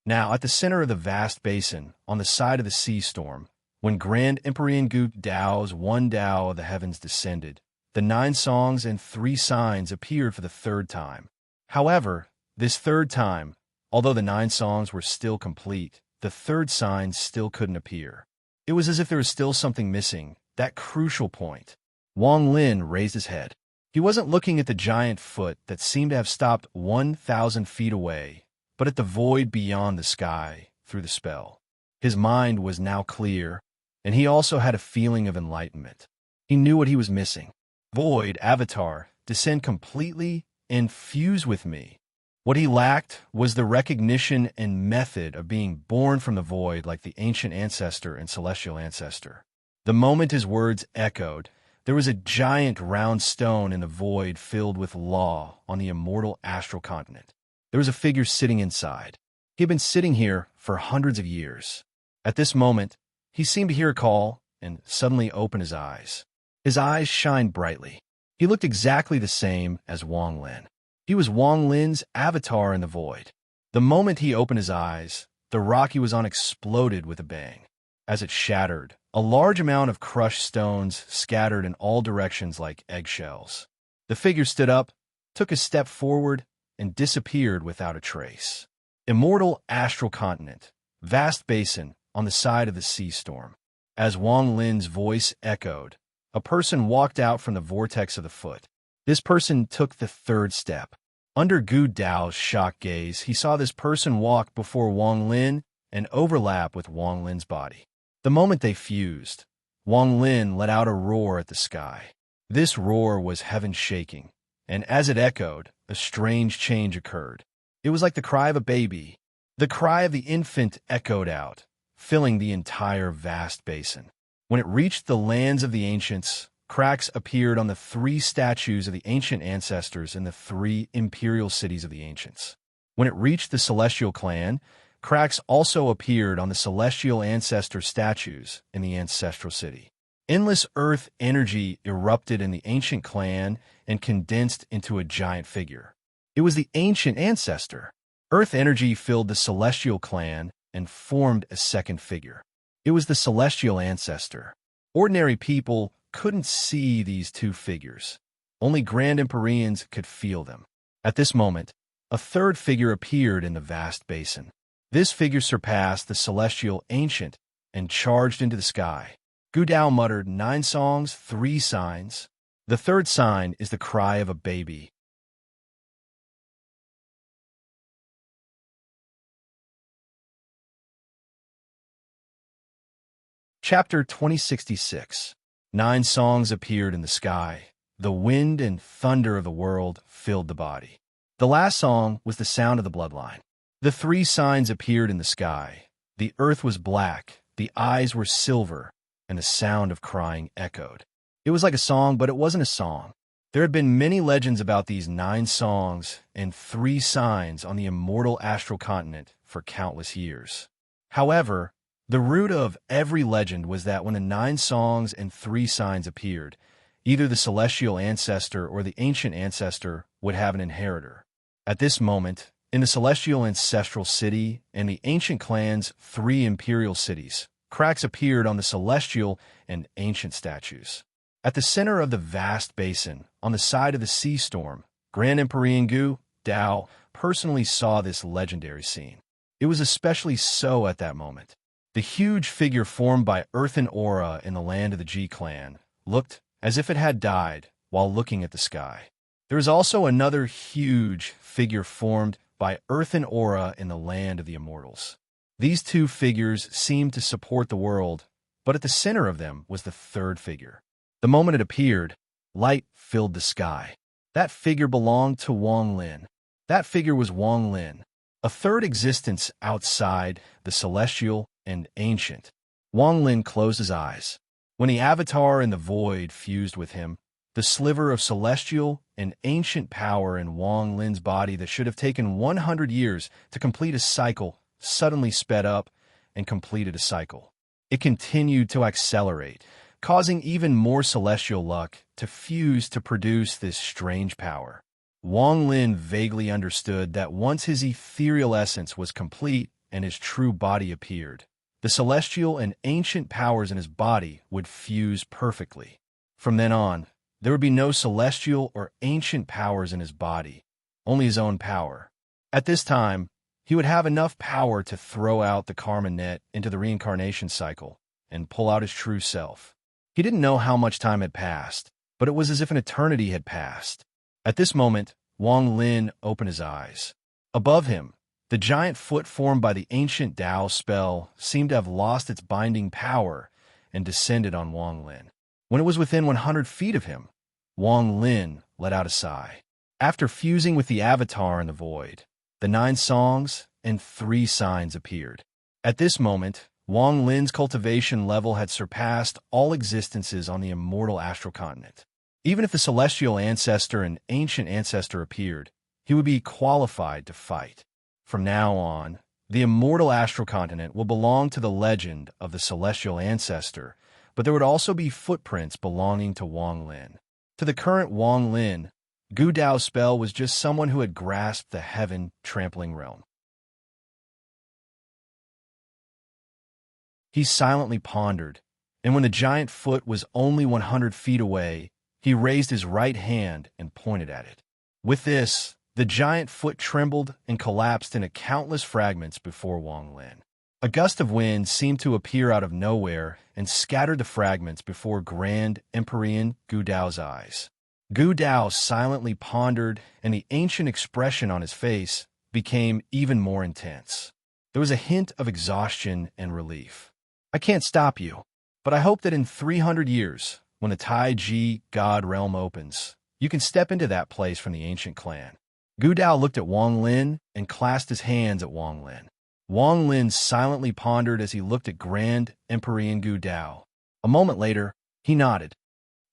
Now, at the center of the vast basin, on the side of the sea storm, when Grand Emperor Gu Dao's 1 Dao of the heavens descended, the 9 songs and 3 signs appeared for the 3rd time. However, this 3rd time, although the 9 songs were still complete, the 3rd sign still couldn't appear. It was as if there was still something missing, that crucial point. Wang Lin raised his head. He wasn't looking at the giant foot that seemed to have stopped 1,000 feet away, but at the void beyond the sky through the spell. His mind was now clear, and he also had a feeling of enlightenment. He knew what he was missing. Void, avatar, descend completely and fuse with me. What he lacked was the recognition and method of being born from the void like the ancient ancestor and celestial ancestor. The moment his words echoed, there was a giant round stone in the void filled with law on the immortal astral continent. There was a figure sitting inside. He had been sitting here for hundreds of years. At this moment, he seemed to hear a call and suddenly opened his eyes. His eyes shined brightly. He looked exactly the same as Wang Lin. He was Wang Lin's avatar in the void. The moment he opened his eyes, the rock he was on exploded with a bang. As it shattered, a large amount of crushed stones scattered in all directions like eggshells. The figure stood up, took a step forward, and disappeared without a trace. Immortal astral continent, vast basin on the side of the sea storm. As Wang Lin's voice echoed, a person walked out from the vortex of the foot. This person took the 3rd step. Under Gu Dao's shocked gaze, he saw this person walk before Wang Lin and overlap with Wang Lin's body. The moment they fused, Wang Lin let out a roar at the sky. This roar was heaven shaking, and as it echoed, a strange change occurred. It was like the cry of a baby. The cry of the infant echoed out, filling the entire vast basin. When it reached the lands of the ancients, cracks appeared on the 3 statues of the ancient ancestors in the 3 imperial cities of the ancients. When it reached the celestial clan, cracks also appeared on the celestial ancestor statues in the ancestral city. Endless earth energy erupted in the ancient clan and condensed into a giant figure. It was the ancient ancestor. Earth energy filled the celestial clan and formed a second figure. It was the celestial ancestor. Ordinary people couldn't see these 2 figures. Only Grand Empyreans could feel them. At this moment, a 3rd figure appeared in the vast basin. This figure surpassed the celestial ancient and charged into the sky. Gu Dao muttered 9 songs, 3 signs. The 3rd sign is the cry of a baby. Chapter 2066. 9 songs appeared in the sky. The wind and thunder of the world filled the body. The last song was the sound of the bloodline. The 3 signs appeared in the sky. The earth was black, the eyes were silver, and the sound of crying echoed. It was like a song, but it wasn't a song. There had been many legends about these 9 songs and 3 signs on the immortal astral continent for countless years. However, the root of every legend was that when the 9 songs and 3 signs appeared, either the celestial ancestor or the ancient ancestor would have an inheritor. At this moment, in the celestial ancestral city and the ancient clan's 3 imperial cities, cracks appeared on the celestial and ancient statues. At the center of the vast basin, on the side of the sea storm, Grand Emperor Gu Dao personally saw this legendary scene. It was especially so at that moment. The huge figure formed by earthen aura in the land of the G clan looked as if it had died, while looking at the sky. There is also another huge figure formed by earth and aura in the land of the immortals. These two figures seemed to support the world, but at the center of them was the third figure. The moment it appeared, light filled the sky. That figure belonged to Wang Lin. That figure was Wang Lin, a third existence outside the celestial and ancient. Wang Lin closed his eyes. When the avatar in the void fused with him, the sliver of celestial and ancient power in Wang Lin's body that should have taken 100 years to complete a cycle suddenly sped up and completed a cycle. It continued to accelerate, causing even more celestial luck to fuse to produce this strange power. Wang Lin vaguely understood that once his ethereal essence was complete and his true body appeared, the celestial and ancient powers in his body would fuse perfectly. From then on, there would be no celestial or ancient powers in his body, only his own power. At this time, he would have enough power to throw out the karma net into the reincarnation cycle and pull out his true self. He didn't know how much time had passed, but it was as if an eternity had passed. At this moment, Wang Lin opened his eyes. Above him, the giant foot formed by the ancient Tao spell seemed to have lost its binding power and descended on Wang Lin. When it was within 100 feet of him, Wang Lin let out a sigh. After fusing with the avatar in the void, the 9 songs and 3 signs appeared. At this moment, Wang Lin's cultivation level had surpassed all existences on the immortal astral continent. Even if the celestial ancestor and ancient ancestor appeared, he would be qualified to fight. From now on, the immortal astral continent will belong to the legend of the celestial ancestor, but there would also be footprints belonging to Wang Lin. To the current Wang Lin, Gu Dao's spell was just someone who had grasped the heaven-trampling realm. He silently pondered, and when the giant foot was only 100 feet away, he raised his right hand and pointed at it. With this, the giant foot trembled and collapsed into countless fragments before Wang Lin. A gust of wind seemed to appear out of nowhere and scattered the fragments before Grand Emperor Gu Dao's eyes. Gu Dao silently pondered, and the ancient expression on his face became even more intense. There was a hint of exhaustion and relief. I can't stop you, but I hope that in 300 years, when the Taiji God realm opens, you can step into that place from the ancient clan. Gu Dao looked at Wang Lin and clasped his hands at Wang Lin. Wang Lin silently pondered as he looked at Grand Emperor Gu Dao. A moment later, he nodded.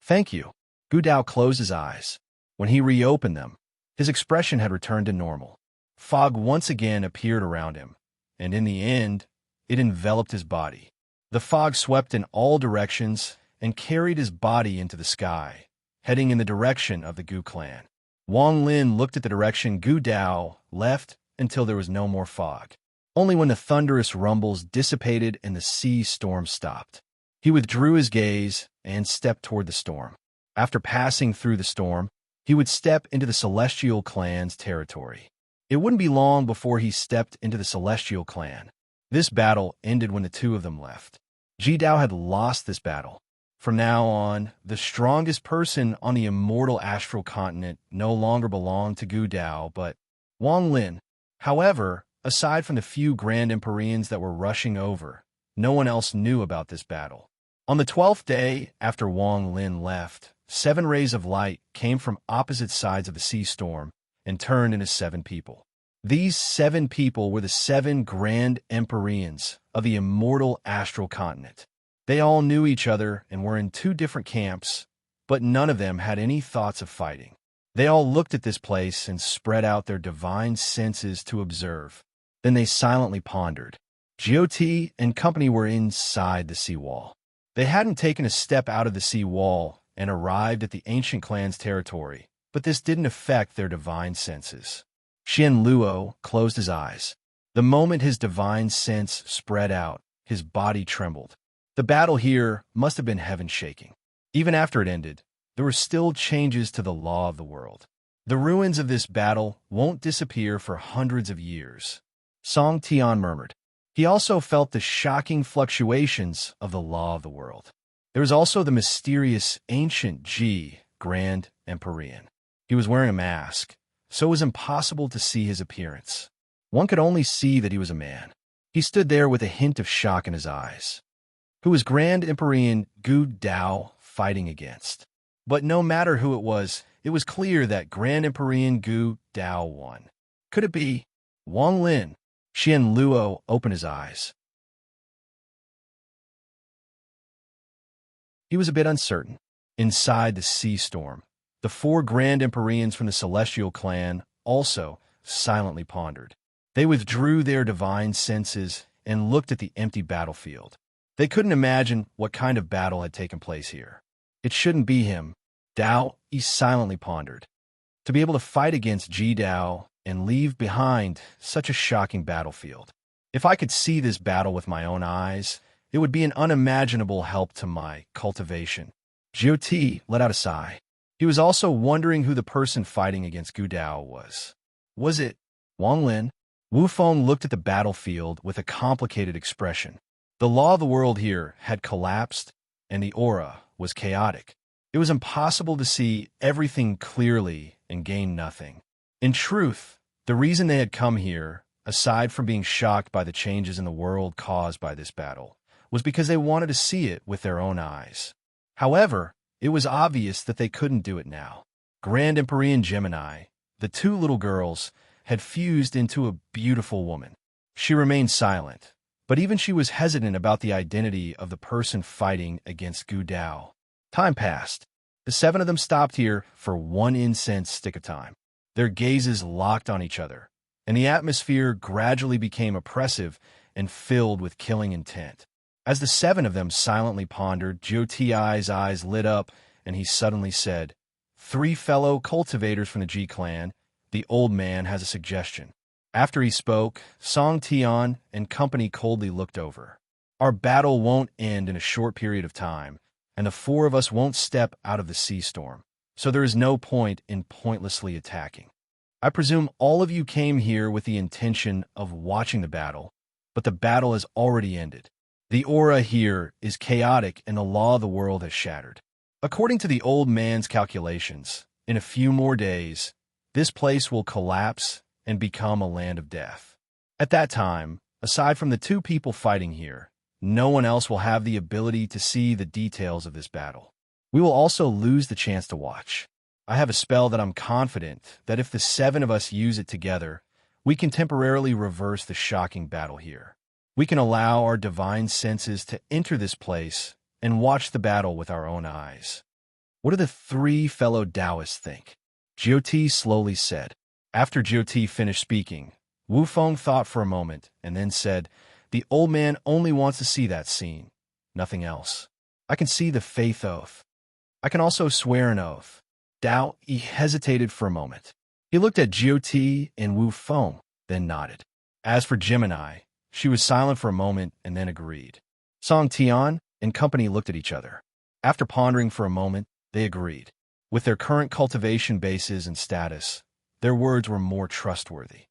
Thank you. Gu Dao closed his eyes. When he reopened them, his expression had returned to normal. Fog once again appeared around him, and in the end, it enveloped his body. The fog swept in all directions and carried his body into the sky, heading in the direction of the Gu clan. Wang Lin looked at the direction Gu Dao left until there was no more fog. Only when the thunderous rumbles dissipated and the sea storm stopped. He withdrew his gaze and stepped toward the storm. After passing through the storm, he would step into the Celestial Clan's territory. It wouldn't be long before he stepped into the Celestial Clan. This battle ended when the two of them left. Ji Dao had lost this battle. From now on, the strongest person on the immortal astral continent no longer belonged to Gu Dao, but Wang Lin. However, aside from the few Grand Emporians that were rushing over, no one else knew about this battle. On the 12th day after Wang Lin left, 7 rays of light came from opposite sides of the sea storm and turned into 7 people. These 7 people were the 7 Grand Emporians of the immortal astral continent. They all knew each other and were in 2 different camps, but none of them had any thoughts of fighting. They all looked at this place and spread out their divine senses to observe. Then they silently pondered. GOT and company were inside the seawall. They hadn't taken a step out of the seawall and arrived at the ancient clan's territory, but this didn't affect their divine senses. Xian Luo closed his eyes. The moment his divine sense spread out, his body trembled. The battle here must have been heaven-shaking. Even after it ended, there were still changes to the law of the world. The ruins of this battle won't disappear for hundreds of years. Song Tian murmured. He also felt the shocking fluctuations of the law of the world. There was also the mysterious ancient Ji Grand Empyrean. He was wearing a mask, so it was impossible to see his appearance. One could only see that he was a man. He stood there with a hint of shock in his eyes. Who was Grand Empyrean Gu Dao fighting against? But no matter who it was clear that Grand Empyrean Gu Dao won. Could it be Wang Lin? Xian Luo opened his eyes. He was a bit uncertain. Inside the sea storm, the 4 Grand Empyreans from the Celestial clan also silently pondered. They withdrew their divine senses and looked at the empty battlefield. They couldn't imagine what kind of battle had taken place here. It shouldn't be him. Dao, he silently pondered. To be able to fight against Ji Dao and leave behind such a shocking battlefield. If I could see this battle with my own eyes, it would be an unimaginable help to my cultivation. Jiu Ti let out a sigh. He was also wondering who the person fighting against Gu Dao was. Was it Wang Lin? Wu Feng looked at the battlefield with a complicated expression. The law of the world here had collapsed, and the aura was chaotic. It was impossible to see everything clearly and gain nothing. In truth, the reason they had come here, aside from being shocked by the changes in the world caused by this battle, was because they wanted to see it with their own eyes. However, it was obvious that they couldn't do it now. Grand Empyrean Gemini, the 2 little girls, had fused into a beautiful woman. She remained silent, but even she was hesitant about the identity of the person fighting against Gu Dao. Time passed. The 7 of them stopped here for 1 incense stick of time. Their gazes locked on each other, and the atmosphere gradually became oppressive and filled with killing intent. As the 7 of them silently pondered, Jiu Ti's eyes lit up, and he suddenly said, 3 fellow cultivators from the Ji clan, the old man has a suggestion. After he spoke, Song Tian and company coldly looked over. Our battle won't end in a short period of time, and the 4 of us won't step out of the sea storm, so there is no point in pointlessly attacking. I presume all of you came here with the intention of watching the battle, but the battle has already ended. The aura here is chaotic and the law of the world has shattered. According to the old man's calculations, in a few more days, this place will collapse and become a land of death. At that time, aside from the 2 people fighting here, no one else will have the ability to see the details of this battle. We will also lose the chance to watch. I have a spell that I'm confident that if the 7 of us use it together, we can temporarily reverse the shocking battle here. We can allow our divine senses to enter this place and watch the battle with our own eyes. What do the 3 fellow Taoists think? Jiu Ti slowly said. After Jiu Ti finished speaking, Wu Feng thought for a moment and then said, the old man only wants to see that scene, nothing else. I can see the faith oath. I can also swear an oath. Dao, he hesitated for a moment. He looked at Jiu Ti and Wu Feng, then nodded. As for Gemini, she was silent for a moment and then agreed. Song Tian and company looked at each other. After pondering for a moment, they agreed. With their current cultivation bases and status, their words were more trustworthy.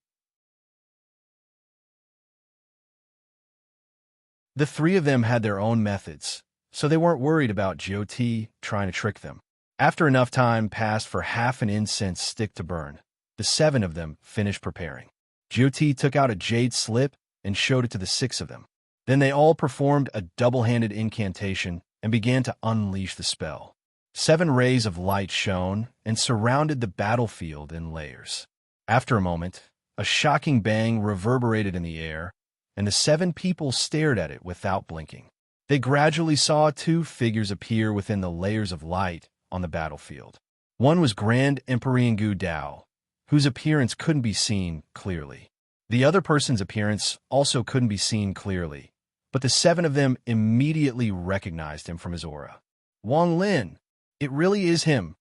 The 3 of them had their own methods, so they weren't worried about Jiu Ti trying to trick them. After enough time passed for half an incense stick to burn, the 7 of them finished preparing. Jiu Ti took out a jade slip and showed it to the 6 of them. Then they all performed a double-handed incantation and began to unleash the spell. 7 rays of light shone and surrounded the battlefield in layers. After a moment, a shocking bang reverberated in the air, and the 7 people stared at it without blinking. They gradually saw 2 figures appear within the layers of light on the battlefield. One was Grand Empyrean Gu Dao, whose appearance couldn't be seen clearly. The other person's appearance also couldn't be seen clearly, but the 7 of them immediately recognized him from his aura. Wang Lin! It really is him!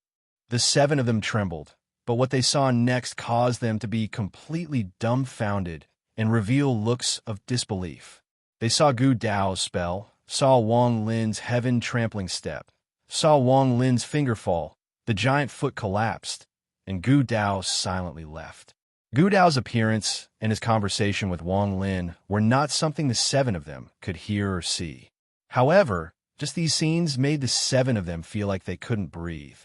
The 7 of them trembled, but what they saw next caused them to be completely dumbfounded and reveal looks of disbelief. They saw Gu Dao's spell, saw Wang Lin's heaven-trampling step, saw Wang Lin's finger fall, the giant foot collapsed, and Gu Dao silently left. Gu Dao's appearance and his conversation with Wang Lin were not something the 7 of them could hear or see. However, just these scenes made the 7 of them feel like they couldn't breathe.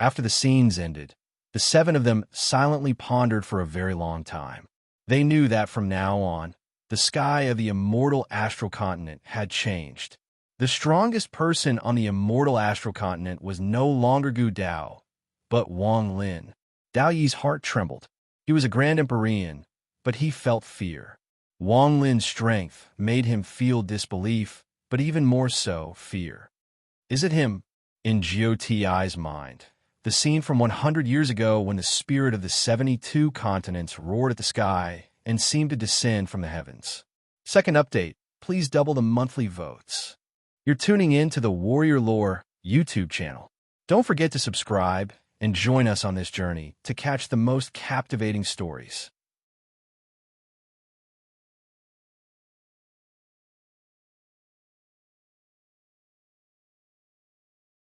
After the scenes ended, the seven of them silently pondered for a very long time. They knew that from now on, the sky of the immortal astral continent had changed. The strongest person on the immortal astral continent was no longer Gu Dao, but Wang Lin. Dao Yi's heart trembled. He was a grand Empyrean, but he felt fear. Wang Lin's strength made him feel disbelief, but even more so, fear. Is it him? In Jiu Ti's mind, the scene from 100 years ago when the spirit of the 72 continents roared at the sky and seemed to descend from the heavens. Second update, please double the monthly votes. You're tuning in to the Warrior Lore YouTube channel. Don't forget to subscribe and join us on this journey to catch the most captivating stories.